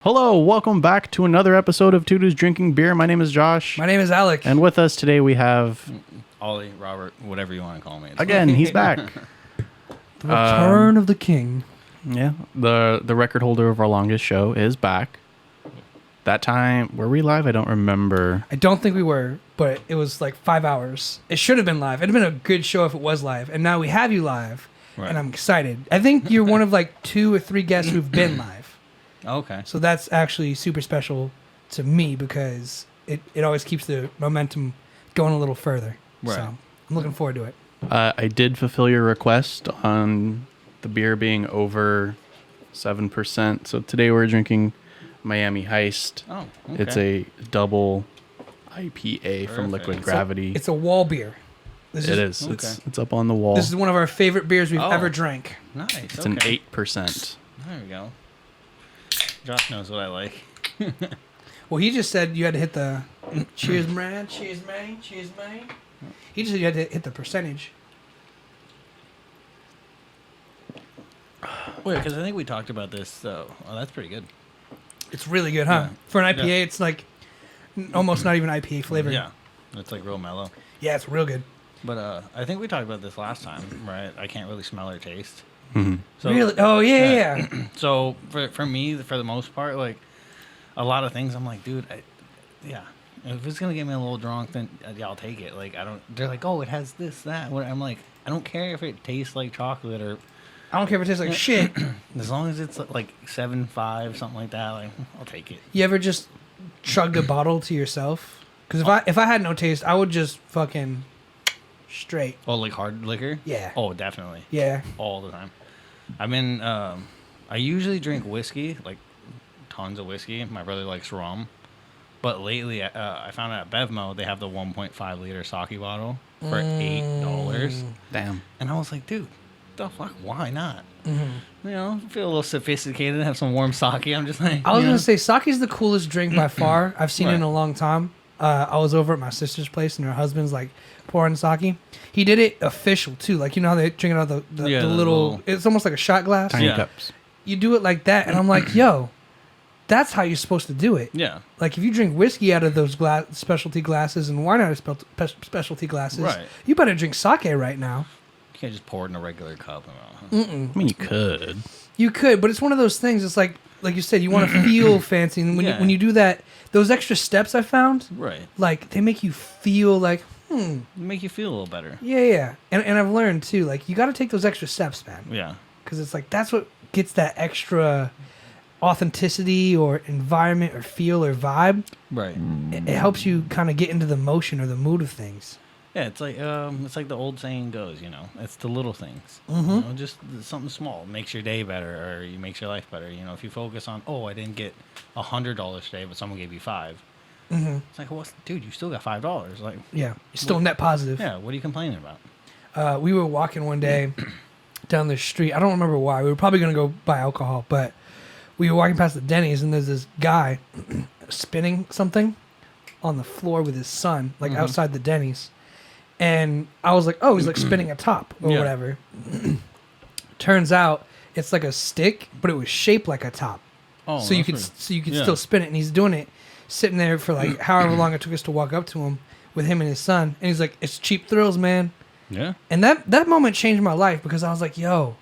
Hello, welcome back to another episode of Two Dudes Drinking Beer. My name is Josh. My name is Alec. And with us today we have... Ollie, Robert, whatever you want to call me. Again, he's back. The return of the king. Yeah, the record holder of our longest show is back. That time, were we live? I don't remember. I don't think we were, but it was like 5 hours. It should have been live. It'd have been a good show if it was live. And now we have you live, and I'm excited. I think you're one of like 2 or 3 guests who've been live. Okay. So that's actually super special to me because it always keeps the momentum going a little further. Right. So I'm looking forward to it. I did fulfill your request on the beer being over 7%. So today we're drinking Miami Heist. Oh, okay. It's a double IPA from Liquid Gravity. It's a wall beer. It is. Okay. It's up on the wall. This is one of our favorite beers we've ever drank. Nice. It's an 8%. There we go. Josh knows what I like. Well, he just said you had to hit the cheers, man, cheers, man, cheers, man. He just said you had to hit the percentage. Wait, because I think we talked about this, so that's pretty good. It's really good, huh? Yeah. For an IPA, it's like almost not even IPA flavor. Yeah, it's like real mellow. Yeah, it's real good. But I think we talked about this last time, right? I can't really smell or taste. Mm-hmm. So, Really? Oh, yeah. So for me, for the most part, like a lot of things, I'm like, dude, if it's gonna get me a little drunk, then yeah, I'll take it. Like I don't. They're like, oh, it has this, that. I'm like, I don't care if it tastes like chocolate or. I don't care if it tastes like shit. As long as it's like 7.5, something like that, like I'll take it. You ever just chugged a bottle to yourself? Because if I had no taste, I would just fucking straight. Oh, like hard liquor? Yeah. Oh, definitely. Yeah. All the time. I usually drink whiskey, like tons of whiskey. My brother likes rum. But lately, I found out at Bevmo, they have the 1.5 liter sake bottle for $8. Damn. And I was like, dude, the fuck, why not? Mm-hmm. You know, feel a little sophisticated, have some warm sake. I'm just like, I was going to say, sake's the coolest drink by far. I've seen it in Right. a long time. I was over at my sister's place, and her husband's like pouring sake. He did it official, too. Like, you know how they drink it out of the little... It's almost like a shot glass. Tiny cups. You do it like that, and I'm like, yo, that's how you're supposed to do it. Yeah. Like, if you drink whiskey out of those specialty glasses and wine out of specialty glasses, Right. you better drink sake right now. You can't just pour it in a regular cup. I mean, you could. You could, but it's one of those things. It's like you said, you want to feel fancy. And when you do that, those extra steps I found, Right. like, they make you feel like, Make you feel a little better. yeah. And I've learned, too, like, you got to take those extra steps, man. Yeah. Because it's like, that's what gets that extra authenticity or environment or feel or vibe. Right. It helps you kind of get into the motion or the mood of things. Yeah, it's like the old saying goes, you know, it's the little things. Mm-hmm. You know, just something small makes your day better, or you makes your life better. You know, if you focus on, I didn't get $100 today, but someone gave you $5. Mm-hmm. It's like, well, dude, you still got $5. Like, Yeah, you're still net positive. yeah, what are you complaining about? We were walking one day down the street. I don't remember why. We were probably going to go buy alcohol, but we were walking past the Denny's, and there's this guy spinning something on the floor with his son, like outside the Denny's. And I was like, oh, he's like spinning a top or whatever. Turns out it's like a stick, but it was shaped like a top. Oh, so you could still spin it, and he's doing it, sitting there for like however long it took us to walk up to him with him and his son. And he's like, it's cheap thrills, man. Yeah. And that moment changed my life because I was like, yo,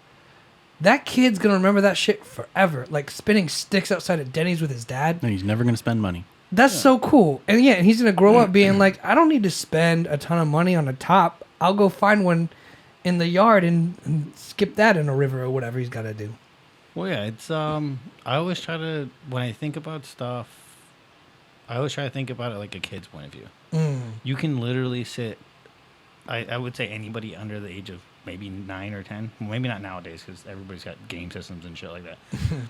that kid's going to remember that shit forever. Like spinning sticks outside of Denny's with his dad. And he's never going to spend money. That's so cool. And yeah, and he's going to grow up being like, I don't need to spend a ton of money on a top. I'll go find one in the yard and skip that in a river or whatever he's got to do. Well, yeah, it's I always try to, when I think about stuff, I always try to think about it like a kid's point of view. You can literally sit, I would say anybody under the age of maybe 9 or 10, maybe not nowadays because everybody's got game systems and shit like that.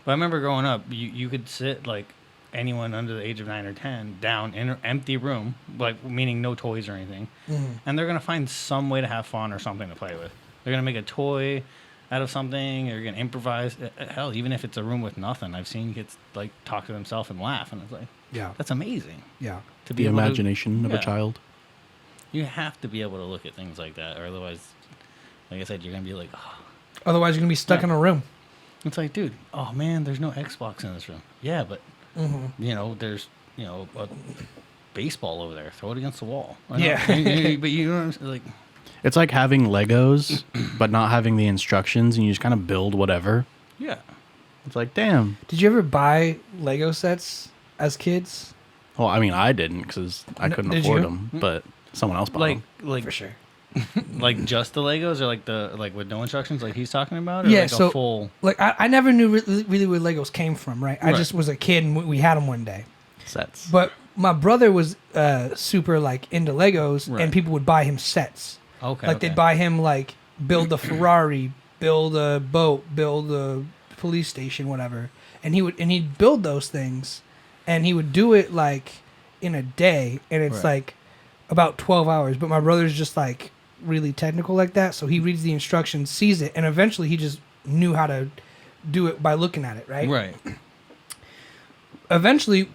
But I remember growing up, you could sit like anyone under the age of 9 or 10 down in an empty room, like meaning no toys or anything, and they're going to find some way to have fun or something to play with. They're going to make a toy out of something, or you're going to improvise. Hell, even if it's a room with nothing, I've seen kids like talk to themselves and laugh, and it's like, Yeah. that's amazing. Yeah. To be The able imagination of a yeah. child. You have to be able to look at things like that, or otherwise, like I said, you're going to be like, oh. Otherwise, you're going to be stuck in a room. It's like, dude, oh man, there's no Xbox in this room. Yeah, but You know, there's a baseball over there. Throw it against the wall. I know. Yeah. But you know what I'm saying? Like, It's like having Legos, but not having the instructions, and you just kind of build whatever. yeah. It's like, damn. Did you ever buy Lego sets as kids? Well, I mean, I didn't because I couldn't did afford you? them, but someone else bought Like, them. like For sure. like just the Legos, or like with no instructions, like he's talking about, or Yeah, like so a full like I never knew really where Legos came from, right? I Right. just was a kid and we had them one day. Sets. But my brother was super like into Legos, Right. and people would buy him sets. okay. Like they'd buy him like build a Ferrari, build a boat, build a police station, whatever. And he'd build those things, and he would do it like in a day, and it's Right. like about 12 hours. But my brother's just like really technical like that, so he reads the instructions, sees it, and eventually he just knew how to do it by looking at it, right? Right. Eventually,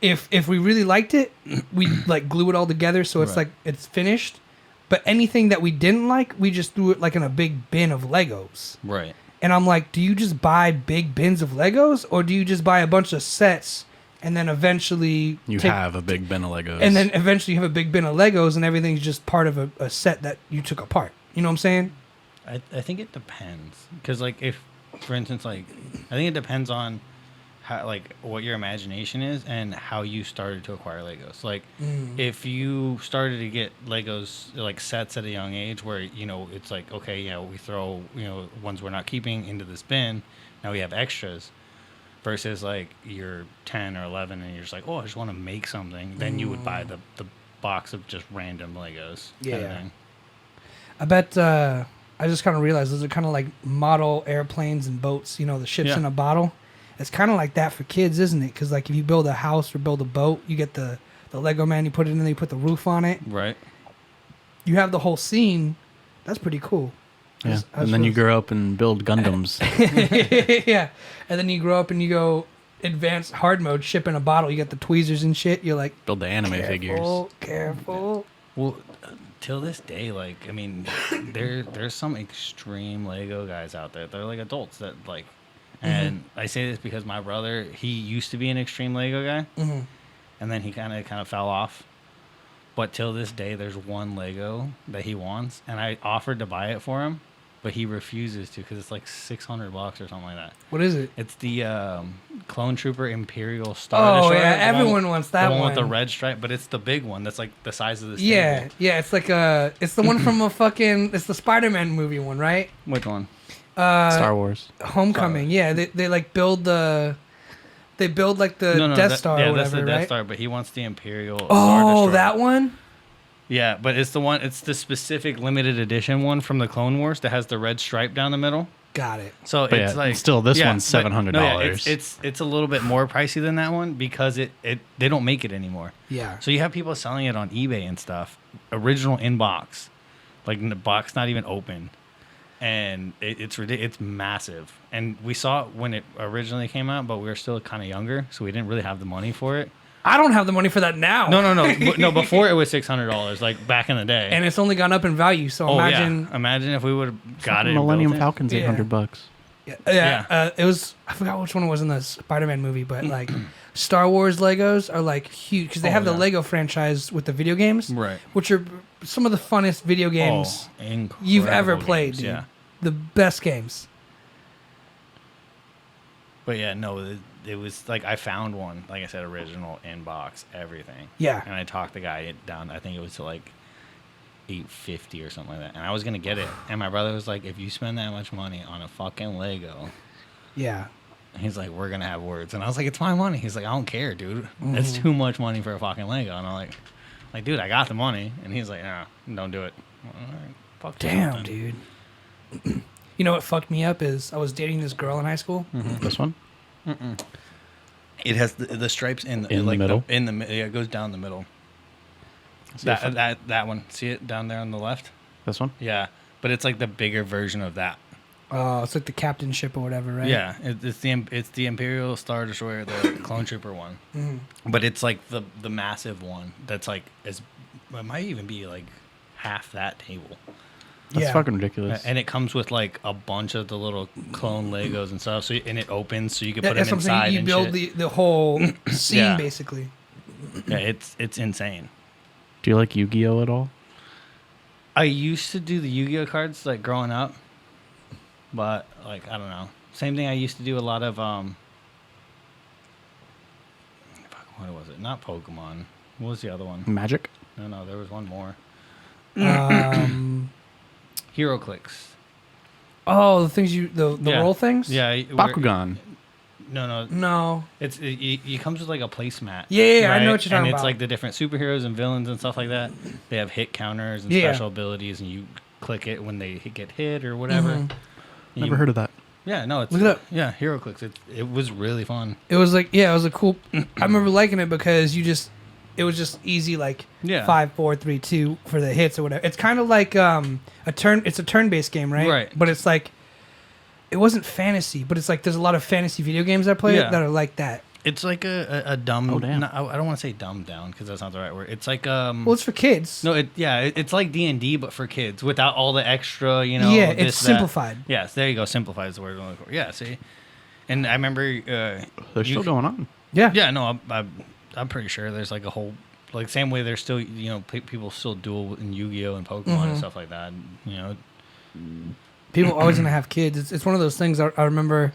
if we really liked it, we like glue it all together so it's Right. like it's finished. But anything that we didn't like, we just threw it like in a big bin of Legos. Right. And I'm like, do you just buy big bins of Legos, or do you just buy a bunch of sets and then eventually You have a big bin of Legos. and then eventually you have a big bin of Legos and everything's just part of a set that you took apart? You know what I'm saying? I think it depends, because like if, for instance, like I think it depends on how, like, what your imagination is and how you started to acquire Legos. Like if you started to get Legos like sets at a young age, where it's like, okay, we throw ones we're not keeping into this bin, now we have extras, versus like you're 10 or 11 and you're just like, oh, I just want to make something, then you would buy the box of just random Legos. kind of Yeah. thing. I bet I just kind of realized those are kind of like model airplanes and boats, the ships Yeah. in a bottle. It's kind of like that for kids, isn't it? Because like if you build a house or build a boat, you get the Lego man, you put it in there, you put the roof on it. Right. You have the whole scene. That's pretty cool. yeah. And then you grow up and build Gundams. Yeah. And then you grow up and you go advanced hard mode, ship in a bottle. You got the tweezers and shit. You're like, build the anime figures. Careful. Well, till this day, like, I mean, there's some extreme Lego guys out there. They're like adults that like, and I say this because my brother, he used to be an extreme Lego guy, and then he kind of fell off. But till this day, there's one Lego that he wants, and I offered to buy it for him, but he refuses to because it's like $600 or something like that. What is it? It's the Clone Trooper Imperial Star Oh, Destroyer. yeah. the one- Everyone wants that the one one. with the red stripe, but it's the big one that's like the size of this Yeah. table. Yeah. It's like it's the one from it's the Spider-Man movie one, right? Which one? Star Wars. Homecoming. Yeah. They like build they build like the Death Star or yeah, whatever, that's the right? Death Star, but he wants the Imperial Star Oh, Destroyer. that one? Yeah, but it's the specific limited edition one from the Clone Wars that has the red stripe down the middle. Got it. So But it's yeah, like still, this yeah, one's but- $700. no, yeah, it's a little bit more pricey than that one because they don't make it anymore. Yeah. So you have people selling it on eBay and stuff, original in box, like in the box not even open, and it's ridiculous. It's massive. And we saw it when it originally came out, but we were still kind of younger, so we didn't really have the money for it. I don't have the money for that now. No. Before it was $600, like back in the day. And it's only gone up in value. So imagine. yeah. Imagine if we would have got it. and Millennium built it. Falcon's Yeah. $800. Yeah. It was. I forgot which one it was in the Spider-Man movie, but like Star Wars Legos are like huge because they have the yeah. Lego franchise with the video games, Right. which are some of the funnest video games you've ever incredible played. games, Dude. Yeah. The best games. But yeah, no, it was like I found one, like I said, original in box, everything. Yeah. And I talked the guy down. I think it was to like $850 or something like that. And I was gonna get it, and my brother was like, "If you spend that much money on a fucking Lego," Yeah. he's like, "We're gonna have words." And I was like, "It's my money." He's like, "I don't care, dude. That's too much money for a fucking Lego." And I'm like, dude, I got the money. And he's like, "No, don't do it." All right, fuck you, Damn, then. dude. You know what fucked me up is I was dating this girl in high school. This one? It has the stripes in In the like middle? Yeah, it goes down the middle. That one. See it down there on the left? This one? Yeah, but it's like the bigger version of that. Oh, it's like the captain ship or whatever, right? Yeah, it's the Imperial Star Destroyer, the Clone Trooper one. But it's like the massive one that's like it might even be like half that table. That's Yeah. fucking ridiculous. And it comes with like a bunch of the little clone Legos and stuff. So and it opens, so you can put That's them what I'm saying. inside You and build shit. the whole scene Yeah. basically. Yeah, it's insane. Do you like Yu-Gi-Oh at all? I used to do the Yu-Gi-Oh cards like growing up, but like I don't know. Same thing. I used to do a lot of fuck, what was it? Not Pokemon. What was the other one? Magic? No, there was one more. Um, Hero Clicks. oh, the things the Yeah. roll things. Yeah, Bakugan. No. No. It comes with like a placemat. Yeah, I know what you're talking and it's about. like the different superheroes and villains and stuff like that. They have hit counters and Yeah. special abilities, and you click it when they get hit or whatever. Mhm. Never heard of that. Yeah, no, it's Look it up. Yeah, Hero Clicks. It was really fun. It was like it was a cool. I remember liking it because it was just easy like Yeah. 5, 4, 3, 2 for the hits or whatever. It's kind of like it's a turn-based game, right? Right. But it's like it wasn't fantasy, but it's like there's a lot of fantasy video games I play Yeah. that are like that. It's like a dumb. Oh, damn. I don't want to say dumbed down because that's not the right word. It's like Well, it's for kids. no, it's like D&D but for kids without all the extra, yeah, this, it's that. simplified. Yes, there you go. Simplified is the word I'm looking for. Yeah, see, and I remember They're you- still going on. Yeah. Yeah, no, I'm pretty sure there's like a whole like same way there's still people still duel in Yu-Gi-Oh and Pokemon and stuff like that. People are always gonna have kids. It's one of those things. I remember.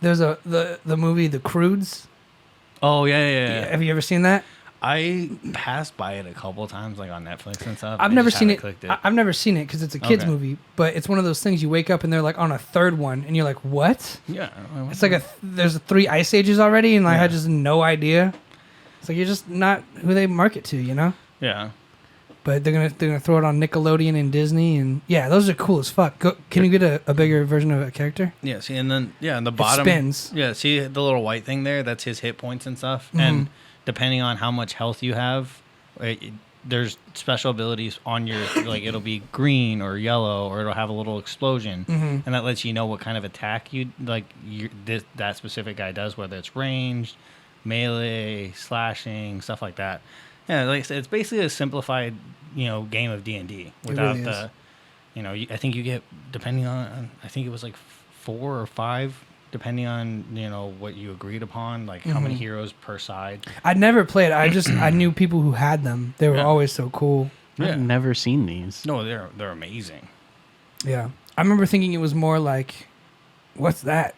There's the movie The Croods. Oh yeah. Have you ever seen that? I passed by it a couple of times, like on Netflix and stuff. I've I never just seen haven't it. clicked I've never seen it because it's a kids Okay. movie. But it's one of those things you wake up and they're like on a third one, and you're like, what? Yeah, It's like there's 3 ice ages already, and I Yeah. had just no idea. It's like you're just not who they market to, yeah. But they're gonna throw it on Nickelodeon and Disney, and yeah, those are cool as fuck. Can you get a bigger version of a character? Yeah, see, and then on the bottom spins. Yeah, see the little white thing there? That's his hit points and stuff. Mm-hmm. And depending on how much health you have, there's special abilities on your like it'll be green or yellow or it'll have a little explosion, Mm-hmm. and that lets you know what kind of attack that specific guy does, whether it's ranged, melee, slashing, stuff like that. Yeah, like I said, it's basically a simplified game of D&D without really the I think you get depending on I think it was like 4 or 5 depending on what you agreed upon, like how many heroes per side. I'd never played. I knew people who had them. They were Yeah. always so cool. Yeah. I've never seen these. No, they're amazing. Yeah, I remember thinking it was more like, what's that?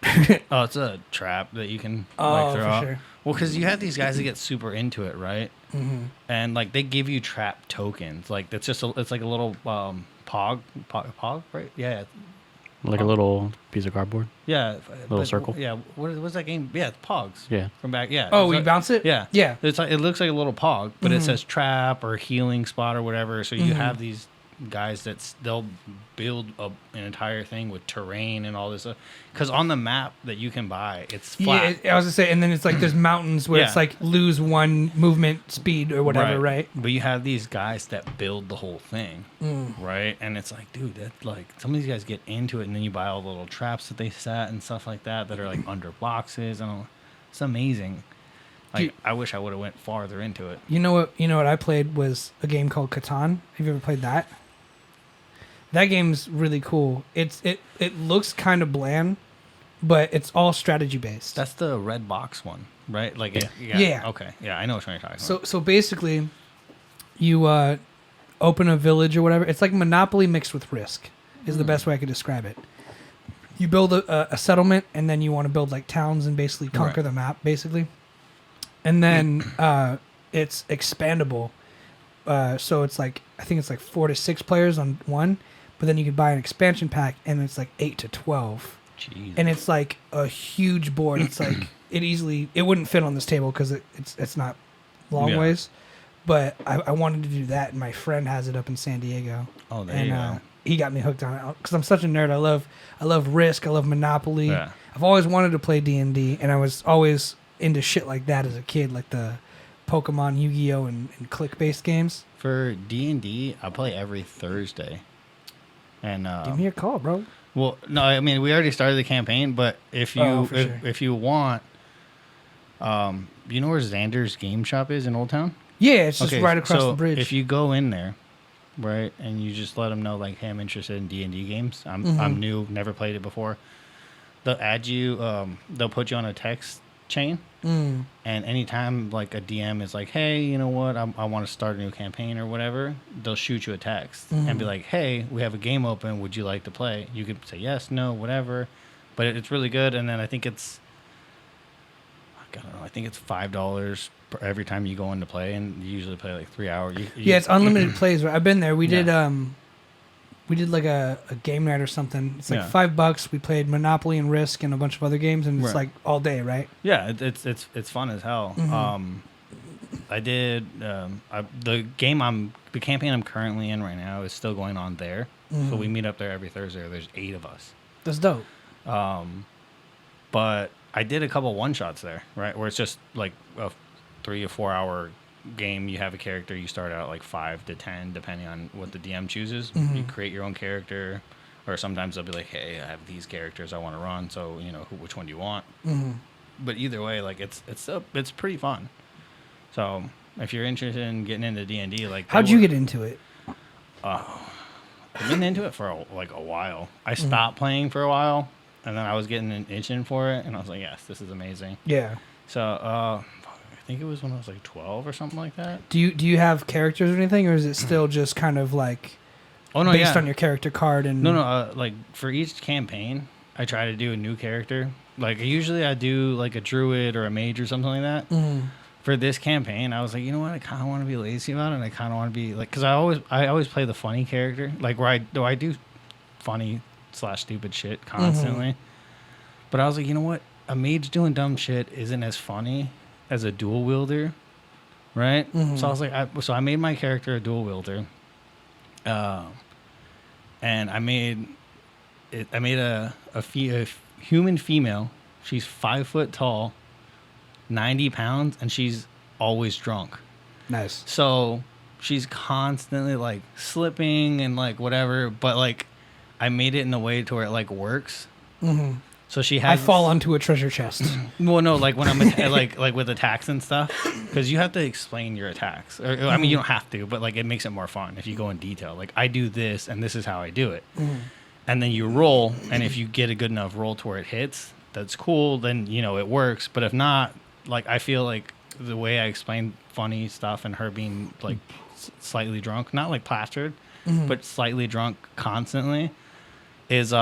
Oh, it's a trap that you can Oh, like throw for out. sure. Well, because you have these guys that get super into it, right? Mm-hmm. And like they give you trap tokens. Like it's like a little pog, right? Yeah, Like a little piece of cardboard. yeah. Little circle? Yeah. What's that game? Yeah, it's Pogs. Yeah. From back. Yeah. Oh, It's we like- bounce it. Yeah. Yeah. It's like it looks like a little pog, but it Mhm. says trap or healing spot or whatever. So you Mhm. have these guys they'll build an entire thing with terrain and all this stuff. Because on the map that you can buy, it's flat. Yeah, I was gonna say, and then it's like there's mountains where it's Yeah. like lose 1 movement speed or whatever, right? But you have these guys that build the whole thing, Mm. right? And it's like, dude, that like some of these guys get into it, and then you buy all the little traps that they set and stuff like that that are like under boxes, and all. It's amazing. Like Dude. I wish I would have went farther into it. You know what I played was a game called Catan. Have you ever played that? That game's really cool. It looks kind of bland, but it's all strategy based. That's the red box one, right? Like Yeah. Okay. Yeah, I know what you're talking about. So basically, you open a village or whatever. It's like Monopoly mixed with Risk. Is the best way I could describe it. You build a settlement, and then you want to build like towns and basically conquer Right. the map, basically. And then it's expandable. So it's like I think it's like 4 to 6 players on one, but then you can buy an expansion pack, and it's like 8 to 12. Jeez. And it's like a huge board. It's like it wouldn't fit on this table because it's not long Yeah. ways. But I wanted to do that, and my friend has it up in San Diego. Oh, there And you go. he got me hooked on it because I'm such a nerd. I love Risk. I love Monopoly. Yeah. I've always wanted to play D&D, and I was always into shit like that as a kid, like the Pokemon, Yu-Gi-Oh, and click-based games. For D&D, I play every Thursday. And Give me a call, bro. well, no, I mean we already started the campaign, but if you Oh, for sure. if you want, you know where Xander's Game Shop is in Old Town? Yeah, it's just Okay, right across so the bridge. If you go in there, right? And you just let them know like, hey, I'm interested in D&D games. I'm new, never played it before. They'll add you. They'll put you on a text chain, and anytime like a DM is like, hey, you know what, I want to start a new campaign or whatever, they'll shoot you a text and be like, hey, we have a game open. Would you like to play? You could say yes, no, whatever. But it's really good. And then I think it's, I don't know, I think it's $5 every time you go in to play, and you usually play like 3 hours. Yeah, it's unlimited plays. I've been there. We did like a game night or something. It's like $5. We played Monopoly and Risk and a bunch of other games, and it's like all day, right? Yeah, it's fun as hell. I did the campaign I'm currently in right now is still going on there. So we meet up there every Thursday. There's 8 of us. That's dope. But I did a couple one shots there, right? Where it's just like a 3 or 4 hour game. You have a character. You start out like 5 to 10, depending on what the DM chooses. You create your own character, or sometimes they'll be like, "Hey, I have these characters I want to run. So which one do you want?" But either way, like it's pretty fun. So if you're interested in getting into D&D, like how'd you get into it? I've been into it for a while. I stopped playing for a while, and then I was getting an itching for it, and I was like, "Yes, this is amazing." Yeah. So I think it was when I was like 12 or something like that. Do you have characters or anything, or is it still just kind of like based on your character card? And no, like for each campaign, I try to do a new character. Like usually I do like a druid or a mage or something like that. For this campaign, I was like, you know what? I kind of want to be lazy about it. And I kind of want to be like, because I always play the funny character, like where I do funny / stupid shit constantly. But I was like, you know what? A mage doing dumb shit isn't as funny as a dual wielder, right? So I was like, I made my character a dual wielder, and I made a human female. She's 5 foot tall, 90 pounds, and she's always drunk. Nice. So she's constantly like slipping and like whatever, but like I made it in a way to where it like works. So she has. I fall onto a treasure chest. Well, no, like when I'm like with attacks and stuff, because you have to explain your attacks. Or, I mean, you don't have to, but like it makes it more fun if you go in detail. Like I do this, and this is how I do it, and then you roll, and if you get a good enough roll to where it hits, that's cool. Then it works. But if not, like I feel like the way I explain funny stuff and her being like slightly drunk, not like plastered, but slightly drunk constantly, is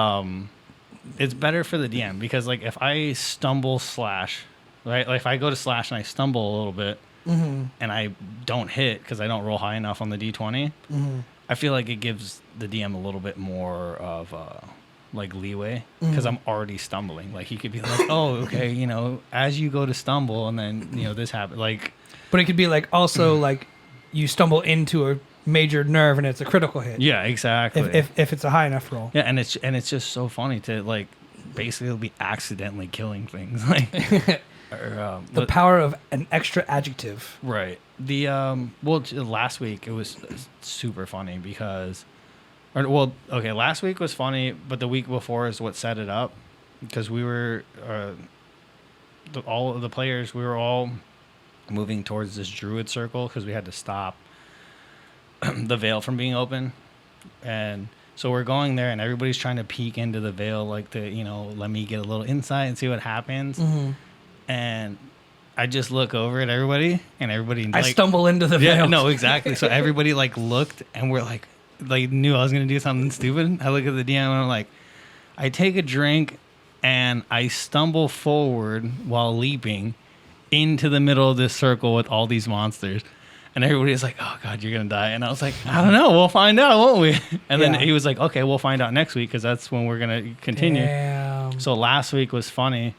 it's better for the DM, because like if I stumble slash, right, like if I go to slash and I stumble a little bit and I don't hit because I don't roll high enough on the D20, I feel like it gives the DM a little bit more of like leeway, because I'm already stumbling. Like he could be like, oh, okay, as you go to stumble and then this happens, like. But it could be like also like you stumble into a major nerve and it's a critical hit. Yeah, exactly. If it's a high enough roll. Yeah, and it's just so funny to like basically be accidentally killing things. Like the power of an extra adjective. Right. The last week it was super funny because last week was funny, but the week before is what set it up, because we were all of the players, we were all moving towards this druid circle because we had to stop the veil from being open, and so we're going there, and everybody's trying to peek into the veil, like to let me get a little insight and see what happens. And I just look over at everybody, and everybody I stumble into the veil. Yeah, no, exactly. So everybody like looked, and we're like knew I was gonna do something stupid. I look at the DM and I'm like, I take a drink and I stumble forward while leaping into the middle of this circle with all these monsters. And everybody's like, oh, God, you're going to die. And I was like, I don't know. We'll find out, won't we? And then he was like, okay, we'll find out next week, because that's when we're going to continue. Damn. So last week was funny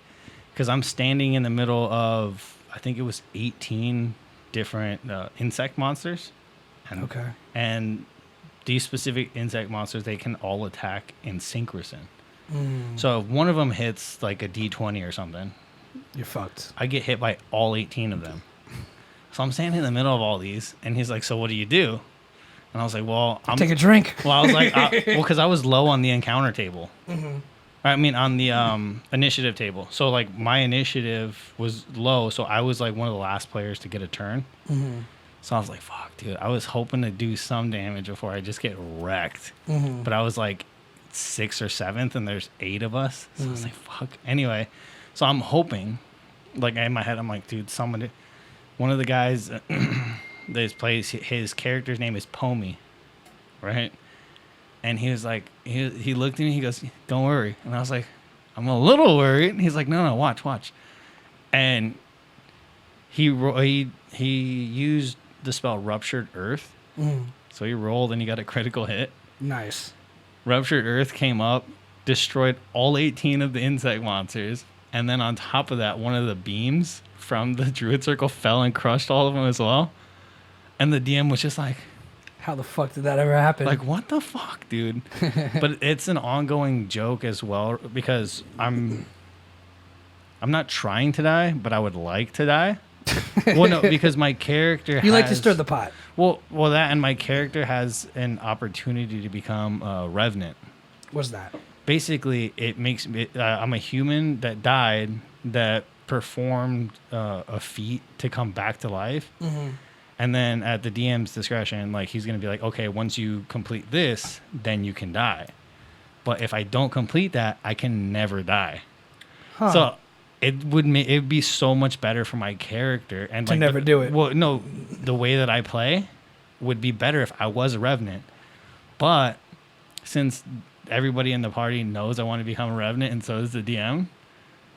because I'm standing in the middle of, I think it was 18 different insect monsters. And these specific insect monsters, they can all attack in synchroson. So if one of them hits like a D20 or something, you're fucked. I get hit by all 18 of them. So I'm standing in the middle of all these, and he's like, so what do you do? And I was like, well, take a drink. Well, I was like, because I was low on the encounter table. I mean, on the initiative table. So like my initiative was low, so I was like one of the last players to get a turn. So I was like, fuck, dude. I was hoping to do some damage before I just get wrecked. But I was like 6th or 7th, and there's 8 of us. So I was like, fuck. Anyway, so I'm hoping, like in my head, I'm like, dude, one of the guys that plays, his character's name is Pomey, right? And he was like, he looked at me, he goes, don't worry. And I was like, I'm a little worried. And he's like, no, watch. And he used the spell Ruptured Earth. So he rolled and he got a critical hit. Nice. Ruptured Earth came up, destroyed all 18 of the insect monsters, and then on top of that, one of the beams from the Druid Circle fell and crushed all of them as well. And the DM was just like, how the fuck did that ever happen? like, what the fuck, dude? But it's an ongoing joke as well, because I'm not trying to die, but I would like to die. Well, no, because my character you like to stir the pot. Well, that, and my character has an opportunity to become a revenant. What's that? Basically, it makes me. I'm a human that died that performed a feat to come back to life, and then at the DM's discretion, like he's gonna be like, okay, once you complete this, then you can die. But if I don't complete that, I can never die. Huh. So it'd be so much better for my character and to like never do it. Well, no, the way that I play would be better if I was a revenant. But since everybody in the party knows I want to become a revenant, and so does the DM,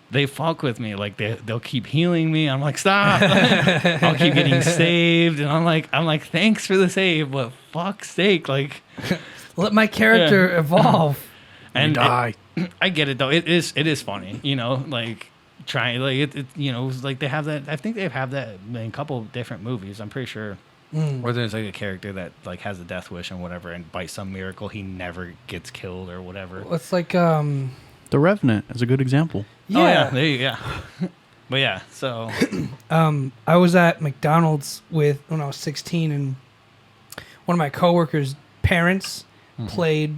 they fuck with me. Like they'll keep healing me. I'm like, stop. I'll keep getting saved, and I'm like, thanks for the save, but fuck's sake, like, let my character evolve. And die. I get it though. It is funny, you know, like trying like it you know, like they have that. I think they have that in a couple of different movies. I'm pretty sure. Or there's like a character that like has a death wish and whatever, and by some miracle he never gets killed or whatever. Well, it's like The Revenant is a good example. yeah. Oh, yeah, there you go. But yeah, so I was at McDonald's when I was 16, and one of my coworkers' parents played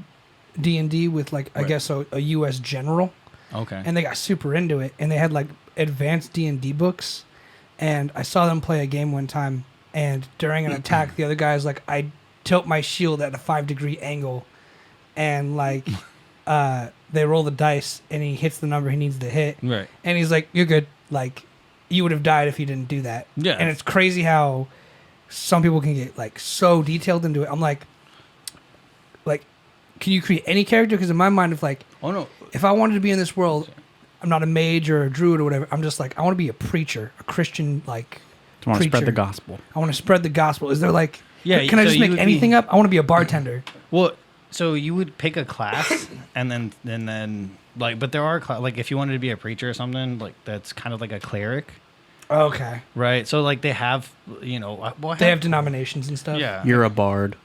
D&D with like I guess a U.S. general. okay. And they got super into it, and they had like advanced D&D books, and I saw them play a game one time, and during an attack the other guy's like, I tilt my shield at a 5-degree angle, and like they roll the dice and he hits the number he needs to hit, Right. and he's like, you're good, like you would have died if you didn't do that. Yeah. And it's crazy how some people can get like so detailed into it. I'm like can you create any character? Because in my mind, Oh no. if I wanted to be in this world, I'm not a mage or a druid or whatever. I'm just like, I want to be a preacher, a Christian, like, I want to spread preacher. the gospel. I want to spread the gospel. Is there like, Yeah, can I so just you make would anything up? I want to be a bartender. Well, so you would pick a class, and then like, but there are like if you wanted to be a preacher or something, like that's kind of like a cleric, Okay. right? So like they have, you know, well, They have denominations and stuff. yeah, You're a bard.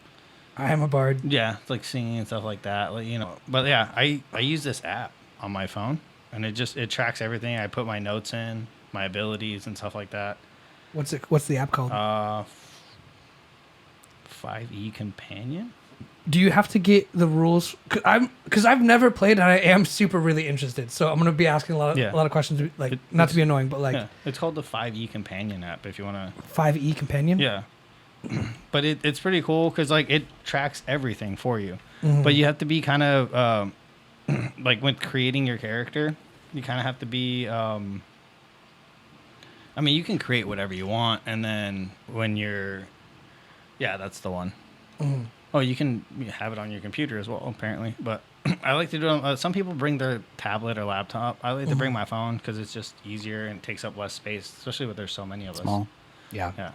I am a bard. yeah, like singing and stuff like that, like, you know. But yeah, I use this app on my phone, and it tracks everything. I put my notes in, my abilities and stuff like that. What's the app called? 5E Companion. Do you have to get the rules? Because I've never played, and I am super really interested. So I'm gonna be asking a lot of questions, like not to be annoying, but like Yeah, it's called the 5E Companion app if you want to. 5E companion. Yeah. But it's pretty cool because like it tracks everything for you. Mhm. But you have to be kind of like when creating your character, you kind of have to be. I mean, you can create whatever you want, and then when you're, yeah, that's the one. Mhm. Oh, you can have it on your computer as well, apparently. But I like to do it. Some people bring their tablet or laptop. I like to bring my phone because it's just easier and takes up less space, especially when there's so many of us. Small. Yeah. Yeah.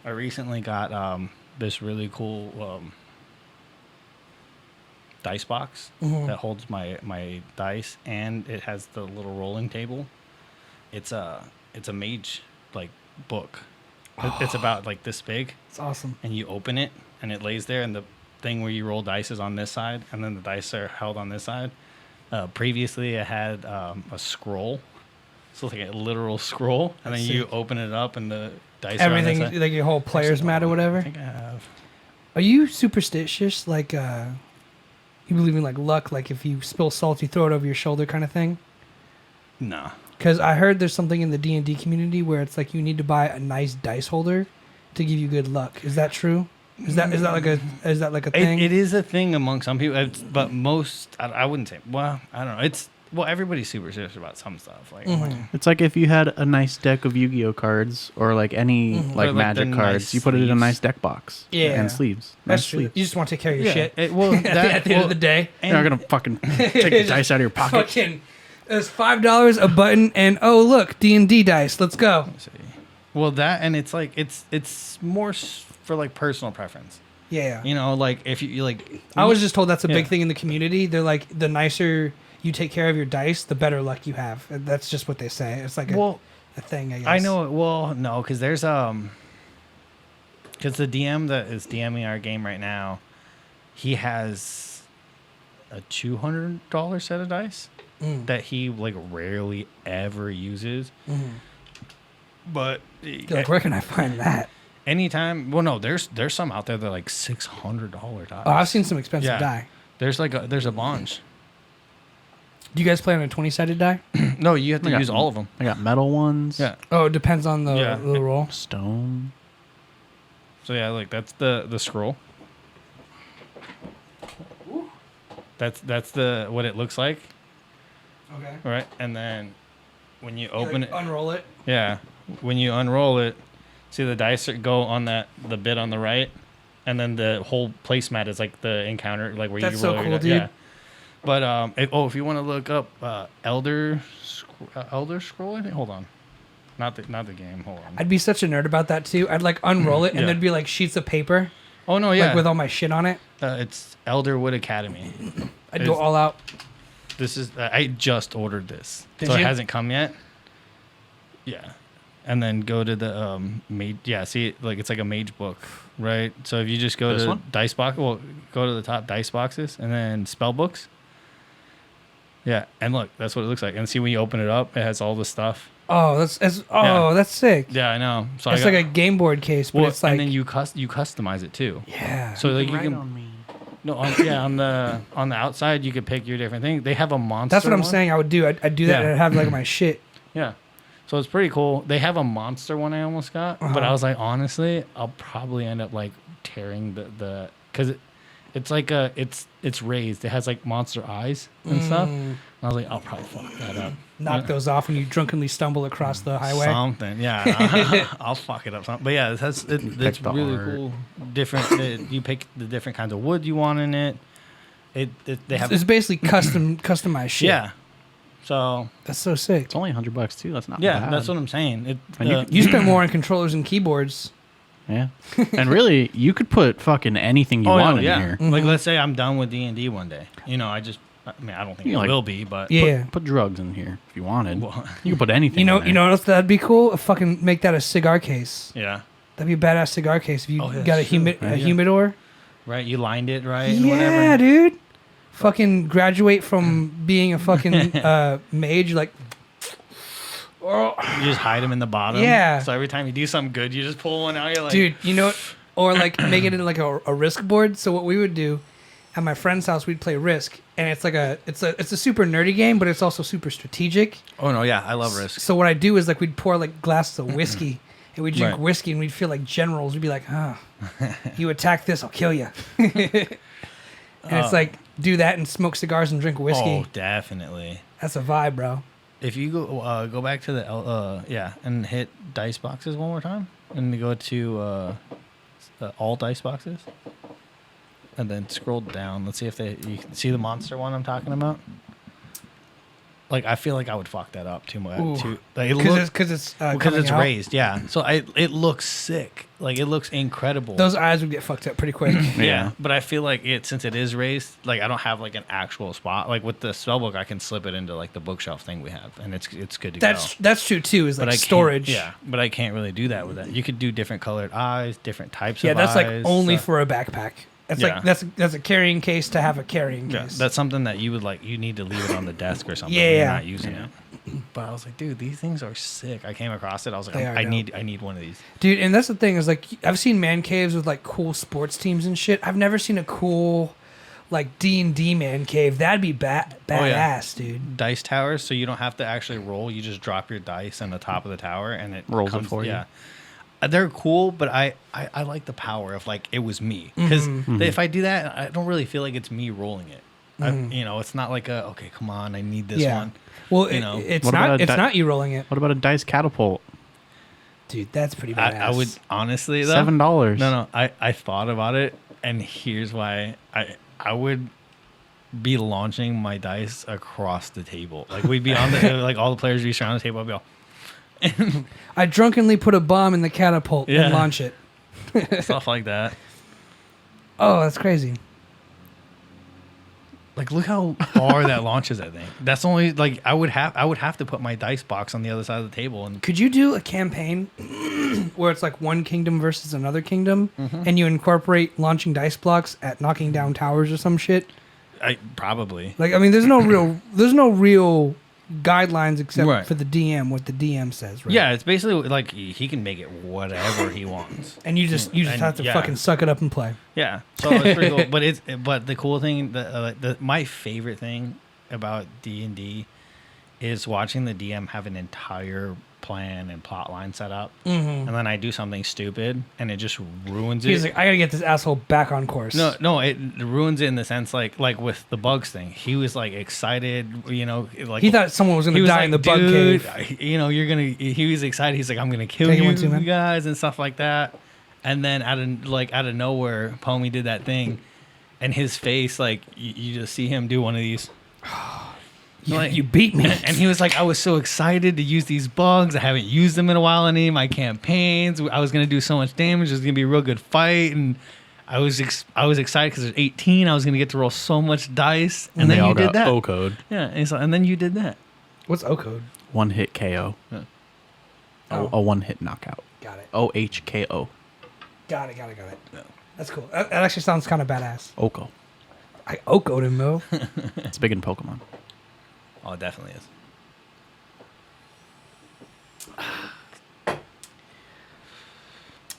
I recently got this really cool dice box that holds my dice, and it has the little rolling table. It's a mage like book. It's about like this big, It's awesome. and you open it, and it lays there, and the thing where you roll dice is on this side, and then the dice are held on this side. Previously, I had a scroll, so like a literal scroll, and That's then you sick. open it up, and the dice Everything, are on this side. like your whole player's mat or I whatever. think I have. Are you superstitious? Like, you believe in like luck? Like if you spill salt, you throw it over your shoulder, kind of thing? No. Because I heard there's something in the D&D community where it's like you need to buy a nice dice holder, to give you good luck. Is that true? Is that like a thing? It is a thing among some people, but most I wouldn't say. Well, I don't know. Everybody's superstitious about some stuff. Like It's like if you had a nice deck of Yu-Gi-Oh cards or like any like Or, like, Magic the cards, nice you put it in a sleeves. nice deck box. Yeah. And sleeves. That's Nice true. sleeves. You just want to take care of your shit. At The end of the day. You're not gonna fucking take the dice out of your pocket. Fucking, there's $5 a button, and oh look, D&D dice. Let's go. Let's see. Well, that and it's like it's more for like personal preference. Yeah. You know, like if you like. I was just told that's a big Yeah. thing in the community. They're like, the nicer you take care of your dice, the better luck you have. And that's just what they say. It's like a thing, I guess. I know. Well, no, because there's because the DM that is DMing our game right now, he has a $200 set of dice that he like rarely ever uses. But You're like, where can I find that? anytime, well, no, there's some out there that are like $600 dice. Oh, I've seen some expensive Yeah. die. There's a bunch. Do you guys play on a 20-sided die? No, you have to I got use all of them. I got metal ones. Yeah. Oh, it depends on the, Yeah. the roll. Stone. So yeah, like that's the scroll. That's the what it looks like, Okay. right? And then when you open it, unroll it. yeah, when you unroll it, see the dice go on the bit on the right, and then the whole placemat is like the encounter, like where That's you so roll your cool, die- dude. Yeah. But if you want to look up Elder Scroll, I think. Hold on, not the game. Hold on. I'd be such a nerd about that too. I'd like unroll it, and Yeah. there'd be like sheets of paper, Oh no, yeah, like with all my shit on it. it's Elderwood Academy. I'd go all out. This is I just ordered this, Did so you? it hasn't come yet. Yeah, and then go to the mage. Yeah, see, like it's like a mage book, right? So if you just go This to one? dice box, well, go to the top dice boxes and then spell books. Yeah, and look, that's what it looks like. And see when you open it up, it has all the stuff. Oh, that's Yeah. that's sick. Yeah, I know. So It's like a game board case, but well, it's like and then you customize it too. yeah. So like you Right can on me. no on the outside you could pick your different things. They have a monster. That's what I'm one. saying. I would do. I'd do that, Yeah. and I'd have like my shit. Yeah. So it's pretty cool. They have a monster one I almost got, but Uh-huh. I was like, honestly, I'll probably end up like tearing the because it's like it's raised. It has like monster eyes and stuff. And I was like, I'll probably fuck that up. Knock those off when you drunkenly stumble across the highway. Something, yeah. I'll fuck it up. But yeah, it's pick the really art. cool. Different. You pick the different kinds of wood you want in it. They have It's basically customized shit. yeah. So That's so sick. It's only $100 too. That's not yeah, bad. that's what I'm saying. It And You spend more on controllers and keyboards. Yeah. And really, you could put fucking anything you want in here. Like let's say I'm done with D&D one day. You know, I mean, I don't think You it like- will be, but Yeah. Put drugs in here if you wanted. Well, You could put anything. You know in there. what else that'd be cool? A fucking make that a cigar case. yeah, That'd be a badass cigar case if you Oh, that's got a true. a Yeah. humidor. right. You lined it right. And Yeah, whatever. dude. Fucking graduate from being a fucking mage, like. Oh, You just hide them in the bottom. Yeah. So every time you do something good, you just pull one out. You're like, dude, you know, or like make it in like a Risk board. So what we would do at my friend's house, we'd play Risk, and it's like it's a super nerdy game, but it's also super strategic. oh no, yeah, I love Risk. So what I do is like we'd pour like glasses of whiskey, and we'd drink Right. whiskey, and we'd feel like generals. We'd be like, "Huh, you attack this, I'll kill you." And it's like do that and smoke cigars and drink whiskey. Oh, definitely. That's a vibe, bro. If you go back to the and hit dice boxes one more time, and go to all dice boxes, and then scroll down. Let's see if you can see the monster one I'm talking about. Like I feel like I would fuck that up too much. Ooh. Like, Because it's because it's out. raised, yeah. So it looks sick. Like it looks incredible. Those eyes would get fucked up pretty quick. yeah, but I feel like since it is raised, like I don't have like an actual spot. Like with the spellbook, I can slip it into like the bookshelf thing we have, and it's good to go. That's true too. Is But like I can't- storage. Yeah, but I can't really do that with that. You could do different colored eyes, different types Yeah, of that's eyes. like only so- for a backpack. That's Yeah. like that's a carrying case to have a carrying Yeah, case. that's something that you would like. You need to leave it on the desk or something. Yeah, when yeah. You're not using it. But I was like, dude, these things are sick. I came across it. I was like, They are I dope. need one of these. Dude, and that's the thing is like I've seen man caves with like cool sports teams and shit. I've never seen a cool like D&D man cave. That'd be badass, Oh, yeah. dude. Dice towers, so you don't have to actually roll. You just drop your dice on the top of the tower, and it Rolls it comes, for you. yeah. they're cool, but I like the power of like it was me, because if I do that, I don't really feel like it's me rolling it. It's not like okay, come on, I need this one. Well, What about it's not you rolling it, What about a dice catapult? dude. That's pretty badass. I would honestly though, $7. No, I thought about it, and here's why I would be launching my dice across the table. Like we'd be on the like all the players would be surrounding the table. I'd be all I drunkenly put a bomb in the catapult and launch it. stuff like that. Oh, that's crazy. Like look how far that launches that thing. That's only like I would have to put my dice box on the other side of the table. And Could you do a campaign where it's like one kingdom versus another kingdom, and you incorporate launching dice blocks at knocking down towers or some shit? I probably Like, I mean, there's no real guidelines except Right. for the DM, what the DM says, right? yeah. It's basically like he can make it whatever he wants. And you just And, have to yeah. fucking suck it up and play. Yeah, so it's pretty cool. But the cool thing, my favorite thing about D&D is watching the DM have an entire plan and plot line set up, and then I do something stupid and it just ruins it. He's like, I gotta get this asshole back on course. No, it ruins it in the sense like with the bugs thing. He was like excited, like He thought someone was gonna he was die like, in the bug "Dude, cave. you're gonna." He was excited. He's like, "I'm gonna kill Take it you one, two, man. guys," and stuff like that. And then out of nowhere, Pomey did that thing, and his face, like you just see him do one of these. You beat me. And he was like, I was so excited to use these bugs. I haven't used them in a while in any of my campaigns. I was going to do so much damage. It was going to be a real good fight. And I was excited because there's 18. I was going to get to roll so much dice. And then you did that. O-code. Yeah. And then you did that. What's O-code? One hit KO. Yeah. A one hit knockout. Got it. OHKO. Got it. Yeah. That's cool. That actually sounds kind of badass. Oko. I O-code him, though. It's big in Pokemon. Oh, it definitely is.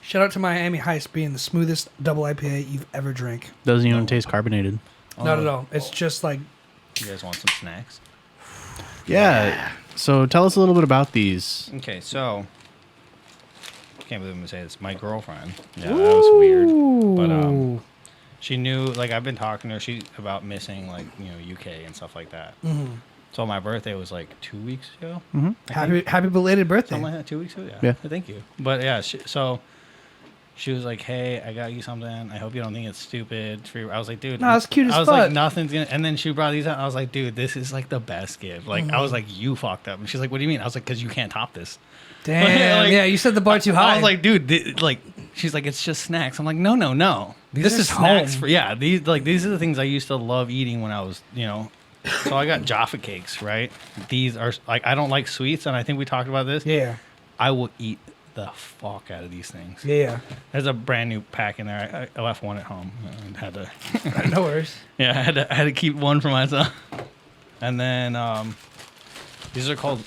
Shout out to Miami Heist being the smoothest double IPA you've ever drank. Doesn't even taste carbonated. Not at all. It's just like... You guys want some snacks? Yeah. So tell us a little bit about these. Okay, so can't believe I'm gonna say this. My girlfriend. Yeah, that was weird. But she knew, like, I've been talking to her about missing, like, UK and stuff like that. Mm-hmm. So my birthday was like 2 weeks ago. Happy belated birthday. Something like that. 2 weeks ago. Yeah. Thank you. But yeah, so she was like, "Hey, I got you something. I hope you don't think it's stupid." I was like, "Dude, No, it's cute as I was fuck. like, "Nothing's gonna." And then she brought these out. And I was like, "Dude, this is like the best gift." Like, I was like, "You fucked up." And she's like, "What do you mean?" I was like, "Because you can't top this." Damn. Like, yeah, you set the bar too high. I was like, "Dude, like." She's like, "It's just snacks." I'm like, "No. This are is snacks home." these are the things I used to love eating when I was, So I got Jaffa Cakes, right? These are like, I don't like sweets, and I think we talked about this. Yeah. I will eat the fuck out of these things. Yeah. There's a brand new pack in there. I left one at home and had to. No worries. Yeah, I had to keep one for myself. And then these are called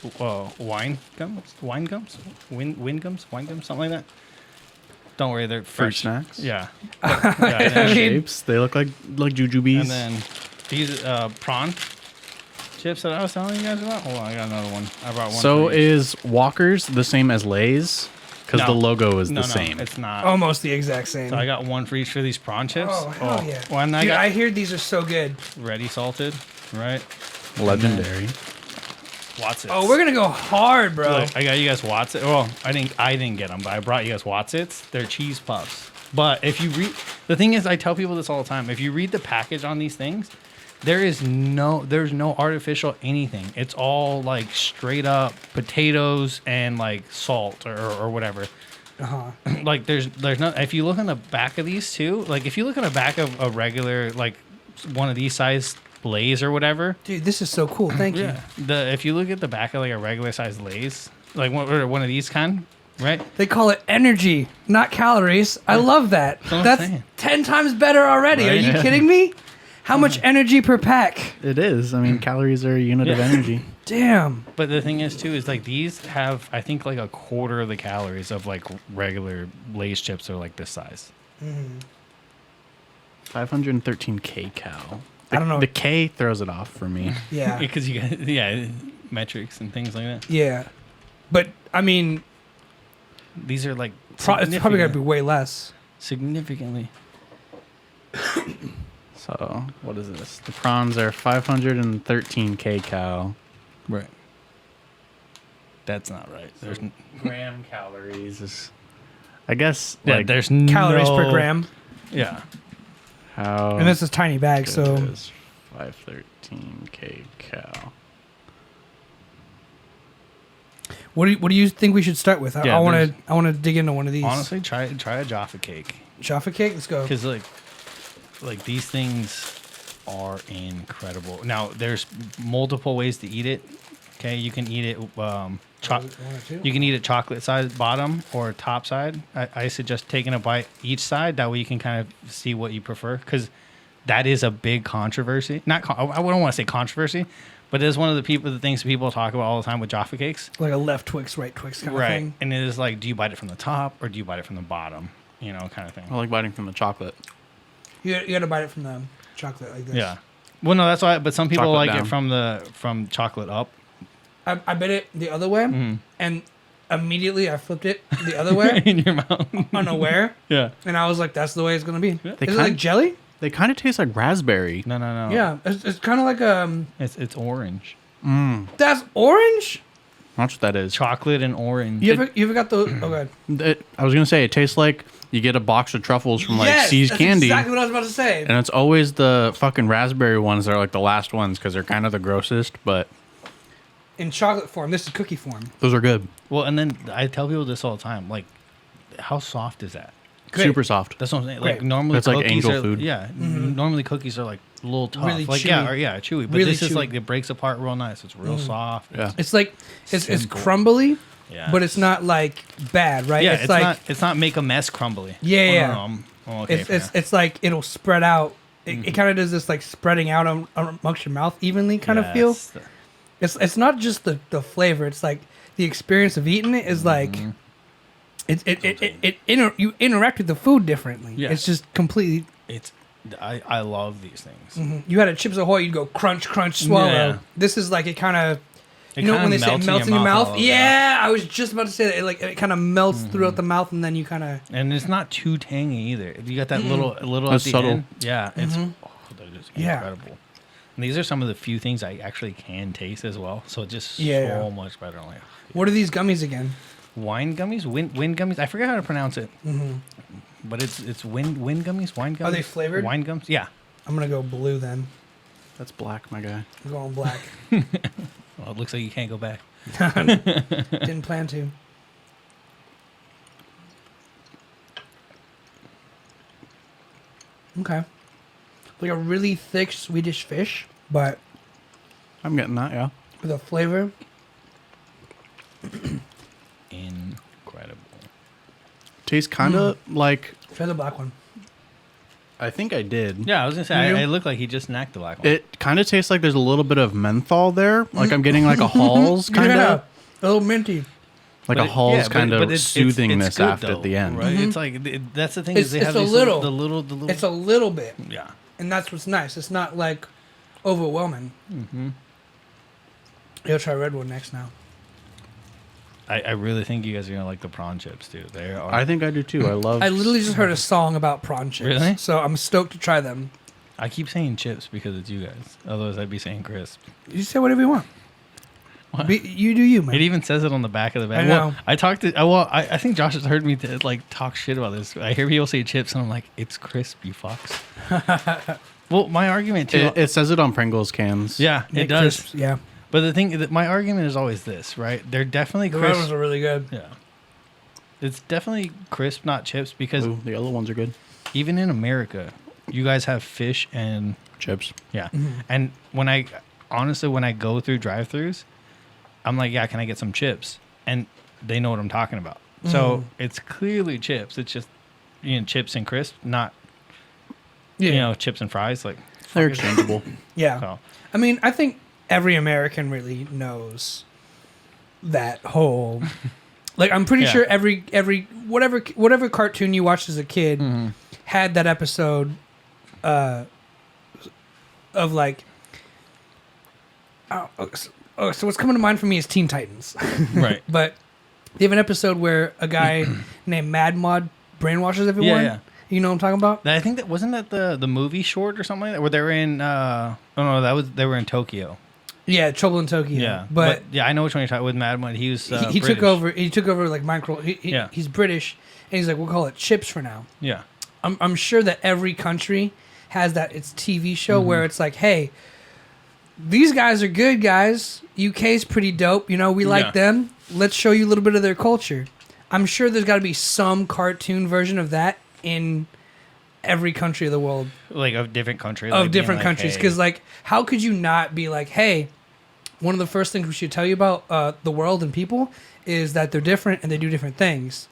wine gums, wind gums, something like that. Don't worry, they're Fruit fresh. snacks? Yeah. I mean- Shapes. They look like jujubes. And then these prawn chips that I was telling you guys about. Hold on, I got another one. I brought one. So for each. is Walker's the same as Lay's? Because No. the logo is No, the same. it's not. Almost the exact same. So I got one for each for these prawn chips. Oh, hell yeah. One I Dude, got I hear these are so good. ready salted, right? Legendary. Watsits. Oh, we're going to go hard, bro. Look, I got you guys Watsits. Well, I didn't get them, but I brought you guys Watsits. They're cheese puffs. But if you read, the thing is, I tell people this all the time. If you read the package on these things, there's no artificial anything. It's all like straight up potatoes and like salt or whatever. Uh-huh. Like there's no. If you look on the back of these too, like if you look on the back of a regular like one of these size Lay's or whatever. Dude, this is so cool. Thank you. If you look at the back of like a regular size Lay's, like one of these kind, right? They call it energy, not calories. I love that. what I'm That's saying. 10 times better already. Are Right? you Yeah. kidding me? How much energy per pack? It is. I mean, calories are a unit of energy. Damn. But the thing is too is like these have I think like a quarter of the calories of like regular Lay's chips are like this size. 513 kcal. I don't know. The K throws it off for me. Yeah. Because you got metrics and things like that. Yeah. But, I mean, These are like It's probably gonna be significant- way less. significantly. So what is this? The prawns are 513 kcal. Right. That's not right. There's Gram calories is, I guess, yeah. like There's Calories no, per gram, Yeah. how. and this is tiny bag, good so is 513 kcal. what do you think we should start with? Yeah, I want there's- to dig into one of these. Honestly, try a Jaffa cake. Jaffa cake. Let's go. Because like these things are incredible. Now there's multiple ways to eat it. Okay, you can eat it. You can eat it chocolate side bottom or top side. I suggest taking a bite each side. That way you can kind of see what you prefer. Because that is a big controversy. I don't want to say controversy, but it is one of the things people talk about all the time with Jaffa cakes. Like a left Twix, right Twix kind of Right, thing. and it is like, do you bite it from the top or do you bite it from the bottom? You know, kind of thing. I like biting from the chocolate. You got to bite it from the chocolate like this. Yeah. Well, no, that's why. But some people Chocolate like down. it from chocolate up. I bit it the other way, Mm-hmm. and immediately I flipped it the other way, in your mouth. unaware, Yeah. and I was like, "That's the way it's gonna be." They Is it kind- like jelly? They kind of taste like raspberry. No. Yeah, it's kind of like It's orange. that's orange. That's what that is. Chocolate and orange. You ever got the? Oh god. I was gonna say it tastes like you get a box of truffles from like Yes, C's that's Candy, exactly what I was about to say. and it's always the fucking raspberry ones that are like the last ones because they're kind of the grossest, but In chocolate form, this is cookie form. those are good. Well, and then I tell people this all the time. Like, how soft is that? Great. Super soft. That's what I'm saying. Great. Like normally It's like cookies angel are, food. Yeah. Normally cookies are like a little tough. Really like chewy. yeah, chewy. But Really this is chewy. like it breaks apart real nice. It's real soft. Yeah. It's like it's Simple. crumbly, Yeah. but it's not like bad, right? Yeah, it's like it's not make a mess crumbly. Yeah, Oh, yeah. no, I'm okay for it's like it'll spread out. It kind of does this like spreading out amongst your mouth evenly kind of feel. It's not just the flavor. It's like the experience of eating it is like you interact with the food differently. Yeah. It's just completely. I love these things. You had a Chips Ahoy, you'd go crunch, crunch, swallow. Yeah. This is like it kind of. It You know kinda when they say it melts in your mouth? all over. Yeah, I was just about to say that. It kind of melts throughout the mouth, and then you kind of. And it's not too tangy either. You got that little That's at the subtle. end. Yeah, it's that is Yeah. incredible. And these are some of the few things I actually can taste as well. So it's just Yeah. so much better. I'm like, What are these gummies again? wine gummies, wind gummies. I forget how to pronounce it. But it's wind gummies, wine gummies. Are they flavored? Wine gums? Yeah. I'm gonna go blue then. That's black, my guy. I'm going black. Well, it looks like you can't go back. Didn't plan to. Okay. Like a really thick Swedish fish, but I'm getting that. Yeah. with a flavor. Incredible. Tastes kind of like Try the black one. I think I did. Yeah, I was gonna say You? it looked like he just snacked the black one. It kind of tastes like there's a little bit of menthol there. Like I'm getting like a Halls kind of, Yeah, a little minty. like But a it- Halls yeah, but- kind but of it's soothingness good, after though, at the end. right? It's like that's the thing is they It's have a these little. the little. It's a little bit, Yeah. and that's what's nice. It's not like overwhelming. You'll try red one next now. I really think you guys are gonna like the prawn chips too. They are. I think I do too. I love. I literally just heard a song about prawn chips. Really? So I'm stoked to try them. I keep saying chips because it's you guys. Otherwise, I'd be saying crisp. You say whatever you want. What? You do you, man. It even says it on the back of the bag. I know. Well, I think Josh has heard me like talk shit about this. I hear people say chips, and I'm like, it's crisp, you fucks. Well, my argument too. It says it on Pringles cans. Yeah, it Nick does. Crisps, yeah. But the thing, my argument is always this, right? They're definitely The red ones crisp. are really good. Yeah, it's definitely crisp, not chips, because Ooh, the yellow ones are good. even in America, you guys have fish and Chips. yeah. And when I go through drive-throughs, I'm like, yeah, can I get some chips? And they know what I'm talking about. So it's clearly chips. It's just chips and crisp, not Yeah. chips and fries. Like They're exchangeable. Yeah. so. I mean, I think every American really knows that whole. Like, I'm pretty Yeah. sure every whatever cartoon you watched as a kid had that episode of like. So what's coming to mind for me is Teen Titans, Right. but They have an episode where a guy named Mad Mod brainwashes everyone. Yeah. You know what I'm talking about? I think that wasn't that the movie short or something like that where they were in. They were in Tokyo. Yeah, Trouble in Tokyo. Yeah, but yeah, I know which one you're talking with. Mad Mod. He was he took over. He took over like Minecraft. He's British, and he's like, we'll call it Chips for now. Yeah, I'm sure that every country has that its TV show where it's like, hey, these guys are good guys. UK's pretty dope. You know, we like them. Let's show you a little bit of their culture. I'm sure there's got to be some cartoon version of that in every country of the world. Like of different countries. Of different countries. Because, like, how could you not be like, hey, one of the first things we should tell you about the world and people is that they're different and they do different things.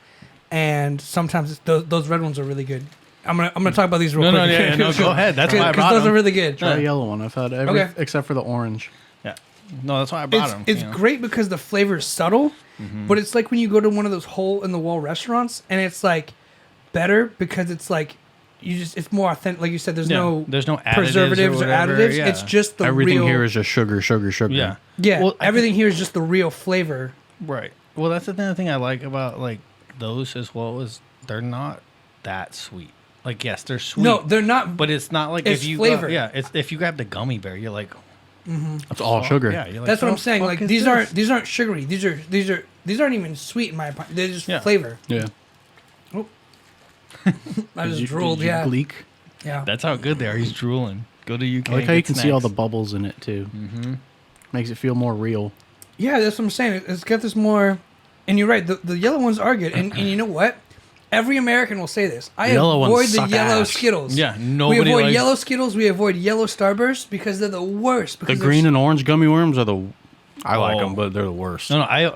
And sometimes those red ones are really good. I'm gonna talk about these real quick. No, go ahead. That's why I brought those them. are really good. Try the yellow one. I've had except for the orange. Yeah. No, that's why I brought them. It's great because the flavor is subtle, but it's like when you go to one of those hole-in-the-wall restaurants, and it's like better because it's like it's more authentic. Like you said, there's no additives preservatives or additives. Yeah. It's just the Everything real. here is just sugar. Yeah. Yeah. Well, everything here is just the real flavor. Right. Well, that's the thing I like about like those as well is they're not that sweet. Like, yes, they're sweet. No, they're not. But it's not like it's if you flavor. it's if you grab the gummy bear, you're like, It's all sugar. Yeah, you're like, That's what I'm saying. Like these aren't sugary. These aren't even sweet in my opinion. They're just flavor. Yeah. I just drooled. Did you Yeah. Gleek? Yeah. that's how good they are. He's drooling. Go to UK. I like how you get can see all the snacks. bubbles in it too. Mm-hmm. Makes it feel more real. Yeah, that's what I'm saying. It's got this more, and you're right. The yellow ones are good, and you know what? Every American will say this. I Yellow ones avoid the suck yellow ass. Skittles. Yeah, we nobody avoid likes yellow Skittles. We avoid yellow Starbursts because they're the worst. The Because green and orange gummy worms are I like Oh. them, but they're the worst. No, I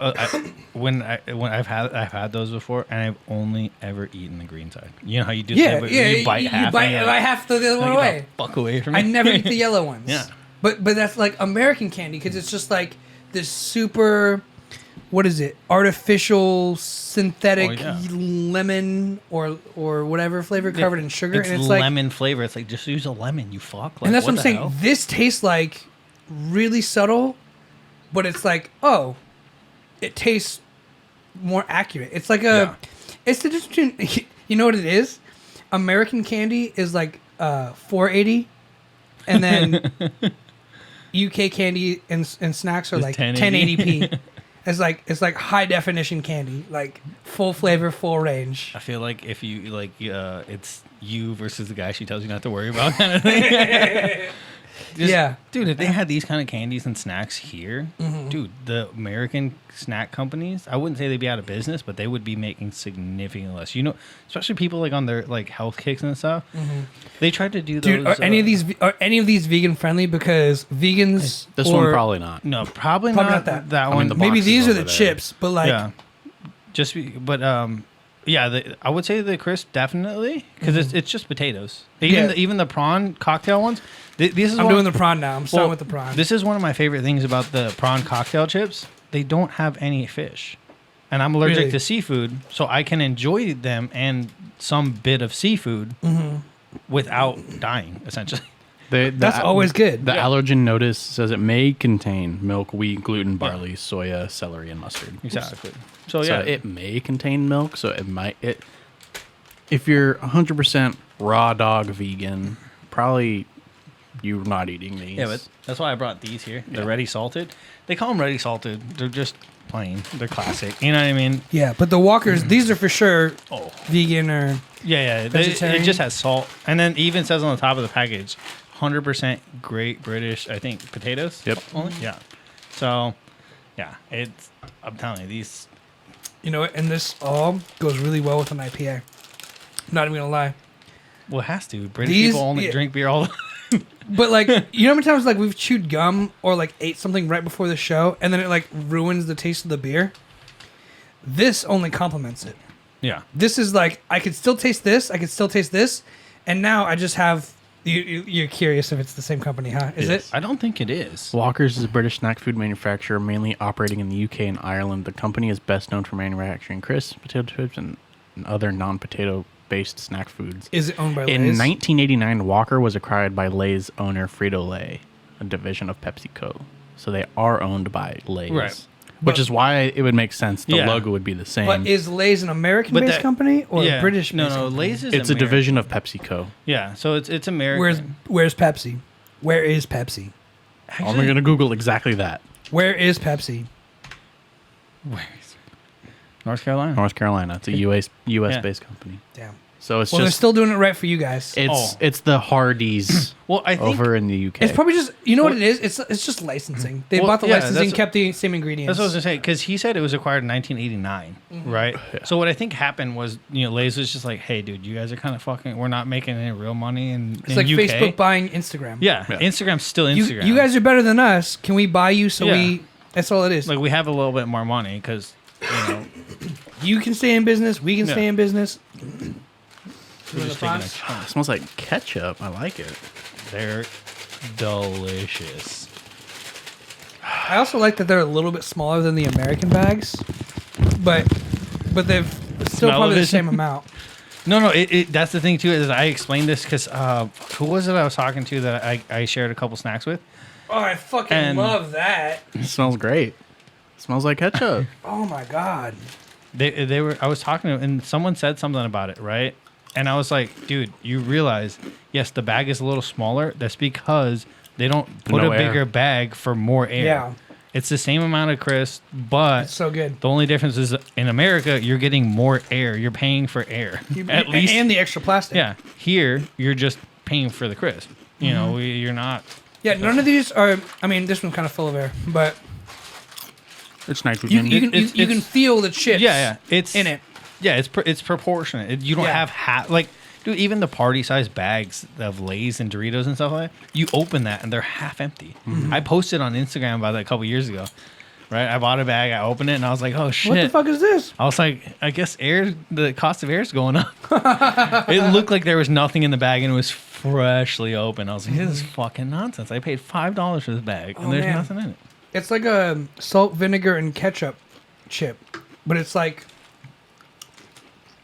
when I've had those before, and I've only ever eaten the green side. You know how you do? yeah, you bite half. You bite, and you're like, I have to the other one "Get away. the fuck away from me. I never eat the yellow ones. Yeah. But that's like American candy because it's just like this super, what is it? Artificial synthetic lemon or whatever flavor covered in sugar, It's and it's like lemon flavor. It's like just use a lemon. You fuck. Like, and that's what I'm the saying. hell? This tastes like really subtle, but it's like, it tastes more accurate. It's like it's the difference between, you know what it is? American candy is like 480, and then UK candy and snacks are It's like 1080. 1080p. It's like high definition candy, like full flavor, full range. I feel like if you like, it's you versus the guy she tells you not to worry about kind of thing. Yeah. Dude, if they had these kind of candies and snacks here, dude, the American snack companies, I wouldn't say they'd be out of business, but they would be making significantly less. You know, especially people like on their like health kicks and stuff. They tried to do those. Dude, are any of these vegan friendly? Because vegans, This one probably not. No, probably Probably not not that. that I mean, one. the maybe boxes these are the over there. chips, but like, yeah, I would say the crisp definitely because it's just potatoes. Even the prawn cocktail ones. This is I'm doing the prawn now. I'm starting with the prawn. This is one of my favorite things about the prawn cocktail chips. They don't have any fish, and I'm allergic Really? to seafood, so I can enjoy them and some bit of seafood without dying. Essentially, That's always good. The allergen notice says it may contain milk, wheat, gluten, barley, soya, celery, and mustard. exactly. So So yeah, it may contain milk. So it might. If you're 100% raw dog vegan, probably you're not eating these. yeah, but that's why I brought these here. They're ready salted. They call them ready salted. They're just plain. They're classic. You know what I mean? Yeah, but the Walkers, these are for sure Oh. vegan or Yeah. It Vegetarian? just has salt, and then it even says on the top of the package, 100% Great British. I think potatoes. Yep. Only? Yeah. So, yeah, I'm telling you, these. you know, and this all goes really well with an IPA. I'm not even gonna lie. Well, it has to. British These- people only yeah. drink beer all. But like, you know how many times like we've chewed gum or like ate something right before the show, and then it like ruins the taste of the beer. This only complements it. Yeah. This is like I could still taste this, I could still taste this, and now I just have. You're curious if it's the same company, huh? Is it? I don't think it is. Walker's is a British snack food manufacturer mainly operating in the UK and Ireland. The company is best known for manufacturing crisps, potato chips, and other non-potato based snack foods. Is it owned by In Lay's? 1989, Walker was acquired by Lay's owner Frito-Lay, a division of PepsiCo. So they are owned by Lay's. Right. Which is why it would make sense. The Yeah. logo would be the same. But is Lay's an American-based that- company or yeah. a British-based No, company? Lay's is it's a American. division of PepsiCo. Yeah, so it's American. Where's Pepsi? Where is Pepsi? I'm going to Google exactly that. Where is Pepsi? Where is it? North Carolina. North Carolina. It's a US Yeah. based company. Damn. So it's Well, they're just still doing it right for you guys. it's the Hardee's Well, I think over in the UK. It's probably just what it is. It's just licensing. They Well, bought the yeah, licensing, that's- kept the same ingredients. that's what I was gonna say because he said it was acquired in 1989, right? Yeah. So what I think happened was, Lay's was just like, hey, dude, you guys are kind of fucking. We're not making any real money in It's like UK. Facebook buying Instagram. Yeah, Yeah. Instagram's still You, Instagram. you guys are better than us. Can we buy you so Yeah. we? That's all it is. like we have a little bit more money because You can stay in business. We can Yeah. stay in business. we're just taking a prawns? chunk. It smells like ketchup. I like it. They're delicious. I also like that they're a little bit smaller than the American bags, but they've still probably the Smell-o-vision? same amount. No, that's the thing too is I explained this because who was it I was talking to that I shared a couple snacks with? Oh, I fucking And- love that. It smells great. It smells like ketchup. Oh my god. They were I was talking to them and someone said something about it, right? And I was like, dude, you realize, yes, the bag is a little smaller. That's because they don't put No a air. bigger bag for more air. Yeah. It's the same amount of crisp, but It's so good. the only difference is in America, you're getting more air. You're paying for air. At least, and the extra plastic. yeah. Here, you're just paying for the crisp. You know, you're not. Yeah, none of these are. I mean, this one's kind of full of air, but It's you, nitrogen. you can It's- you can feel the chips. Yeah. It's in it. Yeah, it's proportionate. You don't Yeah. have like, dude, even the party size bags of Lay's and Doritos and stuff like that, you open that and they're half empty. I posted on Instagram about that a couple years ago. Right, I bought a bag, I opened it, and I was like, "Oh shit!" What the fuck is this? I was like, "I guess the cost of air is going up." It looked like there was nothing in the bag, and it was freshly open. I was like, "This is fucking nonsense." I paid $5 for this bag, and Oh, there's man. nothing in it. It's like a salt, vinegar, and ketchup chip, but it's like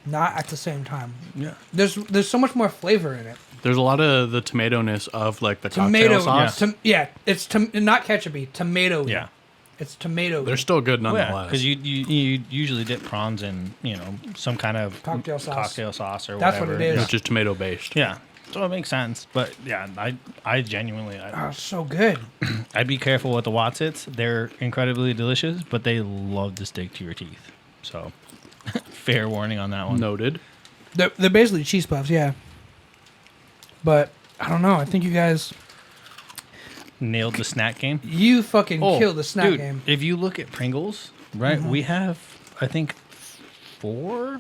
not at the same time. Yeah, There's so much more flavor in it. There's a lot of the tomato-ness of like the Tomato cocktail sauce. Yeah, it's not ketchupy. Tomato. yeah. It's tomato. They're still good Well, yeah, nonetheless. because you usually dip prawns in some kind of Cocktail sauce. or That's what whatever. it is. Which is tomato-based. Yeah, so it makes sense. But yeah, I genuinely Oh, so good. I'd be careful with the Watsits. They're incredibly delicious, but they love to stick to your teeth. So fair warning on that one. Noted. They're basically cheese puffs, yeah. But I don't know. I think you guys Nailed the snack game. you fucking killed the snack dude, game. If you look at Pringles, right, we have I think 4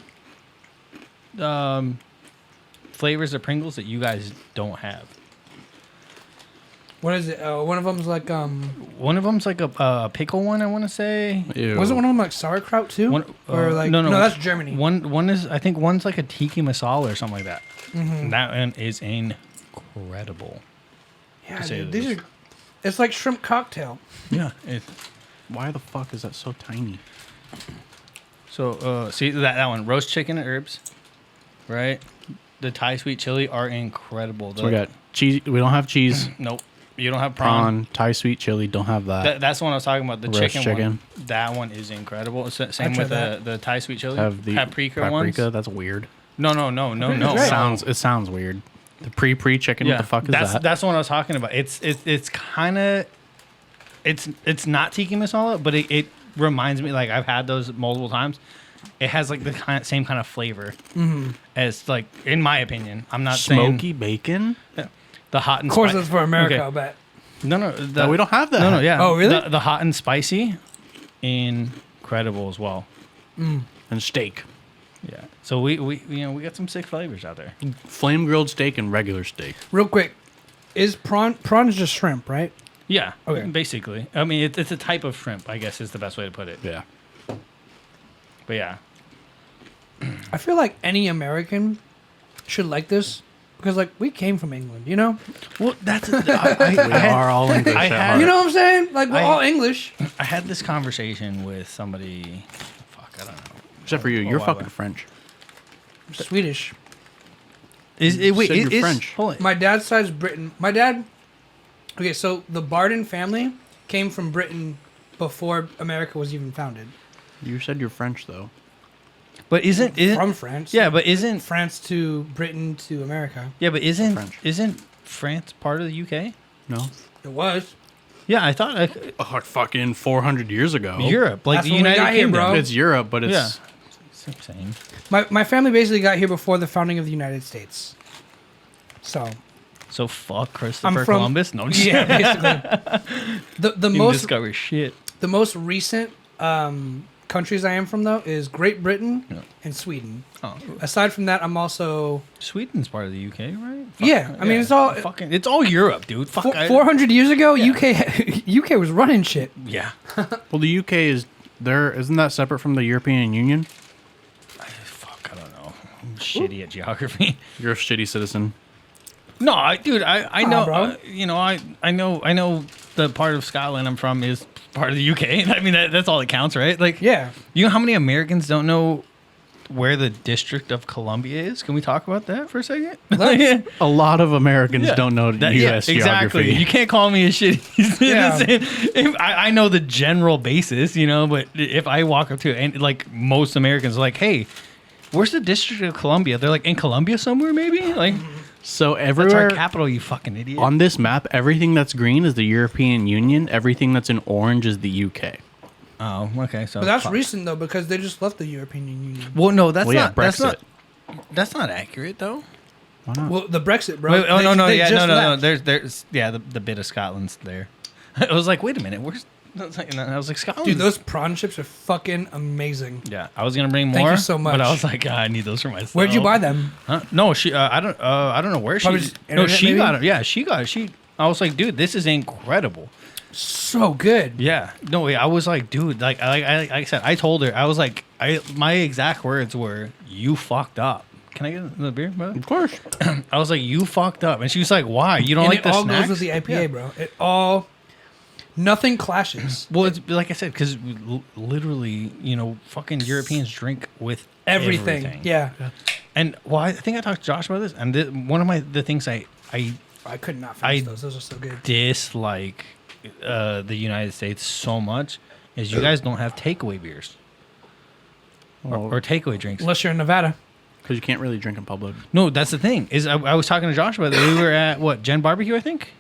flavors of Pringles that you guys don't have. What is it? One of them's like One of them's like a pickle one, I want to say. Ew. wasn't one of them like sauerkraut too? One, or like no, that's Germany. One is I think one's like a tiki masala or something like that. Mm-hmm. That one is incredible. Yeah, to say dude, the these least. are. It's like shrimp cocktail. Yeah. Why the fuck is that so tiny? So see that one roast chicken and herbs, right? The Thai sweet chili are incredible. So we got cheese. We don't have cheese. Nope. You don't have prawn. Prawn, Thai sweet chili. Don't have that. That's the one I was talking about. The Roast chicken one. chicken. That one is incredible. Same tried with that. the Thai sweet chili. have the paprika ones. That's weird. No. Paprika's great. It sounds weird. The pre chicken. Yeah, What the fuck is that's that? that's the one I was talking about. It's kind of it's not tiki masala, but it reminds me, like, I've had those multiple times. It has like the same kind of flavor as, like, in my opinion. I'm not Smoky saying bacon. the hot and Of course, spicy. that's for America. Okay. I bet. No, No, we don't have that. No, yeah. Oh, really? The hot and spicy, incredible as well. And steak. Yeah. So we got some sick flavors out there. Flame grilled steak and regular steak. Real quick, is prawn is just shrimp, right? Yeah. Okay. Basically, I mean, it's a type of shrimp, I guess, is the best way to put it. Yeah. But yeah. I feel like any American should like this because, like, we came from England, you know. Well, that's We are all English. I at had- heart. You know what I'm saying? Like, we're I- all English. I had this conversation with somebody. Fuck, I don't know. Except for you, A you're while fucking back. French. Swedish. Is it wait? said you're Is French. Hold on. My dad's side's Britain. My dad. Okay, so the Barden family came from Britain before America was even founded. You said you're French, though. But isn't From France. yeah? But isn't France to Britain to America. yeah? But French. isn't France part of the UK? No. It was. Yeah, I thought Oh, fucking 400 years ago. Europe, like That's the when we United got here, Kingdom. bro. It's Europe, but it's... Yeah. Same. My family basically got here before the founding of the United States. So So fuck Christopher from- Columbus. No, yeah, basically. The didn't most discover shit. the most recent countries I am from though is Great Britain Yeah. and Sweden. Oh, Aside from that, I'm also Sweden's part of the UK, right? Yeah, I mean, it's all- it's all Europe, dude. Fuck, 400 years ago. Yeah. UK was running shit. yeah. Well, the UK is there. Isn't that separate from the European Union? Fuck, I don't know. I'm shitty at geography. You're a shitty citizen. No, I know, bro. I know the part of Scotland I'm from is part of the UK. I mean, that's all that counts, right? Like, Yeah. you know how many Americans don't know where the District of Columbia is? Can we talk about that for a second? A lot of Americans don't know U.S. Exactly. geography. You can't call me a shitty Yeah. citizen. I know the general basis, but if I walk up to and like most Americans are like, hey, where's the District of Columbia? They're like in Columbia somewhere, maybe? Like So that's everywhere our capital, you fucking idiot. on this map, everything that's green is the European Union. Everything that's in orange is the UK. Oh, okay. So But that's fuck. recent though because they just left the European Union. Well, no, that's Well, yeah, not Brexit. That's not accurate though. Why not? Well, the Brexit, bro. Wait, oh no, They yeah, just no. left. There's the bit of Scotland's there. I was like, wait a minute, where's? And I was like, Scotland. Dude, those prawn chips are fucking amazing. Yeah, I was gonna bring more. Thank you so much. But I was like, I need those for myself. Where'd you buy them? Huh? No, she. I don't know where Probably she. just No, internet, she maybe? got it. Yeah, she got it. She. I was like, dude, this is incredible. So good. Yeah. No, wait, I was like, dude, like I said, I told her, I was like, my exact words were, "You fucked up." Can I get another beer, brother? Of course. I was like, "You fucked up," and she was like, "Why? You don't And like it the all snacks?" goes with the IPA, Yeah. bro. It all, nothing clashes. Well, it's like I said, because literally, fucking Europeans drink with Everything. Yeah. And well, I think I talked to Josh about this, and one of the things I I could not finish I- those. Those are so good. dislike the United States so much is you guys don't have takeaway beers or takeaway drinks. Unless you're in Nevada. Because you can't really drink in public. No, that's the thing. Is I was talking to Josh about that. We were at Gen Barbecue, I think,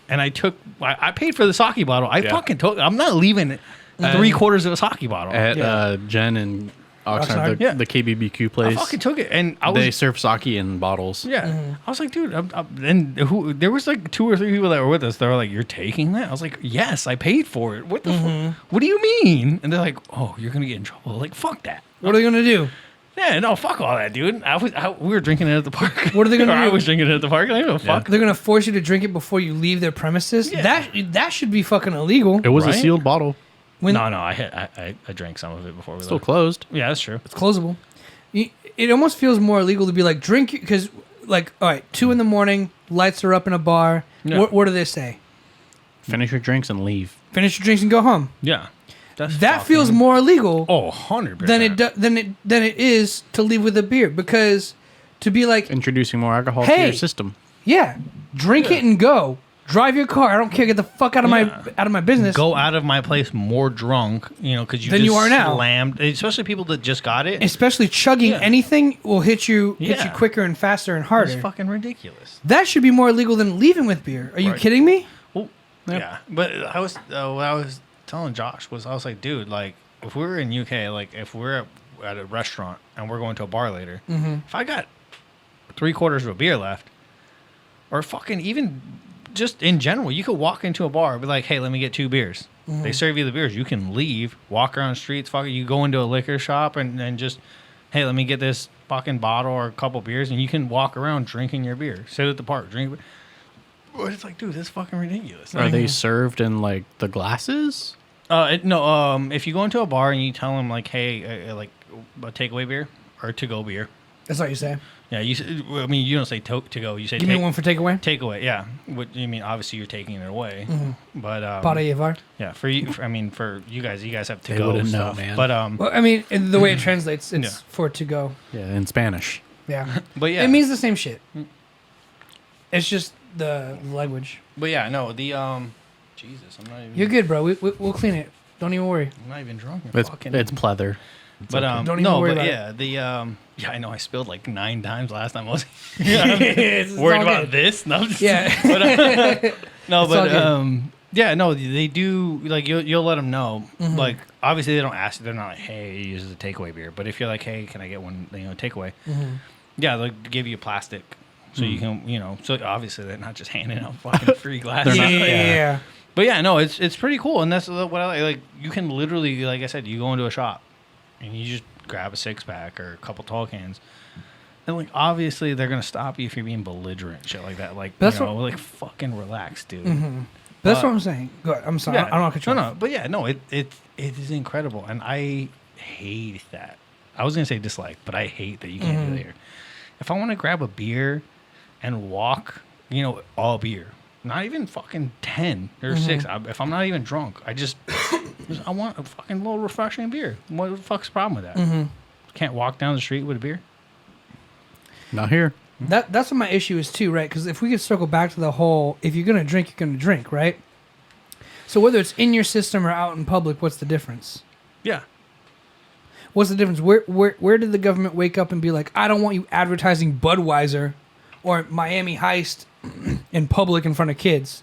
and I paid for the sake bottle. I Yeah. fucking told. I'm not leaving 3/4 of a sake bottle. At Yeah. Jen and Oxnard, Oxnard? Yeah. the KBBQ I place, fucking took it, and I was they serve sake in bottles. Yeah, I was like, dude, and there was like 2 or 3 people that were with us. They were like, "You're taking that?" I was like, "Yes, I paid for it." What the? What do you mean? And they're like, "Oh, you're gonna get in trouble." Like, fuck that. What are they gonna do? Yeah, no, fuck all that, dude. We were drinking it at the park. What are they gonna Or do? I was drinking it at the park. I don't give a fuck. They're gonna force you to drink it before you leave their premises. Yeah. That should be fucking illegal. It was Right? a sealed bottle, When No, I drank some of it before we still left. closed. Yeah, that's true. it's closable. It almost feels more illegal to be like drink because like all right, 2 a.m, lights are up in a bar. Yeah. What do they say? Finish your drinks and leave. Finish your drinks and go home. Yeah, that's That feels more illegal. Oh, 100%. than it is to leave with a beer because to be like Introducing more alcohol to Hey! your system. yeah, drink it and go. Drive your car. I don't care. Get the fuck out of my business. Go out of my place more drunk, because you Than just you are now. slammed. Especially people that just got it. Especially chugging Yeah. anything will hit you Yeah. quicker and faster and harder. It's fucking ridiculous. That should be more illegal than leaving with beer. Are you Right. kidding me? Well, yeah, but what I was telling Josh was I was like, dude, like if we were in UK, like if we're at a restaurant and we're going to a bar later, if I got 3/4 of a beer left, or fucking even just in general, you could walk into a bar and be like, hey, let me get 2 beers. They serve you the beers. You can leave, walk around the streets, fucking you go into a liquor shop and just, hey, let me get this fucking bottle or a couple beers, and you can walk around drinking your beer. Sit at the park, drink. But it's like, dude, that's fucking ridiculous. Are they served in like the glasses? No. If you go into a bar and you tell them like, hey, like a takeaway beer or to go beer, That's what you say. yeah, you don't say to go, you say Give me one for takeaway. takeaway. Yeah, what you mean? Obviously, you're taking it away, but Para llevar. yeah, for you, for you guys have to They go wouldn't know, stuff. man. But Well, I mean, the way it translates, it's Yeah. for to go. Yeah, in Spanish. Yeah. but yeah, It means the same shit. It's just the language. but yeah, no, the Jesus, I'm not even. You're good, bro. We'll clean it. Don't even worry. I'm not even drunk. It's pleather. But Don't even no, worry but about yeah, yeah, I know I spilled like 9 times last time. I was It's worried all about good. this. No, I'm just, Yeah. but, no, It's all but yeah, no, they do. Like you'll let them know. Like obviously they don't ask you. They're not like, hey, this is a takeaway beer. But if you're like, hey, can I get one? Takeaway. Yeah, they'll give you plastic. So you can, so obviously they're not just handing out fucking free glasses. Yeah. But yeah, no, it's pretty cool, and that's what I like. Like you can literally, like I said, you go into a shop, and you just grab a 6-pack or a couple tall cans, and like obviously they're gonna stop you if you're being belligerent, shit like that. Like like fucking relax, dude. That's what I'm saying. Go ahead. I'm sorry. Yeah, I don't want to cut you off. No, but yeah, no, it is incredible, and I hate that. I was gonna say dislike, but I hate that you can't do that here. If I want to grab a beer and walk, all beer. Not even fucking 10 or 6. If I'm not even drunk, I want a fucking little refreshing beer. What the fuck's the problem with that? Can't walk down the street with a beer? Not here. That's what my issue is too, right? Because if we could circle back to the whole, if you're gonna drink, you're gonna drink, right? So whether it's in your system or out in public, what's the difference? Yeah. What's the difference? Where did the government wake up and be like, I don't want you advertising Budweiser or Miami Heist in public in front of kids?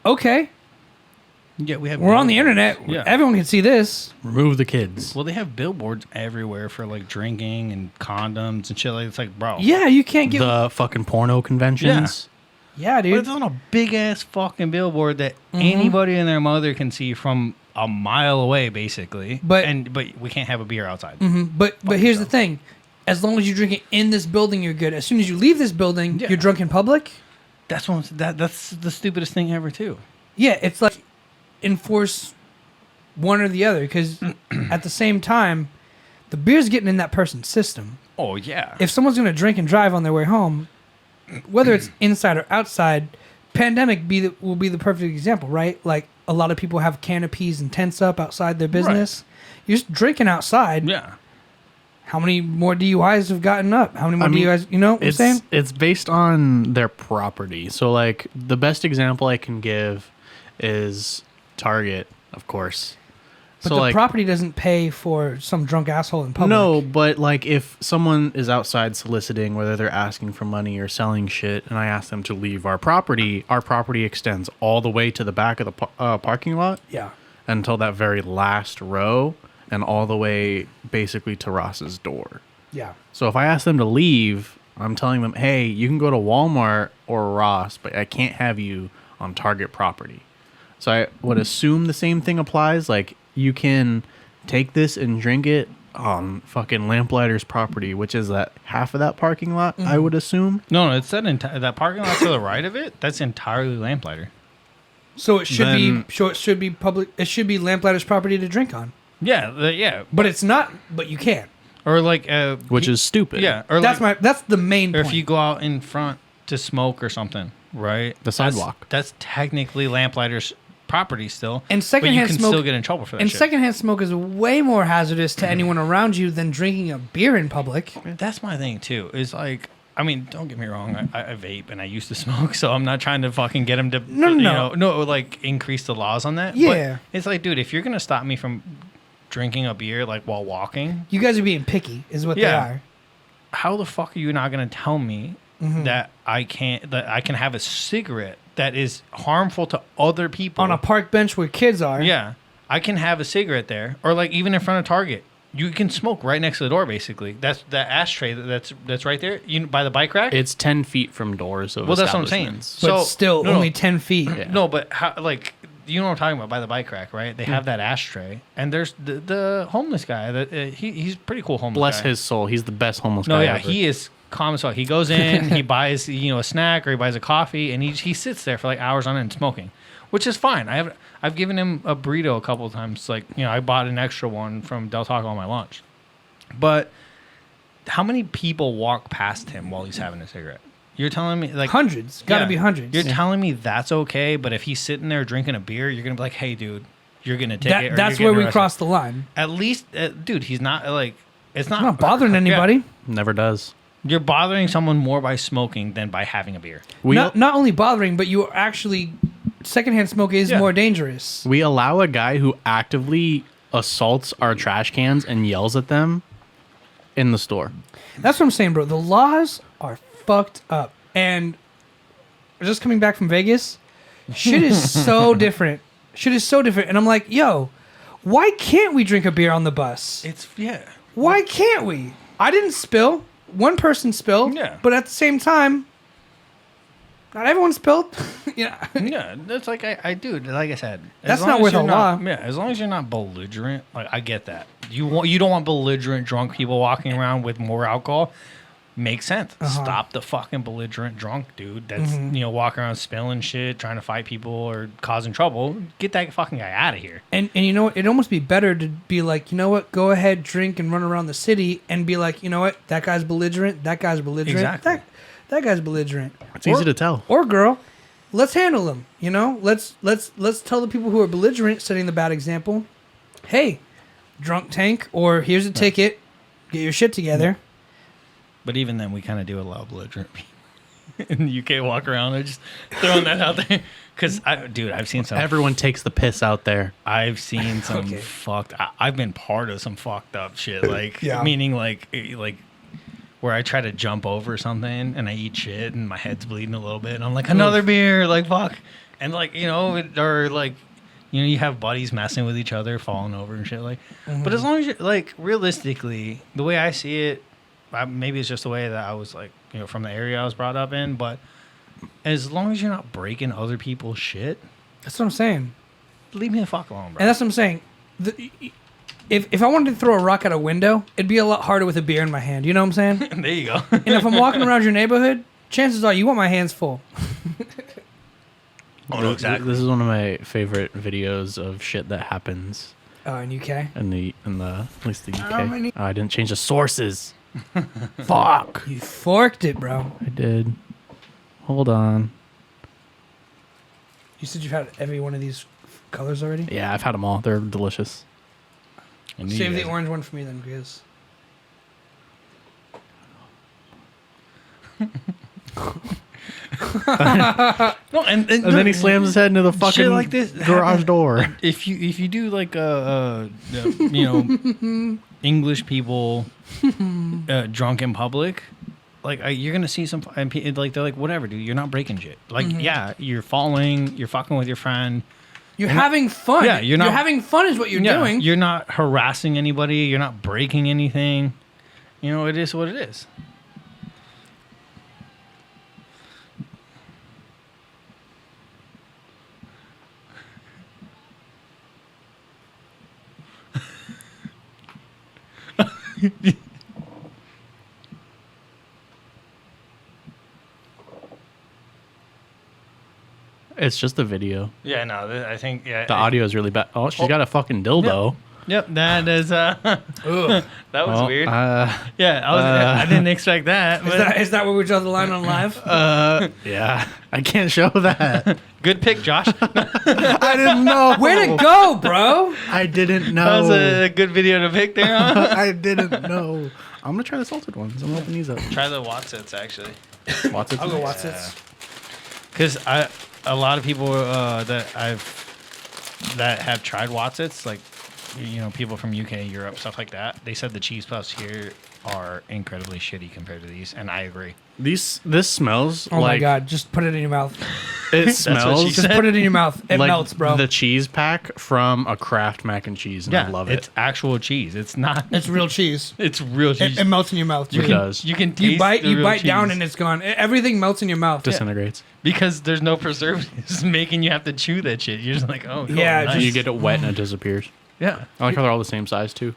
Okay, Yeah, we're on the internet. Yeah. Everyone can see this. Remove the kids. Well, they have billboards everywhere for like drinking and condoms and shit. Like it's like, bro. Yeah, you can't get. The fucking porno conventions. Yeah, But dude. it's on a big ass fucking billboard that anybody and their mother can see from a mile away, basically. But we can't have a beer outside. But here's the thing: as long as you drink it in this building, you're good. As soon as you leave this building, Yeah. you're drunk in public. That's the stupidest thing ever too. Yeah, it's like enforce one or the other, because at the same time, the beer's getting in that person's system. Oh yeah. If someone's going to drink and drive on their way home, whether it's inside or outside, pandemic will be the perfect example, right? Like a lot of people have canopies and tents up outside their business. You're just drinking outside. Yeah. How many more DUIs have gotten up? How many more DUIs? You know what I'm saying? It's based on their property. So, like, the best example I can give is Target, of course. But so, the like, property doesn't pay for some drunk asshole in public. No, but, like, if someone is outside soliciting, whether they're asking for money or selling shit, and I ask them to leave our property extends all the way to the back of the parking lot. Yeah. Until that very last row, and all the way basically to Ross's door. Yeah. So if I ask them to leave, I'm telling them, hey, you can go to Walmart or Ross, but I can't have you on Target property. So I would assume the same thing applies. Like, you can take this and drink it on fucking Lamplighter's property, which is that half of that parking lot, I would assume. No, it's that parking lot to the right of it. That's entirely Lamplighter. So it should be public. It should be Lamplighter's property to drink on. Yeah, yeah. But it's not. But you can. Or like, Which is stupid. Yeah, or That's the main Or point. if you go out in front to smoke or something, right? The sidewalk. That's technically Lamplighter's property still. And but secondhand you can smoke still get in trouble for that. And shit. secondhand smoke is way more hazardous to anyone around you than drinking a beer in public. That's my thing too. Is like, I mean, don't get me wrong. I vape and I used to smoke, so I'm not trying to fucking get him to like increase the laws on that. Yeah. But it's like, dude, if you're gonna stop me from drinking a beer like while walking, You guys are being picky, is what they are. how the fuck are you not gonna tell me that I can have a cigarette that is harmful to other people On a park bench where kids are. Yeah, I can have a cigarette there, or like even in front of Target. You can smoke right next to the door. Basically, that's the ashtray that's right there. By the bike rack. It's 10 feet from doors of Well, that's what I'm saying. establishments. But So- still, no, only 10 feet. Yeah. No, but how, like, you know what I'm talking about, by the bike rack, right? They have that ashtray, and there's the homeless guy. That he's a pretty cool homeless. Bless guy. his soul. He's the best homeless No, guy yeah, ever. he is calm as fuck. He goes in, he buys a snack or he buys a coffee, and he sits there for like hours on end smoking, which is fine. I've given him a burrito a couple of times. Like, I bought an extra one from Del Taco on my lunch. But how many people walk past him while he's having a cigarette? You're telling me like Hundreds. Gotta be hundreds. You're telling me that's okay, but if he's sitting there drinking a beer, you're gonna be like, "Hey, dude, you're gonna take it." Or That's you're where getting we arrested. cross the line. At least, dude, he's not like it's not, I'm not bothering Yeah. anybody. Never does. You're bothering someone more by smoking than by having a beer. We Not only bothering, but you are actually secondhand smoke is Yeah. more dangerous. We allow a guy who actively assaults our trash cans and yells at them in the store. That's what I'm saying, bro. The laws are fucked up. And just coming back from Vegas, shit is so different. Shit is so different. And I'm like, yo, why can't we drink a beer on the bus? Why can't we? I didn't spill. One person spilled. Yeah. But at the same time, not everyone spilled. Yeah. Yeah, that's like I do. Like I said, That's long not as worth you're a law. Yeah, as long as you're not belligerent, like I get that. You don't want belligerent drunk people walking around with more alcohol. Makes sense. Stop the fucking belligerent drunk dude that's walking around spilling shit, trying to fight people or causing trouble. Get that fucking guy out of here. And you know what? It'd almost be better to be like, you know what? Go ahead, drink and run around the city and be like, you know what? That guy's belligerent. That guy's belligerent. Exactly. That guy's belligerent. It's easy to tell. Or girl, let's handle them. You know, let's tell the people who are belligerent, setting the bad example. Hey, drunk tank, or here's a ticket. Get your shit together. But even then, we kind of do allow belligerent people in the UK walk around. I'm just throwing that out there. Because, I've seen some... Everyone takes the piss out there. I've seen some fucked... I've been part of some fucked up shit. Like, meaning like where I try to jump over something and I eat shit and my head's bleeding a little bit. And I'm like, another beer. Like, fuck. And like, or like... you have buddies messing with each other, falling over and shit. Like, But as long as you're... Like, realistically, the way I see it... maybe it's just the way that I was like, from the area I was brought up in, but as long as you're not breaking other people's shit, That's what I'm saying. leave me the fuck alone, bro. And that's what I'm saying. If I wanted to throw a rock at a window, it'd be a lot harder with a beer in my hand. You know what I'm saying? There you go. And if I'm walking around your neighborhood, chances are you want my hands full. Oh, no, exactly. This is one of my favorite videos of shit that happens Oh, in UK? in at least the UK. How many- I didn't change the sources. Fuck. You forked it, bro. I did. Hold on. You said you've had every one of these colors already? Yeah, I've had them all. They're delicious. Save the orange one for me then, because... No, and then he slams his head into the fucking like this garage door. If you do like English people drunk in public, like you're gonna see some and like they're like, whatever, dude, you're not breaking shit. Like yeah, you're falling, you're fucking with your friend. You're having fun. Yeah, you're not- You're having fun is what you're doing. You're not harassing anybody. You're not breaking anything. It is what it is. It's just a video. Yeah, no, I think The audio is really bad. Oh, she's got a fucking dildo. Yep, that is. That was Well, weird. I didn't expect that. But Is that where we draw the line on live? Yeah, I can't show that. good pick, Josh. I didn't know. Way to go, bro. I didn't know. That was a good video to pick there. Huh? I didn't know. I'm gonna try the salted ones. I'm gonna open these up. Try the Watsits actually, Watsits. I'll go watch this. because a lot of people that have tried Watsits, like people from UK, Europe, stuff like that. They said the cheese puffs here are incredibly shitty compared to these, and I agree. This smells Oh like my god, just put it in your mouth. it what she smells said. Just put it in your mouth. It like melts, bro. the cheese pack from a Kraft mac and cheese, and I love it's it. actual cheese. It's not. It's real cheese. It's real cheese. It melts in your mouth. It Too. does. You can taste You bite the real down cheese. and it's gone. Everything melts in your mouth. Disintegrates. Because there's no preservatives making you have to chew that shit. You're just like, oh, cool, Yeah, nice. just- You get it wet and it disappears. yeah, I like how they're all the same size too.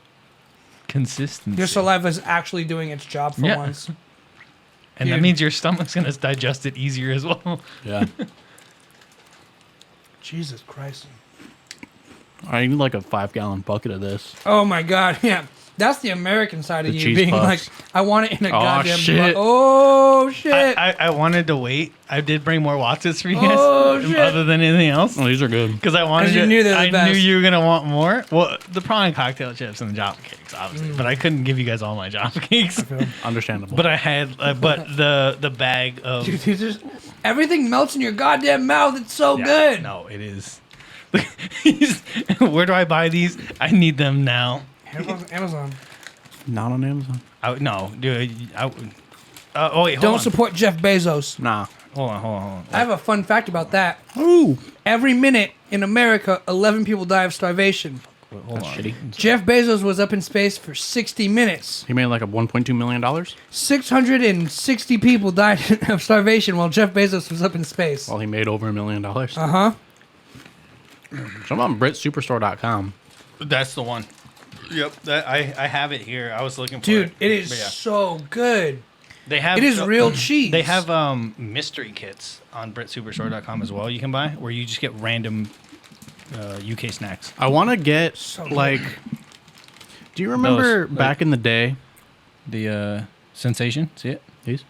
consistency. Your saliva is actually doing its job for Yeah. once. and that Dude. means your stomach's gonna digest it easier as well. Yeah. Jesus Christ. I need like a 5-gallon bucket of this. Oh my god, yeah. That's the American side of The you cheese being puffs. like, I want it in a goddamn shit. Oh shit. I wanted to wait. I did bring more Watsits for you guys, Oh, shit. other than anything else, Oh, these are good. because I wanted. 'Cause you to, knew they were the I best. knew you were gonna want more. Well, the prawn cocktail chips and the Jaffa Cakes, obviously, but I couldn't give you guys all my Jaffa Cakes. Understandable. But I had, but the bag of Dude, these are Everything melts in your goddamn mouth. It's so good. No, it is. Where do I buy these? I need them now. Amazon. Not on Amazon. No, dude. Wait, hold Don't on. support Jeff Bezos. Nah. Hold on. I have a fun fact about that. Ooh. Every minute in America, 11 people die of starvation. Hold on. Shitty. Jeff Bezos was up in space for 60 minutes. He made like a $1.2 million. 660 people died of starvation while Jeff Bezos was up in space. Well, he made over $1 million. Uh-huh. Some on BritSuperstore.com. That's the one. Yep. I have it here. I was looking for Dude, it. it is But yeah. so good. They have It is real cheese. They have mystery kits on BritSuperstore.com as well. You can buy where you just get random UK snacks. I want to get, So like... Do you remember Those, back in the day? The Sensation. See it? These?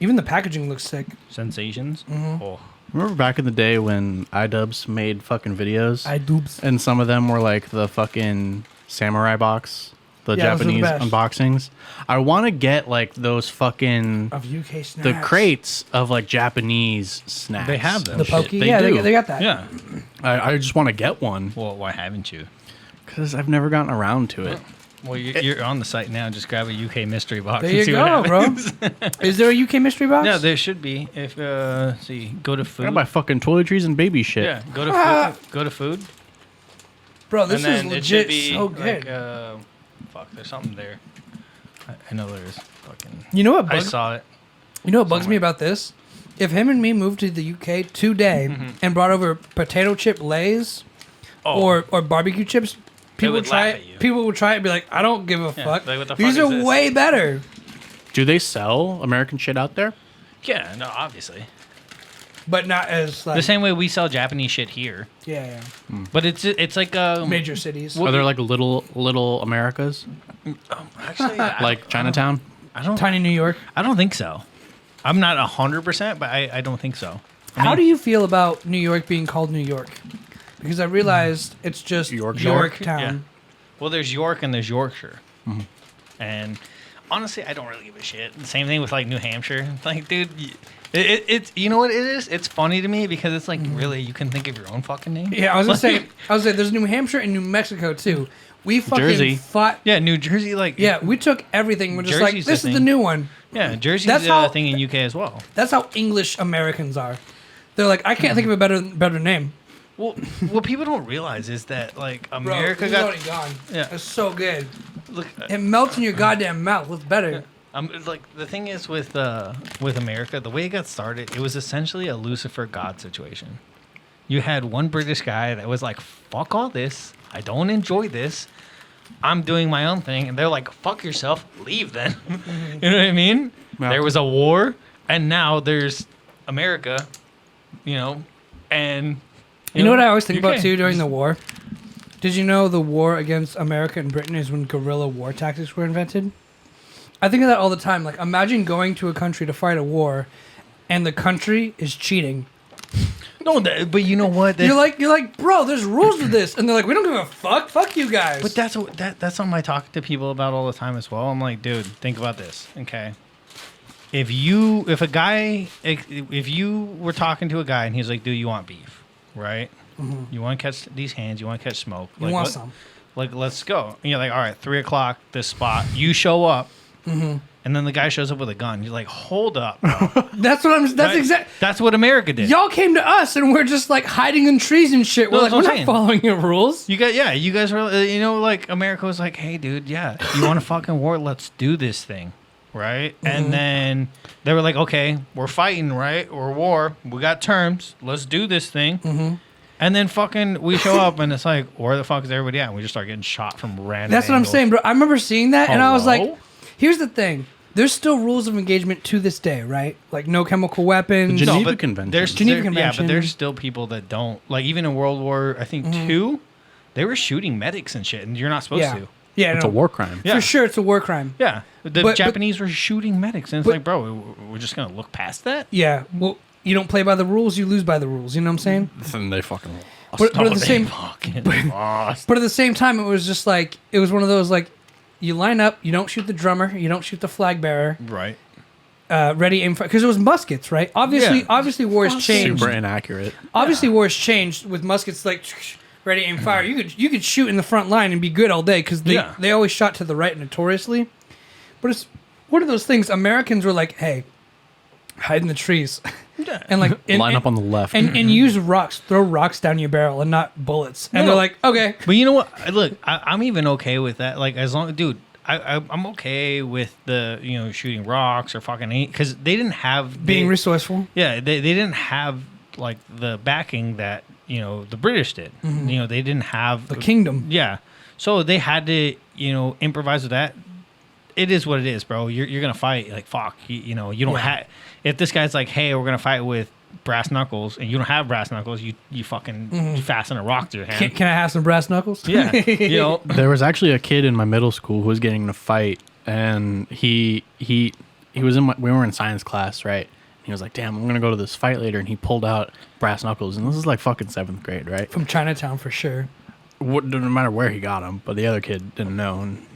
Even the packaging looks sick. Sensations. Mm-hmm. Oh. Remember back in the day when iDubbbz made fucking videos? iDubbbz. And some of them were like the fucking samurai box, the Yeah, those are the Japanese best. unboxings. I want to get like those fucking Of UK snacks. the crates of like Japanese snacks. They have them. The Shit, pokey? they Yeah, do. they got that. Yeah. I just want to get one Well, why haven't you? because I've never gotten around to it. Well, you're on the site now. Just grab a UK mystery box There and you see go, what bro. happens. Is there a UK mystery box? Yeah, there should be. If see, go to I food. gotta buy fucking toiletries and baby shit. Yeah, go to food. Go to food. Bro, this and is then it legit should be so good. like, fuck, there's something there. I know there is. Fucking. You know what I bugs, saw it. you know what bugs me somewhere. about this? If him and me moved to the UK today Mm-hmm. and brought over potato chip lays or barbecue chips, people would would try laugh it. at you. People would try it and be like, I don't give a Yeah, fuck. like, what the These fuck are is this? way better. Do they sell American shit out there? Yeah, no, obviously. But not as like The same way we sell Japanese shit here, yeah. but it's like Major cities. Are there like little Americas actually like Chinatown? I don't Tiny New York. I don't think so. I'm not 100%, but I don't think so. How do you feel about New York being called New York? Because I realized it's just Yorkshire. Yorktown. Yeah. Well, there's York and there's Yorkshire, and honestly, I don't really give a shit. The same thing with like New Hampshire. Like, dude, it's you know what it is? It's funny to me because it's like really you can think of your own fucking name. Yeah, I was gonna say, there's New Hampshire and New Mexico too. We fucking Jersey. fought. Yeah, New Jersey, like Yeah, we took everything. We're just like, Jersey's this the is the thing. new one. yeah, Jersey's That's the how- thing in UK as well. That's how English Americans are. They're like, I can't think of a better name. Well, what people don't realize is that like Bro, America this is got already gone. Yeah. It's so good. look. It melts in your goddamn mouth. It's better. Like the thing is with America, the way it got started, it was essentially a Lucifer God situation. You had one British guy that was like, "Fuck all this. I don't enjoy this. I'm doing my own thing," and they're like, "Fuck yourself. Leave then." You know what I mean? Yeah. There was a war, and now there's America. You know, and You know what I always think about UK. too during the war? Did you know the war against America and Britain is when guerrilla war tactics were invented? I think of that all the time. Like, imagine going to a country to fight a war, and the country is cheating. No, but you know what? You're like, bro, there's rules to this, and they're like, we don't give a fuck. Fuck you guys. But that's something I talk to people about all the time as well. I'm like, dude, think about this, okay? If you were talking to a guy and he's like, dude, you want beef, right? You want to catch these hands, you want to catch smoke. You want some. Like, let's go. And you're like, all right, 3:00, this spot. You show up, and then the guy shows up with a gun. You're like, hold up, bro. That's what I'm. That's Right? exact. That's what America did. Y'all came to us, and we're just like hiding in trees and shit. We're No, like, that's we're what I'm not following your rules. You guys were, like America was like, hey, dude, yeah, you want a fucking war? Let's do this thing, right? And then they were like, okay, we're fighting, right? Or war. We got terms. Let's do this thing. And then fucking we show up and it's like, where the fuck is everybody at? And we just start getting shot from random. That's what I'm angles. saying, bro. I remember seeing that, and I was like, Hello? here's the thing. There's still rules of engagement to this day, right? Like no chemical weapons. The Geneva but Convention. There's Geneva Yeah, Convention. but there's still people that don't. Like even in World War, I think II, they were shooting medics and shit, and you're not supposed yeah. to. Yeah, It's no. a war crime. Yeah. For sure, it's a war crime. Yeah, the But- Japanese were shooting medics, and it's but- like, bro, we're just gonna look past that. Yeah. Well, you don't play by the rules, you lose by the rules. You know what I'm saying? And they fucking But at the same, fucking lost. but at the same time, it was just like it was one of those like, you line up, you don't shoot the drummer, you don't shoot the flag bearer, Right. ready, aim, fire, because it was muskets, right? Obviously, war has changed. Super inaccurate. Obviously, war has changed with muskets like ready, aim, fire. You could shoot in the front line and be good all day because they always shot to the right notoriously. But it's one of those things. Americans were like, hey, hide in the trees. And like line up on the left and use rocks, throw rocks down your barrel and not bullets. And they're like, okay. But you know what? Look, I'm even okay with that. Like as long, dude, I'm okay with the shooting rocks or fucking because they didn't have being resourceful. Yeah, they didn't have like the backing that the British did. Mm-hmm. They didn't have the kingdom. Yeah, so they had to improvise with that. It is what it is, bro. You're gonna fight like fuck. You don't have. If this guy's like, hey, we're gonna fight with brass knuckles, and you don't have brass knuckles, you fucking fasten a rock to your hand. Can I have some brass knuckles? Yeah, There was actually a kid in my middle school who was getting in a fight, and he was we were in science class, right? He was like, damn, I'm gonna go to this fight later, and he pulled out brass knuckles, and this is like fucking 7th grade, right? From Chinatown for sure. No matter where he got them, but the other kid didn't know and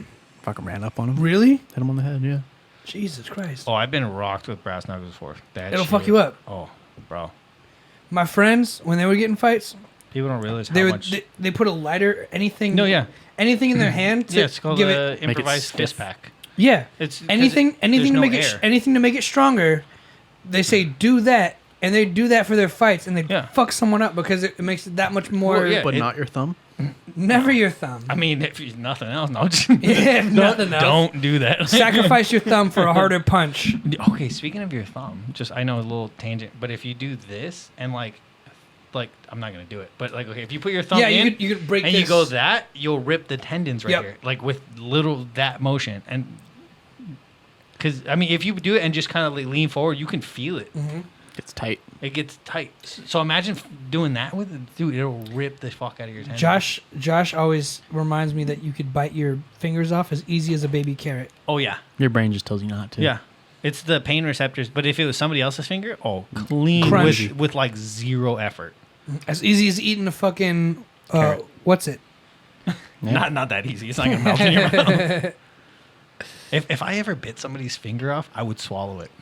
fucking ran up on him. Really? Hit him on the head, yeah. Jesus Christ. Oh, I've been rocked with brass knuckles before. It'll fuck you up. Oh, bro. My friends, when they would get in fights, people don't realize how much they put a lighter, anything. No, yeah. Anything in their hand to it's called give the improvised fist pack. Yeah. It's anything to make air. anything to make it stronger. They say do that, and they do that for their fights, and they fuck someone up because it makes it that much more. Well, but not your thumb. Never your thumb. I mean, if you nothing else, no. If nothing else, don't do that. Sacrifice your thumb for a harder punch. Okay, speaking of your thumb, I know a little tangent, but if you do this and like I'm not gonna do it, but like okay, if you put your thumb in, you could break and this. you go that, you'll rip the tendons right here, like with that motion, and because I mean, if you do it and just kind of like lean forward, you can feel it. Mm-hmm. It's tight. It gets tight. So imagine doing that with it, dude. It'll rip the fuck out of your tendons. Josh always reminds me that you could bite your fingers off as easy as a baby carrot. Oh yeah. Your brain just tells you not to. Yeah. It's the pain receptors, but if it was somebody else's finger, clean Crunchy. with like zero effort. As easy as eating a fucking what's it? Yeah. Not that easy. It's not gonna melt in your mouth. If I ever bit somebody's finger off, I would swallow it.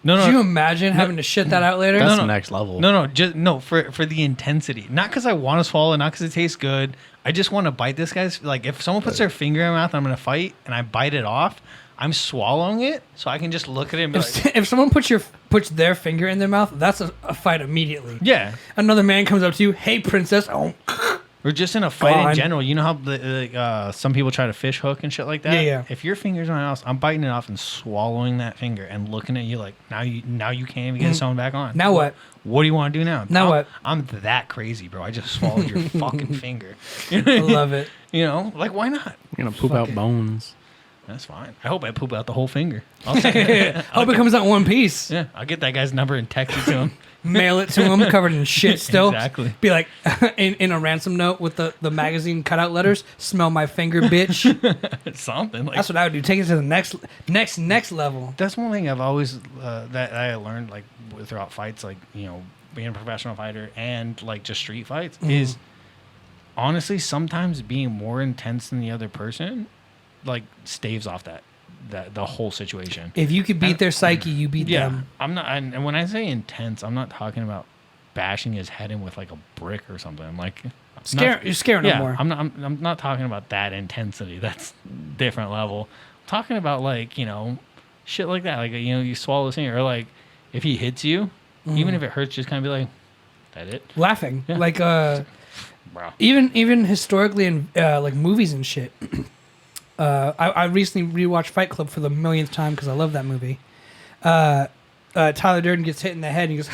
No. Could you imagine having to shit that out later? That's the next level. No, for the intensity. Not because I want to swallow it, not because it tastes good. I just want to bite this guy's. Like, if someone puts their finger in my mouth and I'm going to fight and I bite it off, I'm swallowing it so I can just look at it and be like... If someone puts their finger in their mouth, that's a fight immediately. Yeah. Another man comes up to you, hey, princess. Oh. Or just in a fight in general. You know how some people try to fish hook and shit like that? Yeah. If your finger's in my mouth, I'm biting it off and swallowing that finger and looking at you like, now you can't even get sewn back on. Now what? What do you want to do now? Now what? I'm that crazy, bro. I just swallowed your fucking finger. I love it. Like, why not? You're going to poop out bones. That's fine. I hope I poop out the whole finger. Hope it comes out in one piece. Yeah, I'll get that guy's number and text it to him. Mail it to him covered in shit still. Exactly. Be like, in a ransom note with the magazine cutout letters, smell my finger, bitch. Something. Like, that's what I would do. Take it to the next level. That's one thing I've always, that I learned, like, throughout fights, like, being a professional fighter and, like, just street fights, is honestly sometimes being more intense than the other person, like, staves off the whole situation. If you could beat their psyche, you beat them. I'm not, and when I say intense, I'm not talking about bashing his head in with like a brick or something. Like you're scaring them more. I'm not talking about that intensity. That's different level. I'm talking about like shit like that. Like you swallow this thing, or like if he hits you, even if it hurts, just kind of be like, that it. Laughing like Bro. even historically in like movies and shit. I recently rewatched Fight Club for the millionth time because I love that movie. Tyler Durden gets hit in the head and he goes,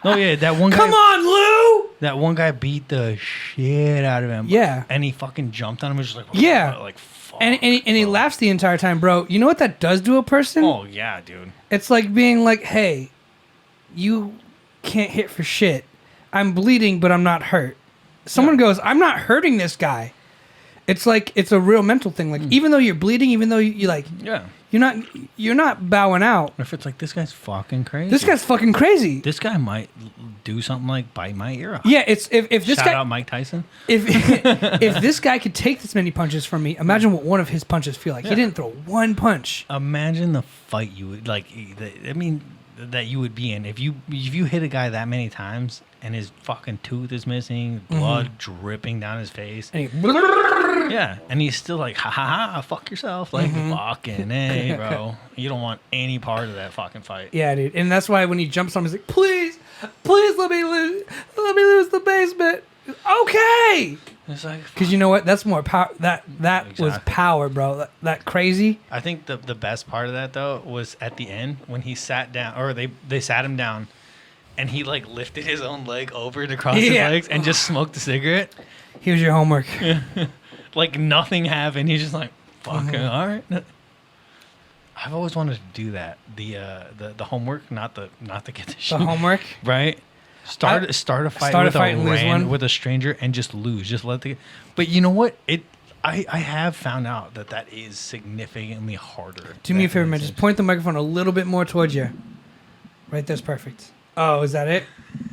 oh yeah, that one guy. Come on, Lou! That one guy beat the shit out of him. Yeah. And he fucking jumped on him and was just like, yeah. Like, fuck. And he laughs the entire time, bro. You know what that does to a person? Oh, yeah, dude. It's like being like, hey, you can't hit for shit. I'm bleeding, but I'm not hurt. Someone goes, I'm not hurting this guy. It's like, it's a real mental thing. Like, even though you're bleeding, even though you like, you're not bowing out. If it's like, this guy's fucking crazy. This guy's fucking crazy. This guy might do something like bite my ear off. Yeah, it's if this Shout guy out Mike Tyson. if if this guy could take this many punches from me, imagine what one of his punches feel like. Yeah. He didn't throw one punch. Imagine the fight you would like. I mean, that you would be in if you hit a guy that many times and his fucking tooth is missing, blood dripping down his face. And he, Yeah, and he's still like, ha ha ha, fuck yourself, like fucking hey, bro. You don't want any part of that fucking fight. yeah, dude. And that's why when he jumps on him, he's like, please let me lose the basement. Okay. It's like, Because you know what? That's more power. That was Exactly. power, bro. That crazy. I think the best part of that though was at the end when he sat down, or they sat him down, and he like lifted his own leg over to cross his Yeah. legs and just smoked a cigarette. Here's your homework. Like nothing happened. He's just like, fucking all right. I've always wanted to do that. The homework, not to get the shit. The homework. Right. Start a fight start a with fight and lose one. with a stranger and just lose. Just let the. But you know what? I have found out that is significantly harder. Do me a than favor, it man. Just seems. point the microphone a little bit more towards you. Right there's perfect. Oh, is that it?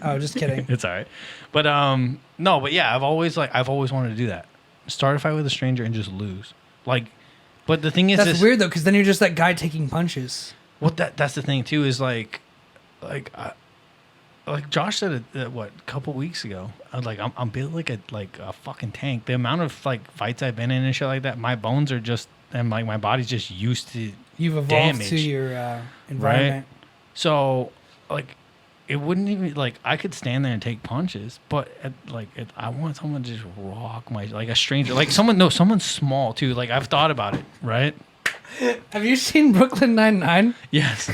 Oh, just kidding. It's all right. But no, but yeah, I've always wanted to do that. Start a fight with a stranger and just lose. Like, but the thing is, That's weird though, because then you're just that guy taking punches. Well, that's the thing too. Is like Josh said it a couple weeks ago. I was like, I'm built like a fucking tank. The amount of like fights I've been in and shit like that, my bones are just and like my body's just used to. You've evolved damage, to your environment. So like, it wouldn't even like I could stand there and take punches, but I want someone to just rock my like a stranger, like someone small too. Like I've thought about it, right? Have you seen Brooklyn Nine-Nine? Yes.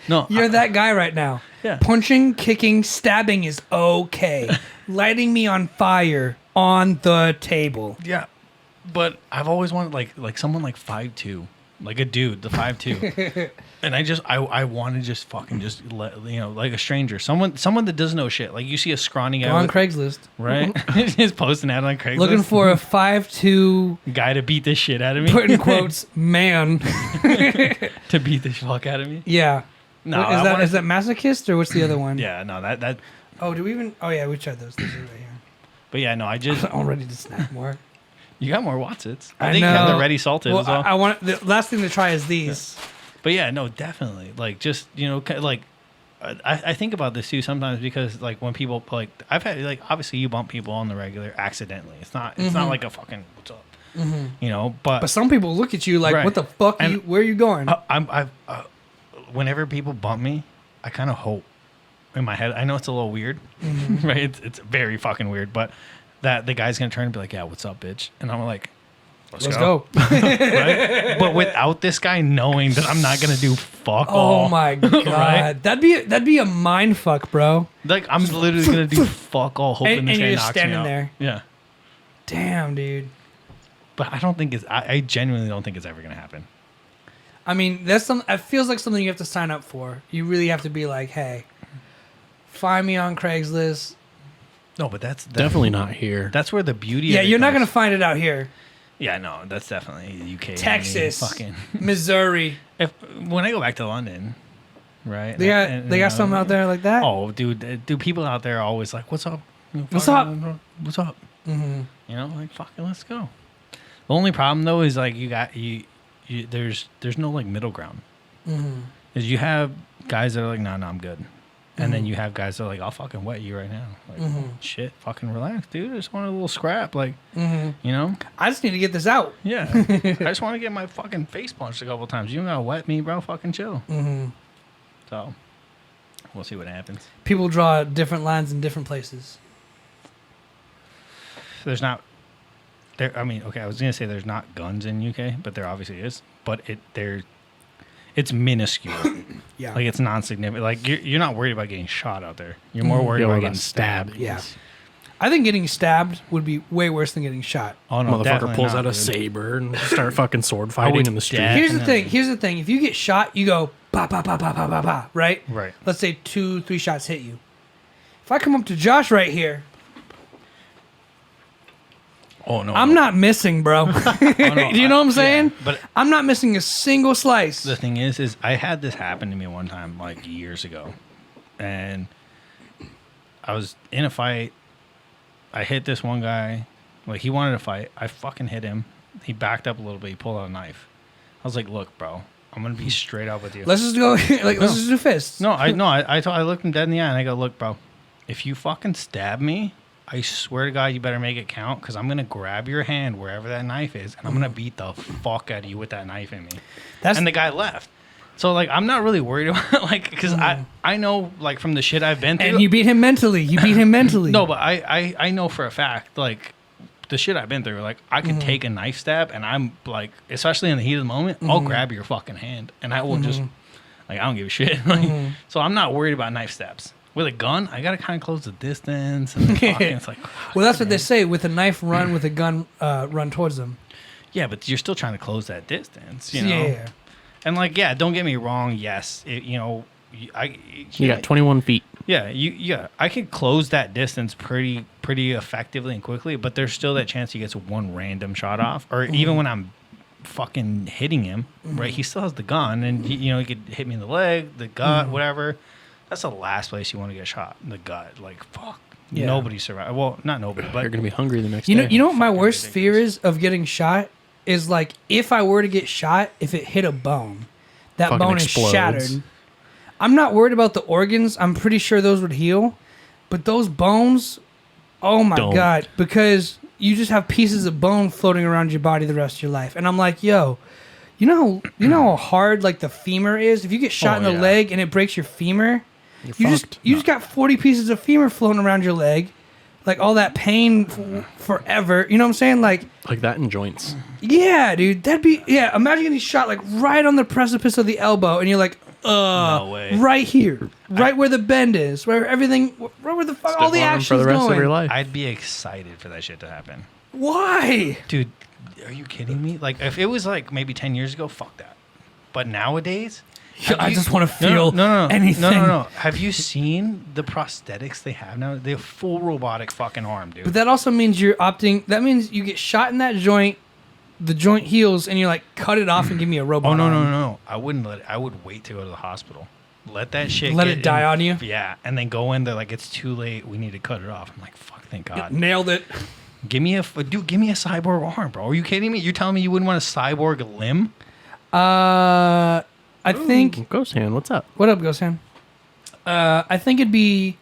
No, You're that guy right now. Yeah. Punching, kicking, stabbing is okay. Lighting me on fire on the table. Yeah, but I've always wanted like someone like 5'2", like a dude, the 5'2", and I want to just fucking just let like a stranger, someone that doesn't know shit. Like you see a scrawny guy Go on with- Craigslist. right? Just posting out on Craigslist, Looking for a 5'2", guy to beat the shit out of me, put in quotes, man. to beat the fuck out of me. Yeah. No, What, is that masochist or what's the other one? Yeah, no, that. Oh, do we even? Oh yeah, we tried those. Those are right here. But yeah, no, I just I'm ready to snack more. you got more Watsits. I I think you have know. the ready salted Well, as well. I want the last thing to try is these. But yeah, no, definitely. Like, just, like, I think about this too sometimes because, like, when people, like, I've had, like, obviously you bump people on the regular accidentally. It's not like a fucking, what's up? But some people look at you like, Right. "What the fuck? And Where are you going?" whenever people bump me, I kind of hope in my head. I know it's a little weird, right? It's very fucking weird, but that the guy's going to turn and be like, yeah, what's up, bitch? And I'm like, Let's go. right? But without this guy knowing that I'm not gonna do fuck all. Oh my god, Right? that'd be a mind fuck, bro. Like I'm literally gonna do fuck all, hoping And this guy you're just knocks me standing out. there. Yeah, Damn, dude. but I don't think it's. I genuinely don't think it's ever gonna happen. I mean, that's some. It feels like something you have to sign up for. You really have to be like, "Hey, find me on Craigslist." No, but that's Definitely not here. That's where the beauty. Yeah, of it you're not comes. gonna find it out here. Yeah, no, that's definitely UK, Texas, fucking. Missouri. When I go back to London, right? They got and, they got something out there like that. Oh, dude, people out there are always like, "What's up? What's up? What's up?" Mm-hmm. Like fucking, let's go. The only problem though is like there's no like middle ground. Mm-hmm. Is you have guys that are like, no, I'm good. And Mm-hmm. then you have guys that are like, I'll fucking wet you right now. Like, shit, fucking relax, dude. I just want a little scrap. Like, I just need to get this out. Yeah. I just want to get my fucking face punched a couple times. You don't gotta wet me, bro. Fucking chill. Mm-hmm. So, we'll see what happens. People draw different lines in different places. There's not, I mean, okay, I was gonna say there's not guns in UK, but there obviously is. But it's minuscule. Yeah. Like it's non-significant. Like you're not worried about getting shot out there. You're more worried about getting stabbed. Yeah. I think getting stabbed would be way worse than getting shot. Oh no, Motherfucker definitely pulls not, out a dude. saber and start fucking sword would fighting in the street. definitely- Here's the thing. If you get shot, you go ba ba ba ba ba ba ba, right? Right. Let's say 2-3 shots hit you. If I come up to Josh right here, Oh no, I'm not missing, bro. no, Do you know what I'm saying? yeah, but I'm not missing a single slice. the thing is I had this happen to me one time, like years ago, and I was in a fight. I hit this one guy, like he wanted to fight. I fucking hit him. He backed up a little bit. He pulled out a knife. I was like, "Look, bro, I'm gonna be straight up with you. Let's just go. Let's just do fists. No, I looked him dead in the eye and I go, look, bro, if you fucking stab me, I swear to God, you better make it count because I'm going to grab your hand wherever that knife is and I'm going to beat the fuck out of you with that knife in me. And the guy left. So, like, I'm not really worried about like, because I know, like, from the shit I've been through. And you beat him mentally. No, but I know for a fact, like, the shit I've been through, like, I could take a knife stab and I'm, like, especially in the heat of the moment, I'll grab your fucking hand and I will just, like, I don't give a shit. Like, so I'm not worried about knife stabs. With a gun, I gotta kind of close the distance. And it's like, well, that's what they say. With a knife, run. With a gun, run towards them. Yeah, but you're still trying to close that distance, you know? Yeah. And, like, yeah, don't get me wrong. Yes, you got 21 feet. Yeah, I could close that distance pretty effectively and quickly, but there's still that chance he gets one random shot off, or even when I'm fucking hitting him, right? He still has the gun, and he could hit me in the leg, the gut, whatever. That's the last place you want to get shot, in the gut. Like, fuck, nobody survived. Well, not nobody, but you're gonna be hungry the next day. You know what my worst fear is of getting shot is, like, if I were to get shot, if it hit a bone, that Fucking bone explodes. is shattered. I'm not worried about the organs. I'm pretty sure those would heal. But those bones, oh my God. Because you just have pieces of bone floating around your body the rest of your life. And I'm like, yo, you know how hard, like, the femur is? If you get shot in the leg and it breaks your femur, you just got 40 pieces of femur floating around your leg. Like, all that pain forever. You know what I'm saying? Like that in joints. Yeah, dude. That'd be... Yeah, imagine getting shot, like, right on the precipice of the elbow. And you're like... no way. Right here, right where the bend is, where everything, right where the fuck, all the action's for the rest going. of your life. I'd be excited for that shit to happen. Why? Dude, are you kidding me? Like, if it was like maybe 10 years ago, fuck that. But nowadays, I just want to feel anything. No. Have you seen the prosthetics they have now? They have full robotic fucking arm, dude. But that also means you're opting. That means you get shot in that joint. The joint heals, and you're like, cut it off and give me a robot. Oh no, arm. no! I wouldn't let it. I would wait to go to the hospital. Let that shit. Let it die on you. Yeah, and then go in. They're like, it's too late. We need to cut it off. I'm like, fuck, thank God. Nailed it. Give me a cyborg arm, bro. Are you kidding me? You're telling me you wouldn't want a cyborg limb? I think. Ghost Hand, what's up? What up, Ghost Hand? I think it'd be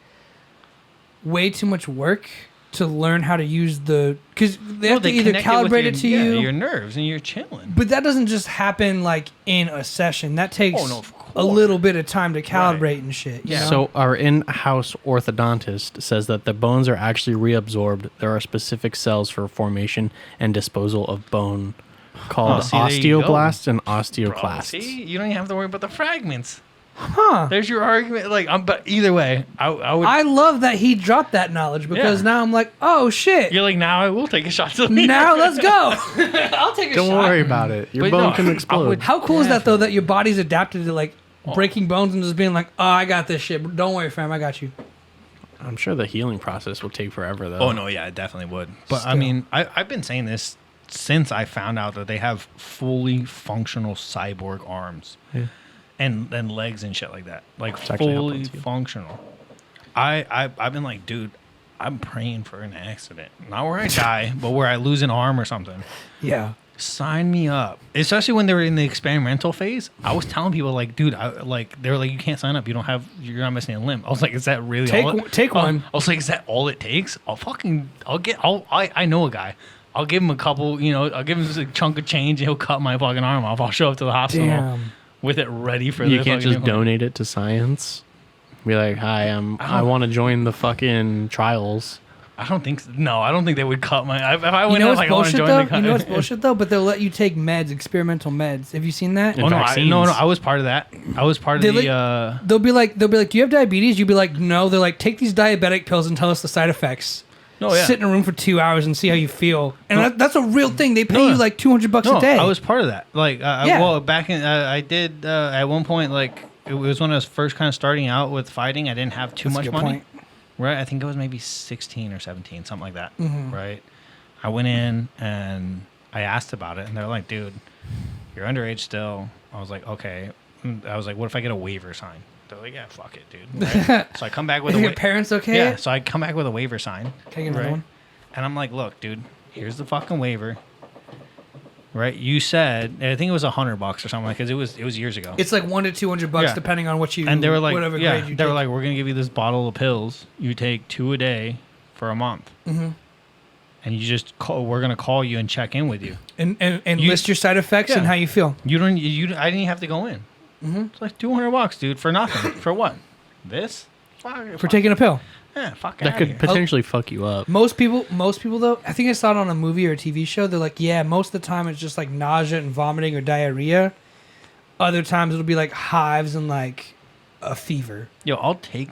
way too much work to learn how to use because they have to either calibrate it to you, your nerves, and you're chilling. But that doesn't just happen like in a session. That takes of a little bit of time to calibrate and shit. You know? So our in-house orthodontist says that the bones are actually reabsorbed. There are specific cells for formation and disposal of bone called osteoblasts and osteoclasts. Bro, see, you don't even have to worry about the fragments. Huh? There's your argument. Like, but either way, I would. I love that he dropped that knowledge because now I'm like, oh shit. You're like, now I will take a shot to me. Now let's go. I'll take a shot. Don't worry about it. Your bone can explode. How cool is that though? That your body's adapted to like breaking bones and just being like, oh, I got this shit. Don't worry, fam. I got you. I'm sure the healing process will take forever though. Oh no, yeah, it definitely would. But still. I mean, I've been saying this since I found out that they have fully functional cyborg arms. Yeah. And legs and shit like that, like fully functional. I've been like, dude, I'm praying for an accident, not where I die, but where I lose an arm or something. Yeah, sign me up. Especially when they were in the experimental phase, I was telling people like, dude, they were like, you can't sign up. You're not missing a limb. I was like, is that really take one? I was like, is that all it takes? I know a guy. I'll give him a couple. I'll give him just a chunk of change. And he'll cut my fucking arm off. I'll show up to the hospital. Damn. With it ready for you can't just donate it to science. Be like, hi, I want to join the fucking trials. I don't think they would cut my. If I went, you know what's like, bullshit though. You know what's bullshit though. But they'll let you take meds, experimental meds. Have you seen that? No, I was part of that. I was part of the. They'll be like, do you have diabetes? You'd be like, no. They're like, take these diabetic pills and tell us the side effects. No, yeah. Sit in a room for 2 hours and see how you feel. And that's a real thing. They pay you like $200 a day. I was part of that. Like, well, back in, I did, at one point, like, it was when I was first kind of starting out with fighting. I didn't have too much money. Point. Right? I think it was maybe 16 or 17, something like that. Mm-hmm. Right? I went in and I asked about it, and they're like, dude, you're underage still. I was like, okay. I was like, what if I get a waiver signed? They're like, yeah, fuck it, dude. Right? So I come back with Is a your parents okay? Yeah, so I come back with a waiver sign. Can I get another one? And I'm like, look, dude, here's the fucking waiver. Right? You said, I think it was $100 or something, because it was years ago. It's like $100 to $200 depending on what you. And they were like, whatever grade you they were take. like, we're gonna give you this bottle of pills. You take 2 a day for a month. Mm-hmm. And you just call. We're gonna call you and check in with you. And You- list your side effects and Yeah. how you feel. You don't. I didn't even have to go in. Mm-hmm. It's like $200, dude, for nothing. For what? This? For taking a pill. Yeah, fuck That outta could here. potentially fuck you up. Most people though, I think I saw it on a movie or a TV show. They're like, yeah, most of the time it's just like nausea and vomiting or diarrhea. Other times it'll be like hives and like a fever. Yo, I'll take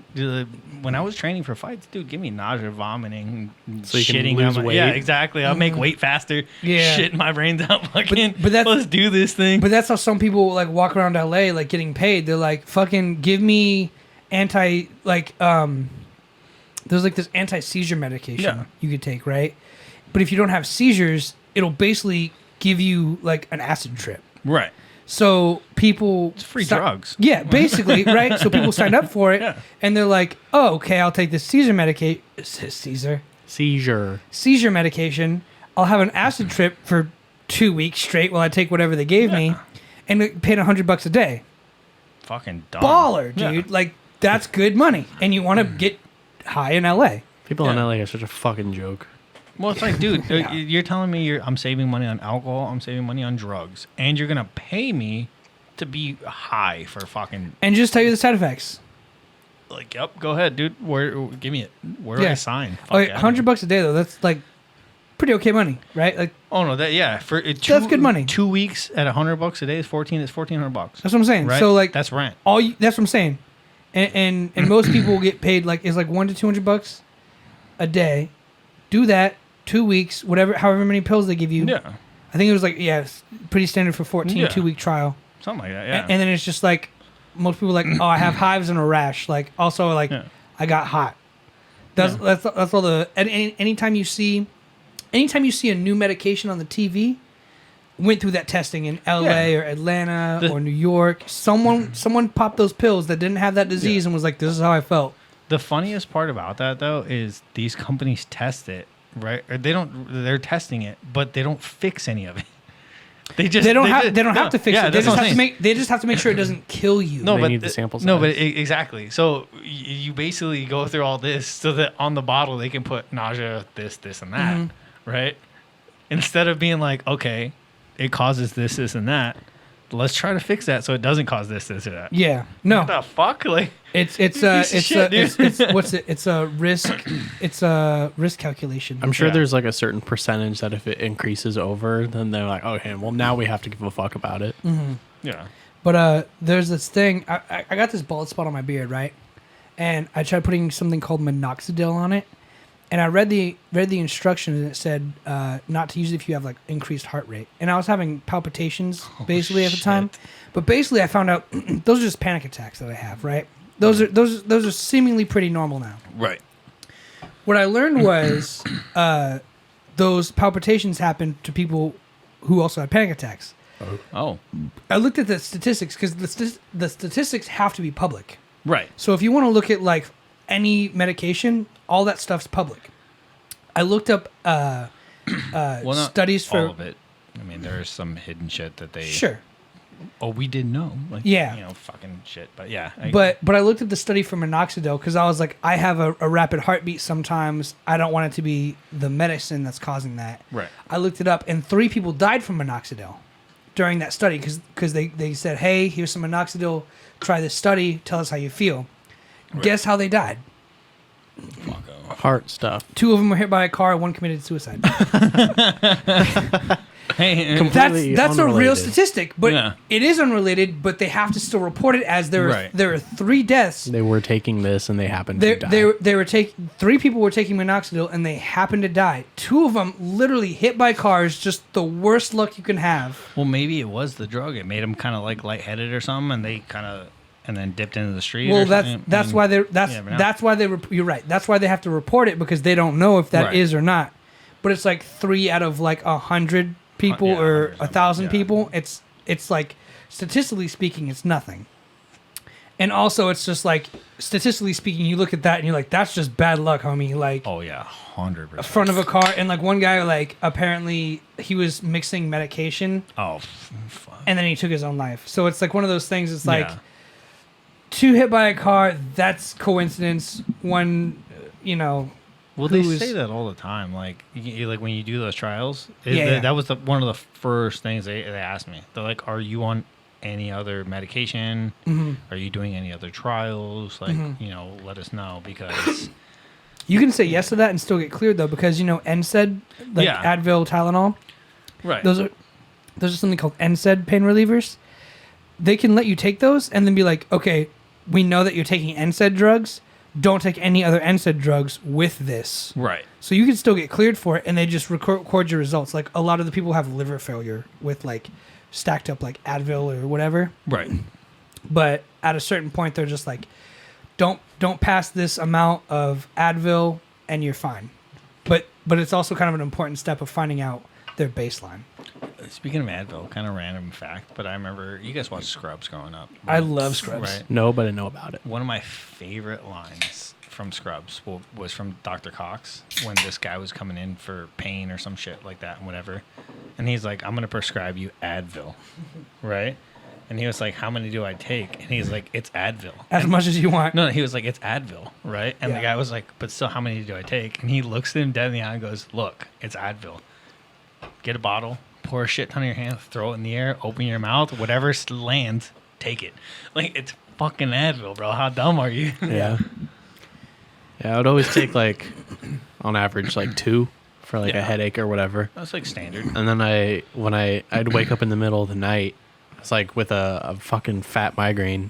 when I was training for fights, dude. Give me nausea, vomiting, So you can shitting. lose on my- weight? Yeah, exactly. I'll make weight faster. Yeah. Shitting my brains out. Fucking. but that's- let's do this thing. But that's how some people like walk around LA like getting paid. They're like, fucking give me there's like this anti-seizure medication Yeah. you could take, right? But if you don't have seizures, it'll basically give you like an acid trip. Right. So people It's free drugs. Yeah, basically, right? So people sign up for it Yeah. and they're like, "Oh, okay, I'll take this seizure medication. I'll have an acid trip for 2 weeks straight while I take whatever they gave me, and it paid $100 a day. Fucking dumb. Baller, Yeah. dude! Like that's good money, and you want to get high in LA. People in Yeah. LA are such a fucking joke. Well, it's like, dude, Yeah. you're telling me I'm saving money on alcohol, I'm saving money on drugs, and you're gonna pay me to be high for fucking And just tell you the side effects. like, yep, go ahead, dude. Give me it. Where do Yeah. I sign? Fuck Okay, outta $100 a day though. That's like pretty okay money, right? Like here. Oh no, for That's good money. 2 weeks at $100 a day is $1,400. that's what I'm saying. Right? So like that's rent. that's what I'm saying. And most people get paid like it's like $100 to $200 a day. Do that 2 weeks, however many pills they give you. Yeah, I think it was like it's pretty standard for 14 Yeah. 2 week trial. something like that. Yeah, And then it's just like most people are like, oh, I have hives and a rash. Like also like Yeah. I got hot. That's all the anytime you see a new medication on the TV, went through that testing in LA Yeah. or Atlanta or New York. Someone popped those pills that didn't have that disease and was like, this is how I felt. The funniest part about that though is these companies test it, right? Or they're testing it, but they don't fix any of it. They don't have to fix it. They just have to make sure it doesn't kill you. No, They but need the sample No, but size. exactly. So you basically go through all this so that on the bottle they can put nausea, this, and that, Mm-hmm. right? Instead of being like, okay, it causes this, and that. Let's try to fix that so it doesn't cause this, or that. Yeah. No. What the fuck? Like It's a risk calculation. I'm sure Yeah. there's like a certain percentage that if it increases over, then they're like, okay, well now we have to give a fuck about it. yeah. But there's this thing. I got this bald spot on my beard, right? And I tried putting something called minoxidil on it. And I read the instructions and it said not to use it if you have like increased heart rate. And I was having palpitations basically at the time. But basically I found out those are just panic attacks that I have, right? Those are seemingly pretty normal now. Right. What I learned was those palpitations happen to people who also had panic attacks. Oh. I looked at the statistics because the statistics have to be public. Right. So if you want to look at like any medication, all that stuff's public. I looked up Well, not studies for all of it. I mean, there's some hidden shit that they. sure, Oh, we didn't know. Like, Yeah. You know, fucking shit. But yeah. but I looked at the study for minoxidil because I was like, I have a rapid heartbeat sometimes. I don't want it to be the medicine that's causing that. Right. I looked it up, and 3 people died from minoxidil during that study because they said, hey, here's some minoxidil. Try this study. Tell us how you feel. Right. Guess how they died? Fuck off. Heart stuff. 2 of them were hit by a car. 1 committed suicide. Hey, Completely That's a real unrelated. statistic, but Yeah. it is unrelated. But they have to still report it as there Right. are 3 deaths. They were taking this and they happened to die. They were taking 3 people were taking minoxidil and they happened to die. 2 of them literally hit by cars. Just the worst luck you can have. well, maybe it was the drug. It made them kind of like lightheaded or something, and they kind of and then dipped into the street. Well, or that's something. that's And why they you never know. that's why they you're right. That's why they have to report it because they don't know if that Right. is or not. but it's like 3 out of like 100 people Yeah, or 100, 1,000 yeah. people. It's like statistically speaking, it's nothing. And also, it's just like statistically speaking, you look at that and you're like, that's just bad luck, homie. Like, Oh yeah, 100%. front of a car, and like one guy, like apparently he was mixing medication, Oh, fuck. and then he took his own life. So it's like one of those things. It's like Yeah. 2 hit by a car. That's coincidence. One, Well, who they was- say that all the time. Like, like when you do those trials, Yeah. that was one of the first things they asked me. They're like, "Are you on any other medication? Mhm. Are you doing any other trials? Like, let us know because You can say yes to that and still get cleared though, because NSAID, like Yeah. Advil, Tylenol, right, those are something called NSAID pain relievers. They can let you take those and then be like, okay, we know that you're taking NSAID drugs. Don't take any other NSAID drugs with this. right, So you can still get cleared for it, and they just record your results. Like a lot of the people have liver failure with like stacked up like Advil or whatever. right." But at a certain point, they're just like, don't pass this amount of Advil, and you're fine. But it's also kind of an important step of finding out their baseline. Speaking of Advil, kind of random fact, but I remember you guys watched Scrubs growing up. I love Scrubs. Right. No, but I know about it. One of my favorite lines from Scrubs was from Dr. Cox when this guy was coming in for pain or some shit like that and whatever. And he's like, "I'm going to prescribe you Advil." Right? And he was like, "How many do I take?" And he's like, "It's Advil." As much as you want. No, he was like, "It's Advil." Right? And Yeah. the guy was like, "But still, how many do I take?" And he looks at him dead in the eye and goes, "Look, it's Advil. Get a bottle, pour a shit ton in your hand, throw it in the air, open your mouth, whatever lands, take it." Like, it's fucking Advil, bro. How dumb are you? Yeah. Yeah, I would always take like, on average, like 2 for like a Yeah. headache or whatever. That's like standard. And then I'd wake up in the middle of the night, it's like with a fucking fat migraine,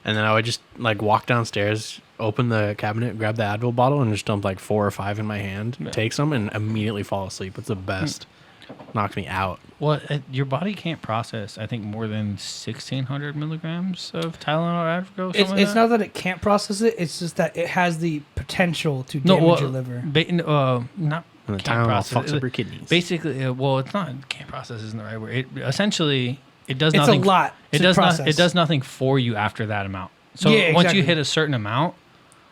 and then I would just like walk downstairs, open the cabinet, grab the Advil bottle, and just dump like 4 or 5 in my hand, Yeah. take some, and immediately fall asleep. It's the best. Knocks me out. Well, your body can't process, I think, more than 1,600 milligrams of Tylenol or Advil. It's not that it can't process it. It's just that it has the potential to damage your liver. Not And the can't Tylenol process fucks it. up your kidneys. Basically, it's not can't process isn't the right word. It essentially it does It's nothing. a lot It to does process. it does nothing for you after that amount. So Yeah, once you exactly. hit a certain amount,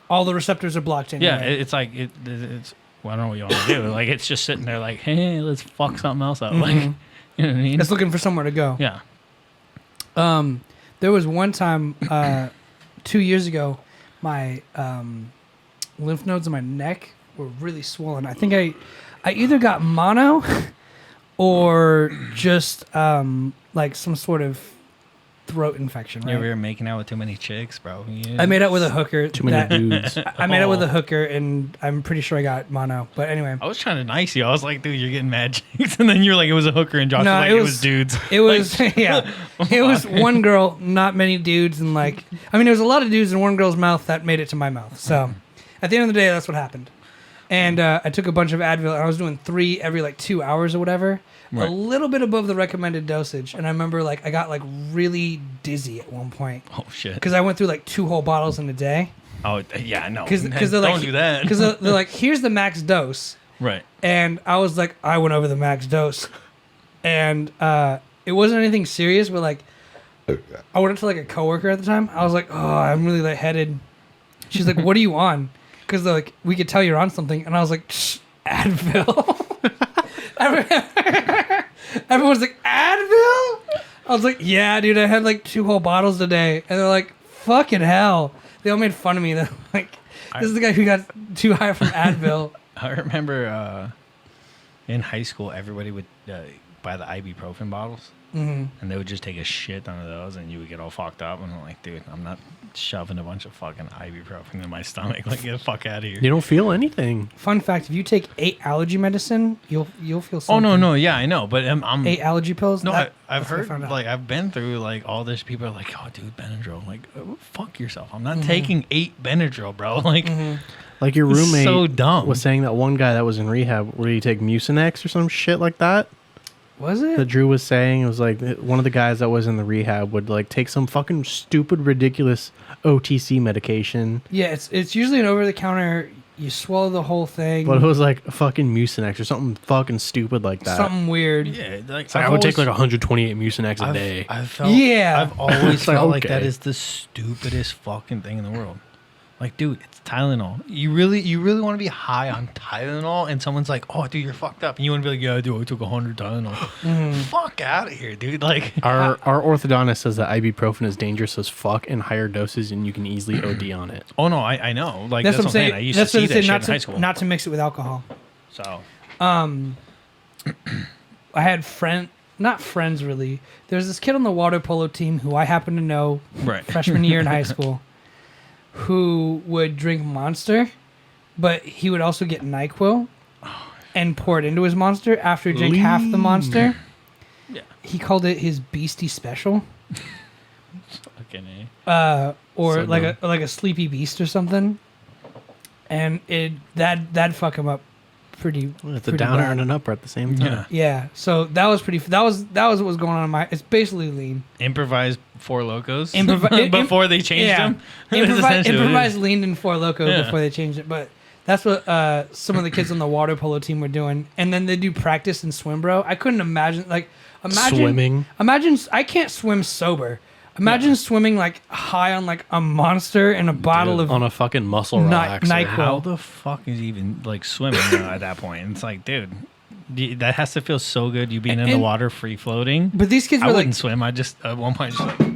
All the receptors are blocked in. yeah, it's like it's. Well, I don't know what you want to do. Like, it's just sitting there, like, hey, let's fuck something else up. Like, you know what I mean? It's looking for somewhere to go. Yeah. There was one time 2 years ago, my lymph nodes in my neck were really swollen. I think I either got mono or just like some sort of throat infection. You Right? ever here making out with too many chicks, bro? I made out with a hooker. Too many dudes. I made out with a hooker, and I'm pretty sure I got mono. But anyway, I was trying to nice you. I was like, dude, you're getting mad chicks. And then you're like, it was a hooker. And Josh No, was like, it it was- was dudes. it was yeah, it was one girl, not many dudes, and like I mean, there was a lot of dudes in one girl's mouth that made it to my mouth. So at the end of the day, that's what happened. And I took a bunch of Advil, and I was doing 3 every like 2 hours or whatever, Right. a little bit above the recommended dosage. And I remember like I got like really dizzy at one point Oh, shit. because I went through like 2 whole bottles in a day. Oh, yeah, no. Because they're Don't like do that. because they're like, here's the max dose. Right. And I was like, I went over the max dose. And it wasn't anything serious, but like, I went up to like a coworker at the time. I was like, oh, I'm really lightheaded. She's like, what are you on? Because like, we could tell you're on something. And I was like, Shh, Advil. Everyone's like, Advil? I was like, yeah, dude, I had like 2 whole bottles today. And they're like, fucking hell. They all made fun of me. They're like, this is the guy who got too high from Advil. I remember in high school, everybody would buy the ibuprofen bottles. Mm-hmm. And they would just take a shit ton of those, and you would get all fucked up. And I'm like, dude, I'm not shoving a bunch of fucking ibuprofen in my stomach. Like, get the fuck out of here. You don't feel anything. Fun fact: if you take 8 allergy medicine, you'll feel Oh, something. no, yeah, I know. But I'm 8 allergy pills. no, That- I've that's what I heard, found out. like, I've been through, like, all this. People are like, oh, dude, Benadryl. Like, oh, fuck yourself. I'm Mm-hmm. not taking 8 Benadryl, bro. Like, Like your It's roommate so dumb. was saying that one guy that was in rehab, would he take Mucinex or some shit like that? Was That it? Drew was saying, it was like one of the guys that was in the rehab would like take some fucking stupid, ridiculous OTC medication. Yeah, it's usually an over the counter You swallow the whole thing. But it was like a fucking Mucinex or something fucking stupid like that. Something weird. Yeah, like It's like I would take like 128 Mucinex a day. I've always It's like, felt like okay. that is the stupidest fucking thing in the world. Like, dude, it's Tylenol. You really want to be high on Tylenol, and someone's like, "Oh, dude, you're fucked up," and you want to be like, "Yeah, dude, I took 100 Tylenol." Fuck out of here, dude. Like, Our orthodontist says that ibuprofen is dangerous as fuck in higher doses, and you can easily OD on it. oh no, I know. Like That's what I'm saying. I used That's to what see I'm that saying. shit Not in high school. not to mix it with alcohol. So I had not friends really. There's this kid on the water polo team who I happen to know right. freshman year in high school, who would drink Monster, but he would also get NyQuil and pour it into his Monster after he drank half the Monster. Yeah. He called it his Beastie Special, Fucking or So like a Sleepy Beast or something, and that'd fuck him up pretty. It's a pretty downer bad. and an upper at the same time. Yeah. Yeah, so that was what was going on in my. It's basically lean. Improvised Four Locos Before they changed them. Improvised leaned in Four Loco Yeah. before they changed it, but that's what some of the kids on the water polo team were doing. And then they do practice and swim, bro. I couldn't imagine Swimming. Imagine I can't swim sober. Imagine swimming like high on like a Monster and a bottle Dude, of on a fucking muscle Ni- relaxer. NyQuil. How the fuck is he even like swimming at that point? It's like, dude, that has to feel so good. You being in the And- water, free floating. But these kids I were wouldn't like, swim. I just at one point just like,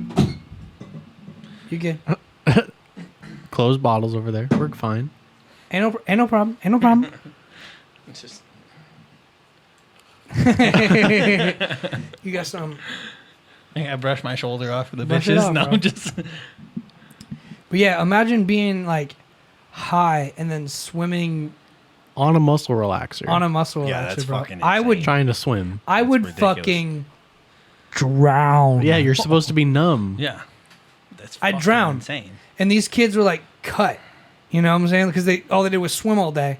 you get Closed bottles over there. Work fine. ain't no problem. Ain't no problem. it's just You got some. I think I brushed my shoulder off for the Brush it bitches. off, No, bro. just But yeah, imagine being like high and then swimming On a muscle relaxer. on a muscle Yeah, relaxer, that's bro. fucking I would insane. Trying to swim. I would ridiculous. fucking drown. Yeah, you're supposed to be numb. yeah. That's I fucking drowned. insane. And these kids were like cut. You know what I'm saying? Because all they did was swim all day.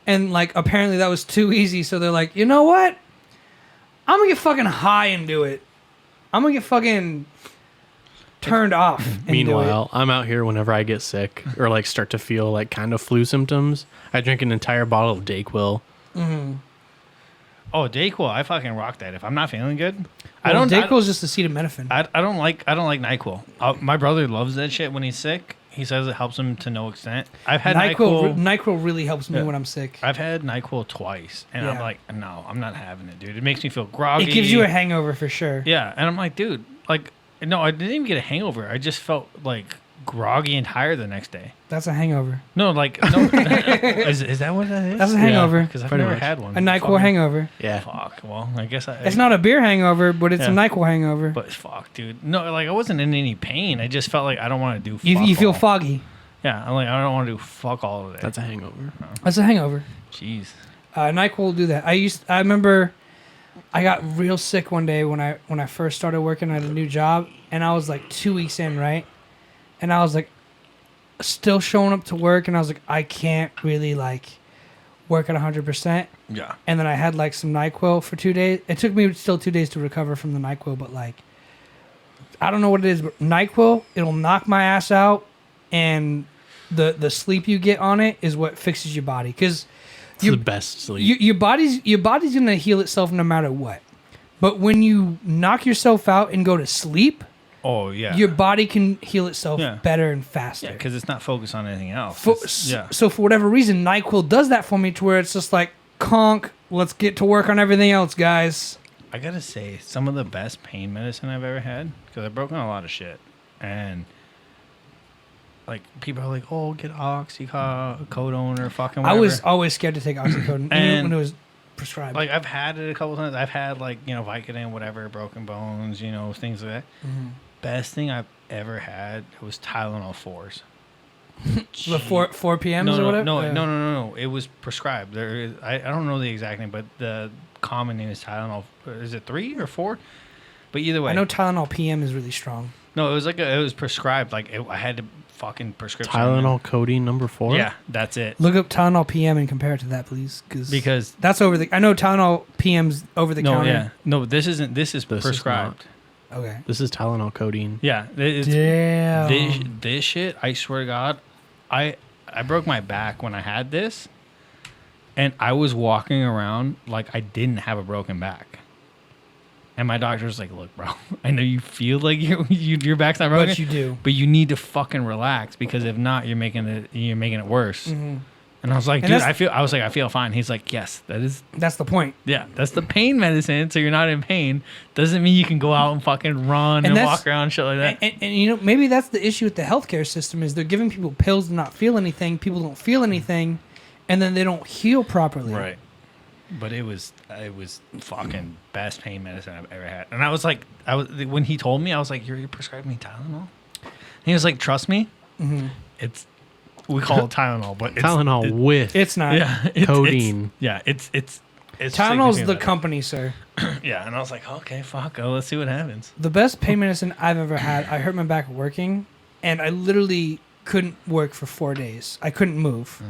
And like apparently that was too easy, so they're like, you know what? I'm gonna get fucking high and do it. I'm gonna get fucking turned off. And Meanwhile, I'm out here whenever I get sick or like start to feel like kind of flu symptoms. I drink an entire bottle of Dayquil. Oh, Dayquil, I fucking rock that. If I'm not feeling good, I don't. Dayquil is just acetaminophen. I don't like NyQuil. My brother loves that shit when he's sick. He says it helps him to no extent. I've had NyQuil really helps me Yeah. when I'm sick. I've had NyQuil twice, and I'm Yeah. like, no, I'm not having it, dude. It makes me feel groggy. It gives you a hangover for sure. Yeah, and I'm like, dude, like, no, I didn't even get a hangover. I just felt like groggy and tired the next day. That's a hangover. No, like, no, is that what that is? That's a hangover. Because I've pretty never much. had one. A NyQuil Fucking- hangover. Yeah. Fuck. Well, I guess It's not a beer hangover, but it's a Yeah. NyQuil hangover. But fuck, dude. No, like I wasn't in any pain. I just felt like I don't want to do. You feel all. foggy. Yeah, I'm like I don't want to do fuck all of that. That's a hangover. That's a hangover. Jeez. NyQuil will do that. I remember I got real sick one day when I first started working at a new job, and I was like 2 weeks in, right? And I was like still showing up to work, and I was like, I can't really like work at 100%. Yeah. And then I had like some NyQuil for 2 days. It took me still 2 days to recover from the NyQuil, but like I don't know what it is, but NyQuil, it'll knock my ass out, and the sleep you get on it is what fixes your body, because It's the best sleep. your body's gonna heal itself no matter what. But when you knock yourself out and go to sleep, Oh yeah. your body can heal itself Yeah. better and faster. Yeah, because it's not focused on anything else. For, Yeah. So for whatever reason, NyQuil does that for me, to where it's just like, conk, let's get to work on everything else, guys. I gotta say, some of the best pain medicine I've ever had, because I've broken a lot of shit, and like people are like, "Oh, get oxycodone or fucking." I Whatever. was always scared to take oxycodone, even And- when it was prescribed. Like I've had it a couple times. I've had like Vicodin, whatever, broken bones, things like that. Mm-hmm. Best thing I've ever had was Tylenol 4s. The 4 PMs no, or no, whatever. no. It was prescribed. There is, I don't know the exact name, but the common name is Tylenol. Is it 3 or 4? But either way, I know Tylenol PM is really strong. no, it was like it was prescribed. Like I had to fucking prescription. Tylenol codeine number 4? Yeah, that's it. Look up Tylenol PM and compare it to that, please, Because that's over the. I know Tylenol PM's over the no, counter. yeah, no. This isn't. This is This is prescribed. Okay. This is Tylenol codeine. Yeah, it's, Damn. this shit. I swear to God, I I broke my back when I had this, and I was walking around like I didn't have a broken back. And my doctor was like, "Look, bro, I know you feel like your back's not broken, But you do. but you need to fucking relax because if not, you're making it worse." Mm-hmm. And I was like, And "Dude, that's- I feel fine." He's like, "Yes, That's the point. that's the pain medicine. So you're not in pain. Doesn't mean you can go out and fucking run and that's- walk around and shit like that." And you know, maybe that's the issue with the healthcare system is they're giving people pills to not feel anything. People don't feel anything, and then they don't heal properly. Right. But it was fucking best pain medicine I've ever had. And I was when he told me, I was like, "You're prescribing me Tylenol?" And he was like, "Trust me, we call it Tylenol, but Tylenol with It's not. codeine. It's Tylenol's sick the to think company, sir. about it. Yeah, and I was like, okay, fuck, let's see what happens. The best pain medicine I've ever had. I hurt my back working, and I literally couldn't work for 4 days. I couldn't move.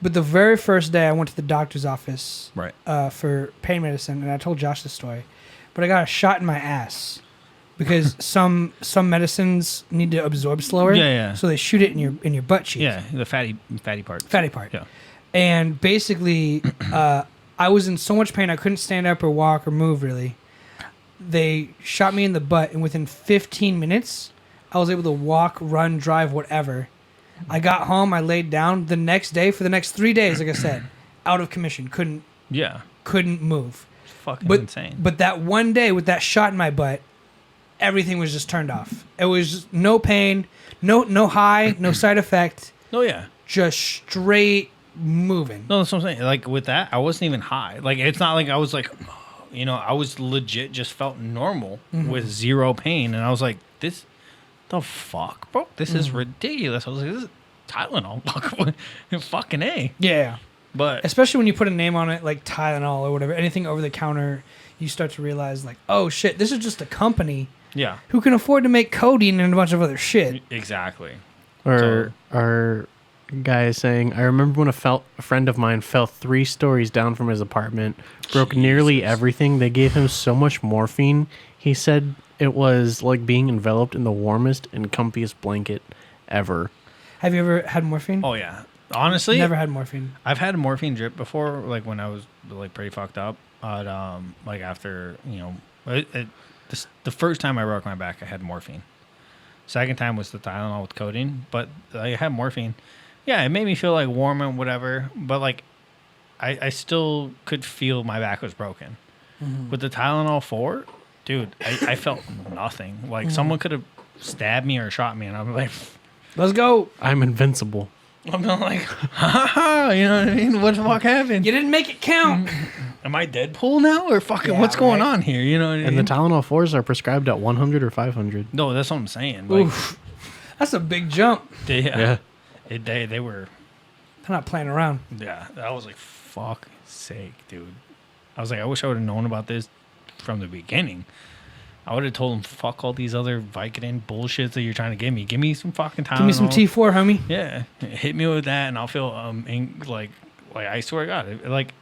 But the very first day, I went to the doctor's office Right. For pain medicine, and I told Josh the story. But I got a shot in my ass because some medicines need to absorb slower. Yeah. So they shoot it in your butt cheek. Yeah, the fatty part. Fatty part. Yeah. And basically, I was in so much pain I couldn't stand up or walk or move really. They shot me in the butt, and within 15 minutes, I was able to walk, run, drive, whatever. I got home, I laid down. The next day, for the next 3 days, like I said, out of commission, couldn't move. It's fucking But insane. but that one day with that shot in my butt, everything was just turned off. It was just no pain, no high, no side effect, Oh yeah. just straight moving. No, that's what I'm saying. Like with that, I wasn't even high. Like it's not like I was like, I was legit just felt normal with zero pain, and I was like, this, the fuck, bro, this is ridiculous. I was like, this is Tylenol, fucking A. Yeah. But Especially when you put a name on it like Tylenol or whatever, anything over the counter, you start to realize like, oh shit, this is just a company yeah, who can afford to make codeine and a bunch of other shit. exactly. Or our guy is saying, I remember when a friend of mine fell 3 stories down from his apartment, broke nearly everything. They gave him so much morphine. He said it was like being enveloped in the warmest and comfiest blanket ever. Have you ever had morphine? Oh yeah. Honestly, Never had morphine. I've had a morphine drip before, like when I was like pretty fucked up. But like after the first time I broke my back, I had morphine. Second time was the Tylenol with codeine, but I had morphine. Yeah, it made me feel like warm and whatever, but like I still could feel my back was broken. With the Tylenol 4, dude, I felt nothing. Like someone could have stabbed me or shot me, and I'm like, Let's go. I'm invincible. I'm not like, ha ha, you know what I mean? What the fuck happened? You didn't make it count. Am I Deadpool now, or fucking Yeah, what's going right. on here? You know what I mean? And the Tylenol 4s are prescribed at 100 or 500. No, that's what I'm saying. Like, Oof. That's a big jump. they were, They're not playing around. yeah. I was like, fuck sake, dude. I was like, I wish I would have known about this from the beginning. I would have told him, fuck all these other Vicodin bullshits that you're trying to give me. Give me some fucking Tylenol. Give me some T4, homie. Yeah, hit me with that, and I'll feel like I swear to God,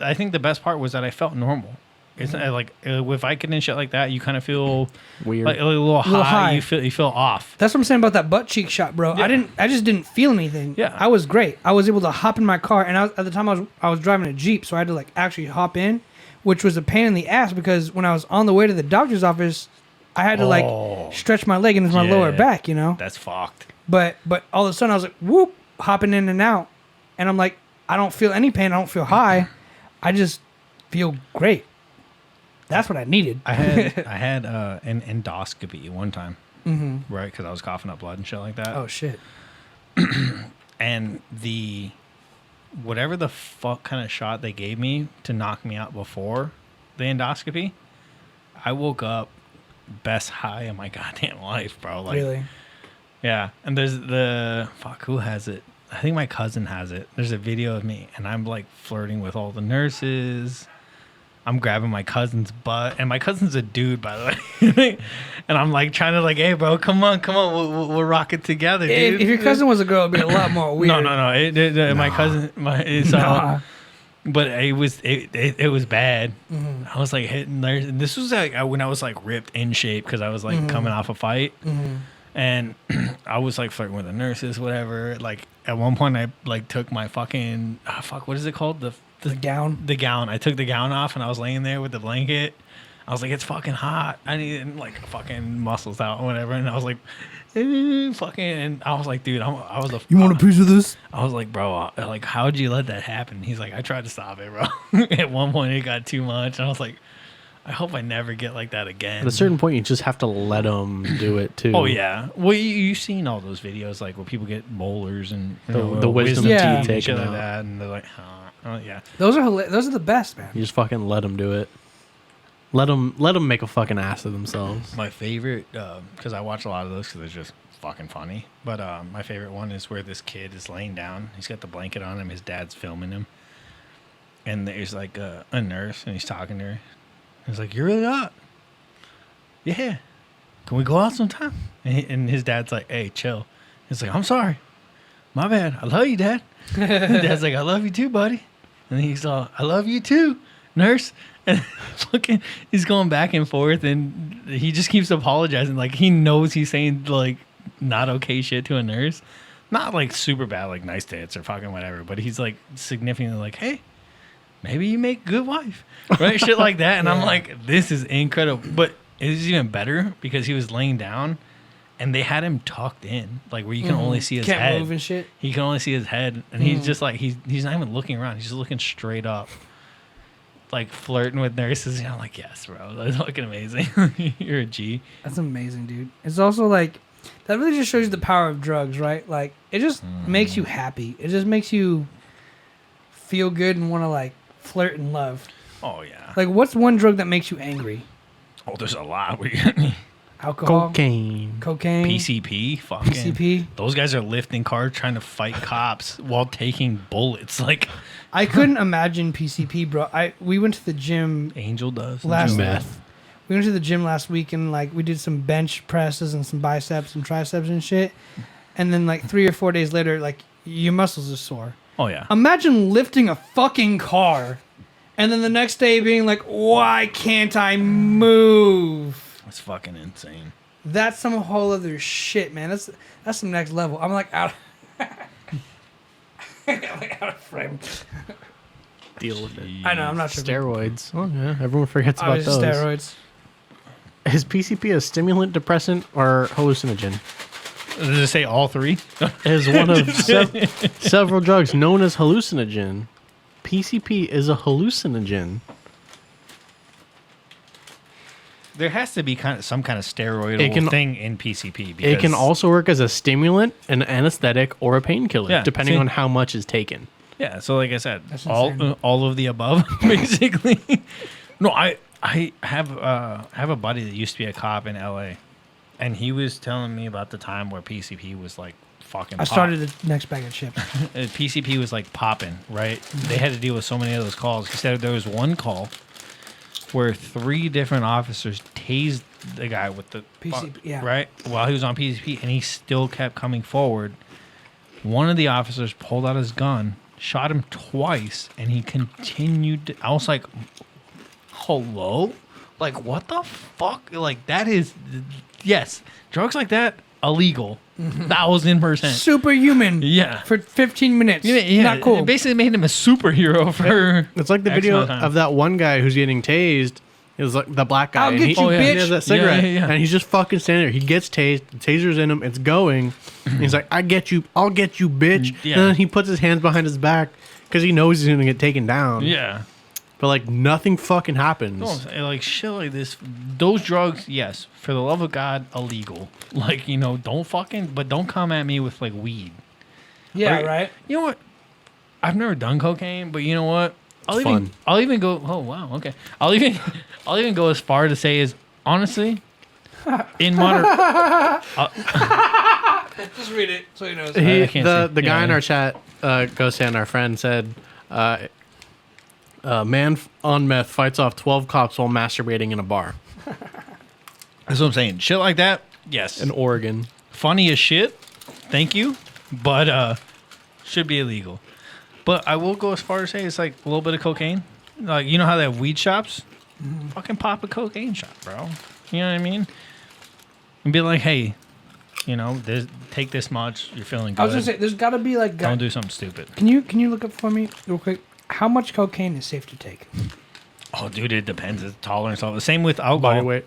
I think the best part was that I felt normal. It's not, like with Vicodin and shit like that, you kind of feel Weird. like a little high. high. You feel off. That's what I'm saying about that butt cheek shot, bro. Yeah. I just didn't feel anything. Yeah. I was great. I was able to hop in my car, and at the time I was driving a Jeep, so I had to like actually hop in, which was a pain in the ass because when I was on the way to the doctor's office, I had to like stretch my leg into my lower Yeah. back, you know. That's fucked. But all of a sudden I was like, whoop, hopping in and out, and I'm like, I don't feel any pain. I don't feel high. I just feel great. That's what I needed. I had an endoscopy one time, right? Because I was coughing up blood and shit like that. Oh shit. And the whatever the fuck kind of shot they gave me to knock me out before the endoscopy, I woke up best high of my goddamn life, bro. Like, Really? yeah. And there's who has it? I think my cousin has it. There's a video of me, and I'm like flirting with all the nurses. I'm grabbing my cousin's butt, and my cousin's a dude, by the way. And I'm like trying to like, hey, bro, come on, we'll rock it together, dude. If your cousin was a girl, it'd be a lot more weird. No. My cousin, Nah. but it was bad. I was like hitting there, and this was like when I was like ripped in shape because I was like coming off a fight. And I was like flirting with the nurses, whatever. Like at one point, I like took my fucking what is it called? The gown. The gown. I took the gown off and I was laying there with the blanket. I was like, it's fucking hot. I need like fucking muscles out or whatever. And I was like, fucking. And I was like, dude, I was a. You want a piece of this? I was like, bro, like, how'd you let that happen? He's like, I tried to stop it, bro. At one point, it got too much. And I was like, I hope I never get like that again. At a certain point, you just have to let them do it too. Oh yeah. Well, you've seen all those videos like where people get molars and The wisdom teeth and taken shit like out. that, and they're like, yeah. Those are the best, man. You just fucking let them do it. Let them make a fucking ass of themselves. My favorite, because I watch a lot of those because it's just fucking funny. But my favorite one is where this kid is laying down. He's got the blanket on him. His dad's filming him, and there's like a nurse, and he's talking to her. He's like, "You're really hot. Yeah. Can we go out sometime?" And his dad's like, "Hey, chill." He's like, "I'm sorry. My bad. I love you, Dad." Dad's like, "I love you too, buddy." And he's all, "I love you too, nurse." And fucking, he's going back and forth, and he just keeps apologizing. Like, he knows he's saying, like, not okay shit to a nurse. Not, like, super bad, like, nice tits or fucking whatever. But he's, like, significantly like, hey, maybe you make a good wife. Right? Shit like that. And I'm like, this is incredible. But it was even better because he was laying down, and they had him tucked in, like, where you can only see his head. Can't move and shit. He can only see his head. And he's just, like, he's not even looking around. He's just looking straight up. Like flirting with nurses, and I'm like, yes, bro, that's fucking amazing. You're a G. That's amazing, dude. It's also like that really just shows you the power of drugs, right? Like it just makes you happy. It just makes you feel good and want to like flirt and love. Oh yeah. Like what's one drug that makes you angry? Oh, there's a lot. Alcohol, Cocaine. PCP, fucking. PCP. Those guys are lifting cars trying to fight cops while taking bullets. Like I couldn't imagine PCP, bro. We went to the gym Angel does. last Meth. We went to the gym last week and like we did some bench presses and some biceps and triceps and shit. And then like 3 or 4 days later, like your muscles are sore. Oh yeah. Imagine lifting a fucking car and then the next day being like, why can't I move? It's fucking insane. That's some whole other shit, man. That's some next level. I'm like out I'm like out of frame. Deal with it. I know, I'm not sure. Steroids. Oh yeah, everyone forgets about Obviously those. steroids. Is PCP a stimulant, depressant, or hallucinogen? Does it say all three? It is one of several drugs known as hallucinogen. PCP is a hallucinogen. There has to be some kind of steroidal thing in PCP. Because It can also work as a stimulant, an anesthetic, or a painkiller, Yeah, depending see? on how much is taken. Yeah, so like I said, That's all insane. all of the above, basically. No, I have a buddy that used to be a cop in LA, and he was telling me about the time where PCP was like fucking. I started the next bag of chips. PCP was like popping, right? They had to deal with so many of those calls. He said there was one call where 3 different officers tased the guy with the PCP, yeah. right, while he was on PCP, and he still kept coming forward. One of the officers pulled out his gun, shot him twice, and he continued to, I was like, hello? Like, what the fuck? Like, that is, yes, drugs like that, illegal. 1,000%. Superhuman. Yeah. For 15 minutes. Yeah, Not cool. It basically made him a superhero for. It's like the X video amount of time. of that one guy who's getting tased. It was like the black guy. I'll and get you, he bitch. has that cigarette, Yeah. and he's just fucking standing there. He gets tased. The taser's in him. It's going. And he's like, "I get you. I'll get you, bitch." Yeah. And then he puts his hands behind his back because he knows he's gonna get taken down. Yeah. But like nothing fucking happens. No, like shit like this. Those drugs, yes, for the love of God, illegal. Like, don't come at me with like weed. Yeah, Or- right? You know what? I've never done cocaine, but you know what? It's fun. I'll even go. Oh wow, okay. I'll even go as far to say is honestly, in modern. Just read it so he knows. He, I can't the see. guy Yeah. in our chat, Ghost and our friend, said, "Man on meth fights off 12 cops while masturbating in a bar That's what I'm saying. Shit like that. Yes. in Oregon." Funny as shit. Thank you, but should be illegal. But I will go as far as say it's like a little bit of cocaine. Like, you know how they have weed shops? Fucking pop a cocaine shop, bro. You know what I mean? And be like, hey, take this much. You're feeling good. I was gonna say, there's got to be like. Don't do something stupid. Can you look up for me real quick? How much cocaine is safe to take? Oh, dude, it depends. It's tolerance level. Same with alcohol. Body weight.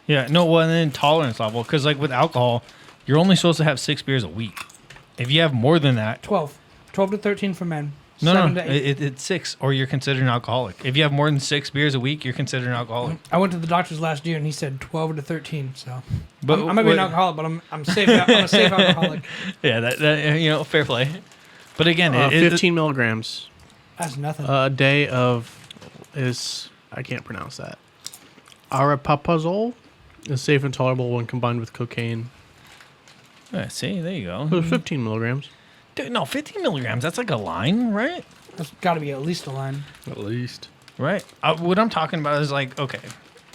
Yeah, no, well, and then tolerance level. Because, like, with alcohol, you're only supposed to have 6 beers a week. If you have more than that... 12 to 13 for men. No, 7 to 8. It's 6, or you're considered an alcoholic. If you have more than 6 beers a week, you're considered an alcoholic. I went to the doctor's last year, and he said 12 to 13, so... But I might be an alcoholic, but I'm safe. I'm a safe alcoholic. Yeah, that fair play. But again... 15 milligrams. That's nothing. A day of is... I can't pronounce that. Aripiprazole is safe and tolerable when combined with cocaine. Yeah, see, there you go. So 15 milligrams. Dude, no, 15 milligrams, that's like a line, right? That's got to be at least a line. At least. Right. What I'm talking about is like, okay.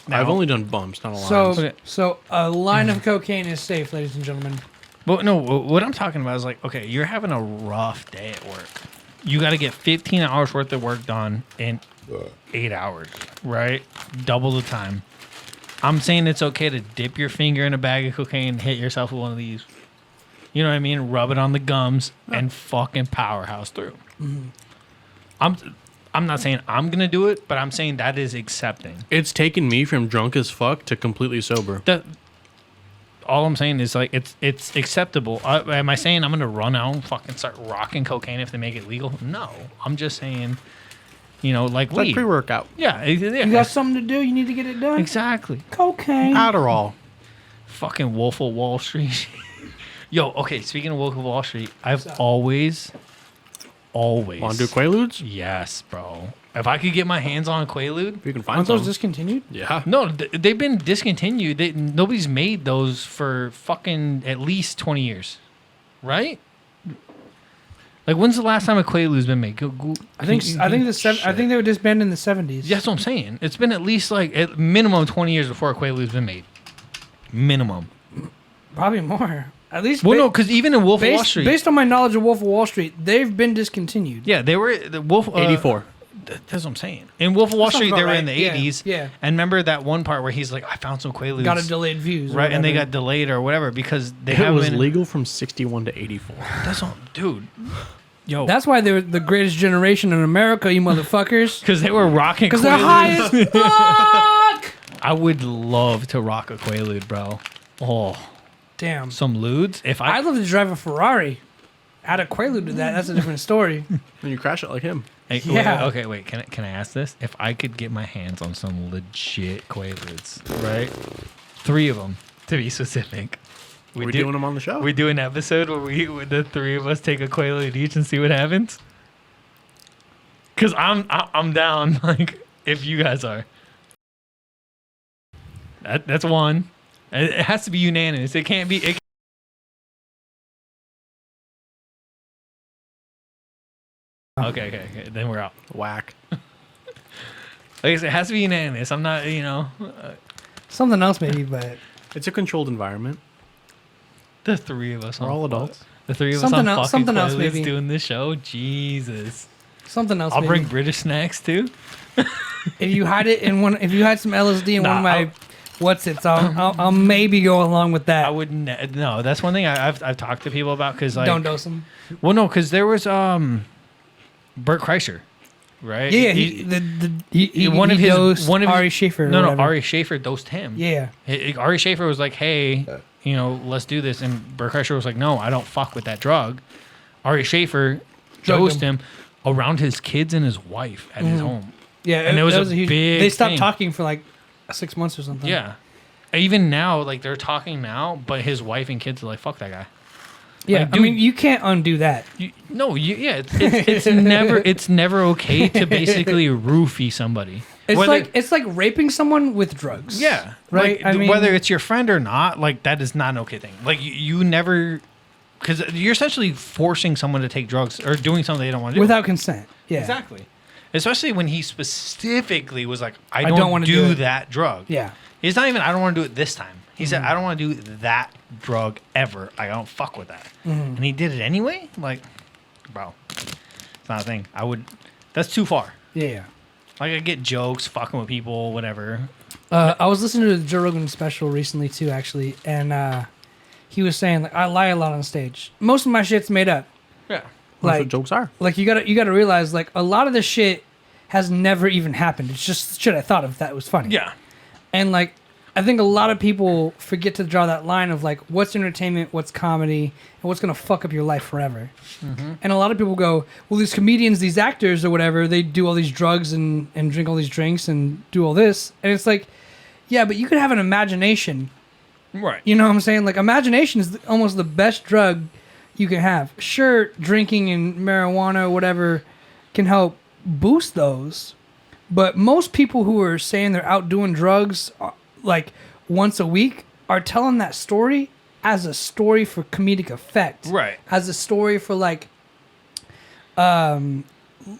Now, I've only done bumps, not a line. So a line of cocaine is safe, ladies and gentlemen. But no, what I'm talking about is like, okay, you're having a rough day at work. You got to get 15 hours worth of work done in 8 hours, right? Double the time. I'm saying it's okay to dip your finger in a bag of cocaine, hit yourself with one of these. You know what I mean? Rub it on the gums and fucking powerhouse through. Mm-hmm. I'm not saying I'm gonna do it, but I'm saying that is accepting. It's taken me from drunk as fuck to completely sober. All I'm saying is like it's acceptable. Am I saying I'm gonna run out and fucking start rocking cocaine if they make it legal? No, I'm just saying, like Like weed. pre-workout. Yeah, You got something to do. You need to get it done. exactly. Cocaine. Adderall. Fucking Wolf of Wall Street. Yo, okay. Speaking of Wolf of Wall Street, I've always. Want to do Quaaludes? Yes, bro. If I could get my hands on a Quaalude. If you can find Aren't some. those discontinued? Yeah. No, they've been discontinued. Nobody's made those for fucking at least 20 years. Right? Like, when's the last time a Quaalude's been made? I think they were disbanded in the 70s. Yeah, that's what I'm saying. It's been at least like at minimum 20 years before a Quaalude's been made. Minimum. Probably more. At least. Well, no, because even in Wolf of Wall Street. Based on my knowledge of Wolf of Wall Street, they've been discontinued. Yeah, they were the Wolf 84. That's what I'm saying. In Wolf of Wall Street, they were in the Yeah, 80s. yeah. And remember that one part where he's like, I found some Quaaludes. Got a delayed views. Right, and they got delayed or whatever because they It haven't was been. legal from 61 to 84. That's all, dude. Yo. That's why they're the greatest generation in America, you motherfuckers. Because they were rocking Because they're high as fuck. I would love to rock a Quaalude, bro. Oh, Damn. some ludes. If I'd love to drive a Ferrari. Add a Quaalude to that. That's a different story. And you crash it like him. Hey, Yeah. Wait. Can I ask this? If I could get my hands on some legit Quaaludes, right? 3 of them, to be specific. We're doing them on the show. We do an episode where the 3 of us take a Quaalude each and see what happens. Cause I'm down. Like if you guys are. That's one. It has to be unanimous. It can't be. Okay. Then we're out. Whack. Like I said, it has to be unanimous. I'm not, Something else maybe, but It's a controlled environment. the 3 of us. We're all adults. The 3 of Something us on else- fucking something else Quaaludes maybe. doing this show. Jesus. something else. I'll maybe. bring British snacks too. If you hide it in one, if you had some LSD in one of my, I'll- I'll maybe go along with that. I wouldn't. No, that's one thing I've talked to people about because like Don't dose them. Well, no, because there was Bert Kreischer, right? Yeah, one of Ari Schaefer. No, Ari Schaefer dosed him. Yeah, Ari Schaefer was like, "Hey, let's do this," and Bert Kreischer was like, "No, I don't fuck with that drug." Ari Schaefer Drugged dosed him around his kids and his wife at his home. yeah, And it was a huge. big They stopped thing. talking for like 6 months or something. Yeah. Even now, like they're talking now, but his wife and kids are like, "Fuck that guy." yeah. Like, I mean, you can't undo that. It's never okay to basically roofie somebody. It's like raping someone with drugs. Yeah, Right? Like, I mean- whether it's your friend or not, like that is not an okay thing. Like you never, because you're essentially forcing someone to take drugs or doing something they don't want to do without consent. Yeah, Exactly. Especially when he specifically was like, "I don't don't wanna do do it." that drug." Yeah, He's not even, "I don't want to do it this time." He said, "I don't want to do that drug ever. I don't fuck with that." And he did it anyway. Like, bro, it's not a thing. That's too far. yeah. Like I get jokes, fucking with people, whatever. I was listening to the Joe Rogan special recently too, actually, and he was saying like I lie a lot on stage. Most of my shit's made up. Yeah. That's Like what jokes are. Like you gotta realize like a lot of this shit has never even happened. It's just shit I thought of that was funny. Yeah. And like I think a lot of people forget to draw that line of like what's entertainment, what's comedy, and what's gonna fuck up your life forever. Mm-hmm. And a lot of people go, well, these comedians, these actors or whatever, they do all these drugs and drink all these drinks and do all this. And it's like, yeah, but you could have an imagination. Right. You know what I'm saying? Like imagination is almost the best drug you can have. Sure, drinking and marijuana or whatever can help boost those. But most people who are saying they're out doing drugs like once a week are telling that story as a story for comedic effect. Right. As a story for like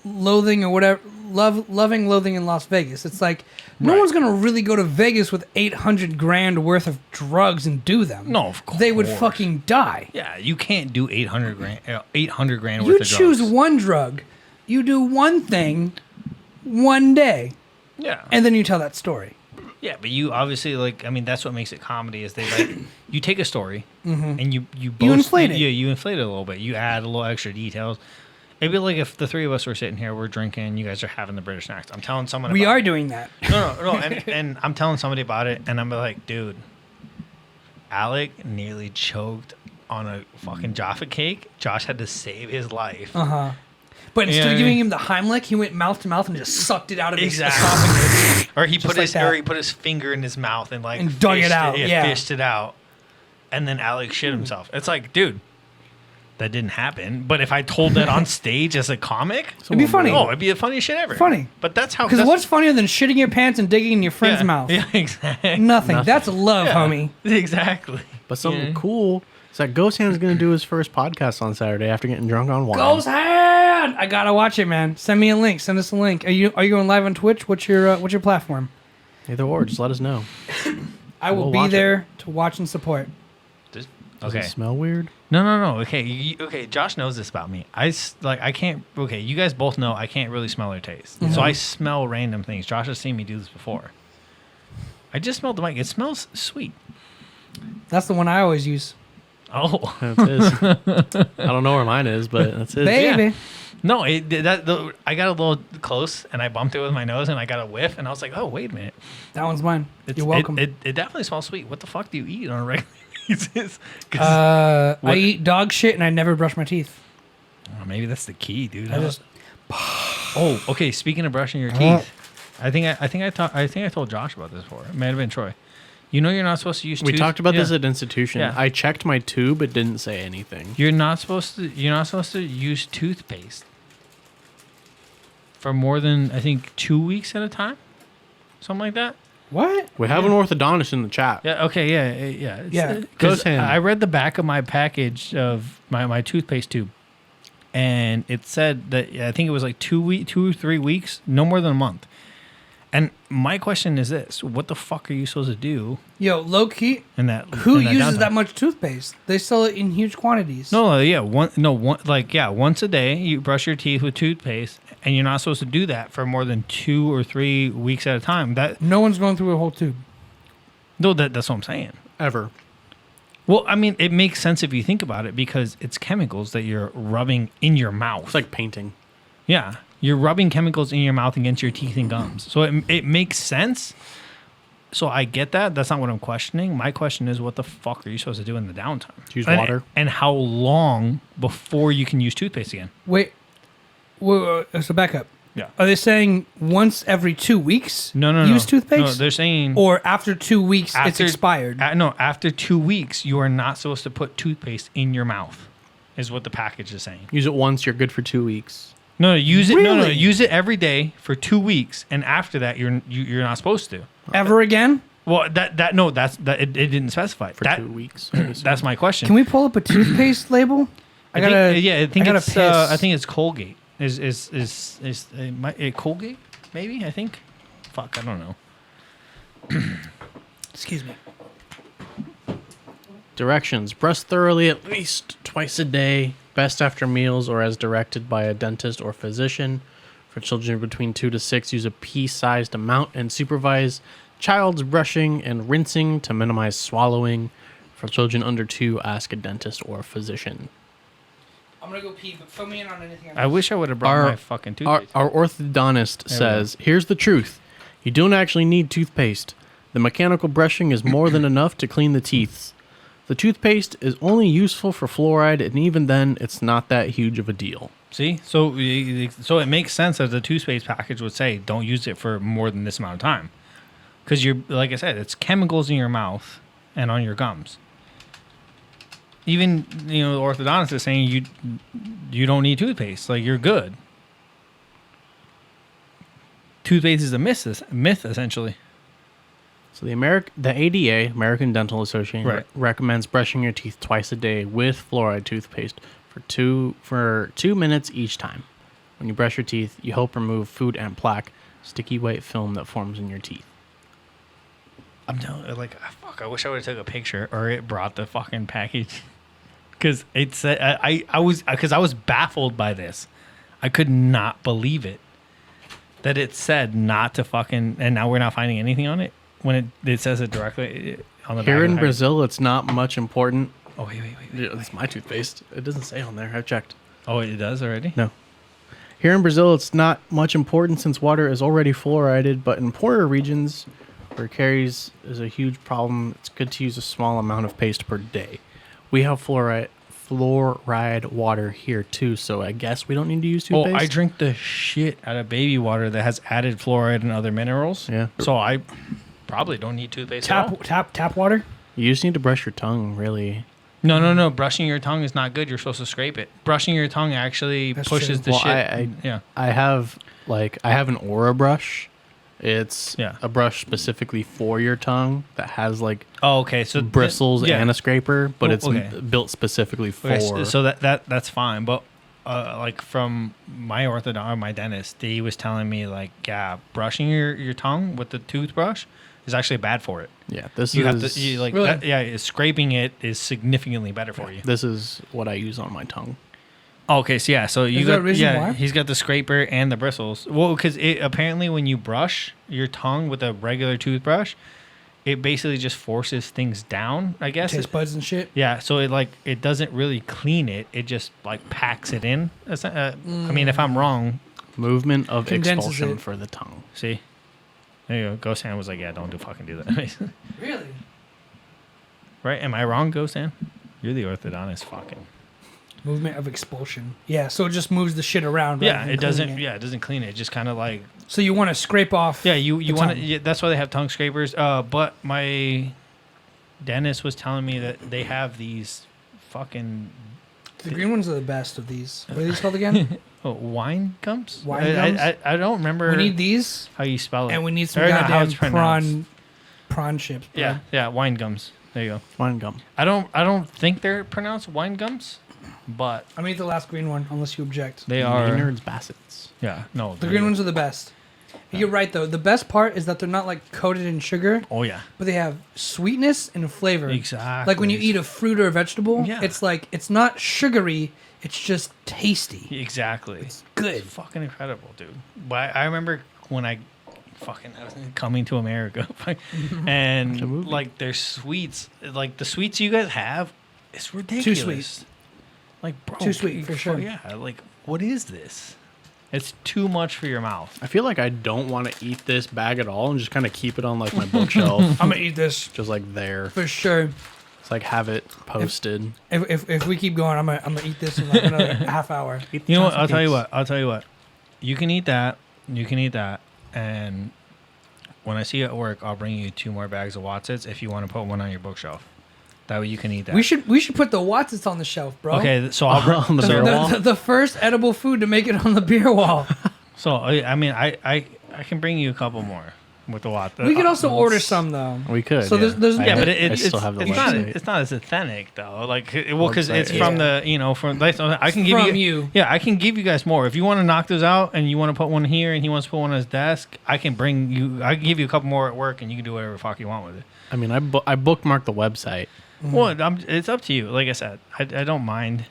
loathing or whatever, loathing in Las Vegas. It's like no one's gonna really go to Vegas with $800,000 worth of drugs and do them. No, of course. They would fucking die. Yeah, you can't do $800,000 $800,000 You worth of drugs. choose one drug, you do one thing, one day, Yeah. and then you tell that story. Yeah, but you obviously like. I mean, that's what makes it comedy. Is they like you take a story and you inflate it. Yeah, you inflate it a little bit. You add a little extra details. It'd be like if the three of us were sitting here, we're drinking, you guys are having the British snacks. I'm telling someone. We about are it. doing that. No, and I'm telling somebody about it, and I'm like, dude, Alec nearly choked on a fucking Jaffa cake. Josh had to save his life. But instead Yeah, of giving yeah. him the Heimlich, he went mouth to mouth and just sucked it out of his Exactly. esophagus. Or he Just put like his that. or he put his finger in his mouth and like And dug it fished out, yeah. fished it out, and then Alec shit himself. It's like, dude, that didn't happen. But if I told that on stage as a comic, It'd be funny. oh, it'd be the funniest shit ever. Funny. But that's how. Because that's, what's funnier than shitting your pants and digging in your friend's yeah, mouth? Yeah, exactly. Nothing. That's love, Yeah, homie. Exactly. But something Yeah. cool is that Ghost Hand's going to do his first podcast on Saturday after getting drunk on wine. Ghost Hand! I gotta watch it, man. Send me a link. Send us a link. Are you going live on Twitch? What's your platform? Either or, just let us know. I will We'll be watch there to watch and support. Just, Does okay. it smell weird? No. Okay, okay. Josh knows this about me. I can't. Okay, you guys both know I can't really smell or taste. So I smell random things. Josh has seen me do this before. I just smelled the mic. It smells sweet. That's the one I always use. Oh That's his. I don't know where mine is, but that's his. Baby. no! I got a little close and I bumped it with my nose and I got a whiff and I was like, oh wait a minute. That one's mine. You're welcome. It definitely smells sweet. What the fuck do you eat on a regular basis? 'Cause- I eat dog shit and I never brush my teeth. oh, maybe that's the key, dude. I just Oh, okay. Speaking of brushing your teeth, I think I told Josh about this before. It might have been Troy. You know you're not supposed to use. We talked about this yeah. at institution. Yeah. I checked my tube. It didn't say anything. You're not supposed to use toothpaste for more than I think 2 weeks at a time, something like that. what? We have an orthodontist in the chat. Yeah. Okay. Yeah. It's, Yeah. 'cause Goes hand. I read the back of my package of my toothpaste tube, and it said that I think it was like 2 or 3 weeks, no more than a month. And my question is this: what the fuck are you supposed to do Yo, low key. in that? Who in that uses downtime? that much toothpaste? They sell it in huge quantities. No, yeah, once a day you brush your teeth with toothpaste, and you're not supposed to do that for more than 2 or 3 weeks at a time. No one's going through a whole tube. That's what I'm saying. Ever. Well, I mean, it makes sense if you think about it because it's chemicals that you're rubbing in your mouth. It's like painting. Yeah, you're rubbing chemicals in your mouth against your teeth and gums. So it makes sense. So I get that. That's not what I'm questioning. My question is, what the fuck are you supposed to do in the downtime? Use water. And how long before you can use toothpaste again? Wait, so back up. Yeah. Are they saying once every 2 weeks? No. Use toothpaste? No, they're saying Or after 2 weeks, it's expired. No, after 2 weeks, you are not supposed to put toothpaste in your mouth, is what the package is saying. Use it once, you're good for 2 weeks. No, use it. No, Really? use it every day for 2 weeks, and after that, you're not supposed to. Ever again? Well, it didn't specify For that. 2 weeks. That's my question. Can we pull up a toothpaste label? I gotta it's piss. I think it's Colgate. Is Colgate? Maybe I think. Fuck, I don't know. Excuse me. Directions. Brush thoroughly at least twice a day. Best after meals or as directed by a dentist or physician. For children between 2 to 6, use a pea-sized amount and supervise child's brushing and rinsing to minimize swallowing. For children under 2, ask a dentist or a physician. I'm gonna go pee, but fill me in on anything. I wish I would have brought my fucking toothpaste. Our orthodontist says, here's the truth. You don't actually need toothpaste. The mechanical brushing is more than enough to clean the teeth. The toothpaste is only useful for fluoride, and even then, it's not that huge of a deal. See? So it makes sense that the toothpaste package would say, don't use it for more than this amount of time. Because you're, like I said, it's chemicals in your mouth and on your gums. Even, the orthodontist is saying you don't need toothpaste. Like, you're good. Toothpaste is a myth essentially. So the ADA, American Dental Association, recommends brushing your teeth twice a day with fluoride toothpaste for 2 minutes each time. When you brush your teeth, you help remove food and plaque, sticky white film that forms in your teeth. I wish I would have took a picture or it brought the fucking package. Because it said, I was baffled by this. I could not believe it. That it said not to fucking, and now we're not finding anything on it when it says it directly on the back. Here in Brazil, it's not much important. Oh, wait. Yeah, that's my toothpaste. It doesn't say on there. I've checked. Oh, it does already? No. Here in Brazil, it's not much important since water is already fluoridated, but in poorer regions where caries is a huge problem, it's good to use a small amount of paste per day. We have fluoride water here too, so I guess we don't need to use toothpaste. I drink the shit out of baby water that has added fluoride and other minerals. Yeah. So I probably don't need toothpaste at all. Tap water? You just need to brush your tongue, really. No. Brushing your tongue is not good. You're supposed to scrape it. Brushing your tongue actually pushes the shit. I have an Aura brush. It's a brush specifically for your tongue that has so bristles and a scraper, but it's built specifically for. Okay, so that's fine, but from my dentist, he was telling me brushing your tongue with the toothbrush is actually bad for it. Yeah, scraping it is significantly better for you. This is what I use on my tongue. Okay, so you got he's got the scraper and the bristles. Well, because apparently when you brush your tongue with a regular toothbrush, it basically just forces things down, I guess. Taste buds and shit. Yeah, so it doesn't really clean it. It just packs it in. I mean, if I'm wrong, movement of expulsion for the tongue. See, there you go. Ghost Hand was like, yeah, don't fucking do that. Really? Right? Am I wrong, Ghost Hand? You're the orthodontist. Fucking. Movement of expulsion. Yeah, so it just moves the shit around. Yeah, it doesn't. Yeah, it doesn't clean it. It just kind of So you want to scrape off. Yeah, you want to. Yeah, that's why they have tongue scrapers. But my dentist was telling me that they have these fucking. The green ones are the best of these. What are these called again? Wine gums. Wine gums. I don't remember. We need these. How you spell it? And we need some goddamn prawn chips. Bro. Yeah, wine gums. There you go. Wine gum. I don't think they're pronounced wine gums. But I'm gonna eat the last green one, unless you object. They are Maynard's Bassets. Yeah, no. The green ones are the best. You're right though. The best part is that they're not coated in sugar. Oh yeah. But they have sweetness and flavor. Exactly. Like when you eat a fruit or a vegetable, it's it's not sugary. It's just tasty. Exactly. It's good. It's fucking incredible, dude. But I remember when I was coming to America, and their sweets, the sweets you guys have, it's ridiculous. Too sweet. Bro, too sweet for sure. Yeah, what is this? It's too much for your mouth. I feel like I don't want to eat this bag at all and just kind of keep it on my bookshelf. I'm gonna eat this just there for sure. It's have it posted. If we keep going, I'm gonna eat this in another half hour. You know what? I'll tell you what. You can eat that. And when I see you at work, I'll bring you 2 more bags of Watsits if you want to put one on your bookshelf. That way you can eat that. We should put the Watsits on the shelf, bro. Okay, so I'll bring on the beer wall. The first edible food to make it on the beer wall. So I mean, I can bring you a couple more with the Watsits. We could also order some though. We could. So there's but it's not as authentic though. Because it's from I can give you. Yeah, I can give you guys more if you want to knock those out and you want to put one here and he wants to put one on his desk. I can give you a couple more at work and you can do whatever the fuck you want with it. I mean, I bookmarked the website. Well, it's up to you. Like I said, I don't mind.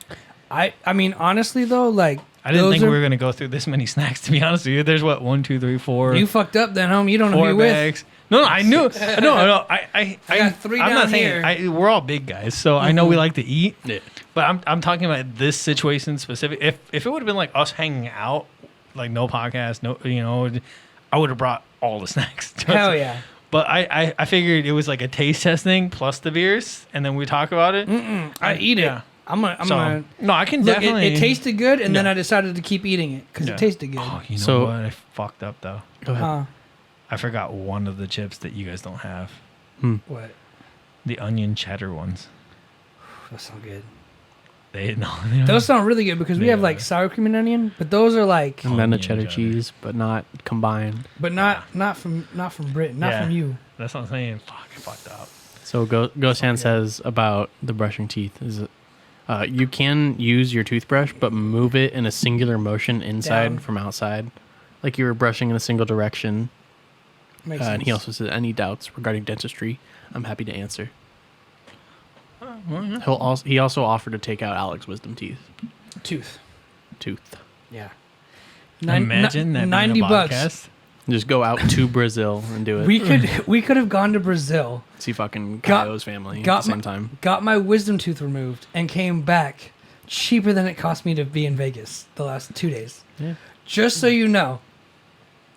I mean, honestly though, I didn't think we were gonna go through this many snacks. To be honest with you, there's 1, 2, 3, 4. You fucked up then, homie. You don't know who you're bags. with. No, I knew. No. I got 3 I'm down not saying here. we're all big guys, so I know we like to eat. Yeah. But I'm talking about this situation specific. If it would have been like us hanging out, like no podcast, no, I would have brought all the snacks. Hell yeah. But I figured it was like a taste test thing plus the beers, and then we talk about it. I eat it. Yeah. I'm gonna. No, I can Look, definitely. it tasted good, and then Yeah. I decided to keep eating it because Yeah. it tasted good. Oh, you know So- what? I fucked up though. Go ahead. I forgot one of the chips that you guys don't have. What? The onion cheddar ones. That's so good. They no. Those sound really good because we have Yeah. like sour cream and onion, but those are like, And then a Onion cheddar cheddar. cheese, but not combined. but not from Britain, not Yeah. from you. That's what I'm saying. Fuck, I fucked up. So Ghost says about the brushing teeth is you can use your toothbrush, but move it in a singular motion inside Down. from outside, like you were brushing in a single direction. Makes And he sense. also says, any doubts regarding dentistry, I'm happy to answer. Well, yeah. He also offered to take out Alec's wisdom tooth. Tooth. Yeah. Imagine that being a $90 bucks. podcast. Just go out to Brazil and do it. We could have gone to Brazil, See fucking Got- Kaio's family at got the same my- time. got my wisdom tooth removed, and came back cheaper than it cost me to be in Vegas the last 2 days. Yeah. Just so you know.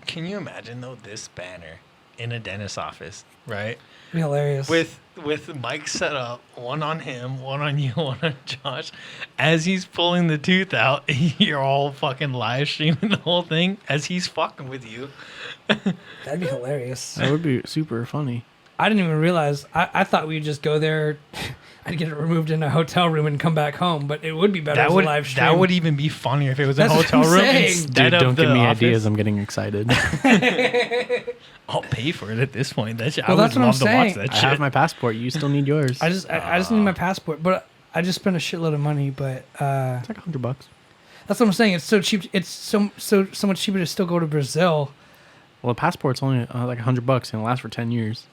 Can you imagine though this banner in a dentist's office, right? It'd be hilarious. With Mike set up, one on him, one on you, one on Josh. As he's pulling the tooth out, you're all fucking live streaming the whole thing as he's fucking with you. That'd be hilarious. That would be super funny. I didn't even realize. I thought we'd just go there. I'd get it removed in a hotel room and come back home. But it would be better as a live stream. That would even be funnier if it was a That's what hotel I'm room saying. instead Dude, of don't the give me office. ideas. I'm getting excited. I'll pay for it at this point. That shit, Well, I that's would what I'm love to watch saying. that I shit. have my passport. You still need yours. I just need my passport. But I just spent a shitload of money. But It's like $100. that's what I'm saying. It's so cheap. It's so much cheaper to still go to Brazil. Well, a passport's only like $100 and it'll last for 10 years.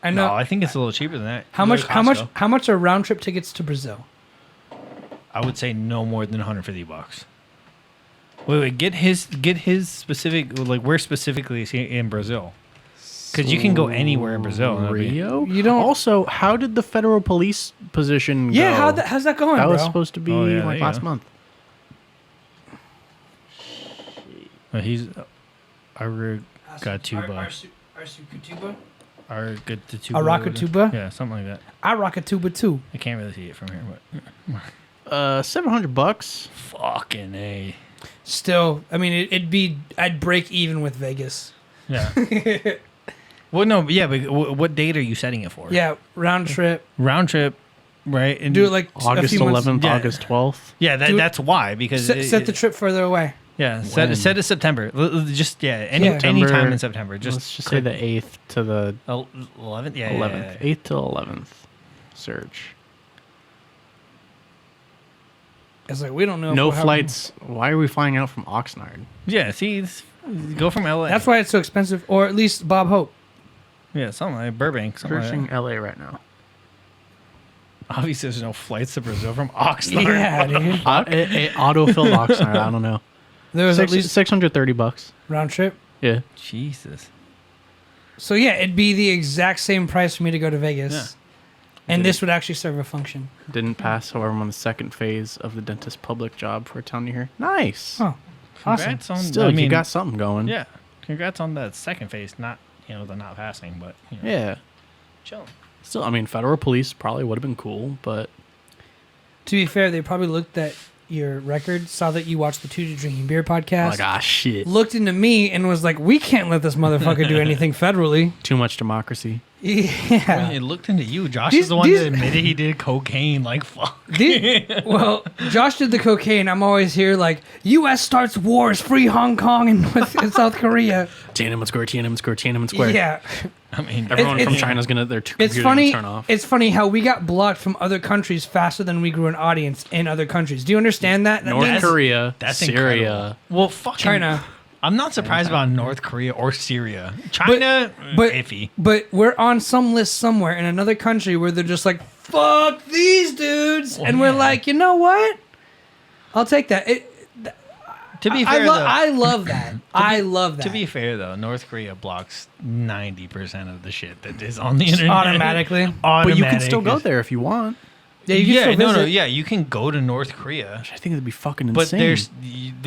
I know. No, I think it's a little cheaper than that. how You much? go to How much? Costco, How much are round trip tickets to Brazil? I would say no more than $150. Wait, get his specific, like where specifically is he in Brazil? Because you can go anywhere in Brazil. and that'd be- Rio? You don't- Also, how did the federal police position Yeah. go? How's that going, That bro? was supposed to be Oh, yeah, there like you last go. month. He's Aragatuba. Aragatuba. Arakatuba? Yeah, something like that. I rock a tuba too. I can't really see it from here, but $700. fucking A. Still, I mean, I'd break even with Vegas. Yeah. Well, no, but yeah, but what date are you setting it for? Yeah, round trip. Round trip, right? And Do it like August a few months. 11th, Yeah. August 12th. yeah, do it- that's why because Set the trip further away. yeah, When? set it September. Just any Yeah. time in September. Let's just say the 8th to the 11th. Yeah, 11th. 8th to 11th. Search. It's like we don't know. if No we'll have- flights. Why are we flying out from Oxnard? Yeah, see, go from LA. That's why it's so expensive, or at least Bob Hope. Yeah, something like Burbank. Something like Searching that. LA right now. Obviously, there's no flights to Brazil from Oxnard. Yeah, dude. Autofill Oxnard. I don't know. There was at least $630. round trip. Yeah. Jesus. So yeah, it'd be the exact same price for me to go to Vegas, Yeah. and this would actually serve a function. Didn't pass, however, I'm on the second phase of the dentist public job for a town near here. Nice. Oh, awesome. Congrats on. Still, I mean, you got something going. Yeah, congrats on that second phase. Not the not passing, but Yeah. chill. Still, I mean, federal police probably would have been cool, but To be fair, they probably looked at your record, saw that you watched the Two to Drinking Beer podcast, like, ah, shit. looked into me, and was like, "We can't let this motherfucker do anything federally." Too much democracy. Yeah. It looked into you. Josh These- is the one these- that admitted he did cocaine. Like fuck. Well, Josh did the cocaine. I'm always here like, U.S. starts wars, free Hong Kong and and South Korea. Tiananmen Square, Tiananmen Square, Tiananmen Square. Yeah. I mean, Everyone from it's- China's gonna their It's computer funny. gonna turn off. It's funny how we got blocked from other countries faster than we grew an audience in other countries. Do you understand that? That North means Korea, that's Syria. incredible. Well, fucking China. I'm not surprised about North Korea or Syria. China, but iffy. but we're on some list somewhere in another country where they're just like, fuck these dudes, Well, and we're yeah. like, you know what? I'll take that. To be fair, though, I love that. I love that. to be fair though, North Korea blocks 90% of the shit that is on the internet automatically. But you can still go there if you want. Yeah, you can Yeah, still no, visit. yeah, you can go to North Korea, I think it'd be fucking but insane.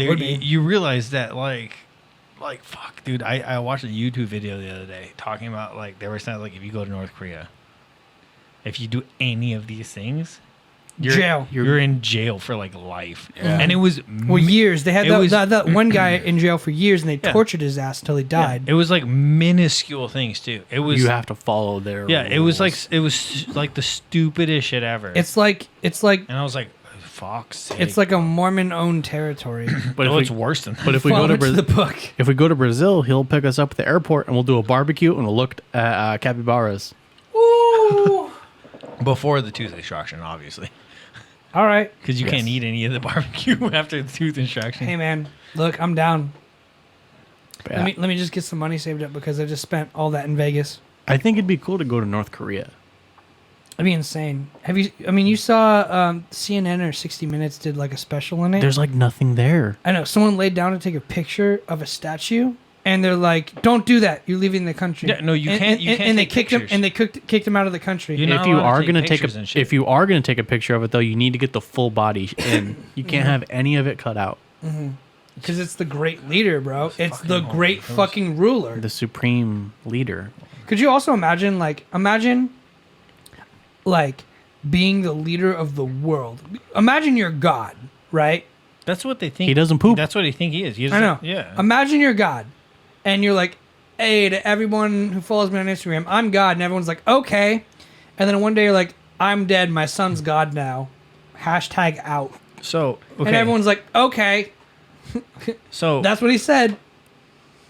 Would be. you realize that like fuck, dude. I watched a YouTube video the other day talking about like they were saying like if you go to North Korea, if you do any of these things, Jail. You're in jail for like life, Yeah. and it was Well, years. They had It was- that one guy in jail for years, and they Yeah. tortured his ass until he died. It was like minuscule things too. It was You have to follow their it was rules. like the stupidest shit ever. It's like and I was like, fuck's sake. it's like a Mormon-owned territory. But no, if it's we, worse than that. but if we go Follow to it the Brazil, book. if we go to Brazil, he'll pick us up at the airport and we'll do a barbecue and we'll look at capybaras. Ooh. Before the tooth extraction, obviously. All right. Because you can't eat any of the barbecue after the tooth extraction. Hey man, look, I'm down. Yeah. Let me just get some money saved up because I just spent all that in Vegas. I think it'd be cool to go to North Korea. That'd be insane. Have you? I mean, you saw CNN or 60 Minutes did like a special in it. There's like nothing there. I know someone laid down to take a picture of a statue, and they're like, "Don't do that. You're leaving the country." Yeah, no, you And- can't- you and, can't and they take kicked him. pictures. And they kicked him out of the country. You're not If you allowed to are take gonna take pictures and shit. if you are gonna take a picture of it though, you need to get the full body in. You can't have any of it cut out. Because it's the great leader, bro. It's fucking the Holy great Ghost. fucking ruler. The supreme leader. Could you also imagine, being the leader of the world? Imagine you're God, right? That's what they think. He doesn't poop. That's what they think he is. He I know. Yeah. Imagine you're God, and you're like, "Hey, to everyone who follows me on Instagram, I'm God," and everyone's like, "Okay," and then one day you're like, "I'm dead. My son's God now." Hashtag out. So, okay. And everyone's like, "Okay." so, That's what he said.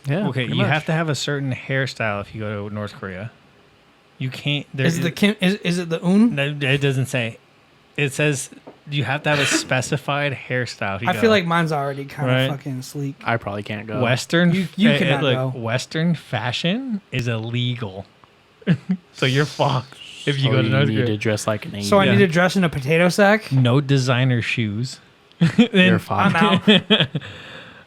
Yeah. okay, pretty you much. have to have a certain hairstyle if you go to North Korea. You can't. Is it the un? No, it doesn't say. It says you have to have a specified hairstyle. If you I go. feel like mine's already kind Right. of fucking sleek. I probably can't go. Western. You cannot go. Western fashion is illegal, so you're fucked if you So go to North need Korea. to dress like an Asian. So I Yeah. need to dress in a potato sack. No designer shoes. You're fine. I'm out.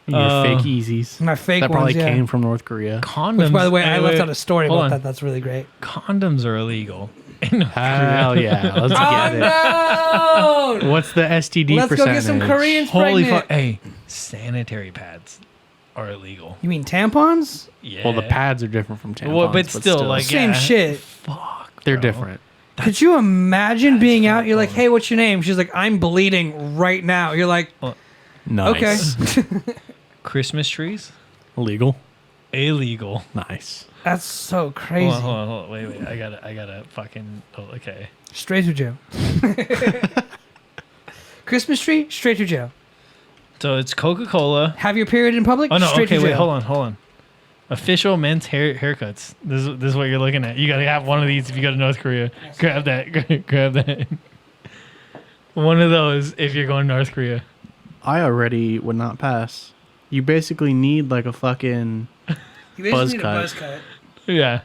Your fake Yeezys. My fake That probably ones, yeah. came from North Korea. Condoms. Which, by the way, I Hey, left wait, out a story hold about on. that. That's really great. Condoms are illegal. in North Hell yeah. Let's get it. Oh no! What's the STD Let's go get some percentage? Koreans Holy pregnant. fuck! Hey, sanitary pads are illegal. You mean tampons? Yeah. Well, the pads are different from tampons. Well, but still, like Same yeah, shit. Fuck. they're bro. different. Could you imagine being out? You're like, fucked up. "Hey, what's your name?" She's like, "I'm bleeding right now." You're like, Nice. "Okay." Christmas trees Illegal. illegal. Nice. That's so crazy. Hold on. Wait. I gotta fucking. Oh, okay. Straight to jail. Christmas tree, straight to jail. So it's Coca-Cola. Have your period in public. Oh no. Straight Okay. to Wait. jail. Hold on. Official men's haircuts. This is what you're looking at. You gotta have one of these if you go to North Korea. Grab that. Grab that. One of those if you're going to North Korea. I already would not pass. You basically need like a fucking You basically Buzz need cut. a buzz cut. Yeah.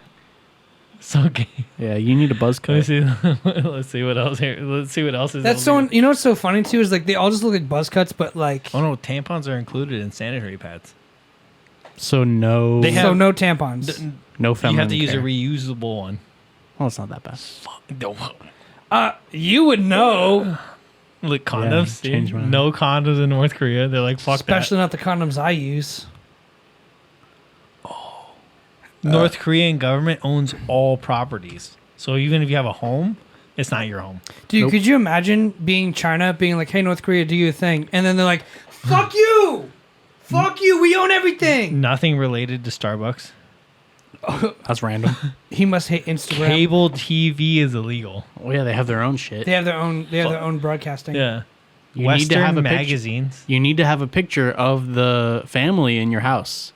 So okay. yeah. You need a buzz Let me cut. see. Let's see what else here. Let's see what else is. That's over so. You know what's so funny too is like they all just look like buzz cuts, but like Oh no, tampons are included in sanitary pads. So no. They have- so no tampons. no You feminine have to use care. a reusable one. Well, it's not that bad. You would know, Look, condoms. Yeah, change mine. No condoms in North Korea. They're like, fuck especially not the condoms I use. that. North Korean government owns all properties. So even if you have a home, it's not your home. Dude, Nope. could you imagine being China, being like, "Hey, North Korea, do your thing," and then they're like, "Fuck you, fuck you, we own everything." Nothing related to Starbucks. That's random. He must hate Instagram. Cable TV is illegal. Oh yeah, they have their own shit. They have their own. They have their own broadcasting. Yeah. You Western need to have a picture. magazines. You need to have a picture of the family in your house.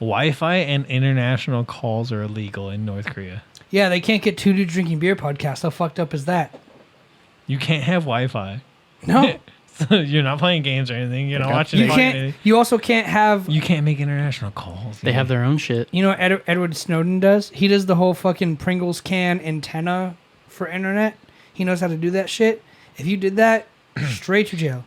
Wi-Fi and international calls are illegal in North Korea. Yeah, they can't get two dudes drinking beer podcast. How fucked up is that? You can't have Wi-Fi. No, So you're not playing games or anything. You're not watching you anything. can't. You also can't have. You can't make international calls. They have their own shit. You know what Edward Snowden does? He does the whole fucking Pringles can antenna for internet. He knows how to do that shit. If you did that, straight to jail.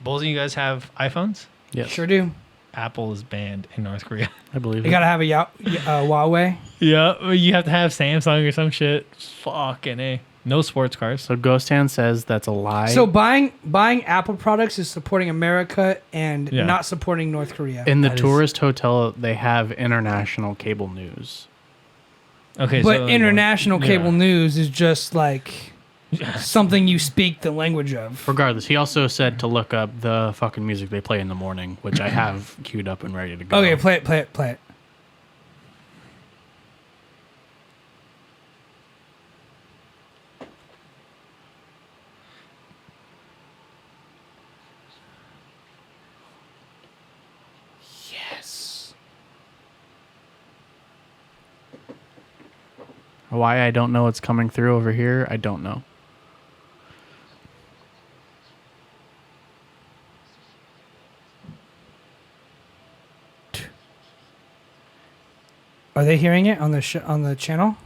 both of you guys have iPhones? Yes. Sure do. Apple is banned in North Korea. I believe You it. gotta have a Huawei. Yeah, you have to have Samsung or some shit. Fucking A. No sports cars. So Ghost Hand says that's a lie. So buying Apple products is supporting America and Yeah. not supporting North Korea. in the That is- tourist hotel, they have international cable news. Okay, But so international yeah. cable news is just like something you speak the language of. Regardless, he also said to look up the fucking music they play in the morning, which I have queued up and ready to go. Okay, play it. Yes. Why I don't know what's coming through over here, I don't know. Are they hearing it on the on the channel?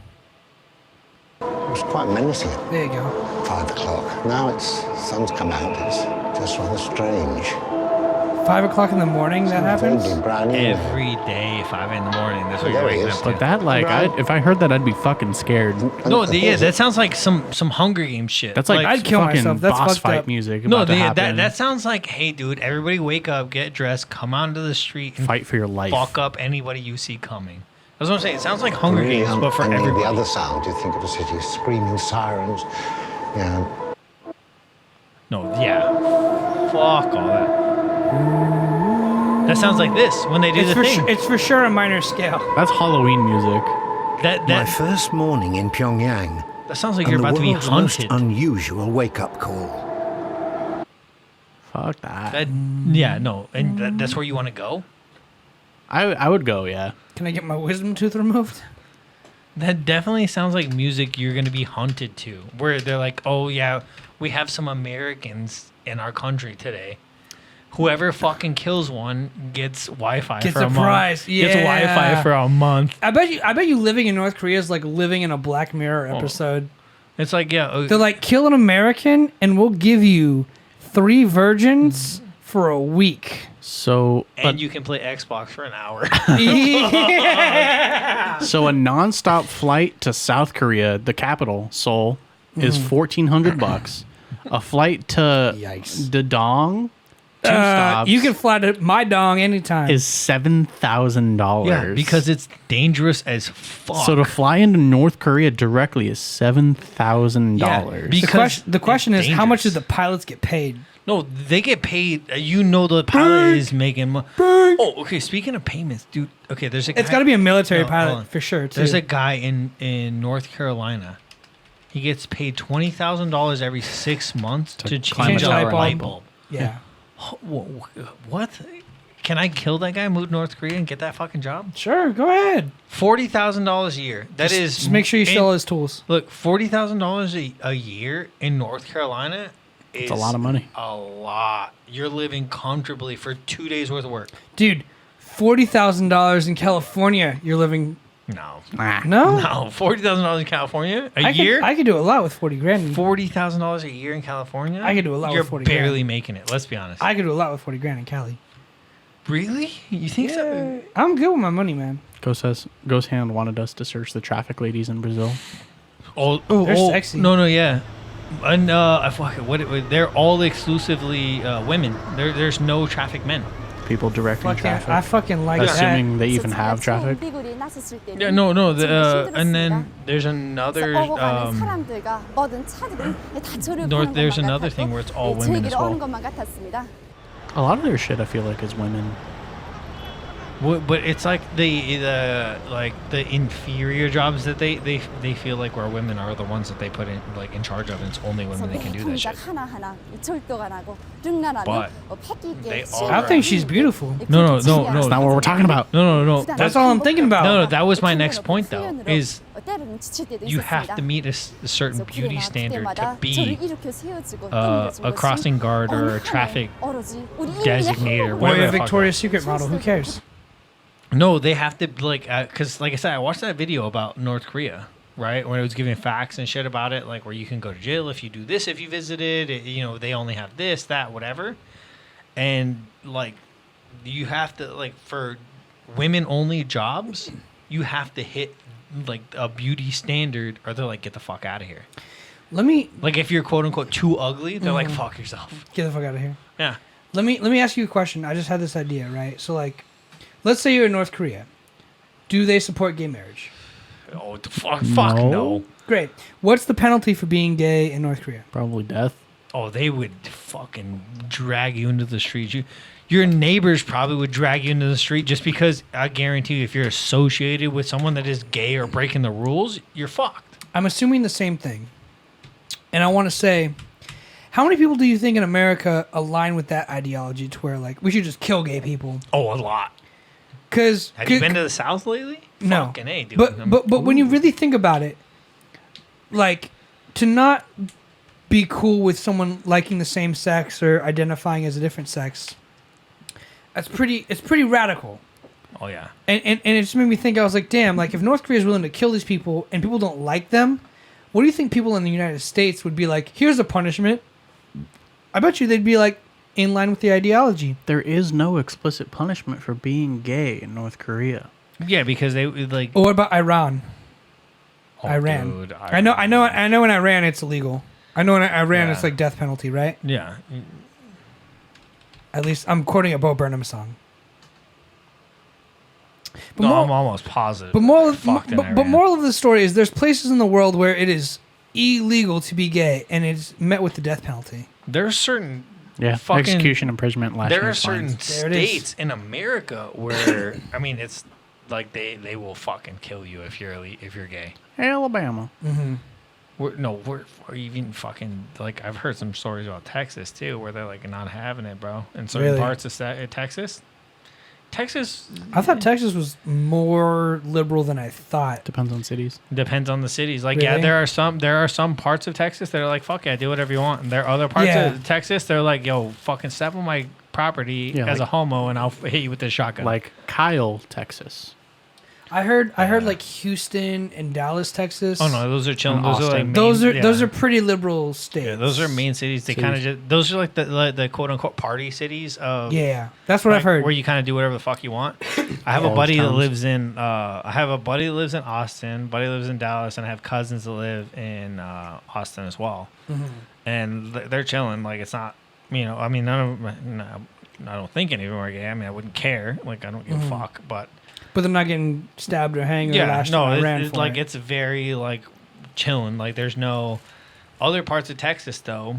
It was quite menacing. There you go. 5 o'clock. Now it's sun's come out. It's just rather strange. 5 o'clock in the morning that happens. Vaguely brand new. Every day, 5 in the morning. That's what There you're he waking is. up But to. that, like, Right. if I heard that, I'd be fucking scared. No, yeah, that sounds like some Hunger Games shit. That's like I'd kill fucking myself. That's boss fucked fight up. music. no, about to happen. that sounds like, hey, dude, everybody wake up, get dressed, come onto the street, and Fight for your life. fuck up anybody you see coming. That's what I'm saying. It sounds like Hunger Really Games, but for any of everybody. the other sounds, you think of a city of screaming sirens. Yeah. No, yeah. Fuck all that. That sounds like this when they do It's the for thing. it's for sure a minor scale. That's Halloween music. That My that first morning in Pyongyang. that sounds like And you're the about to be world's most hunted. unusual wake-up call. Fuck that. That yeah, no, and that's where you want to go. I would go, yeah. Can I get my wisdom tooth removed? That definitely sounds like music you're gonna be hunted to, where they're like, oh yeah, we have some Americans in our country today. Whoever fucking kills one gets Wi-Fi Gets for a a month. prize, Gets Wi-Fi yeah. for a month. I bet you living in North Korea is like living in a Black Mirror episode. It's like yeah, They're like, kill an American and we'll give you 3 virgins for a week. So, and you can play Xbox for an hour. so a nonstop flight to South Korea, the capital, Seoul, is $1,400. A flight to Yikes. Dadong, 2 stops, You can fly to my dong anytime. is $7,000. Yeah, because it's dangerous as fuck. So to fly into North Korea directly is $7,000. Yeah, the question it's is, how much do dangerous. the pilots get paid? No, they get paid. You know the pilot is making money. Oh, okay. Speaking of payments, dude. Okay, there's a guy. It's got to be a military No, hold on. pilot for sure, too. There's a guy in North Carolina. He gets paid $20,000 every 6 months to climb change a a light light bulb. bulb. Yeah. What? Can I kill that guy, move to North Korea, and get that fucking job? Sure, go ahead. $40,000 a year. That is. Just make sure you sell his tools. Look, $40,000 a year in North Carolina is It's a lot of money. A lot. You're living comfortably for 2 days worth of work. Dude, $40,000 in California, you're living... No. Ah. No? No, $40,000 in California a I year. I could do a lot with 40 grand. $40,000 a year in California. I could do a lot with You're 40 barely grand. making it. Let's be honest. I could do a lot with 40 grand in Cali. Really? You think so? Yeah, I'm good with my money, man. Ghost Hand wanted us to search the traffic ladies in Brazil. They're sexy. No, yeah. And they're all exclusively women. There's no traffic men. People directing traffic. I fucking like assuming that. they even have traffic. Yeah, no. And then there's another there's another thing where it's all women as well. A lot of their shit, I feel like, is women. But it's like the inferior jobs that they feel like where women are the ones that they put in like in charge of, and it's only women that can do that shit. But they all I think she's beautiful. No. That's not what we're talking about. No. That's all I'm thinking about. No, that was my next point though. Is you have to meet a certain beauty standard to be a crossing guard or a traffic designator, Or whatever a the fuck. Victoria's Secret model. Who cares? No, they have to because like I said, I watched that video about North Korea, right? When it was giving facts and shit about it, like where you can go to jail if you do this, if you visited, they only have this, that, whatever. and like you have to like for women only jobs, you have to hit like a beauty standard, or they're like, get the fuck out of here. Let me Like if you're quote unquote too ugly, they're like, fuck yourself. get the fuck out of here. Yeah. Let me ask you a question. I just had this idea, right? So like, let's say you're in North Korea. Do they support gay marriage? Oh, the fuck no. Great. What's the penalty for being gay in North Korea? Probably death. Oh, they would fucking drag you into the streets. Your neighbors probably would drag you into the street just because I guarantee you, if you're associated with someone that is gay or breaking the rules, you're fucked. I'm assuming the same thing. And I want to say, how many people do you think in America align with that ideology to where, like, we should just kill gay people? Oh, a lot. Because Have you been to the South lately? No. Fucking A, dude. But when you really think about it, like, to not be cool with someone liking the same sex or identifying as a different sex, it's pretty radical. Oh, yeah. And it just made me think, I was like, damn, like, if North Korea is willing to kill these people and people don't like them, what do you think people in the United States would be like, here's a punishment? I bet you they'd be like, in line with the ideology. There is no explicit punishment for being gay in North Korea. Yeah, because they like. Or what about Iran? Oh, Iran. Dude, I know in Iran it's illegal. I know in Iran it's like death penalty, right? Yeah. At least I'm quoting a Bo Burnham song. But No, I'm almost positive. But Iran. moral of the story is there's places in the world where it is illegal to be gay and it's met with the death penalty. There are certain. Yeah, execution, imprisonment, lashing. There are certain fines. states in America where I mean it's like they will fucking kill you if you're gay. Alabama. Mm-hmm. We're even fucking like I've heard some stories about Texas too where they're like not having it, bro. In certain Really? parts of Texas. I thought Texas was more liberal than I thought. Depends on cities. Depends on the cities. Like Really? yeah, there are some parts of Texas that are like fuck yeah, do whatever you want. And there are other parts of Texas they're like yo, fucking step on my property as a homo and I'll hit you with this shotgun. Like Kyle, Texas. I heard like Houston and Dallas, Texas. oh no, those are chilling. And Those are like Austin. main, Those are pretty liberal states. yeah, those are main cities. They kind of just those are like the quote unquote party cities of Yeah, that's what like, I've heard. where you kind of do whatever the fuck you want. I have a College buddy that towns. lives in Austin, buddy lives in Dallas, and I have cousins that live in Austin as well. Mm-hmm. And they're chilling. Like it's not, I mean, I don't think any of them are gay. I mean, I wouldn't care. Like I don't give a fuck. But they're not getting stabbed or hanged or lashed no, or ran it's for like it. it's very like chilling. Like there's no other parts of Texas though.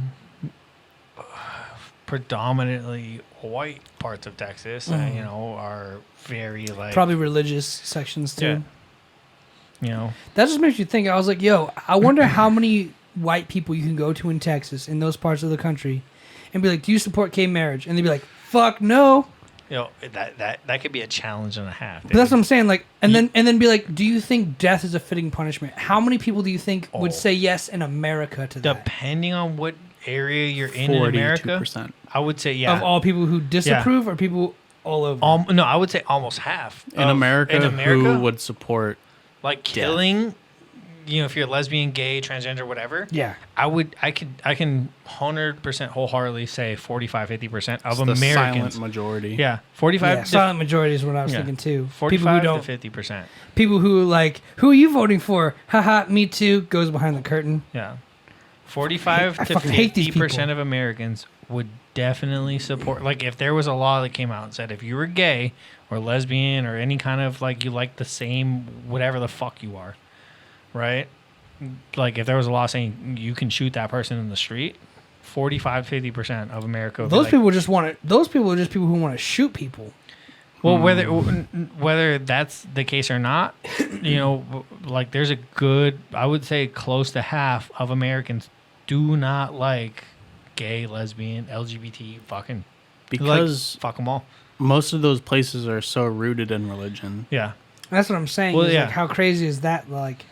Predominantly white parts of Texas, are very like Probably religious sections too. Yeah. That just makes you think. I was like, yo, I wonder how many white people you can go to in Texas, in those parts of the country, and be like, do you support gay marriage? And they'd be like, fuck no. That could be a challenge and a half. But that's what I'm saying. Like, and then be like, do you think death is a fitting punishment? How many people do you think would say yes in America to that? Depending on what area you're in America, 42%. I would say yeah. Of all people who disapprove or people all over? No, I would say almost half In America, who would support like killing. If you're lesbian, gay, transgender, whatever. Yeah. I can 100% wholeheartedly say 45-50% of the Americans. silent majority. Yeah, 45. Yeah, silent majority is what I was thinking too. 45 people who to 50%. People who like, who are you voting for? Haha, me too. Goes behind the curtain. Yeah, 45 I to fucking hate these 50% people. of Americans would definitely support. Like, if there was a law that came out and said if you were gay or lesbian or any kind of like you like the same whatever the fuck you are, right? Like, if there was a law saying you can shoot that person in the street, 45-50% of America would Those be people just want to. Those people are just people who want to shoot people. well, whether that's the case or not, like there's a good, I would say close to half of Americans do not like gay, lesbian, LGBT, fucking Because like, fuck them all. most of those places are so rooted in religion. Yeah, That's what I'm saying. Well, is, yeah. like, how crazy is that? Like,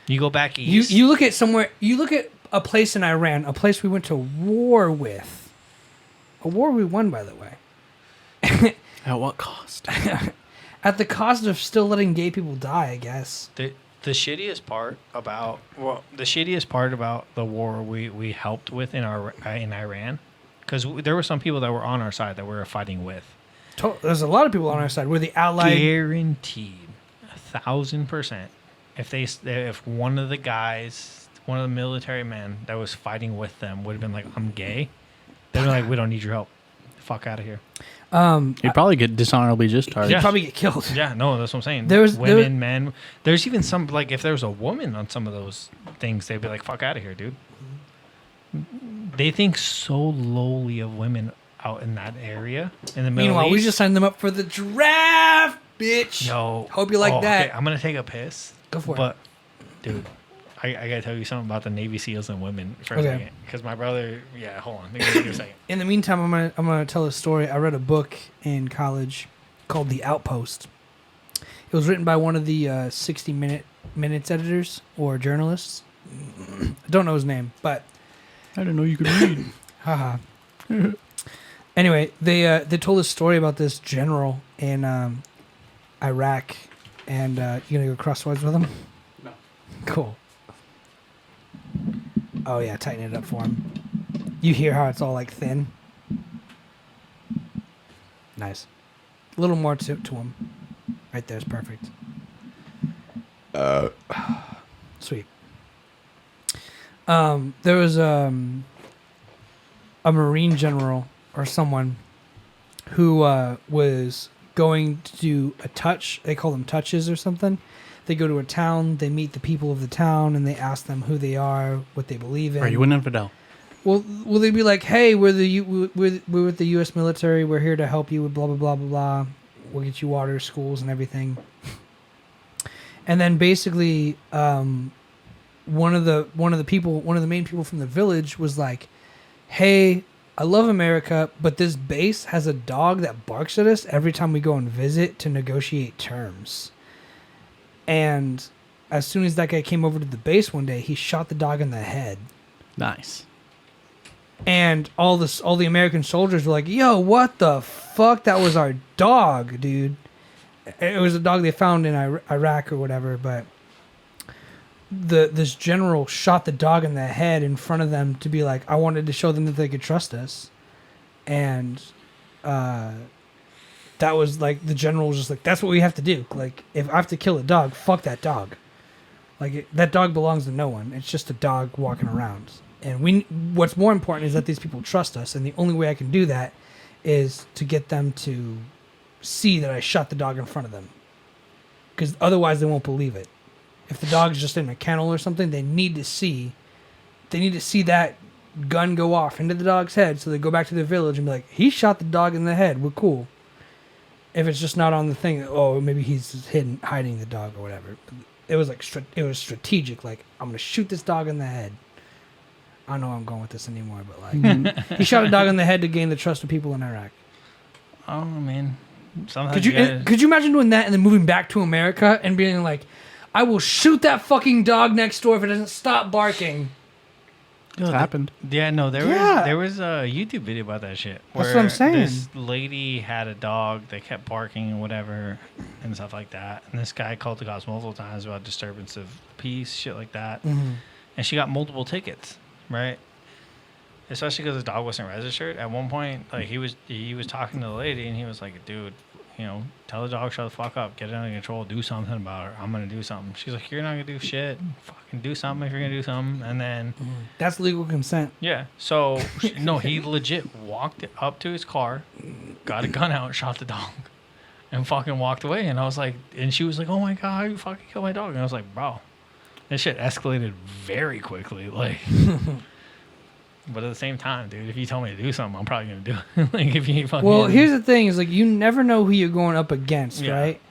you go back east. you look at somewhere. You look at a place in Iran, a place we went to war with, a war we won, by the way. At what cost? At the cost of still letting gay people die, I guess. The shittiest part about the war we helped with in Iran because there were some people that were on our side that we were fighting with. There's a lot of people on our side. We're the allied. Guaranteed, 1,000%. If one of the guys, one of the military men that was fighting with them would have been like, "I'm gay," they'd be like, "We don't need your help. Fuck out of here." You'd probably get dishonorably discharged. You'd probably get killed. Yeah, no, that's what I'm saying. There's women, men. There's even some, like, if there was a woman on some of those things, they'd be like, "Fuck out of here, dude." They think so lowly of women out in that area in the Middle Meanwhile, East. we just signed them up for the draft, bitch. Yo, Hope you like that. Okay, I'm gonna take a piss. Go for it. But, dude, I gotta tell you something about the Navy SEALs and women for a Okay. second, because my brother. Yeah, hold on. Give me a second. In the meantime, I'm gonna tell a story. I read a book in college called The Outpost. It was written by one of the 60 Minutes editors or journalists. I don't know his name, but I didn't know you could read. haha. Anyway, they told a story about this general in Iraq, and you gonna go cross swords with him? No. Cool. Oh yeah, tighten it up for him. You hear how it's all like thin? Nice. A little more to him. Right there's perfect. Sweet. There was a Marine general or someone who was going to do a touch. They call them touches or something. They go to a town, they meet the people of the town, and they ask them who they are, what they believe in. Are you an infidel? Well, will they be like, "Hey, we're with the U.S. military. We're here to help you with blah blah blah blah blah. We'll get you water, schools, and everything." And then basically, one of the main people from the village was like, "Hey, I love America, but this base has a dog that barks at us every time we go and visit to negotiate terms." And as soon as that guy came over to the base one day, he shot the dog in the head. Nice. And all the American soldiers were like, "Yo, what the fuck? That was our dog, dude." It was a dog they found in Iraq or whatever, but this general shot the dog in the head in front of them to be like, I wanted to show them that they could trust us. And that was like, the general was just like, that's what we have to do. Like, if I have to kill a dog, fuck that dog. Like, that dog belongs to no one. It's just a dog walking around. And what's more important is that these people trust us. And the only way I can do that is to get them to see that I shot the dog in front of them. Because otherwise they won't believe it. If the dog's just in a kennel or something, they need to see that gun go off into the dog's head, so they go back to their village and be like, he shot the dog in the head, we're cool. If it's just not on the thing, oh, maybe he's hiding the dog or whatever. It was like it was strategic. Like, I'm gonna shoot this dog in the head. I don't know where I'm going with this anymore, but like, he shot a dog in the head to gain the trust of people in Iraq. Oh man, sometimes Could you imagine doing that and then moving back to America and being like, I will shoot that fucking dog next door if it doesn't stop barking. It's happened. Yeah, no, there was a YouTube video about that shit. That's what I'm saying. This lady had a dog that kept barking and whatever and stuff like that. And this guy called the cops multiple times about disturbance of peace, shit like that. Mm-hmm. And she got multiple tickets, right? Especially because the dog wasn't registered. At one point, like he was talking to the lady and he was like, dude, you know, tell the dog, shut the fuck up, get it under control, do something about her. I'm gonna do something. She's like, you're not gonna do shit. Fucking do something if you're gonna do something. And then that's legal consent. yeah. So no, he legit walked up to his car, got a gun out, shot the dog, and fucking walked away. And I was like, and she was like, oh my god, you fucking killed my dog. And I was like, bro, this shit escalated very quickly. Like. But at the same time, dude, if you tell me to do something, I'm probably gonna do it. Like if you fucking. Well, here's the thing: is like you never know who you're going up against, right?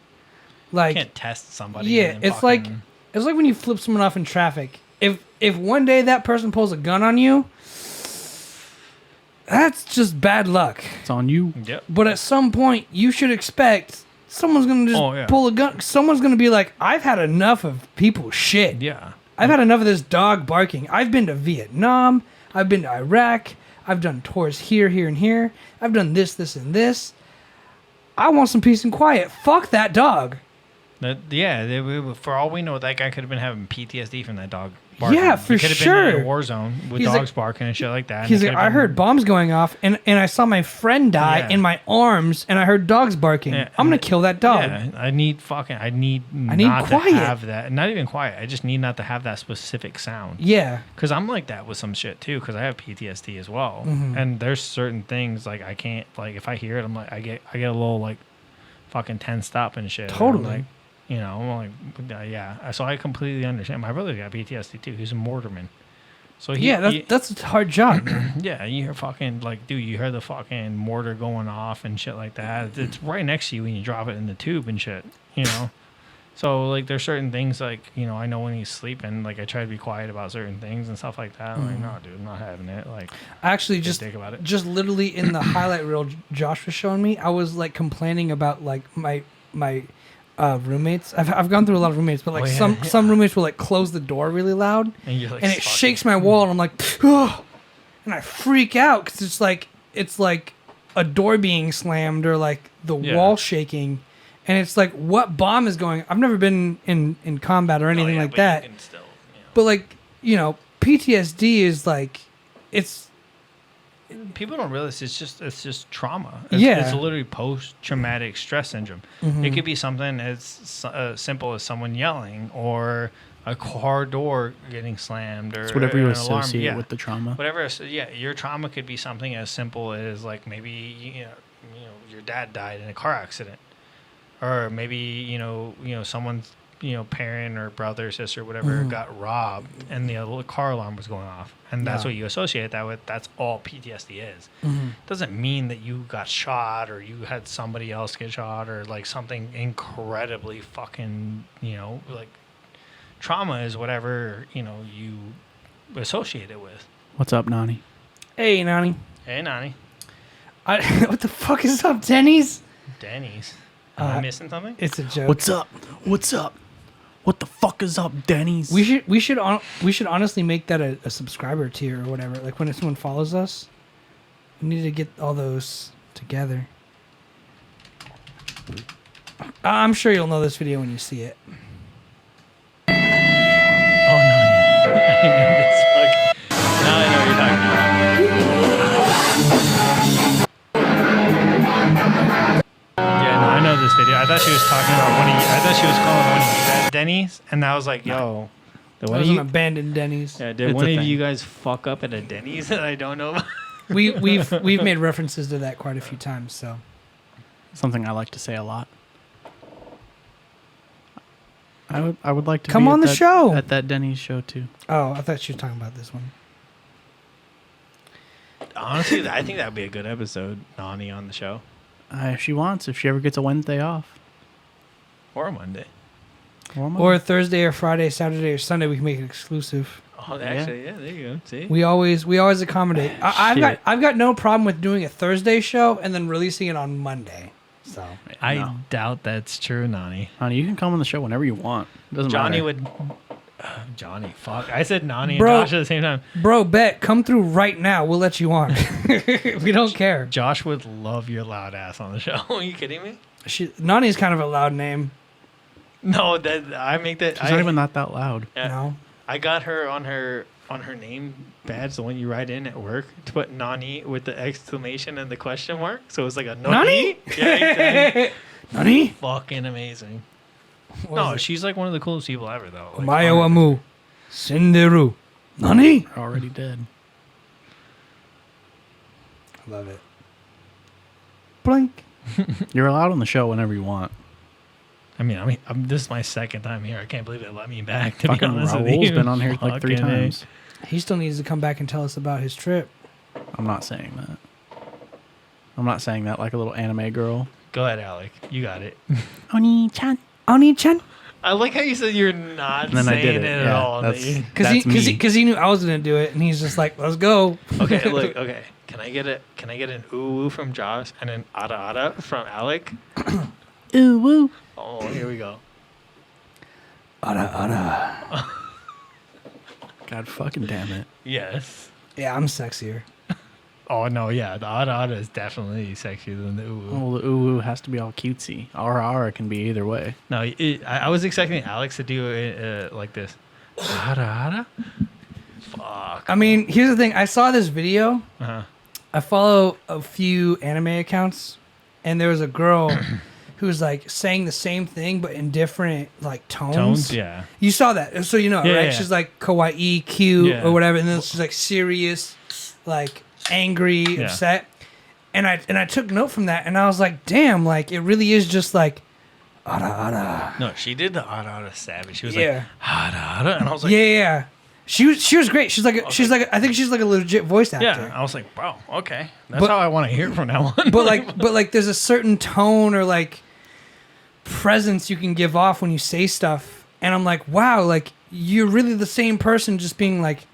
Like, you can't test somebody. Yeah, and it's fucking- like when you flip someone off in traffic. If one day that person pulls a gun on you, that's just bad luck. It's on you. Yep. But at some point, you should expect someone's gonna just pull a gun. Someone's gonna be like, "I've had enough of people shit. Yeah. I've had enough of this dog barking. I've been to Vietnam. I've been to Iraq. I've done tours here, and here. I've done this, and this. I want some peace and quiet. Fuck that dog." For all we know, that guy could have been having PTSD from that dog barking. Yeah, for you could have been in sure. a war zone with He's dogs like- barking and shit like that. and He's it like, could have I heard been- bombs going off, and I saw my friend die Yeah. in my arms, and I heard dogs barking. Yeah, I'm gonna and- kill that dog. Yeah, I need need not quiet. to have that. Not even quiet. I just need not to have that specific sound. Yeah. Because I'm like that with some shit too. Because I have PTSD as well, Mm-hmm. and there's certain things like I can't like if I hear it, I'm like I get a little like fucking tensed up and shit. And I'm Totally. like, you know, I'm like yeah. So I completely understand. My brother got PTSD too. He's a mortarman. So That's a hard job. yeah, you hear fucking like, dude, you hear the fucking mortar going off and shit like that. It's right next to you when you drop it in the tube and shit, you know. So like, there's certain things like, you know, I know when he's sleeping, like I try to be quiet about certain things and stuff like that. I'm like, no, dude, I'm not having it. Like, Actually, just just think about it. just literally in the highlight reel Josh was showing me, I was like complaining about like my roommates. I've gone through a lot of roommates, but like some roommates will like close the door really loud, And you're like, and it fucking- shakes my wall, and I'm like, oh, and I freak out because it's like a door being slammed or like the Yeah. wall shaking, and it's like, what bomb is going? I've never been in combat or Oh, anything yeah, like but that, you can still, you know. but like, you know, PTSD is like, it's People don't realize it's just trauma. It's, Yeah. it's literally post-traumatic stress syndrome. It could be something as simple as someone yelling or a car door getting slammed or It's whatever you an alarm. associate Yeah. with the trauma. Whatever. So yeah, your trauma could be something as simple as like maybe you know your dad died in a car accident, or maybe you know someone's parent or brother, sister, whatever got robbed and the car alarm was going off, and that's Yeah. what you associate that with. That's all PTSD is. Doesn't mean that you got shot or you had somebody else get shot or like something incredibly fucking like trauma is whatever you associate it with. What's up, Nani? hey Nani. Hey, Nani. What the fuck is up, Denny's? Denny's. Am I missing something? It's a joke. What's up? What's up? What the fuck is up, Denny's? We should honestly make that a subscriber tier or whatever. Like when someone follows us, we need to get all those together. I'm sure you'll know this video when you see it. Oh, no. I know this fuck. Now I know what you're talking about. Yeah, no, I know this video. I thought she was talking about I thought she was calling one of you at Denny's, and I was like, yo. It What was do an you, abandoned Denny's. yeah, did It's one a of thing. you guys fuck up at a Denny's that I don't know about? We've made references to that quite a few times. So Something I like to say a lot. I would like to Come be on at the show. at that Denny's show too. oh, I thought she was talking about this one. Honestly, I think that would be a good episode. Nani on the show. If she wants, if she ever gets a Wednesday off, Or Monday. Or Thursday or Friday, Saturday or Sunday, we can make it exclusive. Oh, actually, yeah, there you go. See? We always accommodate. Shit. I've got no problem with doing a Thursday show and then releasing it on Monday. So I No. doubt that's true, Nani. Honey, you can come on the show whenever you want. It doesn't Johnny matter. would. Johnny, fuck. I said Nani Bro. and Josh at the same time. bro, bet come through right now. We'll let you on. We don't care. Josh would love your loud ass on the show. Are you kidding me? Nani's kind of a loud name. No, that I make that. She's not even that loud. Yeah. No. I got her on her name badge, the one you write in at work, to put Nani with the exclamation and the question mark. So it was like a Nani. Nani? Yeah, exactly. Nani? Fucking amazing. What No, was it? she's like one of the coolest people ever, though. Like, Mayo Amu. Senderu. Nani? Already dead. I love it. Blink. You're allowed on the show whenever you want. I mean, this is my second time here. I can't believe they let me back. To Fucking be honest with Raul's you. been on here like 3 Fucking A. times. He still needs to come back and tell us about his trip. I'm not saying that. I'm not saying that like a little anime girl. Go ahead, Alec. You got it. Oni-chan. Oni-chan? I like how you said you're not And then I saying did it. at Yeah, all. that's- Nate. Because he knew I was going to do it, and he's just like, let's go. Okay, look. Okay, can I get an ooh from Josh and an ada ada from Alec? Ooh woo. Oh, here we go. Ada. God fucking damn it. Yes. Yeah, I'm sexier. Oh no, yeah, the ada ada is definitely sexier than the ooh. Well, the ooh woo has to be all cutesy. Ara can be either way. No, I was expecting Alex to do it like this. Hara? Fuck. I mean, here's the thing. I saw this video. Uh-huh. I follow a few anime accounts, and there was a girl who was like saying the same thing but in different like tones. Yeah. You saw that, so you know, Yeah, right? yeah. She's like kawaii, cute, Yeah. or whatever, and then she's like serious, like angry, Yeah. upset. And I took note from that, and I was like, damn, like it really is just like, ara ara. No, she did the Hara savage. She was Yeah. like, Hara, and I was like, Yeah. She was great. She's like I think she's like a legit voice actor. yeah. I was like, bro, okay. That's But- how I want to hear it from now on. But like there's a certain tone or like presence you can give off when you say stuff, and I'm like, wow, like you're really the same person just being like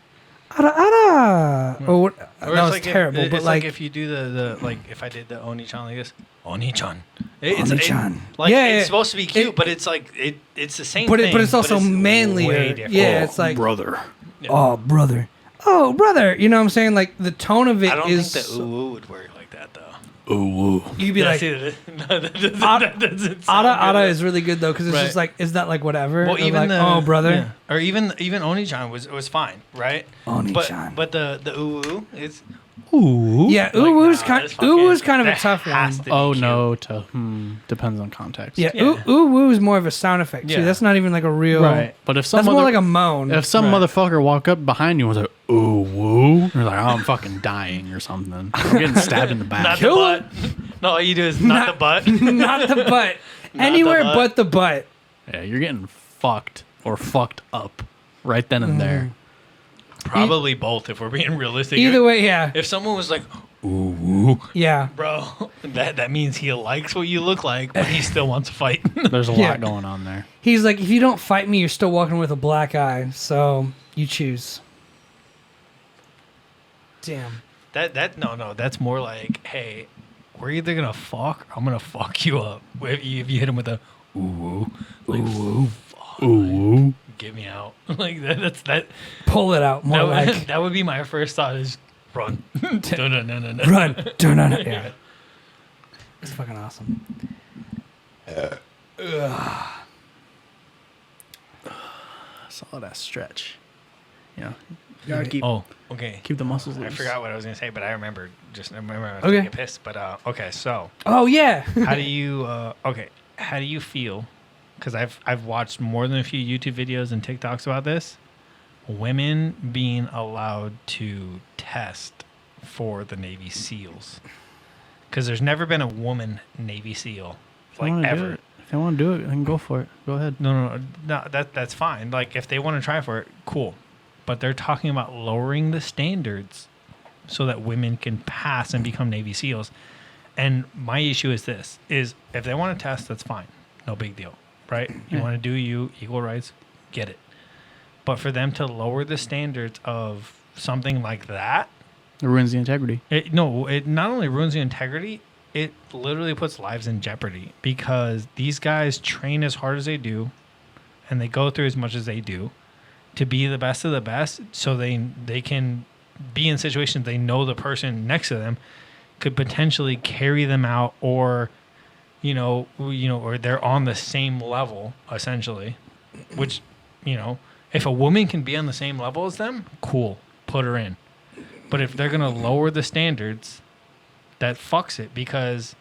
ara ara or what. That Or it's was like terrible. It's but like if you do the like if I did the Oni-chan like this, Oni-chan. Oni-chan. Like Yeah, it's yeah. supposed to be cute, It- but it's like it's the same but thing. but it's also way manlier. different. Yeah, it's like brother. oh brother, oh brother. You know what I'm saying? Like the tone of it I don't is. think the ooh would work like that though. Ooh. You'd be like, No, that doesn't Ara sound Ara good. is really good though because it's Right. just like is that like whatever? Well, Or even like, the oh brother, yeah. Or even Oni-chan was fine, right? Oni-chan. But the ooh is ooh. yeah, Like, ooh woo's nah, kind that's ooh woo's fucking- kind of a that tough has one. to be Oh cute. no, depends on context. Yeah, Yeah. ooh woo is more of a sound effect too. Yeah. That's not even like a real. Right. But if some That's more like a moan. if some Right. motherfucker walk up behind you and was like, ooh woo, you're like, oh, I'm fucking dying or something. I'm getting stabbed in the back. Not Kill the butt. No, all you do is not the butt. not the butt. Anywhere butt. but the butt. Yeah, you're getting fucked or fucked up right then and there. Probably both, if we're being realistic. Either way, yeah, If someone was like, ooh, yeah. bro, that means he likes what you look like, but he still wants to fight. There's a Yeah. lot going on there. He's like, if you don't fight me, you're still walking with a black eye. So you choose. Damn. No, that's more like, hey, we're either gonna fuck or I'm gonna fuck you up. If you hit him with a ooh, like, Ooh. get me out. Like that Pull it out more that, like that would be my first thought is run. No. run. Turn on it. Yeah. It's fucking awesome. Solid ass stretch. Yeah. You gotta keep Oh, okay. keep the muscles I loose. forgot what I was gonna say, but I remember I was Okay. getting pissed. But okay, so Oh yeah. how do you how do you feel? Because I've watched more than a few YouTube videos and TikToks about this. Women being allowed to test for the Navy SEALs. Because there's never been a woman Navy SEAL, If they like wanna do ever. it- If they want to do it, then go for it. Go ahead. No, that's fine. Like if they want to try for it, cool. But they're talking about lowering the standards so that women can pass and become Navy SEAls. And my issue is this: is if they want to test, that's fine, no big deal, right? You Yeah. want to do equal rights, get it. But for them to lower the standards of something like that, It ruins the integrity. it not only ruins the integrity, it literally puts lives in jeopardy because these guys train as hard as they do and they go through as much as they do to be the best of the best so they can be in situations they know the person next to them could potentially carry them out or or they're on the same level essentially, which if a woman can be on the same level as them, cool, put her in. But if they're going to lower the standards, that fucks it because,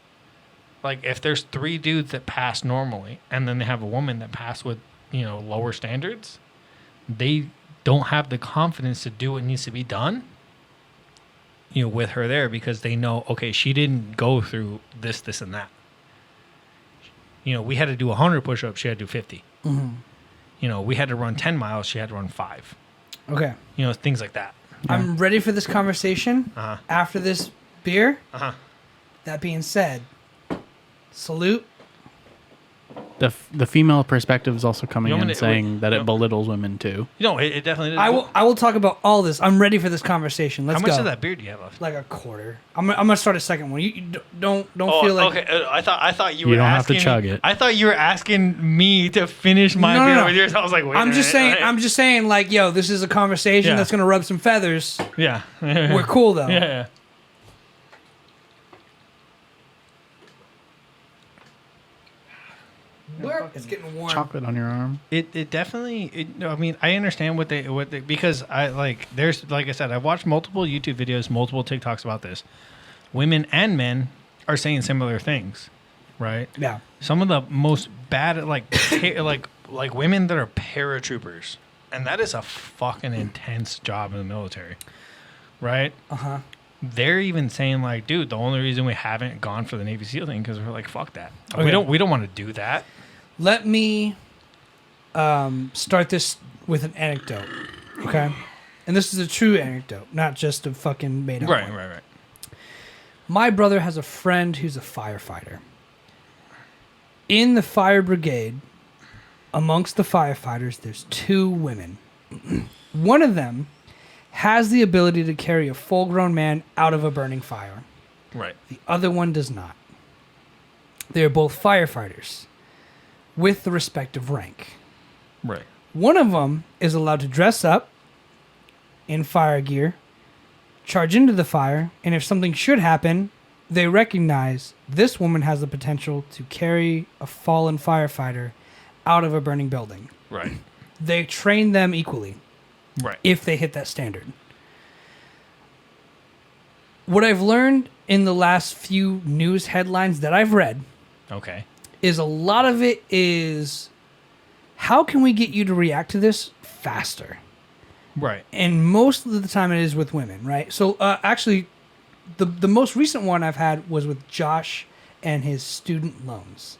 like, if there's 3 dudes that pass normally and then they have a woman that pass with, lower standards, they don't have the confidence to do what needs to be done, with her there because they know, okay, she didn't go through this, and that. We had to do 100 push-ups, she had to do 50. Mm-hmm. We had to run 10 miles, she had to run 5. Okay. Things like that. I'm ready for this conversation Uh-huh. after this beer. Uh-huh. That being said, salute. The female perspective is also coming You want in me to- saying that no. it belittles women too. It definitely did. I will talk about all this. I'm ready for this conversation. Let's How much go. of that beer do you have left? Like a quarter. I'm gonna start a second one. You don't feel like okay. I thought you You were don't have to asking. chug it. I thought you were asking me to finish my No, beer no. with yours. I was like, wait. I'm a just minute, saying. I'm just saying. Like, yo, this is a conversation Yeah. that's gonna rub some feathers. Yeah. We're cool though. Yeah. It's getting warm. Chocolate on your arm. It definitely. I mean, I understand what they because I like. There's like I said, I've watched multiple YouTube videos, multiple TikToks about this. Women and men are saying similar things, right? Yeah. Some of the most bad like women that are paratroopers, and that is a fucking intense job in the military, right? Uh-huh. They're even saying like, dude, the only reason we haven't gone for the Navy SEAL thing because we're like, fuck that. Okay. We don't want to do that. Let me start this with an anecdote, okay? And this is a true anecdote, not just a fucking made up one. Right. My brother has a friend who's a firefighter. In the fire brigade, amongst the firefighters, there's 2 women. One of them has the ability to carry a full-grown man out of a burning fire. Right. The other one does not. They are both firefighters with the respective rank. Right. One of them is allowed to dress up in fire gear, charge into the fire, and if something should happen, they recognize this woman has the potential to carry a fallen firefighter out of a burning building. Right. They train them equally. Right. If they hit that standard. What I've learned in the last few news headlines that I've read Okay. is a lot of it is how can we get you to react to this faster? Right. And most of the time it is with women, right? So actually, the most recent one I've had was with Josh and his student loans.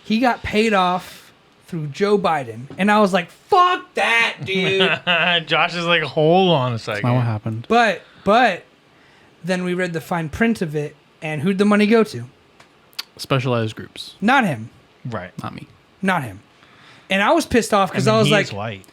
He got paid off through Joe Biden, and I was like, fuck that, dude. Josh is like, hold on a second. That's not what happened. But then we read the fine print of it, and who'd the money go to? Specialized groups. Not him. Right. Not me. Not him. And I was pissed off because I was he like, is white.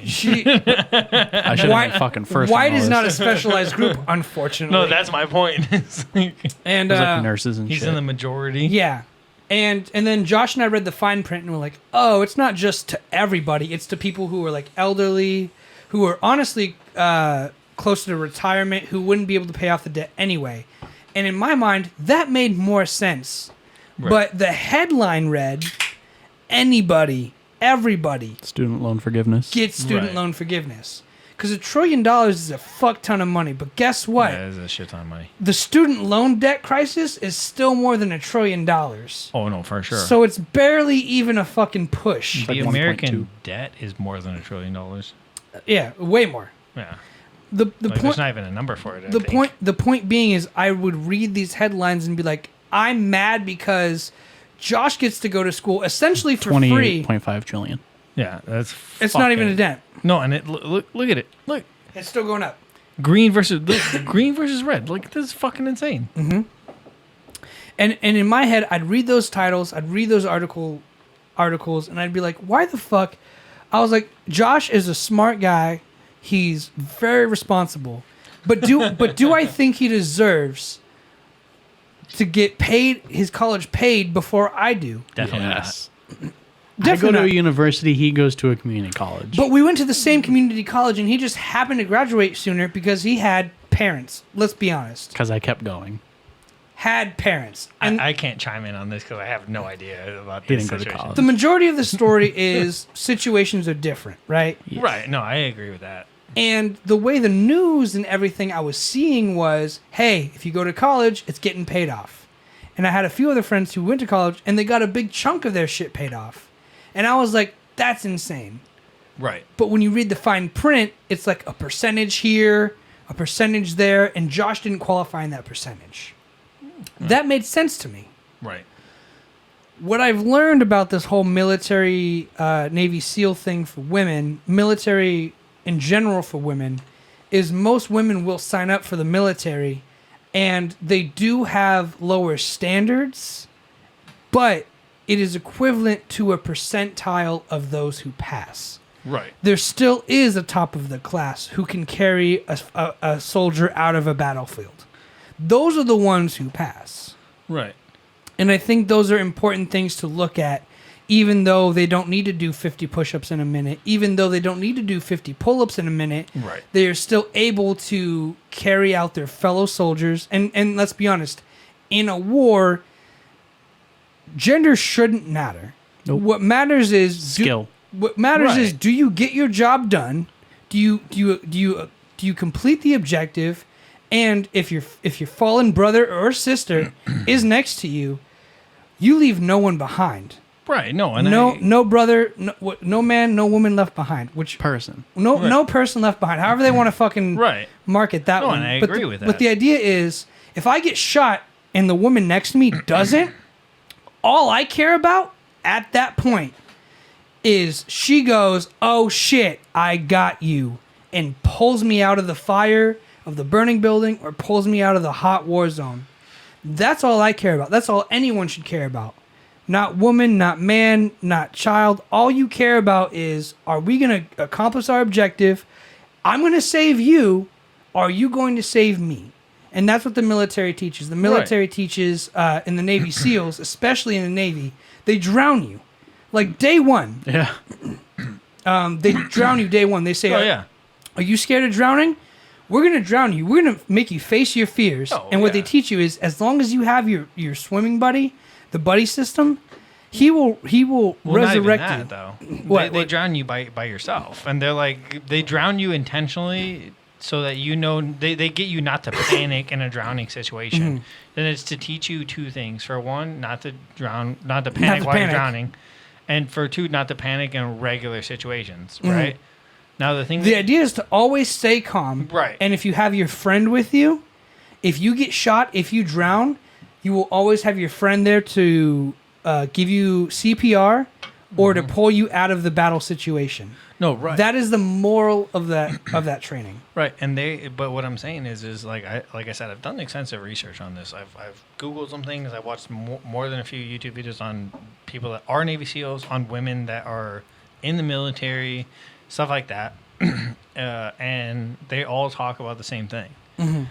she, I should have been fucking first. white on all is not a this. specialized group, unfortunately. No, that's my point. It's like, and There's like nurses and he's shit. in the majority. yeah. And then Josh and I read the fine print and we're like, oh, it's not just to everybody. It's to people who are like elderly, who are honestly close to retirement, who wouldn't be able to pay off the debt anyway. And in my mind, that made more sense. Right. But the headline read, anybody, everybody Student loan forgiveness. gets student Right. loan forgiveness. Because $1 trillion is a fuck ton of money. But guess what? That is a shit ton of money. The student loan debt crisis is still more than $1 trillion. Oh, no, for sure. So it's barely even a fucking push. the like American 1.2. debt is more than $1 trillion. Yeah, way more. Yeah. The Like, point there's not even a number for it. I the think. point being is I would read these headlines and be like, I'm mad because Josh gets to go to school essentially for free. 28.5 trillion. Yeah, that's. It's not even a fucking- dent. No, and it look at it. Look, It's still going up. green versus green versus red. Like, this is fucking insane. And in my head, I'd read those titles, I'd read those articles, and I'd be like, why the fuck? I was like, Josh is a smart guy. He's very responsible. But do I think he deserves to get paid his college paid before I do? Definitely Yes. I Definitely go to not. a university. He goes to a community college. But we went to the same community college, and he just happened to graduate sooner because he had parents. Let's be honest. Because I kept going. Had parents. And I can't chime in on this because I have no idea about He this didn't go to situation. college. the majority of the story is situations are different, right? Right. No, I agree with that. And the way the news and everything I was seeing was, hey, if you go to college, it's getting paid off. And I had a few other friends who went to college, and they got a big chunk of their shit paid off. And I was like, that's insane. Right. But when you read the fine print, it's like a percentage here, a percentage there, and Josh didn't qualify in that percentage. That made sense to me. Right. What I've learned about this whole military Navy SEAL thing for women, military in general for women, is most women will sign up for the military, and they do have lower standards, but it is equivalent to a percentile of those who pass. Right. There still is a top of the class who can carry a soldier out of a battlefield. Those are the ones who pass. Right. And I think those are important things to look at, even though they don't need to do 50 push-ups in a minute, even though they don't need to do 50 pull-ups in a minute. Right. They are still able to carry out their fellow soldiers. And let's be honest, in a war, gender shouldn't matter. Nope. What matters is Skill. What matters is, Right. do you get your job done? Do you complete the objective? And if your fallen brother or sister is next to you, you leave no one behind. Right. No. And No brother, no man, no woman left behind. Which Person. no person left behind. However they want to fucking Right. market that No, one. and I But agree with that. But the idea is, if I get shot and the woman next to me doesn't, all I care about at that point is she goes, "Oh shit, I got you," and pulls me out of the fire of the burning building or pulls me out of the hot war zone. That's all I care about. That's all anyone should care about. Not woman, not man, not child. All you care about is, are we going to accomplish our objective? I'm going to save you. Are you going to save me? And that's what the military teaches. The military teaches in the Navy SEALs, especially in the Navy, they drown you. Like day one, Yeah. they drown you day one. They say, Oh yeah. are you scared of drowning? We're going to drown you. We're going to make you face your fears. Oh, and what they yeah. teach you is, as long as you have your swimming buddy, the buddy system, he will Well, resurrect not even you. that, though. What? They drown you by yourself, and they're like, they drown you intentionally so that you know they get you not to panic in a drowning situation. Mm-hmm. Then it's to teach you two things: for one, not to drown, not to panic while panic. you're drowning, and for two, not to panic in regular situations. Right. Now the thing. The idea is to always stay calm. Right. And if you have your friend with you, if you get shot, if you drown, you will always have your friend there to give you CPR or to pull you out of the battle situation. no, right. That is the moral of that training. Right, but what I'm saying is like I said, I've done extensive research on this. I've Googled some things. I watched more than a few YouTube videos on people that are Navy SEALs, on women that are in the military, stuff like that, and they all talk about the same thing. Mm-hmm.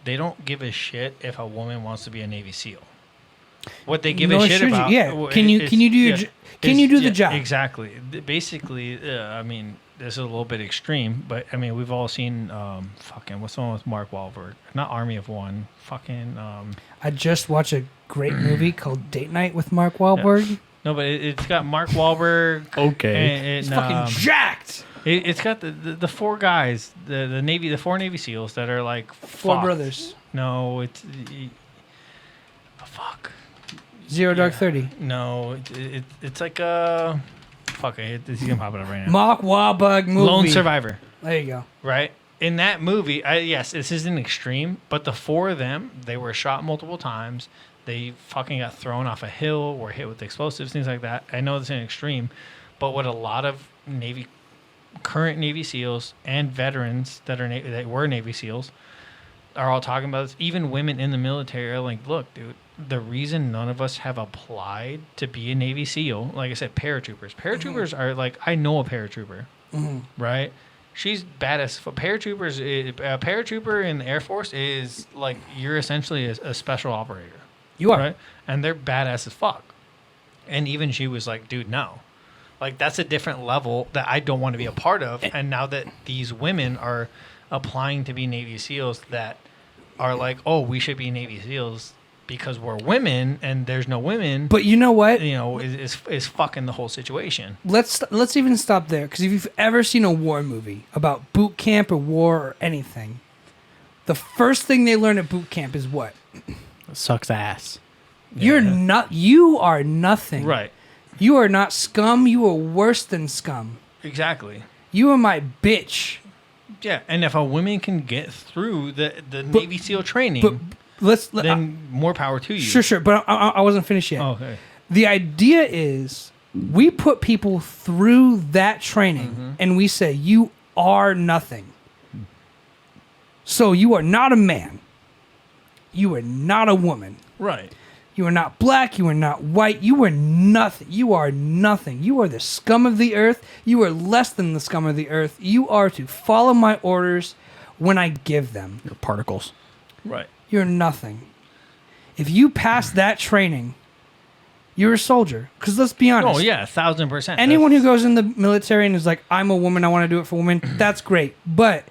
They don't give a shit if a woman wants to be a Navy SEAL. What they give No, a shit sure, about, yeah. Can you do the job? Exactly. Basically, I mean, this is a little bit extreme, but I mean, we've all seen what's the one with Mark Wahlberg? Not Army of One. I just watched a great movie called Date Night with Mark Wahlberg. No, but it's got Mark Wahlberg. Okay. And, It's fucking jacked. it's got the four guys, the four Navy SEAls that are like Four fucked. brothers. No, it's fuck. Zero Dark 30. No, it's like fuck. He's gonna pop it up right now. Mark Wahlberg movie. Lone Survivor. There you go. Right? In that movie, yes, this is an extreme, but the four of them, they were shot multiple times. They fucking got thrown off a hill, were hit with explosives, things like that. I know it's an extreme, but what a lot of current Navy SEALs and veterans that were Navy SEALs are all talking about this. Even women in the military are like, look, dude, the reason none of us have applied to be a Navy SEAL, like I said, paratroopers. Paratroopers are like, I know a paratrooper, right? She's badass. A paratrooper in the Air Force is like, you're essentially a special operator. You are. Right? And they're badass as fuck. And even she was like, dude, no. Like, that's a different level that I don't want to be a part of. And now that these women are applying to be Navy SEALs that are like, oh, we should be Navy SEALs because we're women and there's no women. But you know what? You know, is fucking the whole situation. Let's even stop there, because if you've ever seen a war movie about boot camp or war or anything, the first thing they learn at boot camp is what? Sucks ass. You are nothing. Right. You are not scum. You are worse than scum. Exactly. You are my bitch. Yeah. And if a woman can get through the Navy SEAL training, But then more power to you. Sure. But I wasn't finished yet. Oh, okay. The idea is we put people through that training and we say, you are nothing. So you are not a man. You are not a woman. Right. You are not black. You are not white. You are nothing. You are nothing. You are the scum of the earth. You are less than the scum of the earth. You are to follow my orders when I give them. Your particles. Right. You're nothing. If you pass that training, you're a soldier. Because let's be honest. Oh, yeah, 1,000%. Anyone who goes in the military and is like, I'm a woman, I want to do it for women, that's great. But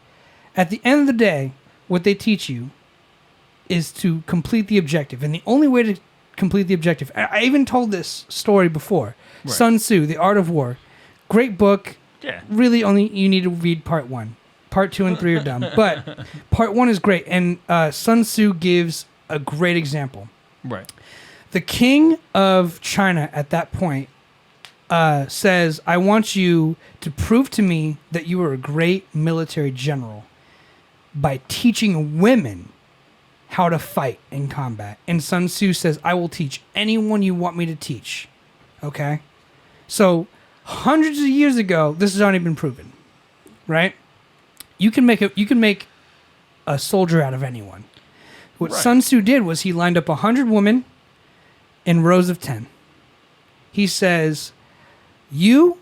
at the end of the day, what they teach you is to complete the objective. And the only way to completely objective. I even told this story before. Right. Sun Tzu, The Art of War. Great book. Yeah. Really only you need to read part 1. Part 2 and 3 are dumb. But part 1 is great. And Sun Tzu gives a great example. Right. The king of China at that point says, I want you to prove to me that you are a great military general by teaching women how to fight in combat. And Sun Tzu says, I will teach anyone you want me to teach. Okay? So, hundreds of years ago, this has already been proven. Right? You can make a soldier out of anyone. What Sun Tzu did was he lined up 100 women in rows of 10. He says, you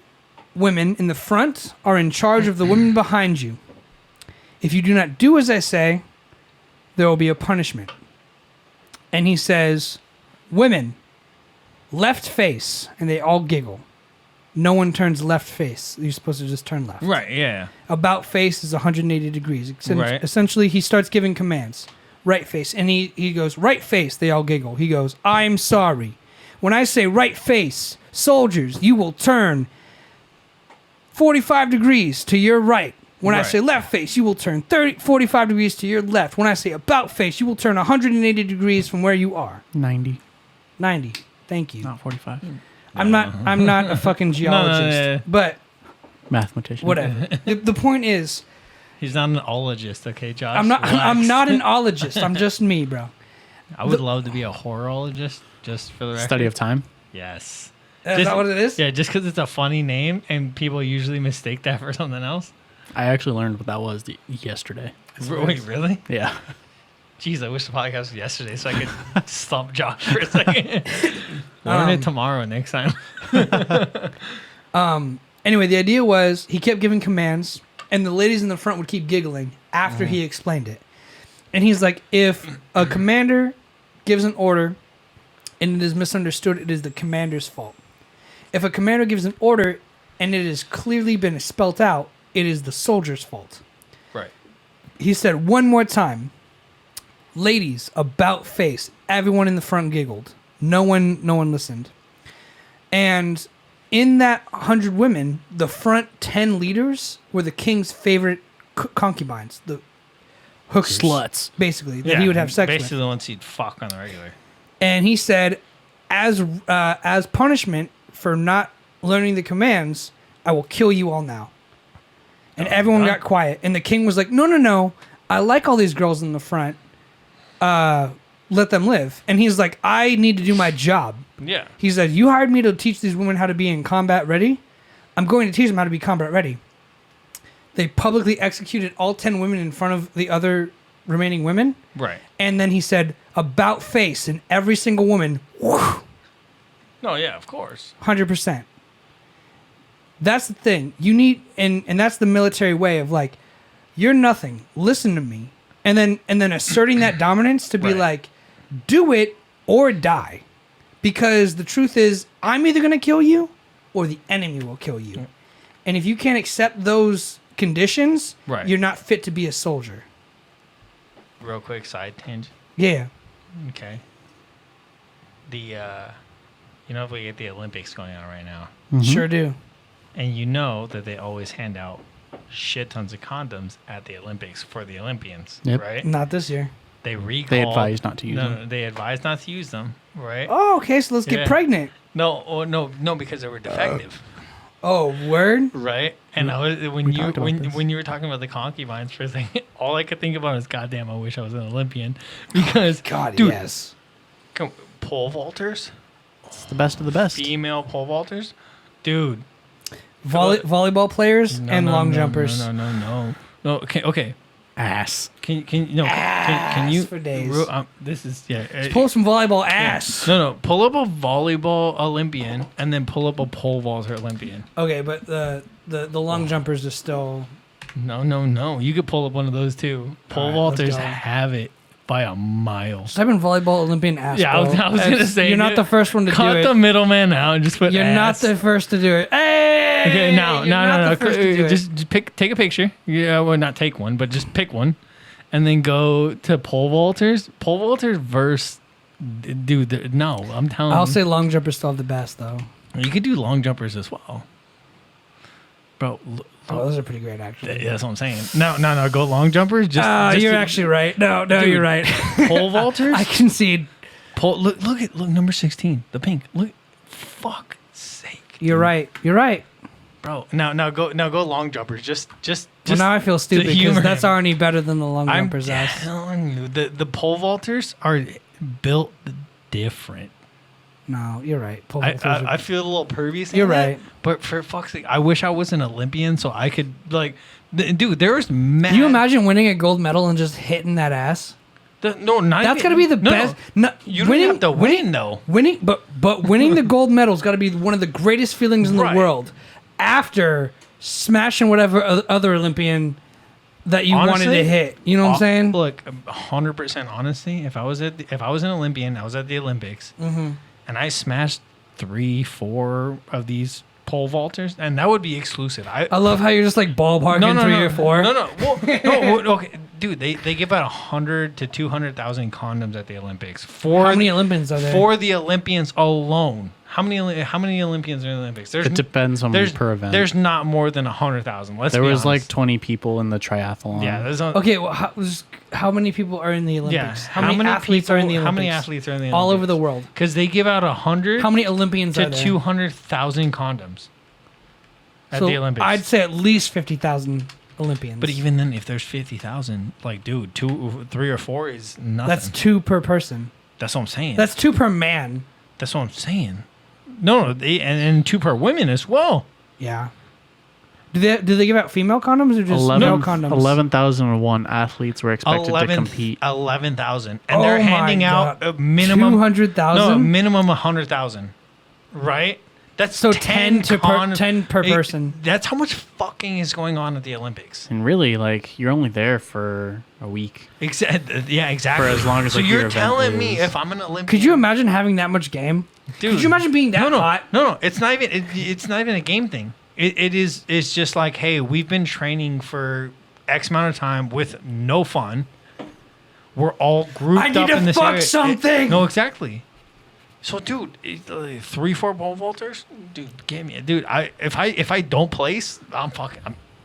women in the front are in charge of the women behind you. If you do not do as I say, there will be a punishment. And he says, women, left face, and they all giggle. No one turns left face. You're supposed to just turn left. Right, yeah. About face is 180 degrees. Right. Essentially, he starts giving commands. Right face. And he goes, right face. They all giggle. He goes, I'm sorry. When I say right face, soldiers, you will turn 45 degrees to your right. When I say left face, you will turn 45 degrees to your left. When I say about face, you will turn 180 degrees from where you are. 90, 90. Thank you. not 45. I'm not a fucking geologist, but Mathematician. whatever. The point is, He's not an ologist, okay, Josh? I'm not Relax. an ologist. I'm just me, bro. I would love to be a horologist, just for the record. Study of time. Yes. Is that what it is? Yeah, just because it's a funny name and people usually mistake that for something else. I actually learned what that was yesterday. Wait, really? Yeah. Jeez, I wish the podcast was yesterday so I could stump Josh for a second. Learn it tomorrow next time. Anyway, the idea was he kept giving commands, and the ladies in the front would keep giggling after he explained it. And he's like, if a commander gives an order and it is misunderstood, it is the commander's fault. If a commander gives an order and it has clearly been spelt out, it is the soldier's fault. Right. He said one more time, ladies, about face. Everyone in the front giggled. No one listened. And in that 100 women, the front 10 leaders were the king's favorite concubines, the hookers, Sluts. basically, that he would have sex basically with. the ones he'd fuck on the regular. And he said, as punishment for not learning the commands, I will kill you all now. And everyone got quiet. And the king was like, no. I like all these girls in the front. Let them live. And he's like, I need to do my job. Yeah. He said, you hired me to teach these women how to be in combat ready. I'm going to teach them how to be combat ready. They publicly executed all 10 women in front of the other remaining women. Right. And then he said, about face, and every single woman, whoosh, No, yeah, of course. 100%. That's the thing. You need, and that's the military way of like, you're nothing. Listen to me. And then asserting that dominance to be like, do it or die. Because the truth is, I'm either going to kill you or the enemy will kill you. And if you can't accept those conditions, you're not fit to be a soldier. Real quick side tangent. Yeah. Okay. If we get the Olympics going on right now, Sure do. and you know that they always hand out shit tons of condoms at the Olympics for the Olympians, Yep. right? Not this year. They recall. They advise not to use them. No, they advise not to use them, right? Oh, okay. So let's get pregnant. No, because they were defective, Oh, word? right? And I was, when you talked about this. when you were talking about the concubines for a second, all I could think about is, goddamn, I wish I was an Olympian, because God, dude, yes. pole vaulters, It's the best of the best. female pole vaulters, dude. Volleyball players and long jumpers. No. Okay. Ass. Can you for days. This is Let's pull some volleyball ass. No. Pull up a volleyball Olympian and then pull up a pole vaulter Olympian. Okay, but the long jumpers are still. No. You could pull up one of those too. Pole Alright, let's vaulters go. have it by a mile. Just type in volleyball Olympian ass. Yeah, I was bro. gonna say, you're not the first one to do cut it. the middleman out and just put. You're not ass. the first to do it. Hey! Okay, no. You're not the first to do it. Just take a picture. Yeah, well, not take one, but just pick one, and then go to pole vaulters. Pole vaulters versus Dude, no, I'm telling I'll you. say long jumpers still have the best though. You could do long jumpers as well. Bro, Oh, those are pretty great actually. yeah, that's what I'm saying. No, go long jumpers. Just You're to- actually right. No, Dude. you're right. pole vaulters. I concede. Look number 16, the pink. Look, fuck sake. You're right. You're right. Bro. Now go long jumpers. Just Well, now I feel stupid humor because that's him. already better than the long I'm jumpers ass. telling you, the pole vaulters are built different. No, you're right. Pole vaulters are- I feel a little pervy saying You're that, right. but for fuck's sake, I wish I was an Olympian so I could dude. There was mad. Can you imagine winning a gold medal and just hitting that ass? No, not That's even- got to be the no, best. No, No, you don't have to win though. Winning, but winning the gold medal's got to be one of the greatest feelings in the Right. world. After smashing whatever other Olympian that you wanted Honestly, to hit, you know what I'm saying? Look, 100% honesty. If I was an Olympian, I was at the Olympics, Mm-hmm. and I smashed 3-4 of these pole vaulters, and that would be exclusive. I love how you're just like ballparking 3 or 4. No. Well, okay, dude, they give out 100 to 200,000 condoms at the Olympics for How many Olympians are there? for the Olympians alone. How many Olympians are in the Olympics? It depends on per event. There's not more than 100,000. Let's There be was like honest. 20 people in the triathlon. Yeah, there's Okay, well, how many people are in the Olympics? How many athletes are in the Olympics? How many athletes are in the Olympics? All over the world. Because they give out 100 How many Olympians are to there? 200,000 condoms at So the Olympics. I'd say at least 50,000 Olympians. But even then, if there's 50,000, like, dude, 2, 3, or 4 is nothing. that's 2 per person. That's what I'm saying. That's 2 per man. That's what I'm saying. No, and 2 per women as well. Yeah. Do they give out female condoms or just male condoms? 11,001 athletes were expected to compete. 11,000, and Oh they're my handing out God. a minimum 200,000? No, minimum 100,000. Right? That's So 10 per person. That's how much fucking is going on at the Olympics. And really, like, you're only there for a week. Yeah, exactly. For as long as, so like, your you're event telling me is. if I'm an Olympian, Could you imagine having that much game? dude, Could you imagine being that hot? No, it's not even. It's not even a game thing. It is. It's just like, hey, we've been training for X amount of time with no fun. We're all grouped I need up to in this fuck area. something! No, exactly. So, dude, 3-4 pole vaulters, dude, give me, dude. If I don't place,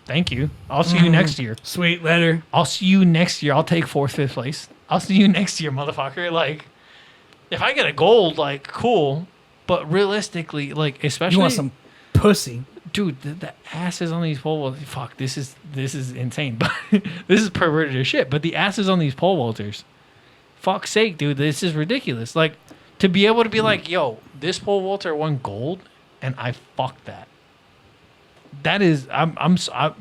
thank you. I'll see you next year. Sweet, later. I'll see you next year. I'll take 4th, 5th place. I'll see you next year, motherfucker. Like, if I get a gold, like, cool. But realistically, like, especially You want some pussy. dude, the asses on these pole vaulters. Fuck, this is insane. But this is perverted as shit. But the asses on these pole vaulters, fuck's sake, dude, this is ridiculous. Like, to be able to be like, yo, this pole vaulter won gold, and I fucked that. That is,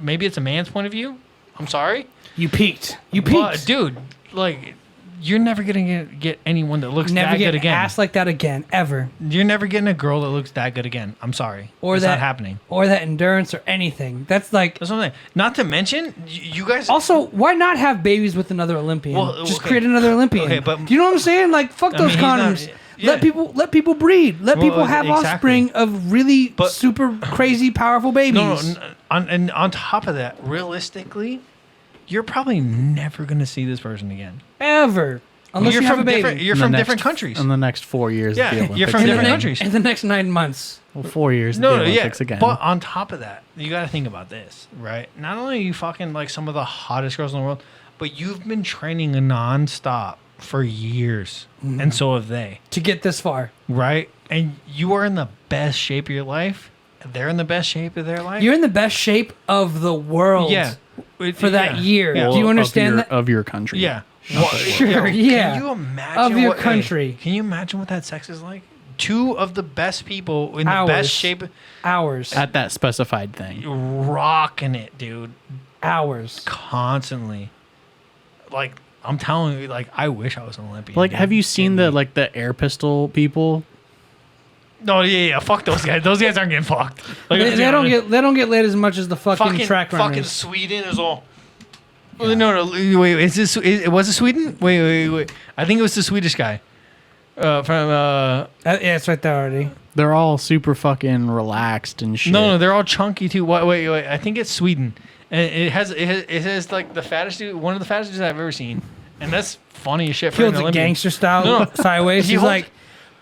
maybe it's a man's point of view. I'm sorry. You peaked. You But, peaked. dude, like, you're never gonna get anyone that looks Never that get good again. ass like that again, ever. You're never getting a girl that looks that good again. I'm sorry. Or it's that not happening. Or that endurance or anything. That's like. That's what I'm saying. Not to mention, you guys. Also, why not have babies with another Olympian? Well, Just okay. create another Olympian. Okay, but- do you know what I'm saying? Like, fuck I those mean, he's not- condoms. yeah. Let people breed. Let Well, people have exactly. offspring of really But- super crazy powerful babies. And on top of that, realistically, you're probably never going to see this person again. Ever. Unless you're you have a from baby. different. You're In the from next- different countries. In the next 4 years, Yeah, of the you're Olympics from in, the different again. countries. in the next 9 months. Well, 4 years. No, of the yeah. Olympics again. But on top of that, you got to think about this, right? Not only are you fucking like some of the hottest girls in the world, but you've been training nonstop for years, and so have they, To get this far. right? And you are in the best shape of your life. They're in the best shape of their life. You're in the best shape of the world yeah. for that year. Yeah. Do you Well, understand of that? of your country? Yeah. Sure, yeah. Can you imagine Of your what, hey, country. can you imagine what that sex is like? 2 of the best people in the Hours. best shape, Hours. At that specified thing. rocking it, dude, Hours. constantly. Like, I'm telling you, like, I wish I was an Olympian. Like, dude. have you seen the air pistol people? No, yeah, fuck those guys. Those guys aren't getting fucked. Like, They don't get laid as much as the fucking track fucking runners. Sweden is all. No, wait. Was it Sweden? Wait. I think it was the Swedish guy. Yeah, it's right there already. They're all super fucking relaxed and shit. No, they're all chunky too. Wait. I think it's Sweden, and it has like the fattest dude, one of the fattest dudes I've ever seen, and that's funniest shit for Kills an the Olympian. gangster style No. sideways. He He's holds-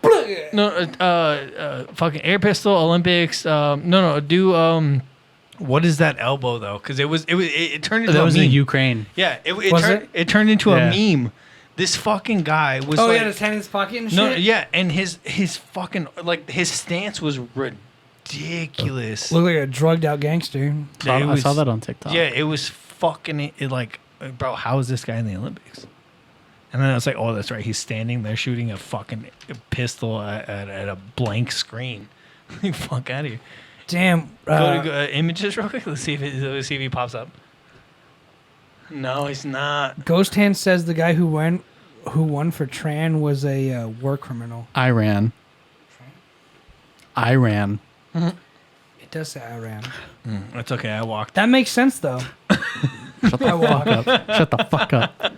like, No, fucking air pistol Olympics. Do what is that elbow though? Because it turned into That a was meme. in Ukraine. Yeah, Was it turned into Yeah. a meme. This fucking guy was oh, like, he had his hand in his pocket and no, shit. yeah, and his fucking like his stance was ridiculous. Looked like a drugged out gangster. I saw that on TikTok. Yeah, it was fucking like, bro, how is this guy in the Olympics? And then I was like, oh, that's right. He's standing there shooting a fucking pistol at a blank screen. Fuck out of here. Damn. Go to images real quick. Let's see if he pops up. No, he's not. Ghost Hand says the guy who won for Tran was a war criminal. Iran. It does say Iran. That's okay. I walked. That makes sense though. Shut the fuck up.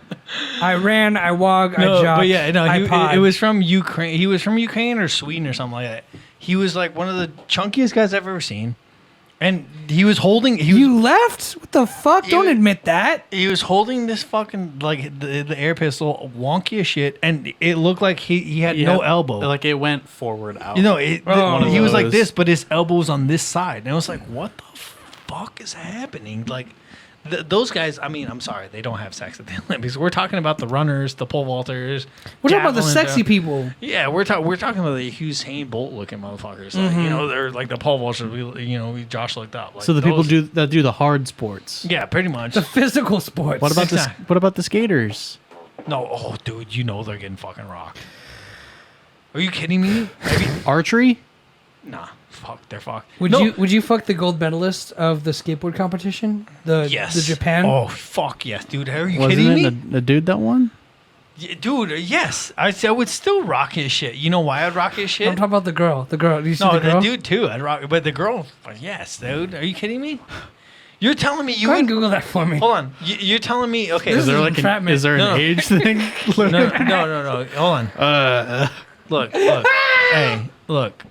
I ran, I walked, I No, jogged. but yeah, no, I pod. it was from Ukraine. He was from Ukraine or Sweden or something like that. He was like one of the chunkiest guys I've ever seen, and he was holding. You left? What the fuck? Don't was- admit that. He was holding this fucking like the air pistol, wonky as shit, and it looked like he had no elbow. Like it went forward out. You know, one of he was like those. this, but his elbow was on this side, and I was like, "What the fuck is happening?" Like, those guys. I mean, I'm sorry, they don't have sex at the Olympics. We're talking about the runners, the pole vaulters. We're talking about the javelin, sexy people. Yeah, we're talking about the Usain Bolt looking motherfuckers. Like, you know, they're like the pole vaulters. Josh looked up. Like So the people those- that do the hard sports. Yeah, pretty much. The physical sports. What about Exactly. What about the skaters? No, oh, dude, you know they're getting fucking rocked. Are you kidding me? Have you- Archery? Nah, fuck, they're fucked. Would No. you fuck the gold medalist of the skateboard competition? Yes. The Japan? Oh fuck yes, dude. Are you Wasn't kidding me? it the dude that won? Yeah, dude, yes. I would still rock his shit. You know why I'd rock his shit? I'm talking about the girl. The girl. Do you see No, the the girl? dude too. I'd rock, but the girl, yes, dude. Are you kidding me? You're telling me you Go ahead would? and Google that for me. Hold on. You're telling me? Okay. This Is there is like entrapment. is there an No. age thing? no. Hold on. Look. Hey, look.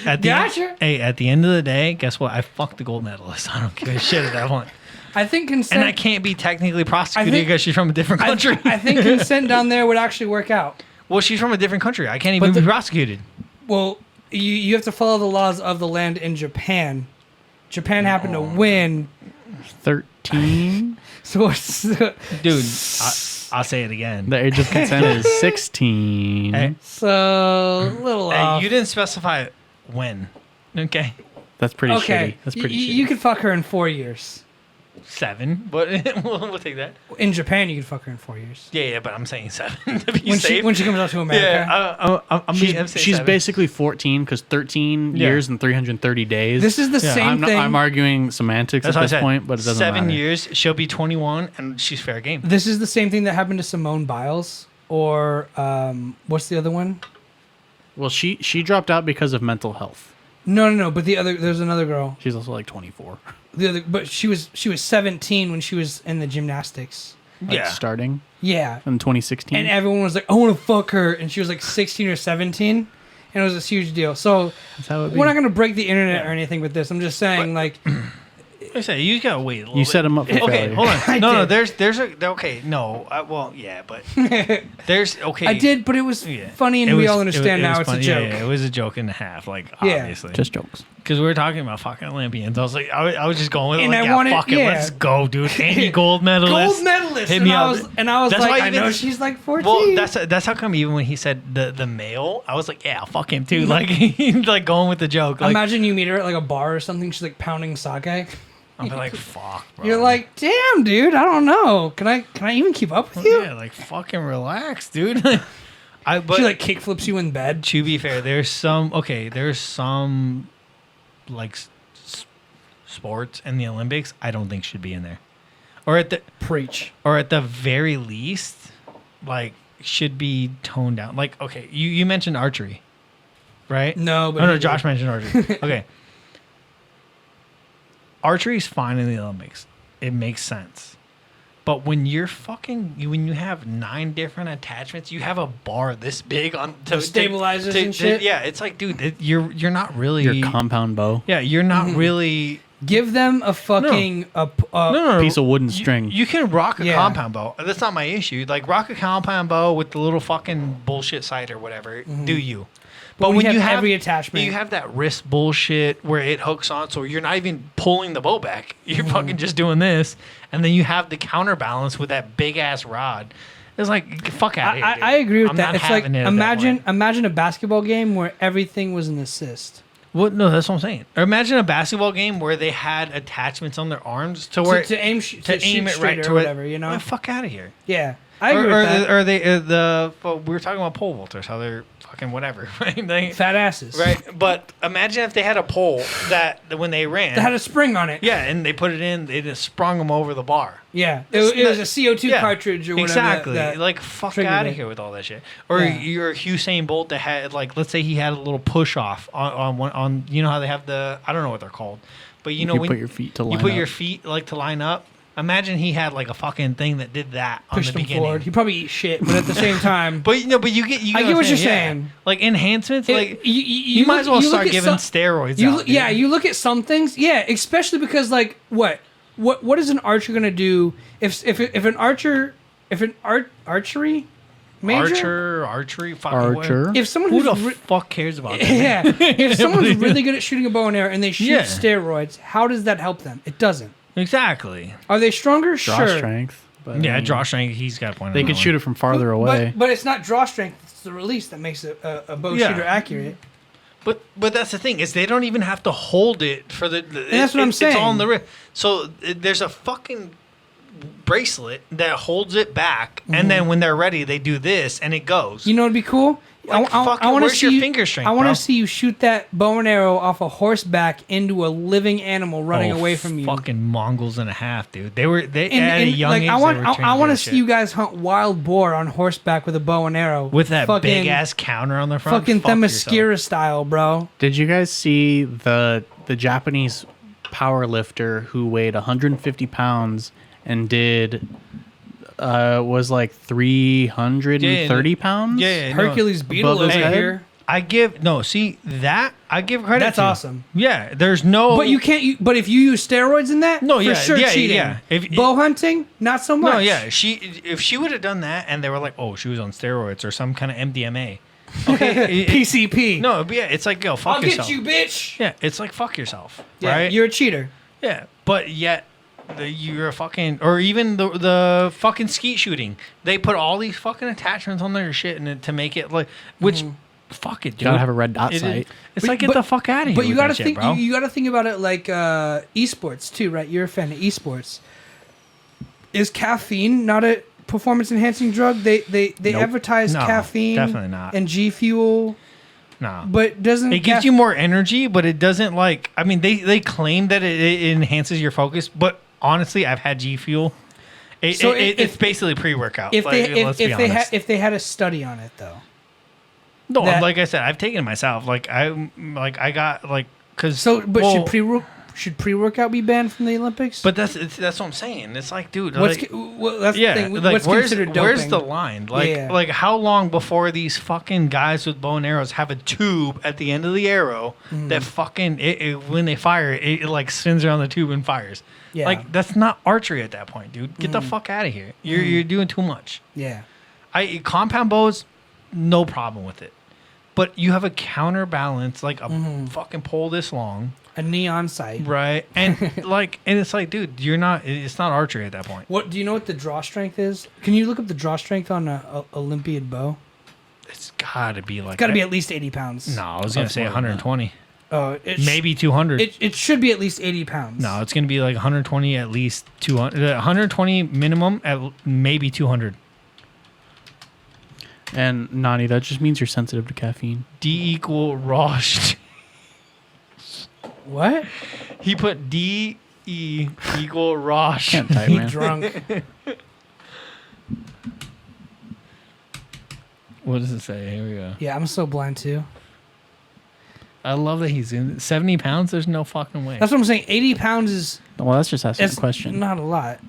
At the Gotcha. at the end of the day, guess what? I fucked the gold medalist. I don't give a shit at that point. I think consent. And I can't be technically prosecuted think- because she's from a different country. I think consent down there would actually work out. Well, she's from a different country. I can't even But be prosecuted. Well, you have to follow the laws of the land in Japan. Japan happened to win, 13. so it's, Dude, I'll say it again. The age of consent is 16. Hey, so a little hey, off. you didn't specify when. Okay. That's pretty Okay, shitty. That's pretty shitty. you could fuck her in 4 years. 7, but we'll take that. In Japan, you could fuck her in 4 years. Yeah, but I'm saying 7 to be When safe. she comes out to America. Yeah, I'm saying She's 7. basically 14 because 13 Yeah. years and 330 days. This is the Yeah, same thing. I'm arguing semantics That's at what I this said. point, but it doesn't 7 matter. years, she'll be 21, and she's fair game. This is the same thing that happened to Simone Biles, or what's the other one? Well, she dropped out because of mental health. No. But there's another girl. She's also like 24. But she was 17 when she was in the gymnastics. Like starting Yeah, in 2016. and everyone was like, "I want to fuck her," and she was like 16 or 17, and it was a huge deal. So That's how it be. we're not gonna break the internet or anything with this. I'm just saying, like, I say you gotta wait a little You bit. set him up for Okay, failure. hold on. I No, did. there's a okay. No, well, yeah, but there's okay. I did, but it was Yeah. funny, and It we was- all understand it was now it's a funny. joke. Yeah, it was a joke and a half, like Yeah. obviously. Just jokes. Because we were talking about fucking Olympians. I was like, I was just going with it. And Like, I yeah, wanted- fuck it, yeah. let's go, dude. Any gold medalist. Gold medalist, Hit and me I up. was That's like, why I even- know she's like 14. Well, that's how come even when he said the male, I was like, yeah, fuck him too. Like he's like going with the joke. Like Imagine you meet her at like a bar or something. She's like pounding sake. I'm like, fuck, bro. You're like, damn, dude. I don't know. Can I even keep up with you? yeah, like fucking relax, dude. But She like kick flips you in bed. to be fair, there's some like sports in the Olympics I don't think should be in there, or at the very least, like should be toned down. Like okay, you mentioned archery, right? No, but Oh no, Josh mentioned archery. Okay, archery's fine in the Olympics. It makes sense. But when you have 9 different attachments, you have a bar this big on The stabilizers and shit? Yeah, it's like, dude, you're not really Your compound bow. Yeah, you're not really Give them a fucking No. Piece of wooden string. You can rock a Yeah. compound bow. That's not my issue. Like rock a compound bow with the little fucking bullshit sight or whatever. Do you? But when you have every attachment. you have that wrist bullshit where it hooks on, so you're not even pulling the bow back. You're fucking just doing this, and then you have the counterbalance with that big ass rod. It's like fuck out of here. Dude. I agree with I'm that. not It's like having it at that point. imagine a basketball game where everything was an assist. Well, no, that's what I'm saying. Or imagine a basketball game where they had attachments on their arms to where to aim to shoot aim it straight right or to whatever, it. you know? Oh, fuck out of here. Yeah. I agree with that. Or they we were talking about pole vaulters, how they're fucking whatever, right? Fat asses. Right, but imagine if they had a pole that when they ran, That had a spring on it. yeah, and they put it in, they just sprung them over the bar. Yeah. It was a CO2 Yeah, cartridge or whatever. Exactly. that Like fuck triggered out of it. here with all that shit. Or Yeah. you're Usain Bolt that had like, let's say he had a little push off on you know how they have the, I don't know what they're called, but you know You when put your feet to you line put up. your feet like to line up. Imagine he had like a fucking thing that did that on pushed the him beginning. forward. He probably eat shit, but at the same time, But but you get I get what you're yeah. saying. Like enhancements, like you might as look- well you look start at giving some- steroids. You out, look, dude. yeah, you look at some things, yeah, especially because like what is an archer gonna do if an archery major archery, fucking Archer. if someone Who who's the fuck cares about that? yeah, if someone's really good at shooting a bow and arrow and they shoot Yeah. steroids, how does that help them? It doesn't. Exactly. Are they stronger? Draw Sure. strength. But, Yeah, I mean, Josh Strang, he's got a point. They could shoot it from farther away. But it's not draw strength, it's the release that makes a bow Yeah. shooter accurate. But that's the thing is they don't even have to hold it for the. that's what I'm It's all saying. on the wrist. So there's a fucking bracelet that holds it back, and then when they're ready, they do this, and it goes. You know what'd be cool? Like, I fucking, want to where's see your you, finger strength, I want bro? to see you shoot that bow and arrow off a horseback into a living animal running away from you. Fucking Mongols and a half, dude. They at a And, young like, age. I want they were trained I want to that see shit. you guys hunt wild boar on horseback with a bow and arrow with that fucking, big ass counter on the front. fucking Fuck Themyscira yourself. style, bro. Did you guys see the Japanese power lifter who weighed 150 pounds and did was like 330 pounds? Yeah, no. Hercules beetle Above his over head? here. I give that. I give credit. That's to. awesome. Yeah, there's no. But you can't. But if you use steroids in that, No, for yeah, sure yeah, cheating. yeah. If- Bow hunting, not so much. No, yeah. If she would have done that, and they were like, "Oh, she was on steroids or some kind of MDMA." Okay, PCP. no, but yeah, it's like, yo, fuck I'll yourself. get you, bitch. Yeah, it's like fuck yourself, Yeah, right? you're a cheater. Yeah, but yet you're a fucking, or even the fucking skeet shooting. They put all these fucking attachments on their shit and to make it like, which fuck it, dude. You gotta have a red dot It is- sight. It's like get the fuck out of here. But you with gotta that shit, think. bro. You gotta think about it like esports too, right? You're a fan of esports. Is caffeine not a performance enhancing drug? They Nope. advertise No, caffeine, definitely not. and G Fuel, No. but doesn't It gives you more energy, but it doesn't like. I mean, they claim that it enhances your focus, but honestly, I've had G Fuel. It's basically pre-workout. if like, they let's be honest. if they had a study on it though. No, that- like I said, I've taken it myself. Like I got like because So, but should pre-workout be banned from the Olympics? But that's what I'm saying. It's like, dude, what's like, that's yeah, the thing. like What's considered doping? where's the line? Like Yeah. like how long before these fucking guys with bow and arrows have a tube at the end of the arrow Mm-hmm. that fucking when they fire it like spins around the tube and fires. Yeah. Like that's not archery at that point, dude. Get the fuck out of here. You're doing too much. Yeah. Compound bows, no problem with it. But you have a counterbalance, like a Mm-hmm. fucking pole this long, A neon sight. right? And and it's like, dude, it's not archery at that point. What do you know? What the draw strength is? Can you look up the draw strength on a Olympiad bow? It's gotta be like, It's got to be at least 80 pounds. no, I was gonna That's say more than that. 120, It's, maybe 200. It should be at least 80 pounds. No, it's gonna be like 120 at least 200, 120 minimum at maybe 200. And Nani, that just means you're sensitive to caffeine. D equal raw. What? He put D E equal raw. Can't type, He man. drunk. What does it say? Here we go. Yeah, I'm so blind too. I love that he's in 70 pounds. There's no fucking way. That's what I'm saying. 80 pounds is Well, that's just asking it's a question. not a lot.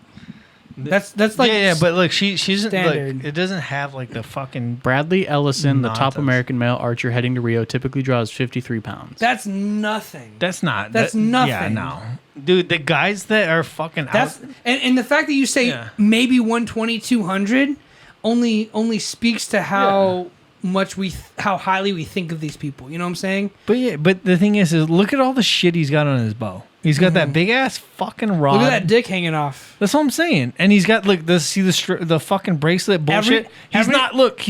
That's like yeah, but look, she's standard. like, it doesn't have like the fucking. Bradley Ellison, the top Nonsense. American male archer heading to Rio, typically draws 53 pounds. That's nothing. That's not. That's nothing. Yeah, no, dude. The guys that are fucking That's out. and the fact that you say Yeah. maybe 120, 200 only speaks to how much how highly we think of these people. You know what I'm saying? But the thing is look at all the shit he's got on his bow. He's got that big ass fucking rod. Look at that dick hanging off. That's what I'm saying. And he's got the fucking bracelet bullshit. He's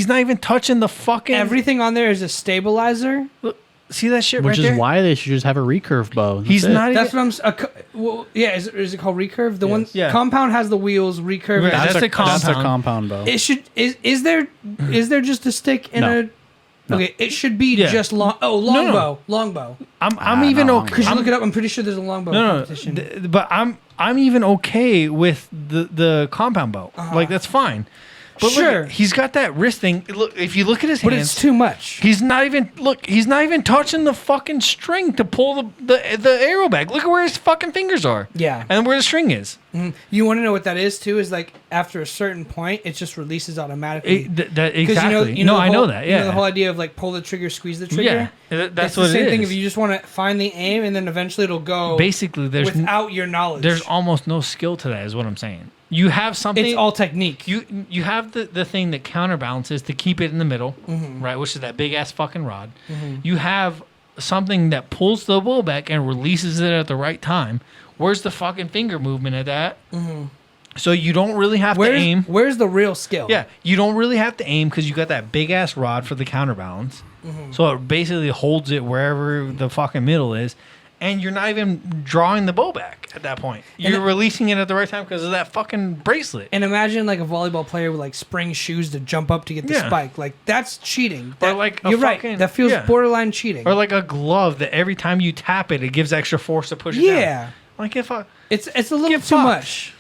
not even touching the fucking Everything on there is a stabilizer. Look, see that shit Which right there? is why they should just have a recurve bow. He's That's it. not even. That's what I'm. Well, yeah, is it called recurve? The one Yeah. compound has the wheels. Recurve. Right, is that's a That's a compound. compound bow. It should is there just a stick in No. a? Okay, it should be Yeah. just long. Oh, No. longbow. I'm even no, okay. Because you I'm- look it up, I'm pretty sure there's a longbow No, competition. but I'm even okay with the compound bow. Like that's fine. But Sure. look, he's got that wrist thing. Look, if you look at his But hands, it's too much. he's not even touching the fucking string to pull the arrow back. Look at where his fucking fingers are. Yeah. And where the string is. You want to know what that is too? Is like after a certain point, it just releases automatically. Exactly. You know, I know that. You know Yeah. the whole idea of like pull the trigger, squeeze the trigger. Yeah. That's It's what the same it thing. is. If you just want to find the aim, and then eventually it'll go. Basically, without your knowledge, there's almost no skill to that. Is what I'm saying. You have something. it's all technique. You have the thing that counterbalances to keep it in the middle, Mm-hmm. right? Which is that big ass fucking rod. You have something that pulls the bow back and releases it at the right time. Where's the fucking finger movement at that? So you don't really have to aim. Where's the real skill? Yeah, you don't really have to aim because you got that big ass rod for the counterbalance. So it basically holds it wherever the fucking middle is. And you're not even drawing the bow back at that point. You're releasing it at the right time because of that fucking bracelet. And imagine like a volleyball player with like spring shoes to jump up to get the Yeah. spike. Like that's cheating. Or That- like a you're right. fucking- That feels yeah. borderline cheating. Or like a glove that every time you tap it, it gives extra force to push it down. yeah, Like if I it's a little Get too fucked. much.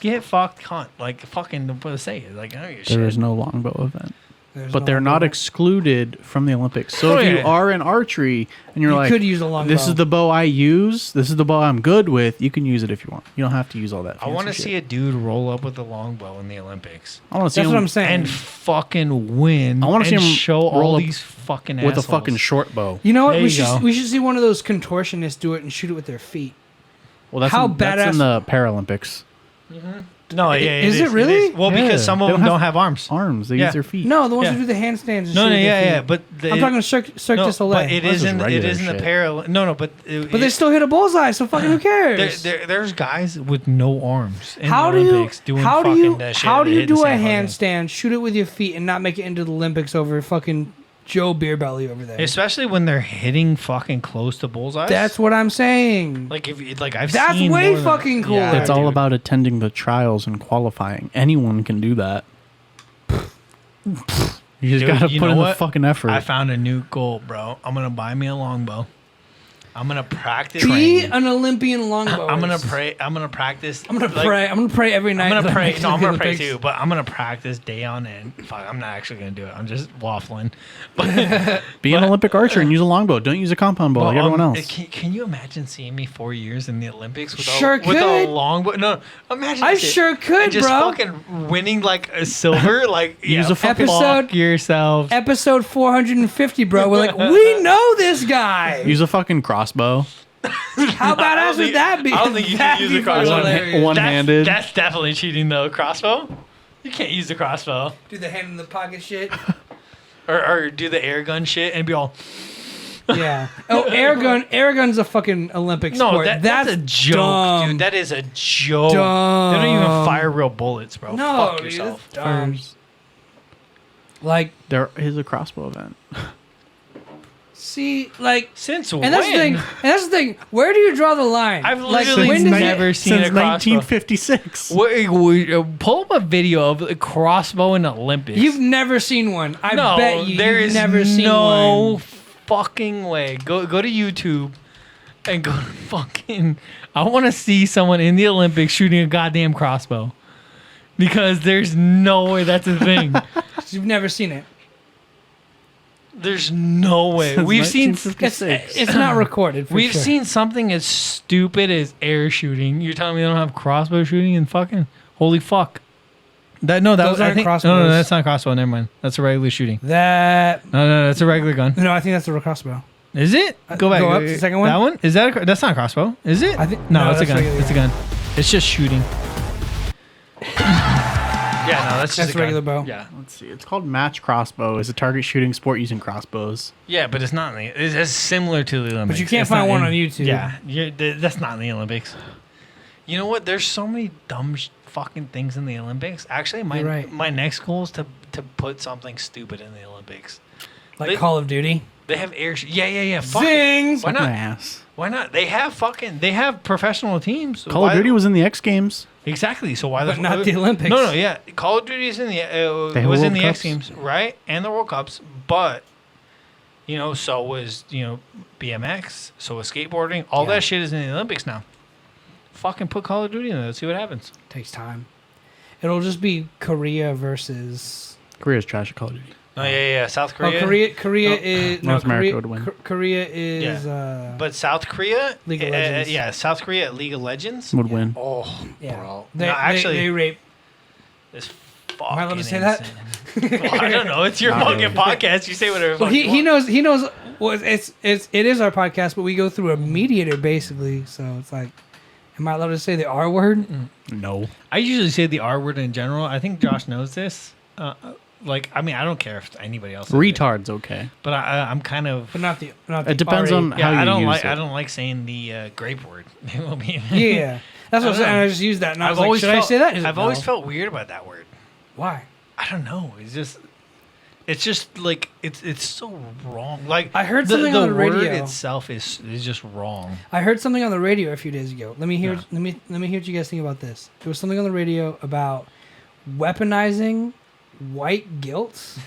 get fucked, cunt. Like fucking what to say it. Like I don't give a There shit. is no longbow event. There's But no they're not longbow. excluded from the Olympics. So Oh, if you yeah. are in archery and you're You like, could use a longbow. this is the bow I use, this is the bow I'm good with, you can use it if you want. You don't have to use all that. I want to fancy see shit. a dude roll up with a longbow in the Olympics I want to see That's him what I'm saying. and fucking win. I wanna see and him show roll all up these fucking with assholes. a fucking short bow. You know what? There We you go. should see one of those contortionists do it and shoot it with their feet. Well, that's How that's in badass- the Paralympics. No, yeah, Is it really? Well, Yeah. because some of They them don't don't have arms. Arms, they Yeah. use their feet. No, the ones Yeah. who do the handstands. And No, shoot no, with yeah, their yeah, feet. but I'm talking Cirque du Soleil. But it This is isn't. It regular isn't the shit. parallel. No, but But they still hit a bullseye, so fucking who cares? there's guys with no arms in How the do you Olympics doing how do fucking you that shit. how do They you hit the do a same fucking- handstand, shoot it with your feet, and not make it into the Olympics over fucking Joe Beerbelly over there? Especially when they're hitting fucking close to bullseyes. That's what I'm saying. like if like I've That's seen way more than- fucking cooler. Yeah, It's all dude. about attending the trials and qualifying. Anyone can do that. You just Dude, gotta you put know in the what? fucking effort. I found a new goal, bro. I'm gonna buy me a longbow. I'm gonna practice. Be training. an Olympian longbow. I'm gonna pray. I'm gonna practice. I'm gonna like, pray. I'm gonna pray every night. I'm gonna that I pray. make it No, to I'm the gonna pray Olympics. too. But I'm gonna practice day on end. Fuck, I'm not actually gonna do it. I'm just waffling. But Be an Olympic archer and use a longbow. Don't use a compound bow like everyone else. Can you imagine seeing me 4 years in the Olympics with Sure a, with a could. longbow? No, imagine. I that shit. sure could, And just bro. fucking winning like a silver. Like Use a fucking- fuck yourself. Episode 450, bro. We're like, we know this guy. Use a fucking crossbow. How badass would that be? I don't think you can That'd use be a crossbow. fucking hilarious. One-handed. That's definitely cheating though. Crossbow. You can't use the crossbow. Do the hand in the pocket shit. Or do the air gun shit and be all. Yeah. Oh, air gun. Air gun's a fucking Olympic No, sport. that's a joke, dumb. dude. That is a joke. Dumb. They don't even fire real bullets, bro. No, Fuck dude, yourself. that's dumb. Like, There is a crossbow event. see, like, Since and when? that's the thing. And that's the thing. Where do you draw the line? I've like, literally when does it- never seen Since a crossbow. 1956. Pull up a video of a crossbow in the Olympics. You've never seen one. I no, bet you. there You've is never seen no one. fucking way. Go to YouTube and go to fucking. I want to see someone in the Olympics shooting a goddamn crossbow because there's no way that's a thing. You've never seen it. There's no way. Since We've seen 1956. It's not recorded. For we've sure. seen something as stupid as air shooting. You're telling me they don't have crossbow shooting in fucking Holy fuck. That was Those I aren't think crossbows. no, that's not a crossbow. Never mind. That's a regular shooting. That No, that's a regular gun. no, I think that's a crossbow. Is it? Go back. Go up to the second one? That one? Is that that's not a crossbow? Is it? I think no, it's a that's gun. regular, It's a gun. It's just shooting. Yeah, no, that's just That's a gun. regular bow. Yeah. Let's see. It's called match crossbow. It's a target shooting sport using crossbows. Yeah, but it's not. It's similar to the Olympics. But you can't It's find not one in- on YouTube. Yeah, that's not in the Olympics. You know what? There's so many dumb fucking things in the Olympics. Actually, You're right. my next goal is to put something stupid in the Olympics. Like They- Call of Duty. They have air. Yeah. Fuck it. Zings! Why Suck my not? ass. Why not? They have professional teams. So Call of why- Duty was in the X Games. Exactly. So why But not the Olympics. No, yeah. Call of Duty is in the They have was in World the X Cups. Games, right? And the World Cups, but so was BMX, so was skateboarding. All Yeah. that shit is in the Olympics now. Fucking put Call of Duty in there. Let's see what happens. Takes time. It'll just be Korea versus. Korea's trash at Call of Duty. Oh yeah. South Korea. Oh, Korea is North America Korea, would win. Korea is. Yeah. But South Korea, League of Legends. yeah, South Korea at League of Legends Would win. Oh, yeah. bro. They, No, actually, they rape. it's Am I allowed fucking to say that? insane. Well, I don't know. It's your fucking podcast. You say whatever. Well, fuck you he want. knows. Well, it is our podcast, but we go through a mediator basically. So it's like, am I allowed to say the R word? No. I usually say the R word in general. I think Josh knows this. I don't care if anybody else. Says it, Retard's okay. but I'm kind of. But not the. It depends on Yeah, how you I don't use like. it. I don't like saying the grape word. It will be. Yeah, that's what I'm I don't saying. know. I just used that, and I was I've like, always should I felt, say that? He's like, I've always "No." felt weird about that word. Why? I don't know. It's just like it's so wrong. Like I heard something on the word radio. itself is just wrong. I heard something on the radio a few days ago. Let me hear. Yeah. Let me hear what you guys think about this. There was something on the radio about weaponizing white guilt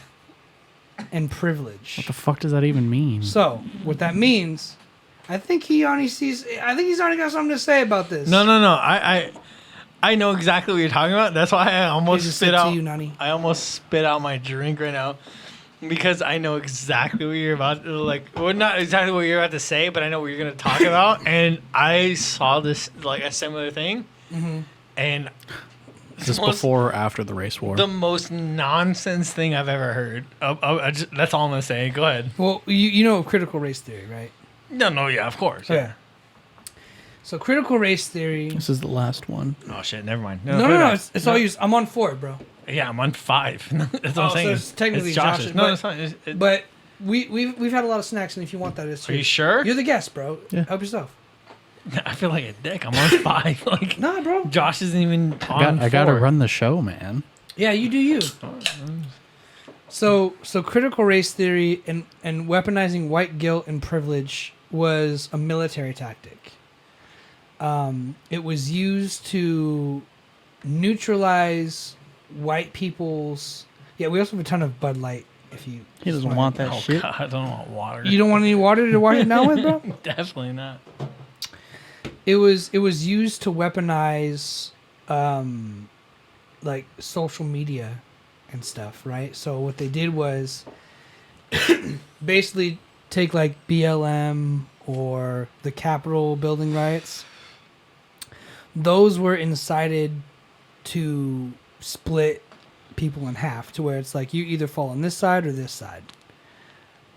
and privilege. What the fuck does that even mean? So what that means, I think he's already got something to say about this. No. I know exactly what you're talking about. That's why I almost Here's a spit sip to out. you, Nani. I almost spit out my drink right now because I know exactly what you're about. Well, not exactly what you're about to say, but I know what you're gonna talk about. And I saw this like a similar thing, and Is this before or after the race war? the most nonsense thing I've ever heard. That's all I'm gonna say. Go ahead. Well, you know critical race theory, right? No, yeah, of course. Yeah. So critical race theory. This is the last one. Oh shit, never mind. No, put it back. it's all used. I'm on 4, bro. Yeah, I'm on 5. That's what Oh, I'm so saying. it's technically Josh's, No, but- it's not. But we've had a lot of snacks, and if you want that, it's Are you sure? You're the guest, bro. Yeah. Help yourself. I feel like a dick. I'm on 5. Like, Nah, bro. Josh isn't even on I gotta 4. run the show, man. Yeah, you do you. So critical race theory and weaponizing white guilt and privilege was a military tactic. It was used to neutralize white people's. Yeah, we also have a ton of Bud Light. If you He doesn't want that Oh, shit. God, I don't want water. you don't want any water to wash it down with, bro. Definitely not. It was used to weaponize like social media and stuff, right? So what they did was basically take like BLM or the Capitol building riots. Those were incited to split people in half to where it's like you either fall on this side or this side.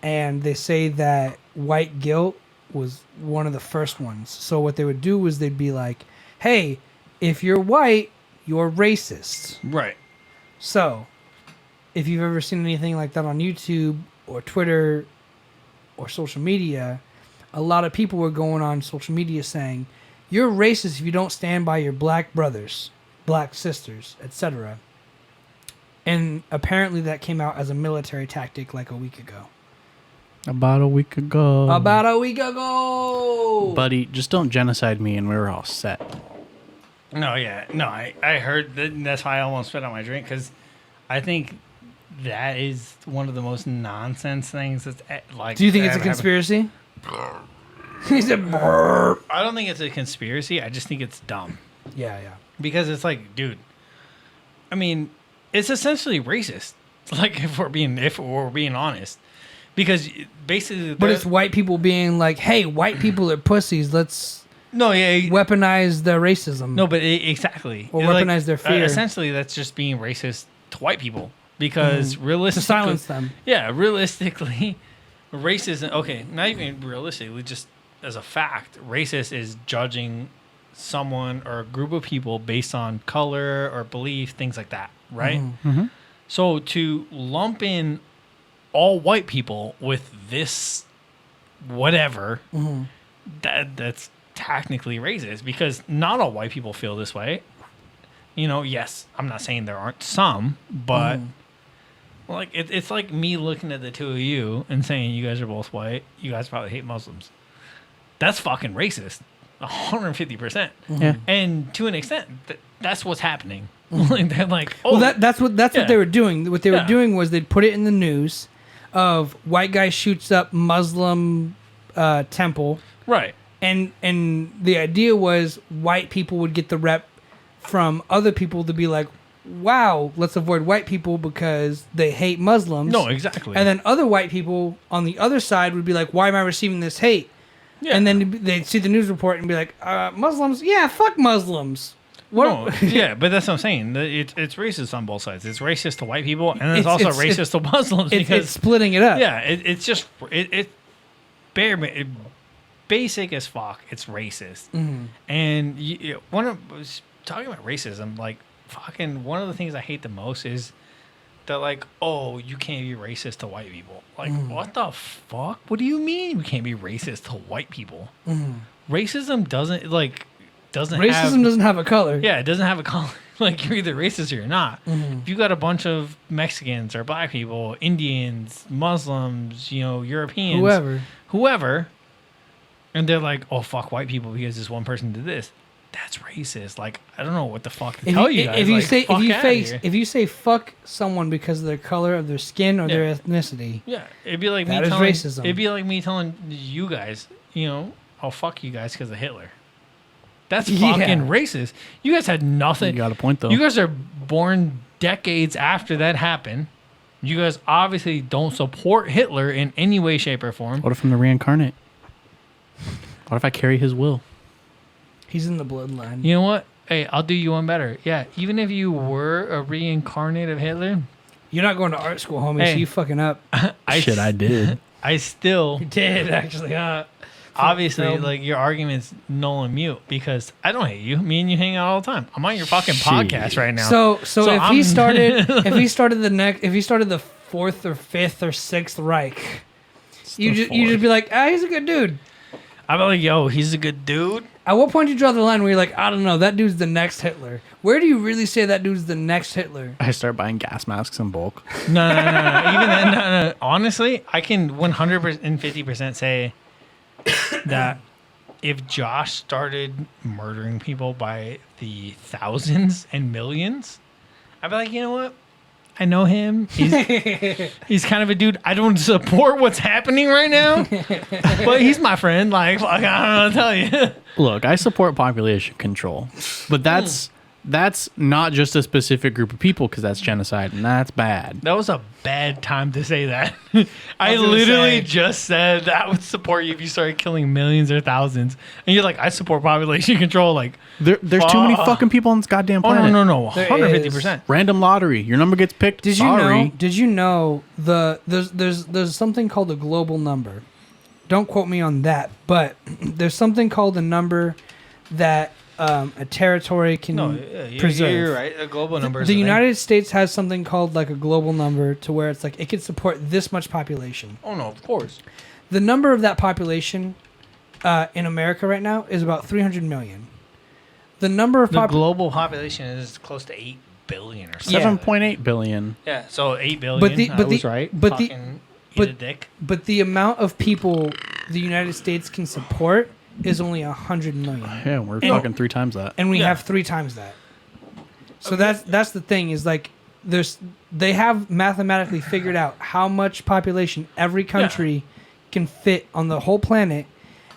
And they say that white guilt was one of the first ones. So what they would do was they'd be like, hey, if you're white, you're racist. Right. So if you've ever seen anything like that on YouTube or Twitter or social media, a lot of people were going on social media saying, you're racist if you don't stand by your black brothers, black sisters, etc. And apparently that came out as a military tactic like a week ago. About a week ago. About a week ago! Buddy, just don't genocide me and we were all set. No, yeah. No, I heard that. That's why I almost spit out my drink because I think that is one of the most nonsense things that's like. Do you think it's a ever happened. conspiracy? He said, "Brrr." I don't think it's a conspiracy. I just think it's dumb. Yeah, yeah. Because it's like, dude, I mean, it's essentially racist. Like if we're being honest, because basically, But it's white people being like, "Hey, white people are pussies. Let's No, yeah. weaponize their racism. No, but exactly. Or weaponize their fear. Essentially, that's just being racist to white people because realistically, to silence them. Yeah, realistically, racism. Okay, not even realistically, just as a fact, racist is judging someone or a group of people based on color or belief, things like that, right? Mm-hmm. So to lump in all white people with this whatever, that's technically racist because not all white people feel this way. You know, yes, I'm not saying there aren't some, but like it's like me looking at the two of you and saying you guys are both white. You guys probably hate Muslims. That's fucking racist. 150%. Yeah. And to an extent, that's what's happening. Like they're like, oh, Well, that's what they were doing. What they were doing was they'd put it in the news of white guy shoots up Muslim temple, right. and the idea was white people would get the rep from other people to be like, wow, let's avoid white people because they hate Muslims. No, exactly. And then other white people on the other side would be like, why am I receiving this hate? Yeah. And then they'd see the news report and be like, Muslims? Yeah, fuck Muslims. What? No, yeah, but that's what I'm saying. It's racist on both sides. It's racist to white people, and then it's also racist to Muslims because it's splitting it up. Yeah, it's just basic as fuck. It's racist. And when I was talking about racism, like fucking one of the things I hate the most is that like, oh, you can't be racist to white people. Like, what the fuck? What do you mean we can't be racist to white people? Racism doesn't Racism doesn't have a color. Yeah, it doesn't have a color. Like, you're either racist or you're not. If you got a bunch of Mexicans or black people, Indians, Muslims, Europeans, whoever, and they're like, oh, fuck white people because this one person did this. That's racist. Like, I don't know what the fuck to tell you guys. If you say fuck someone because of their color of their skin or their ethnicity, it'd be like racism. It'd be like me telling you guys, I'll fuck you guys because of Hitler. That's fucking racist. You guys had nothing. You got a point, though. You guys are born decades after that happened. You guys obviously don't support Hitler in any way, shape, or form. What if I'm the reincarnate? What if I carry his will? He's in the bloodline. You know what? Hey, I'll do you one better. Yeah, even if you were a reincarnate of Hitler, you're not going to art school, homie. So you fucking up. I did. I still did actually. Obviously, like your argument's null and mute because I don't hate you. Me and you hang out all the time. I'm on your fucking podcast right now. So if he started the fourth or fifth or sixth Reich, you just be like, he's a good dude. I'd be like, yo, he's a good dude. At what point do you draw the line where you're like, I don't know, that dude's the next Hitler? Where do you really say that dude's the next Hitler? I start buying gas masks in bulk. No. Even then, no. Honestly, I can 150% say that if Josh started murdering people by the thousands and millions, I'd be like, you know what? I know him. He's kind of a dude. I don't support what's happening right now, but he's my friend. Like, fuck, I don't know what to tell you. Look, I support population control, but that's not just a specific group of people because that's genocide and that's bad. That was a bad time to say that. I literally just said that I would support you if you started killing millions or thousands, and you're like, I support population control. Like, there's too many fucking people on this goddamn planet. Oh no, 150%. Random lottery. Your number gets picked. Did you know there's something called a global number? Don't quote me on that, but there's something called a number that a territory can preserve. You're right. A global number. The United States has something called like a global number to where it's like it can support this much population. Oh no, of course. The number of that population in America right now is about 300 million. The number of the global population is close to 8 billion or something. 7.8 billion. Yeah, so 8 billion. I was right. But the amount of people the United States can support is only 100 million. Yeah, we're talking 3 times that. And we have 3 times that. So that's the thing is like they have mathematically figured out how much population every country can fit on the whole planet,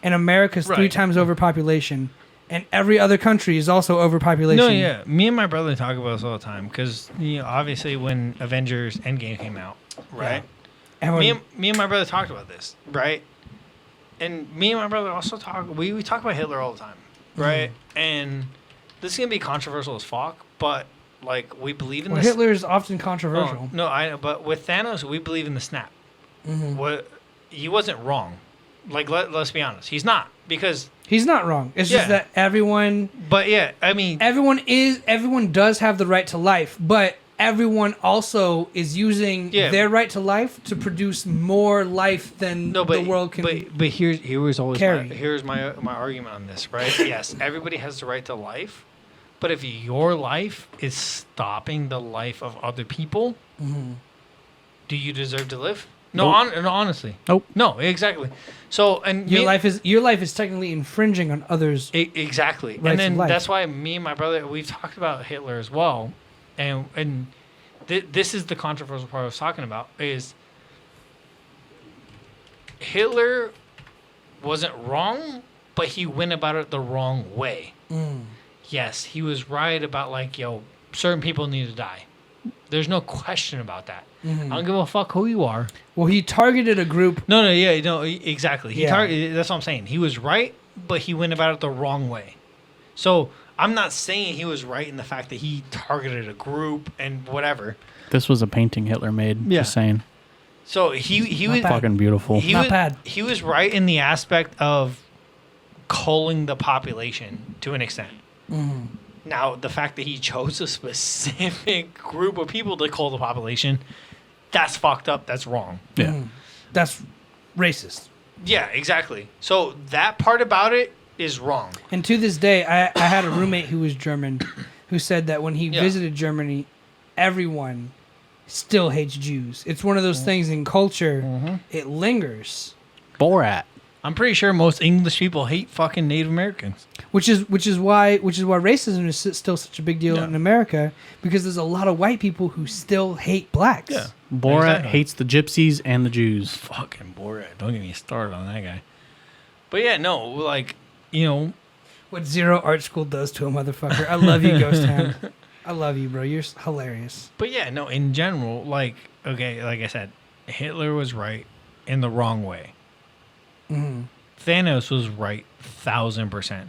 and America's 3 times overpopulation, and every other country is also overpopulation. No, yeah. Me and my brother talk about this all the time because obviously when Avengers Endgame came out, right? Yeah. Me and my brother talked about this, right? And me and my brother also talk. We talk about Hitler all the time. right? And this is gonna be controversial as fuck, but like we believe in Well, this. Hitler is often controversial. No, I know, but with Thanos, we believe in the snap. What he wasn't wrong. Like let's be honest, he's not, because He's not wrong. It's just that everyone. But yeah, I mean, everyone does have the right to life, but everyone also is using their right to life to produce more life than the world can. But here was always carry. here's my argument on this, right? Yes, everybody has the right to life, but if your life is stopping the life of other people, do you deserve to live? No, no, honestly, Nope. No, exactly. So, and your life is technically infringing on others. Exactly, Rights and then of life. that's why me and my brother, we've talked about Hitler as well, and this is the controversial part I was talking about, is Hitler wasn't wrong, but he went about it the wrong way. Yes, he was right about like, certain people need to die. There's no question about that. I don't give a fuck who you are. Well, he targeted a group. No, exactly. That's what I'm saying. He was right, but he went about it the wrong way. So I'm not saying he was right in the fact that he targeted a group and whatever. This was a painting Hitler made. Just saying. So he was fucking beautiful. He was right in the aspect of culling the population to an extent. Now, the fact that he chose a specific group of people to cull the population, that's fucked up. That's wrong. Yeah. That's racist. Yeah, exactly. So that part about it is wrong. And to this day, I had a roommate who was German who said that when he visited Germany, everyone still hates Jews. It's one of those things in culture, it lingers. Borat. I'm pretty sure most English people hate fucking Native Americans. Which is why racism is still such a big deal in America, because there's a lot of white people who still hate blacks. Yeah. Borat hates the gypsies and the Jews. Fucking Borat. Don't get me started on that guy. But yeah, no, like, what Zero Art School does to a motherfucker. I love you, Ghost Town. I love you, bro. You're hilarious. But yeah, no, in general, like I said, Hitler was right in the wrong way. Thanos was right 1,000%.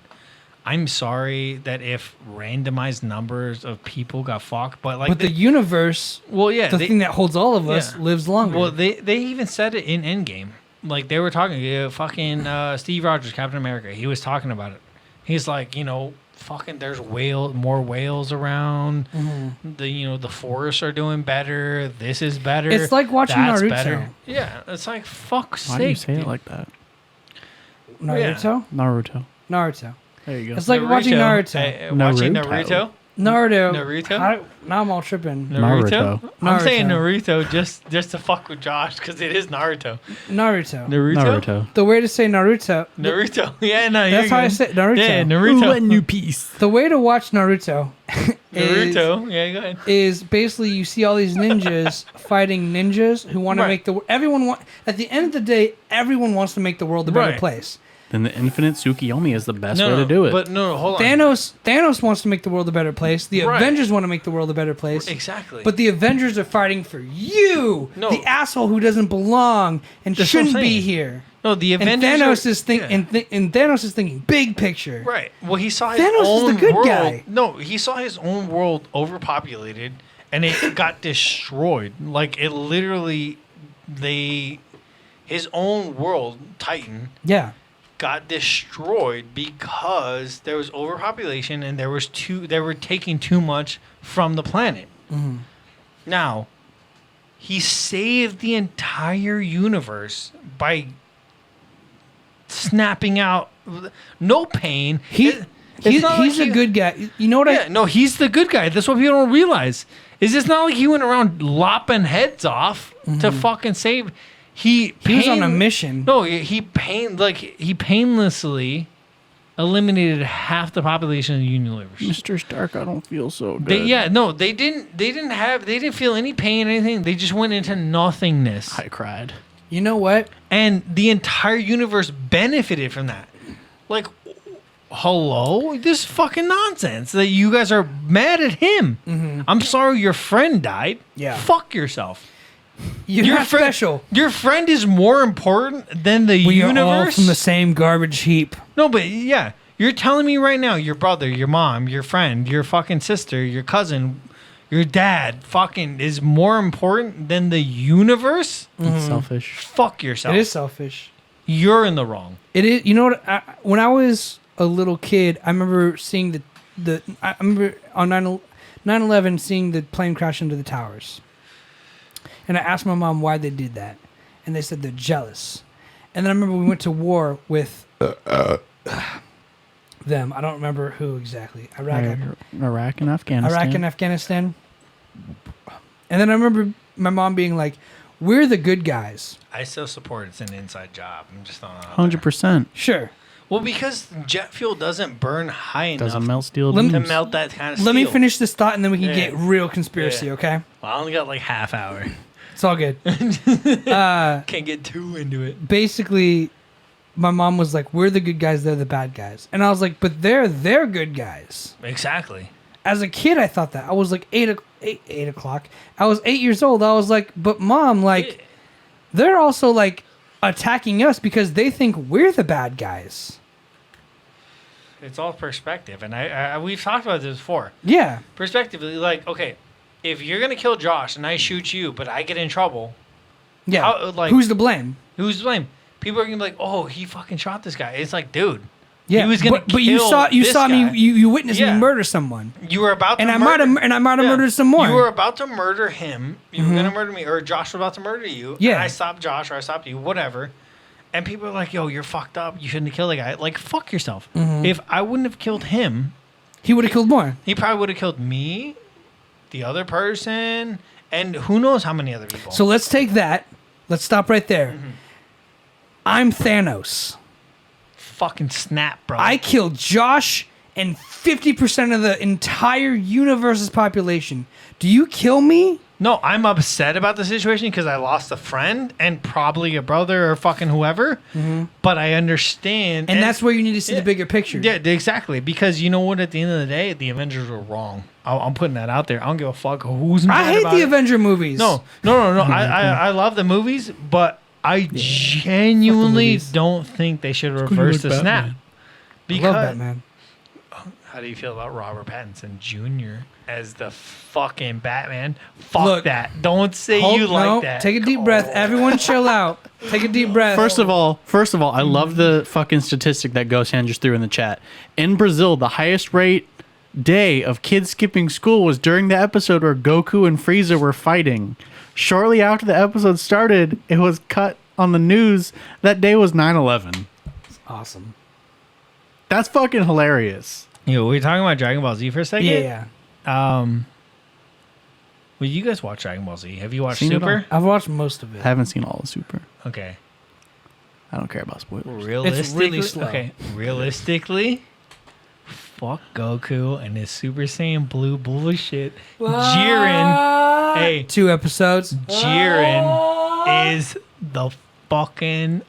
I'm sorry that if randomized numbers of people got fucked, but the universe, the thing that holds all of us, lives longer. Well, they even said it in Endgame. Like, they were talking, fucking Steve Rogers, Captain America, he was talking about it. He's like, fucking there's more whales around. The forests are doing better. This is better. It's like watching Naruto. Better. Yeah, it's like, fuck's sake. Why do you say it like that? Naruto? Naruto. There you go. It's like watching Naruto. Watching Naruto? Naruto. Now I'm all tripping. Naruto? I'm saying Naruto just to fuck with Josh, because it is Naruto. Naruto. The way to say Naruto. Yeah, no, that's how I say Naruto. Yeah, Naruto. New piece. The way to watch Naruto. Yeah, go ahead. Is basically you see all these ninjas fighting ninjas who want to make at the end of the day, everyone wants to make the world a better place. Then the infinite Tsukiyomi is the best way to do it. But no, hold on. Thanos wants to make the world a better place. The Avengers want to make the world a better place. Exactly. But the Avengers are fighting for you, the asshole who doesn't belong and shouldn't be here. No, the Avengers. And Thanos is thinking big picture. Right. Well, he saw his Thanos own is the good world. guy. No, he saw his own world overpopulated, and it got destroyed. Like, it literally, his own world, Titan. Yeah. Got destroyed because there was overpopulation and they were taking too much from the planet. Now, he saved the entire universe by snapping out no pain. He's a good guy. You know what no, he's the good guy. That's what people don't realize. Is it's not like he went around lopping heads off to fucking save. He was on a mission. No, he painlessly eliminated half the population of the universe. Mr. Stark, I don't feel so good. They didn't feel any pain or anything. They just went into nothingness. I cried. You know what? And the entire universe benefited from that. Like, hello? This is fucking nonsense that you guys are mad at him. I'm sorry your friend died. Yeah. Fuck yourself. You're special. Your friend is more important than the universe. We are all from the same garbage heap. No, but yeah, You're telling me right now your brother, your mom, your friend, your fucking sister, your cousin, your dad fucking is more important than the universe? It's selfish. Fuck yourself. It is selfish. You're in the wrong. It is. You know what? When I was a little kid, I remember seeing I remember on 9/11 seeing the plane crash into the towers. And I asked my mom why they did that. And they said they're jealous. And then I remember we went to war with them. I don't remember who exactly. Iraq and Afghanistan. Iraq and Afghanistan. And then I remember my mom being like, we're the good guys. I still support it's an inside job. I'm just not 100%. Sure. Well, because jet fuel doesn't burn high enough Doesn't melt steel. Let me- to beams. melt that kind of steel. Let me finish this thought and then we can Yeah. get real conspiracy, Yeah. okay? Well, I only got like half hour. It's all good. Can't get too into it. Basically, my mom was like, we're the good guys, they're the bad guys. And I was like, but they're good guys. Exactly. As a kid, I thought that. I was like 8 o'clock. I was 8 years old. I was like, but mom, like, they're also like attacking us because they think we're the bad guys. It's all perspective, and I we've talked about this before. Yeah. Perspectively, like, okay, if you're gonna kill Josh and I shoot you, but I get in trouble, Yeah. How, like- who's to blame? who's to blame? People are gonna be like, "Oh, he fucking shot this guy." It's like, dude, Yeah. he was gonna but you kill saw this me guy. you witnessed Yeah. me murder someone. You were about to And I murder, might have murdered some more. You were about to murder him. You were gonna murder me, or Josh was about to murder you. Yeah. And I stopped Josh, or I stopped you, whatever. And people are like, "Yo, you're fucked up. You shouldn't have killed the guy." Like, fuck yourself. If I wouldn't have killed him, He would have killed more. he probably would have killed me, the other person, and who knows how many other people. So let's take that. Let's stop right there. I'm Thanos. fucking snap, bro. I killed Josh and 50% of the entire universe's population. Do you kill me? No, I'm upset about the situation because I lost a friend and probably a brother or fucking whoever. But I understand. And that's where you need to see the bigger picture. Yeah, exactly. Because you know what? At the end of the day, the Avengers were wrong. I'm putting that out there. I don't give a fuck who's mad I hate about the it. Avenger movies. No. I love the movies, but I genuinely movies. don't think they should you reverse like the snap. Batman. I Because love Batman. how do you feel about Robert Pattinson Jr. as the fucking Batman? Fuck Look, that. Don't say Hold- you like no, that. Take a deep breath. Everyone chill out. Take a deep breath. First of all, I love the fucking statistic that Ghost Hand just threw in the chat. In Brazil, the highest rate day of kids skipping school was during the episode where Goku and Frieza were fighting. Shortly after the episode started, it was cut on the news that day was 9/11. Awesome. That's fucking hilarious. Yo, were we talking about Dragon Ball Z for a second? Yeah. Well, you guys watch Dragon Ball Z. Have you watched Seen it Super? I've watched most of it. I haven't seen all of Super. Okay. I don't care about spoilers. Realistically, really slow. Okay. Realistically, fuck Goku and his Super Saiyan Blue bullshit. Jiren, hey, 2 episodes. Jiren is the fucking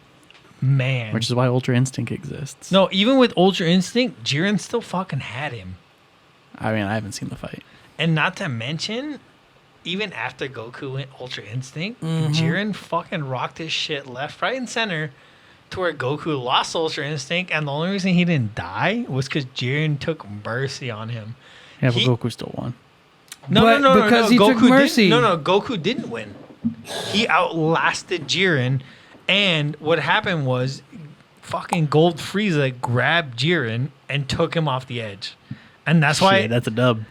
man. Which is why Ultra Instinct exists. No, even with Ultra Instinct, Jiren still fucking had him. I mean, I haven't seen the fight. And not to mention, even after Goku went Ultra Instinct, Mm-hmm. Jiren fucking rocked his shit left, right, and center to where Goku lost Ultra Instinct. And the only reason he didn't die was because Jiren took mercy on him. Yeah, but He- Goku still won. But because he took Goku mercy. Goku didn't win. He outlasted Jiren. And what happened was fucking Gold Frieza grabbed Jiren and took him off the edge. And that's why... Shit, that's a dub.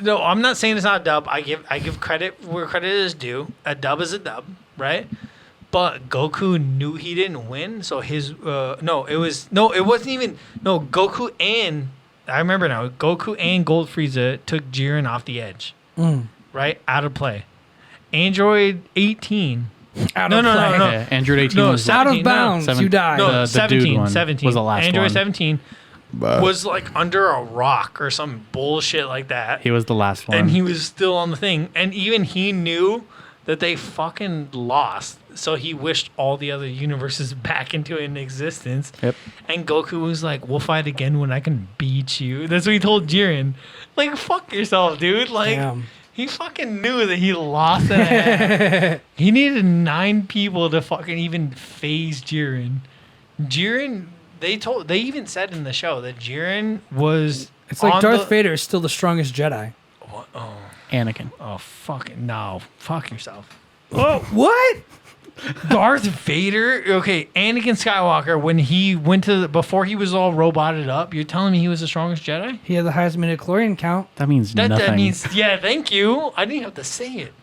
No, I'm not saying it's not a dub. I give credit where credit is due. A dub is a dub, right? But Goku knew he didn't win, so his Goku and I remember now. Goku and Gold Frieza took Jiren off the edge, right, out of play. Android 18. Out No, of no, play. no, no. Yeah, Android 18 No, was Out 17, of bounds. seven- You die. No, The dude 17, one 17 was the last Android one. 17 was like under a rock or some bullshit like that. He was the last one. And he was still on the thing. And even he knew that they fucking lost. So he wished all the other universes back into existence. Yep. And Goku was like, we'll fight again when I can beat you. That's what he told Jiren. Like, fuck yourself, dude. Like, Damn. he fucking knew that he lost that. He needed 9 people to fucking even phase Jiren. Jiren They even said in the show that Jiren was. It's like Darth Vader is still the strongest Jedi. What? Oh, Anakin. oh, fucking no! Fuck yourself. Oh, what? Darth Vader. Okay, Anakin Skywalker. When he went to before he was all roboted up, you're telling me he was the strongest Jedi? He had the highest midichlorian count. That means nothing. That means yeah. Thank you. I didn't have to say it.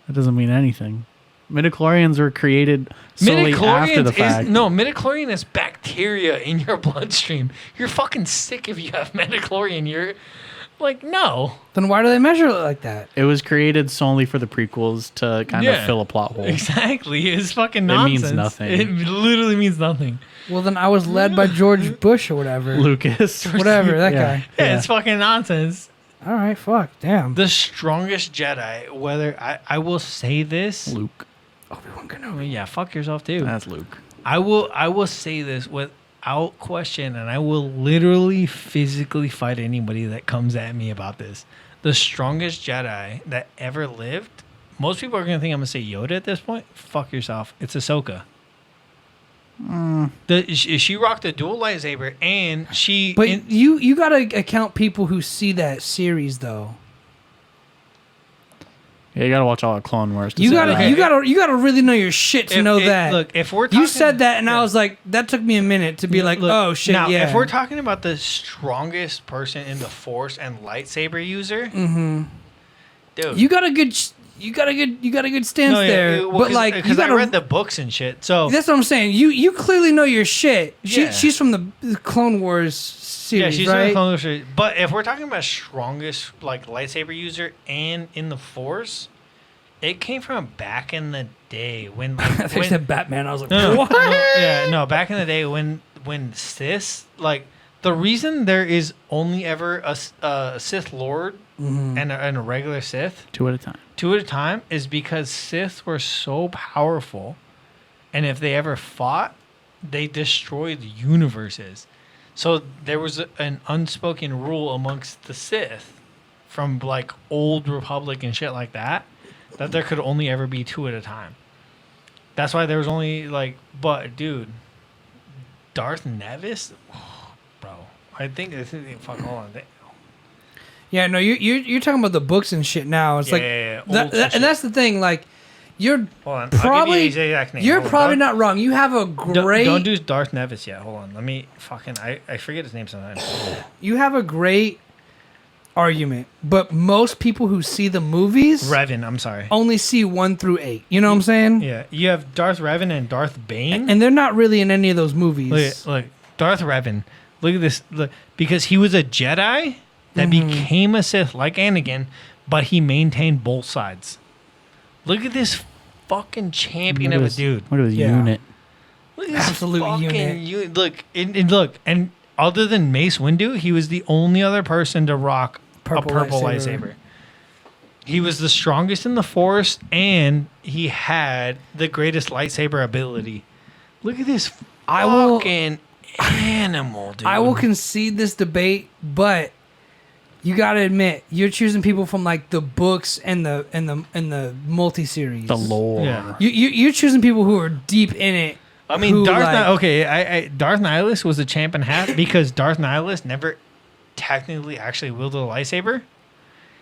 That doesn't mean anything. Midichlorians were created solely after the fact. Midichlorian is bacteria in your bloodstream. You're fucking sick if you have midichlorian. You're like, no. Then why do they measure it like that? It was created solely for the prequels to kind of fill a plot hole. Exactly. It's fucking nonsense. It means nothing. It literally means nothing. Well, then I was led by George Bush or whatever. Lucas. Whatever, that guy. Yeah, it's fucking nonsense. All right, fuck, damn. The strongest Jedi, whether I will say this. Luke. Obi-Wan Kenobi. Yeah, fuck yourself too. That's Luke. I will say this without question, and I will literally physically fight anybody that comes at me about this. The strongest Jedi that ever lived. Most people are gonna think I'm gonna say Yoda at this point. Fuck yourself. It's Ahsoka. She rocked a dual lightsaber, and she. But you gotta account people who see that series though. Yeah, you gotta watch all the Clone Wars. You gotta really know your shit to know that. Look, if we're talking, you said that, and I was like, that took me a minute to be like, look, oh shit, now, yeah. if we're talking about the strongest person in the Force and lightsaber user, dude, you got a good stance there. well, but like, because I read the books and shit, so that's what I'm saying. You clearly know your shit. Yeah. She's from the Clone Wars series, yeah, she's right? in the Clone Wars series. But if we're talking about strongest like lightsaber user and in the Force, it came from back in the day when like, They said Batman. I was like, what? Back in the day when Sith, like the reason there is only ever a Sith Lord and a regular Sith, two at a time. Two at a time, is because Sith were so powerful, and if they ever fought, they destroyed universes. So there was an unspoken rule amongst the Sith from like old Republic and shit like that there could only ever be two at a time. That's why there was only like, but dude, Darth Nevis, bro. I think fuck. Hold on. yeah, no, you're talking about the books and shit now. It's Yeah, like and that's the thing. Like, you're hold on. probably I'll give you the exact name. you're Hold on. probably not wrong. You have a great Don't do Darth Nevis yet. Hold on. Let me fucking. I forget his name sometimes. you have a great argument, but most people who see the movies Revan. I'm sorry. only see 1 through 8. You know what I'm saying? Yeah, you have Darth Revan and Darth Bane. And they're not really in any of those movies. Look, Darth Revan. Look at this. Look, because he was a Jedi that became a Sith like Anakin, but he maintained both sides. Look at this fucking champion of a dude. Look at his Yeah. unit. Look at this Absolute fucking unit. Look, and other than Mace Windu, he was the only other person to rock a purple lightsaber. He was the strongest in the Force, and he had the greatest lightsaber ability. Look at this fucking animal, dude. I will concede this debate, but you got to admit you're choosing people from like the books and the multi-series. The lore. Yeah. You're choosing people who are deep in it. I mean, who, Darth Nihilus was a champ and a half because Darth Nihilus never technically actually wielded a lightsaber.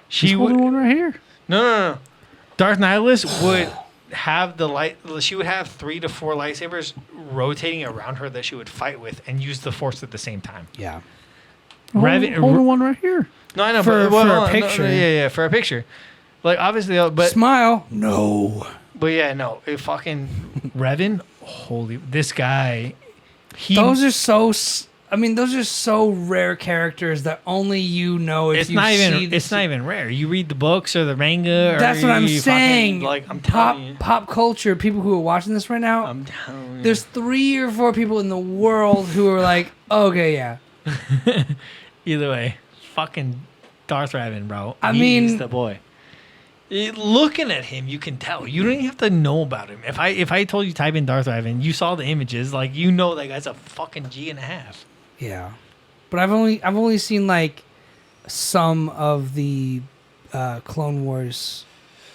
She's holding one right here. No. Darth Nihilus would have she would have 3 to 4 lightsabers rotating around her that she would fight with and use the Force at the same time. Yeah. Holding one right here. No, I know, For but a picture. Yeah, for a picture. Like obviously, but Smile. No. But yeah, no, it fucking Revan. Holy, this guy. Those are so rare characters that only you know if It's you not see even. It's not even rare. You read the books or the manga. That's what I'm you saying. Fucking, like I'm telling you. Pop culture. People who are watching this right now. I'm telling you. There's 3 or 4 people in the world who are like, okay, yeah. Either way, fucking Darth Revan, bro. I He's mean- the boy. Looking at him, you can tell. You don't even have to know about him. If I told you type in Darth Revan, you saw the images, like you know that guy's a fucking G and a half. Yeah, but I've only seen like some of the Clone Wars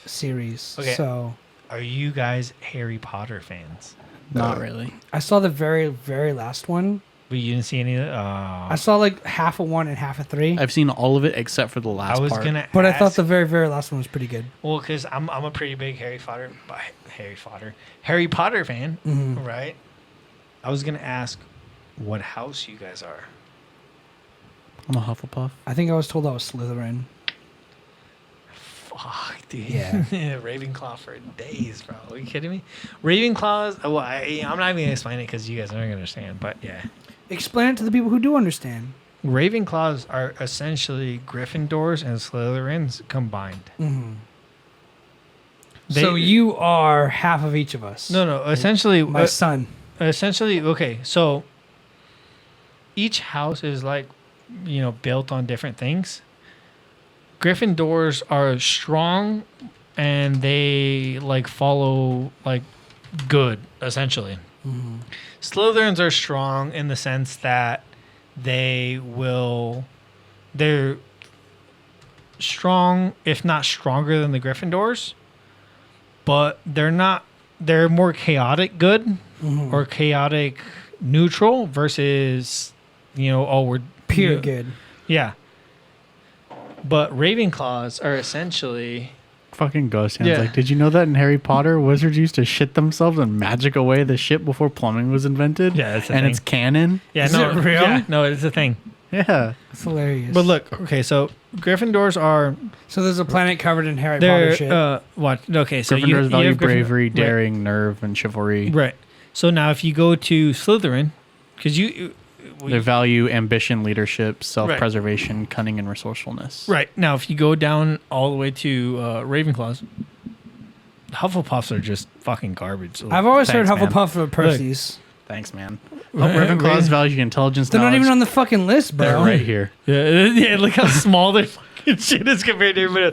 series. Okay. So Are you guys Harry Potter fans? Not really. I saw the very, very last one. But you didn't see any of it? I saw like half of 1 and half of 3. I've seen all of it except for the last I was part. gonna, But I thought ask- the very, very last one was pretty good. well, because I'm a pretty big Harry Potter fan, Mm-hmm. right? I was gonna ask what house you guys are. I'm a Hufflepuff. I think I was told I was Slytherin. Fuck, dude. Yeah. Ravenclaw for days, bro. Are you kidding me? Ravenclaws. Well, I'm not even gonna explain it because you guys aren't gonna understand. But yeah, Explain it to the people who do understand. Ravenclaws are essentially Gryffindors and Slytherins combined. Mm-hmm. They- So you are half of each of us. No. Essentially, My son. essentially, okay. So each house is like, built on different things. Gryffindors are strong, and they like follow like good, essentially. Slytherins are strong in the sense that they're strong, if not stronger than the Gryffindors, but they're more chaotic good or chaotic neutral versus, we're Pure good. Yeah. But Ravenclaws are essentially Fucking ghost hands. Yeah. Like, did you know that in Harry Potter, wizards used to shit themselves and magic away the shit before plumbing was invented? Yeah, that's a and thing. it's canon. yeah, Is no, it real? Yeah, no, it's a thing. Yeah. That's hilarious. But look, okay, so Gryffindors are So there's a planet covered in Harry Potter shit. what? Okay, so Gryffindors value have bravery, Right. daring, nerve, and chivalry. Right. So now, if you go to Slytherin, because They value ambition, leadership, self-preservation, cunning, and resourcefulness. right now, if you go down all the way to Ravenclaws, Hufflepuffs are just fucking garbage. So I've always heard Thanks, man. Hufflepuff of Percy's. Thanks, man. Ravenclaws value intelligence, They're not even knowledge. on the fucking list, They're bro. right here. yeah, look how small their fucking shit is compared to everybody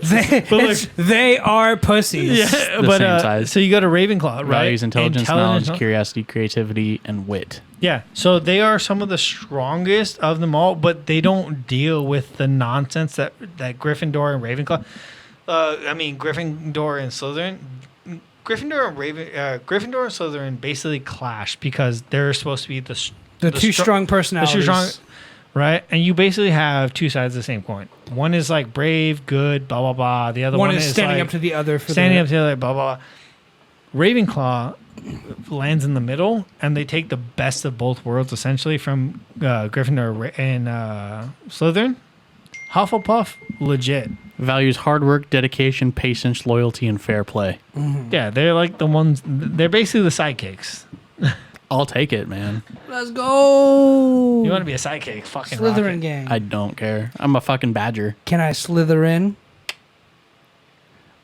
else. They are pussies. Yeah, the but same size. so you go to Ravenclaw, right? Values intelligence, knowledge, no- curiosity, creativity, and wit. Yeah, so they are some of the strongest of them all, but they don't deal with the nonsense that Gryffindor and Ravenclaw. Gryffindor and Slytherin. Gryffindor and Slytherin basically clash because they're supposed to be the Two strong personalities. the two strong, right? And you basically have two sides of the same coin. One is like brave, good, blah blah blah. The other One one is standing like, up to the other. For standing the, up to the other, blah blah blah. Ravenclaw lands in the middle, and they take the best of both worlds, essentially, from Gryffindor and Slytherin. Hufflepuff, legit. Values hard work, dedication, patience, loyalty, and fair play. Yeah, they're like the ones. They're basically the sidekicks. I'll take it, man. Let's go. You want to be a sidekick? Fucking rock Slytherin it. gang. I don't care. I'm a fucking badger. Can I slither in?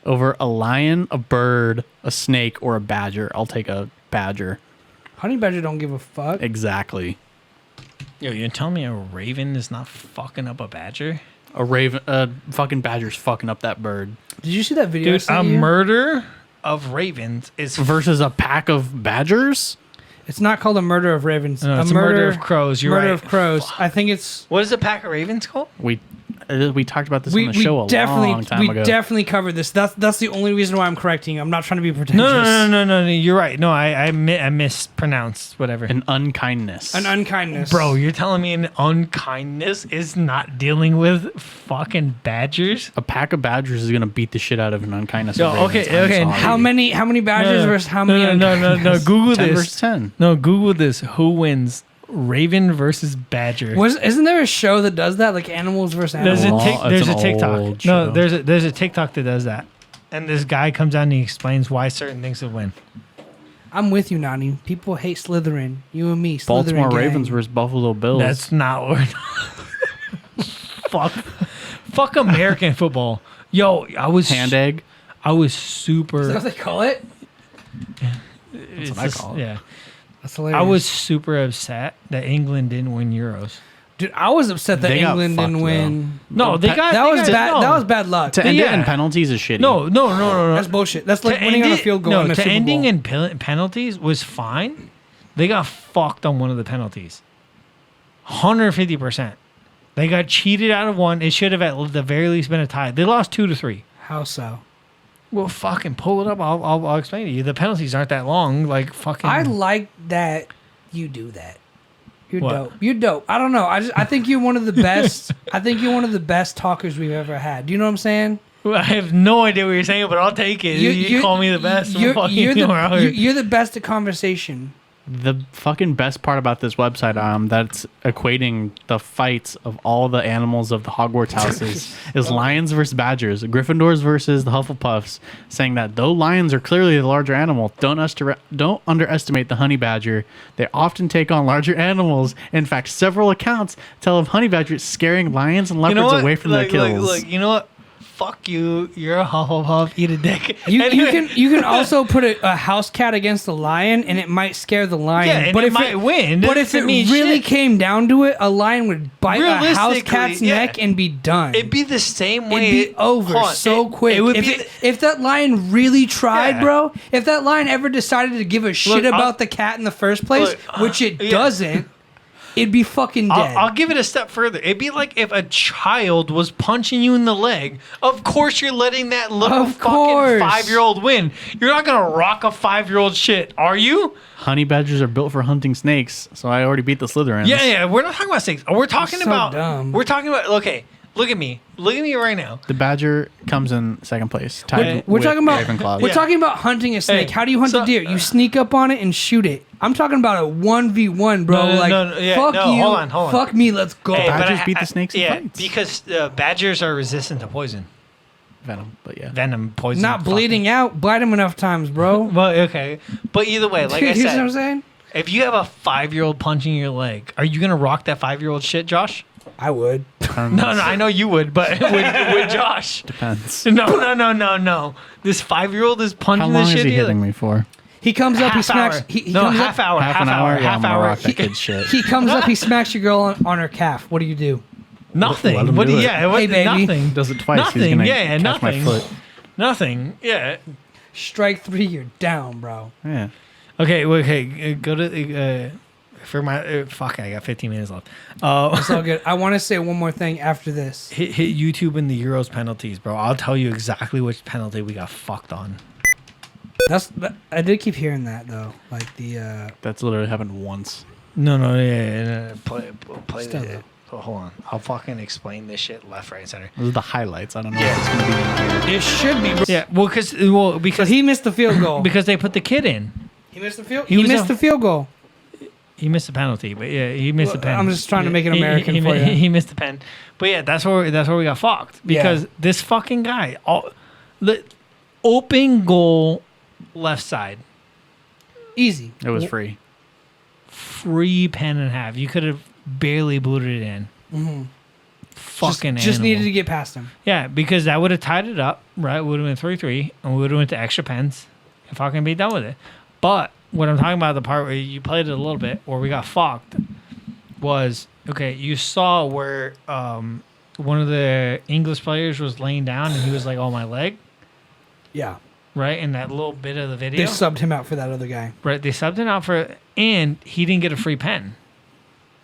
Over a lion, a bird, a snake, or a badger, I'll take a badger. Honey badger don't give a fuck. Exactly. Yo, you're telling me a raven is not fucking up a badger? A fucking badger's fucking up that bird. Did you see that video? I Dude, sent a you? murder of ravens is Versus a pack of badgers? It's not called a murder of ravens. No, it's a murder of crows. You're murder right. of crows. I think it's. What is a pack of ravens called? We talked about this on the show a long time ago. We definitely covered this. That's the only reason why I'm correcting you. I'm not trying to be pretentious. No. You're right. No, I mispronounced whatever. An unkindness. An unkindness. Bro, you're telling me an unkindness is not dealing with fucking badgers? A pack of badgers is gonna beat the shit out of an unkindness. Yo, of ravens. okay, I'm okay, and sorry. How many badgers versus how many? No. unkindness? Google 10 this. versus 10. No, Google this. Who wins? Raven versus badger. Isn't there a show that does that, like animals versus There's animals? there's It's a an TikTok. old No, show. there's a TikTok that does that, and this guy comes out and he explains why certain things will win. I'm with you, Nani. People hate Slytherin. You and me. Slytherin Baltimore gang. Ravens versus Buffalo Bills. That's not what. Fuck American football. Yo, I was hand egg. I was Is that super. what they call it? That's what I call it. Yeah, That's hilarious. I was super upset that England didn't win Euros. Dude, I was upset that They got England didn't fucked, win. No, they got That they was got- bad. no. That was bad luck. To end it Yeah. in penalties is shitty. No. That's bullshit. That's like To winning on a end it- field goal No, in a to Super ending Bowl. in penalties was fine. They got fucked on one of the penalties. 150%. They got cheated out of one. It should have at the very least been a tie. They lost 2-3. How so? Well, fucking pull it up. I'll explain to you. The penalties aren't that long. Like fucking. I like that you do that. You're What? dope. You're dope. I don't know. I think you're one of the best. I think you're one of the best talkers we've ever had. Do you know what I'm saying? I have no idea what you're saying, but I'll take it. You call me the best. You're the best at conversation. The fucking best part about this website, that's equating the fights of all the animals of the Hogwarts houses is lions versus badgers, Gryffindors versus the Hufflepuffs, saying that though lions are clearly the larger animal, don't underestimate the honey badger. They often take on larger animals. In fact, several accounts tell of honey badgers scaring lions and leopards away from their kills. Look, you know what? Fuck you. You're a Hufflepuff. Eat a dick. You Anyway. can also put a house cat against a lion, and it might scare the lion. Yeah, and but it if might win. But if it Doesn't mean really shit. came down to it, a lion would bite a house Realistically, cat's yeah. neck and be done. It'd be the same way. It'd be over Hold on, so quick. It would If that lion really tried, Yeah. bro, if that lion ever decided to give a shit Look, about the cat in the first place, Look, which it yeah. doesn't, it'd be fucking dead. I'll give it a step further. It'd be like if a child was punching you in the leg. Of course, you're letting that little Of fucking course. 5-year-old win. You're not gonna rock a 5-year-old shit, are you? Honey badgers are built for hunting snakes, so I already beat the Slytherins. Yeah. We're not talking about snakes. We're talking so about. dumb. We're talking about. Okay, look at me. Look at me right now. The badger comes in second place. Tied We're with talking about Ravenclaw. we're Yeah. talking about hunting a snake. Hey, How do you hunt so- a deer? You sneak up on it and shoot it. I'm talking about a 1v1, bro. Fuck you. Hold on. Fuck me. Let's go. Hey, but Badgers beat the snakes in Yeah, fights. because badgers are resistant to poison, Venom, but yeah. venom, poison. Not bleeding out. Bite him enough times, bro. Well, okay, but either way, like I You know what I'm said, saying? if you have a 5-year-old punching your leg, are you gonna rock that 5-year-old shit, Josh? I would. No, I know you would, but with Josh, Depends. no. This 5-year-old is punching How the long is shit. he out of hitting you. me for? He comes up, he Half smacks. hour. He No, comes half up, hour. Half Half an hour? hour. Yeah, Half I'm gonna hour. rock that kid's shit. He comes up, he smacks your girl on her calf. What do you do? Nothing. Let him What? do it. Yeah. What, Hey, baby. Nothing. Does it twice, he's Nothing. gonna Yeah. catch my Nothing. foot. Nothing. Yeah. Strike 3, you're down, bro. Yeah. Okay. Well, okay. Go to for my fuck. I got 15 minutes left. It's all good. I want to say one more thing after this. Hit YouTube in the Euros penalties, bro. I'll tell you exactly which penalty we got fucked on. I did keep hearing that though. Like the That's literally happened once. No. Yeah. Play Still the. though. Oh, hold on. I'll fucking explain this shit left, right, and center. Those are the highlights. I don't know Yeah. if it's going to be in here. It should be. Bro. Yeah. So Because he missed the field goal. because they put the kid in. He missed the field. He He was missed a- the field goal. He missed the penalty, but yeah, he missed the Well, pen. I'm just trying to make it He- American he, for you. He missed the pen, but yeah, that's where we got fucked because this fucking guy, the open goal, left side, Easy. It was free. free pen and a half. You could have barely booted it in. Mm-hmm. Fucking Just animal. needed to get past him. Yeah, because that would have tied it up, right? Would have been 3-3, and we would have went to extra pens and fucking be done with it. But what I'm talking about, the part where you played it a little bit, where we got fucked, was okay. You saw where one of the English players was laying down, and he was like, "Oh, my leg," Yeah. right? In that little bit of the They video, subbed him out for that other guy. right? They subbed it out for, and he didn't get a free pen.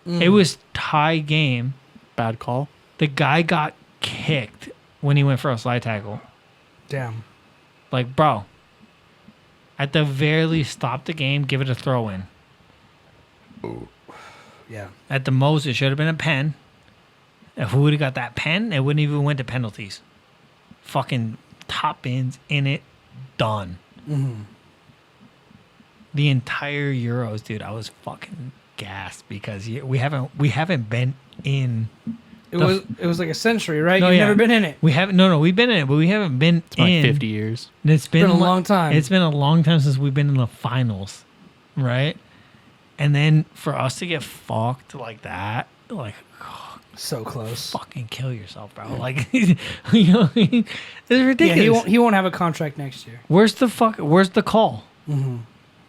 It was tie game. Bad call. The guy got kicked when he went for a slide tackle. Damn. Like, bro, at the very least, stop the game, give it a throw in. Yeah. At the most, it should have been a pen. If we would have got that pen, it wouldn't even went to penalties. Fucking top ins in it, done. Mm-hmm. The entire Euros, dude, I was fucking gassed because we haven't been in. It was like a century, right? No, You've yeah. never been in it. We haven't. No, we've been in it, but we haven't been It's been in like 50 years. It's been a long time. It's been a long time since we've been in the finals, right? And then for us to get fucked like that, like, So close. fucking kill yourself, bro. Like, you know what I mean? It's ridiculous. Yeah, he won't have a contract next year. Where's the call? Mm-hmm.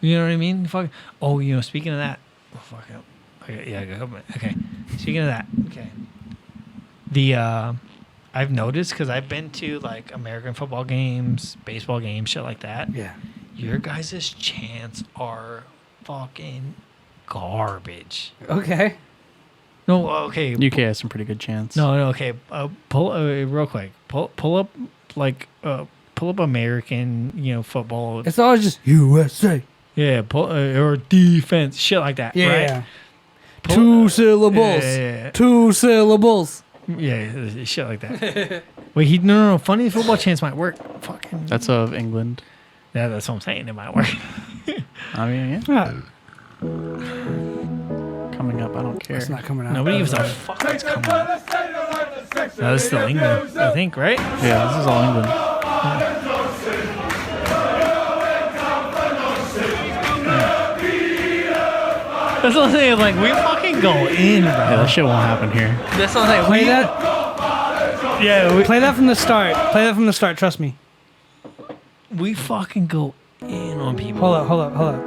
You know what I mean? Fuck. Oh, speaking of that. Oh, fuck up. Okay, yeah, go. Okay. Speaking of that. Okay. I've noticed because I've been to like American football games, baseball games, shit like that. Yeah. Your guys' chants are fucking garbage. Okay. No, okay. UK has some pretty good chance. No, okay. Pull real quick. Pull up like put pull up American, football. It's always just USA. Yeah, or defense, shit like that. Yeah. Right? Two syllables. Yeah. 2 syllables. Yeah, shit like that. Wait, no. Funny football chants might work. Fucking. That's of England. Yeah, that's what I'm saying. It might work. I mean, Ah, coming up. I don't care. it's not coming out. Nobody gives a fuck what's coming up. No, this is still England, I think, right? Yeah, this is all England. That's what I'm saying. Like, we fucking go in, bro. Yeah, that shit won't happen here. That's what I'm saying. Play that. Yeah, Play that from the start. Play that from the start. Trust me. we fucking go in on people. Hold up.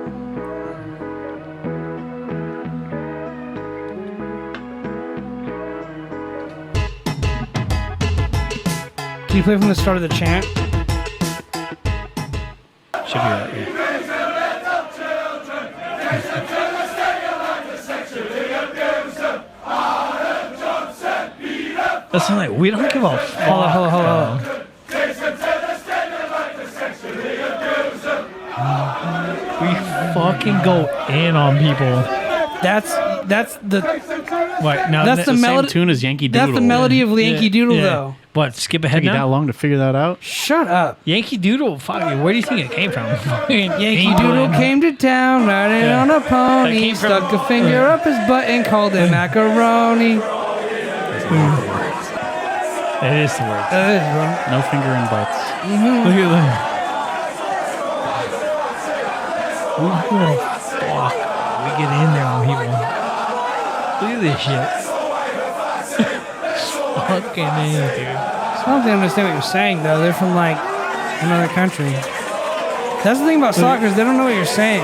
Can you play from the start of the chant? Should be right, yeah. That's not like we don't give a fuck. Hold on. We fucking go in on people. That's the What? Now That's the Same melody. tune as Yankee Doodle. That's the melody of Yankee Doodle, though. What? Skip ahead Took you that now. long to figure that out? Shut up. Yankee Doodle. Fuck. Where do you think it came from? Yankee Doodle came to town riding Yeah. on a That pony, came from- stuck a finger up his butt and called it macaroni. It is the word. That is, bro. No finger in butts. Look at that. Fuck. We get in there on people. Look at this shit. Fucking A, dude. I don't think I understand what you're saying, though. They're from, like, another country. That's the thing about soccer is they don't know what you're saying.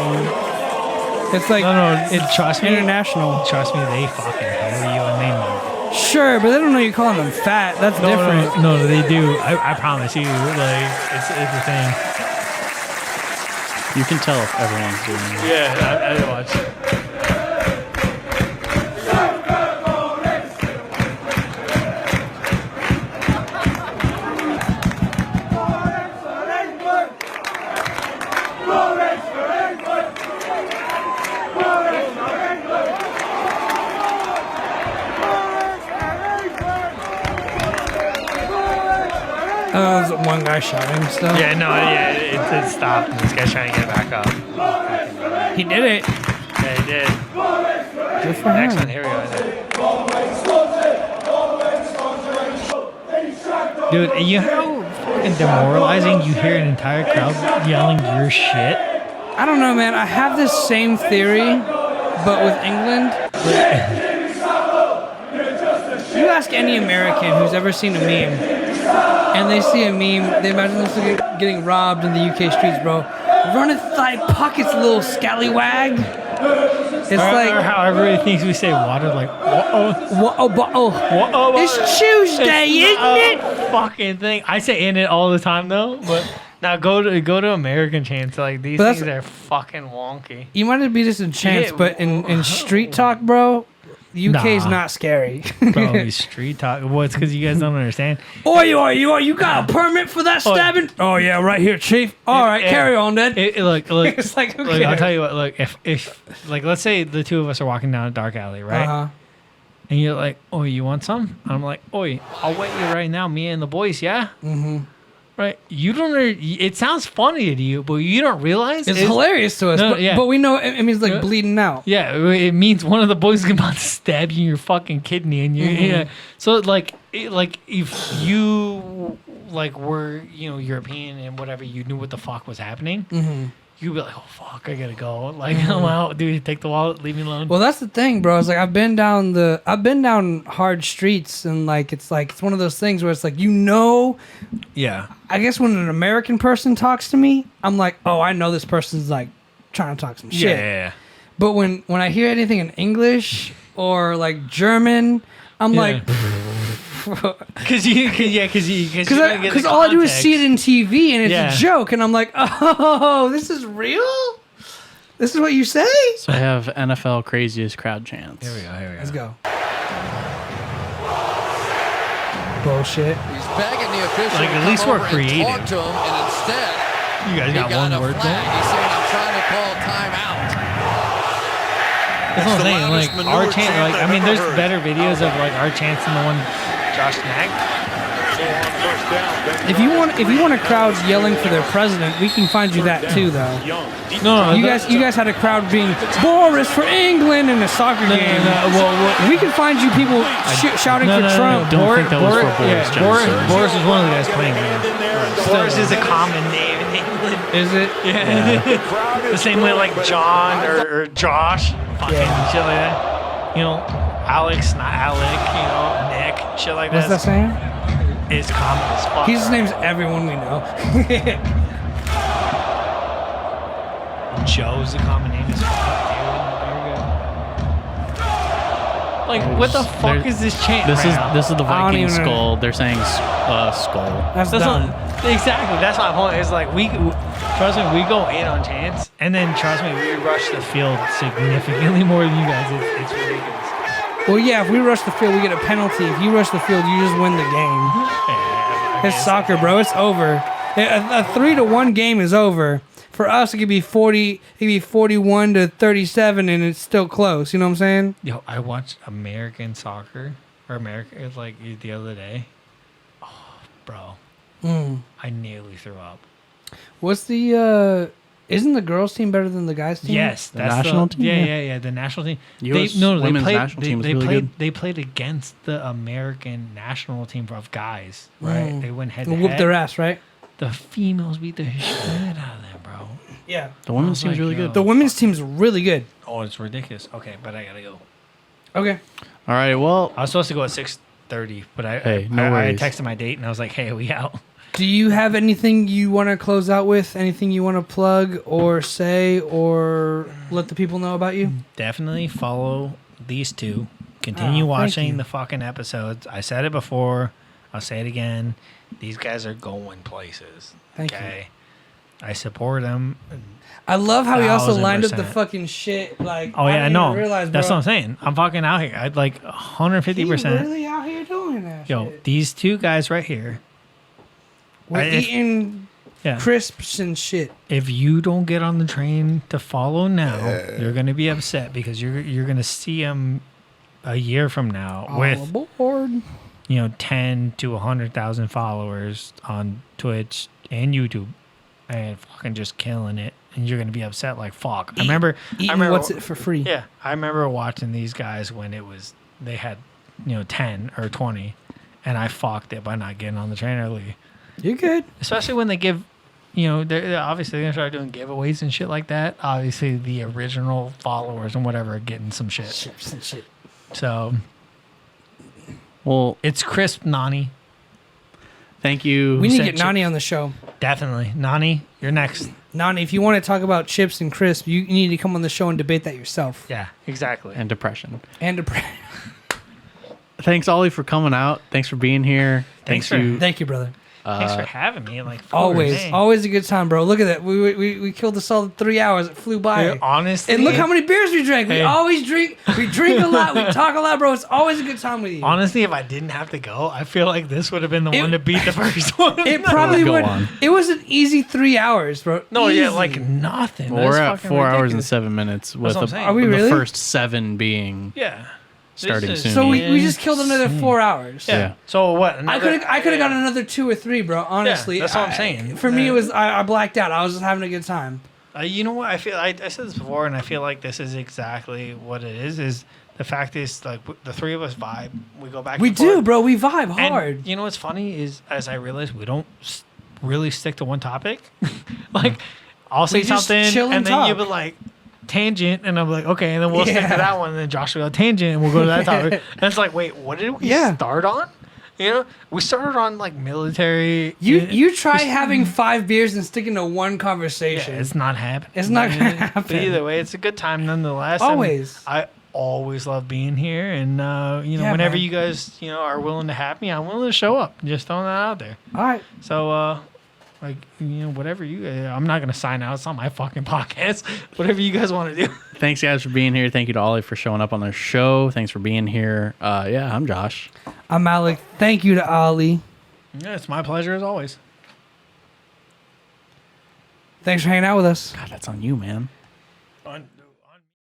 It's like, No, it's trust me. international. Trust me, they fucking hear you and they know. Sure, but they don't know you're calling them fat. That's different. No, they do. I promise you. Like, it's a thing. You can tell if everyone's doing it. Yeah, I watch. There's one guy shouting still. Yeah, no, yeah, it stopped. And this guy's trying to get back up. He did it. Yeah, he did. Good for him. Next one, here we go. Dude, you know how fucking demoralizing you hear an entire crowd yelling your shit? I don't know, man. I have this same theory, but with England. You ask any American who's ever seen a meme, and they see a meme, they imagine this getting robbed in the UK streets, bro. Runneth thy pockets, little scallywag. It's like or how everybody thinks we say water, like, whoa. It's Tuesday, isn't it? Fucking thing. I say in it all the time though, but now go to American chants. Like these But things are fucking wonky. You might be just in chance, Yeah. but in street talk, bro, UK's Nah. not scary. Bro, street talk. Well, it's because you guys don't understand. Oi, you got a permit for that stabbing? Oh yeah, right here, chief. All right, carry on, then. Look, It's like, who I'll cares? tell you what. Look, if like, let's say the two of us are walking down a dark alley, right? Uh-huh. And you're like, "Oh, you want some?" I'm like, "Oi, I'll wait you right now, me and the boys, yeah." Mm-hmm. Right? You don't. It sounds funny to you, but you don't realize It's hilarious to us, No, but, yeah. but we know it means like bleeding out. Yeah, it means one of the boys is about to stab you in your fucking kidney, and you. Yeah. So like if you like were European and whatever, you knew what the fuck was happening. Mm-hmm. You'd be like, oh fuck, I gotta go. Like I'm out, dude. Take the wallet, leave me alone. Well, that's the thing, bro. It's like I've been down hard streets, and it's one of those things where it's like yeah. I guess when an American person talks to me, I'm like, oh, I know this person's like trying to talk some shit. Yeah. But when I hear anything in English or like German, I'm like, Because all I do is see it in TV and it's Yeah. a joke, and I'm like, oh, this is real. This is what you say. So I have NFL craziest crowd chants. Here we go. Let's go. bullshit. He's begging the official Like, to at come least we're over and creative. talk to him, and instead You guys he got got one a word flag. there. He's saying, I'm trying to call timeout. That's what I'm saying. Like our chance. Like I mean, there's better videos of like our chance than the one Josh snagged. If you want a crowd yelling for their president, we can find you that too, though. No, You guys had a crowd being Boris for England in a soccer game. Well, We can find you people shouting for Trump. Don't think that was for Boris Johnson. Boris is one of the guys playing right now. Boris is a common name in England. Is it? Yeah. The same way like John or Josh, fucking shit like that. You know, Alex, not Alec. You know, Nick, shit like What's that saying? Is common as fuck. He just names everyone we know. Joe's a common name as fuck, dude. Like, what the fuck is this chant? This right is now? this is the I don't Viking even know. skull. They're saying skull. That's That's dumb. not, exactly. That's my point. It's like trust me, we go in on chance, and then trust me, we rush the field significantly more than you guys. It's ridiculous. Well, yeah, if we rush the field, we get a penalty. If you rush the field, you just win the game. Yeah, It's soccer, bro. It's over. A 3-1 game is over. For us, it could be 40. It could be 41-37, and it's still close. You know what I'm saying? Yo, I watched American soccer or America like the other day. Oh, bro, I nearly threw up. What's the? Isn't the girls' team better than the guys' team? Yes, The that's national team? Yeah, the national team. US they women's played. national team is they really played. good. They played against the American national team of guys. Right? They went head to Whoop head. their ass, right? The females beat the shit out of them, bro. Yeah. The women's was team's like, really yo. good. The women's team's really good. Oh, it's ridiculous. Okay, but I gotta go. Okay. All right. Well, I was supposed to go at 6:30, but Hey, no I worries. texted my date and I was like, "Hey, we out." Do you have anything you want to close out with? Anything you want to plug or say or let the people know about you? Definitely follow these two. Continue Oh, thank watching you. the fucking episodes. I said it before. I'll say it again. These guys are going places. Thank you. I support them. I love how he also 1000%. lined up the fucking shit. Like, Oh yeah, I didn't know. even realize, That's bro. what I'm saying. I'm fucking out here. I'd like 150%. He really out here doing that Yo, shit. these two guys right here. We're if- eating Yeah. crisps and shit. If you don't get on the train to follow now, you're gonna be upset because you're gonna see them a year from now All with aboard. 10 to 100,000 followers on Twitch and YouTube, and fucking just killing it. And you're gonna be upset like fuck. I remember. What's it for free? Yeah, I remember watching these guys when they had 10 or 20, and I fucked it by not getting on the train early. You're good. Especially when they give, they're obviously gonna start doing giveaways and shit like that. Obviously, the original followers and whatever are getting some shit. Chips and shit. So well, it's crisp, Nani. thank you. We need to said get Nani on the show. Definitely, Nani. You're next. Nani, if you want to talk about chips and crisp, you need to come on the show and debate that yourself. Yeah, exactly. and depression. And Thanks, Ollie, for coming out. Thanks for being here. Thanks for- you. thank you, brother. Thanks for having me. Like Always a good time, bro. Look at that. We killed a solid 3 hours. It flew by. Dude, honestly, And look how many beers we drank. We Hey. always drink. We drink a lot. We talk a lot, bro. It's always a good time with you. Honestly, if I didn't have to go, I feel like this would have been the It- one to beat the first one. It probably Go would. on. It was an easy 3 hours, bro. No, Easy. yeah, like nothing. Well, we're That's at fucking 4 hours and ridiculous. 7 minutes with what I'm saying. Are we the really? first 7 being Yeah. starting This is- soon. So we just killed another 4 hours. Yeah. Yeah. So what? I could have got another 2 or 3, bro. Honestly, that's what I'm saying. For me, it was I blacked out. I was just having a good time. You know what? I feel I said this before, and I feel like this is exactly what it is. Is the fact is like the three of us vibe. We go back. We and do, forth. bro. We vibe And hard. you know what's funny is as I realize we don't really stick to one topic. Like I'll say We just something, chill and and then you'll talk. be like tangent, and I'm like okay, and then we'll stick Yeah. to that one, and then Josh will go tangent, and we'll go to that topic. And it's like, wait, what did we Yeah. start on? We started on like military. You try having 5 beers and sticking to one Yeah, conversation. it's not happening. It's not gonna But happen. either way, it's a good time nonetheless. and Always. I always love being here, and Yeah, whenever man. you guys are willing to have me, I'm willing to show up. Just throwing that out there. All right. So whatever I'm not gonna sign out. It's not my fucking podcast. Whatever you guys want to do. Thanks, guys, for being here. Thank you to Ollie for showing up on the show. Thanks for being here. I'm Josh. I'm Alec. Thank you to Ali. Yeah, it's my pleasure as always. Thanks for hanging out with us. God, that's on you, man.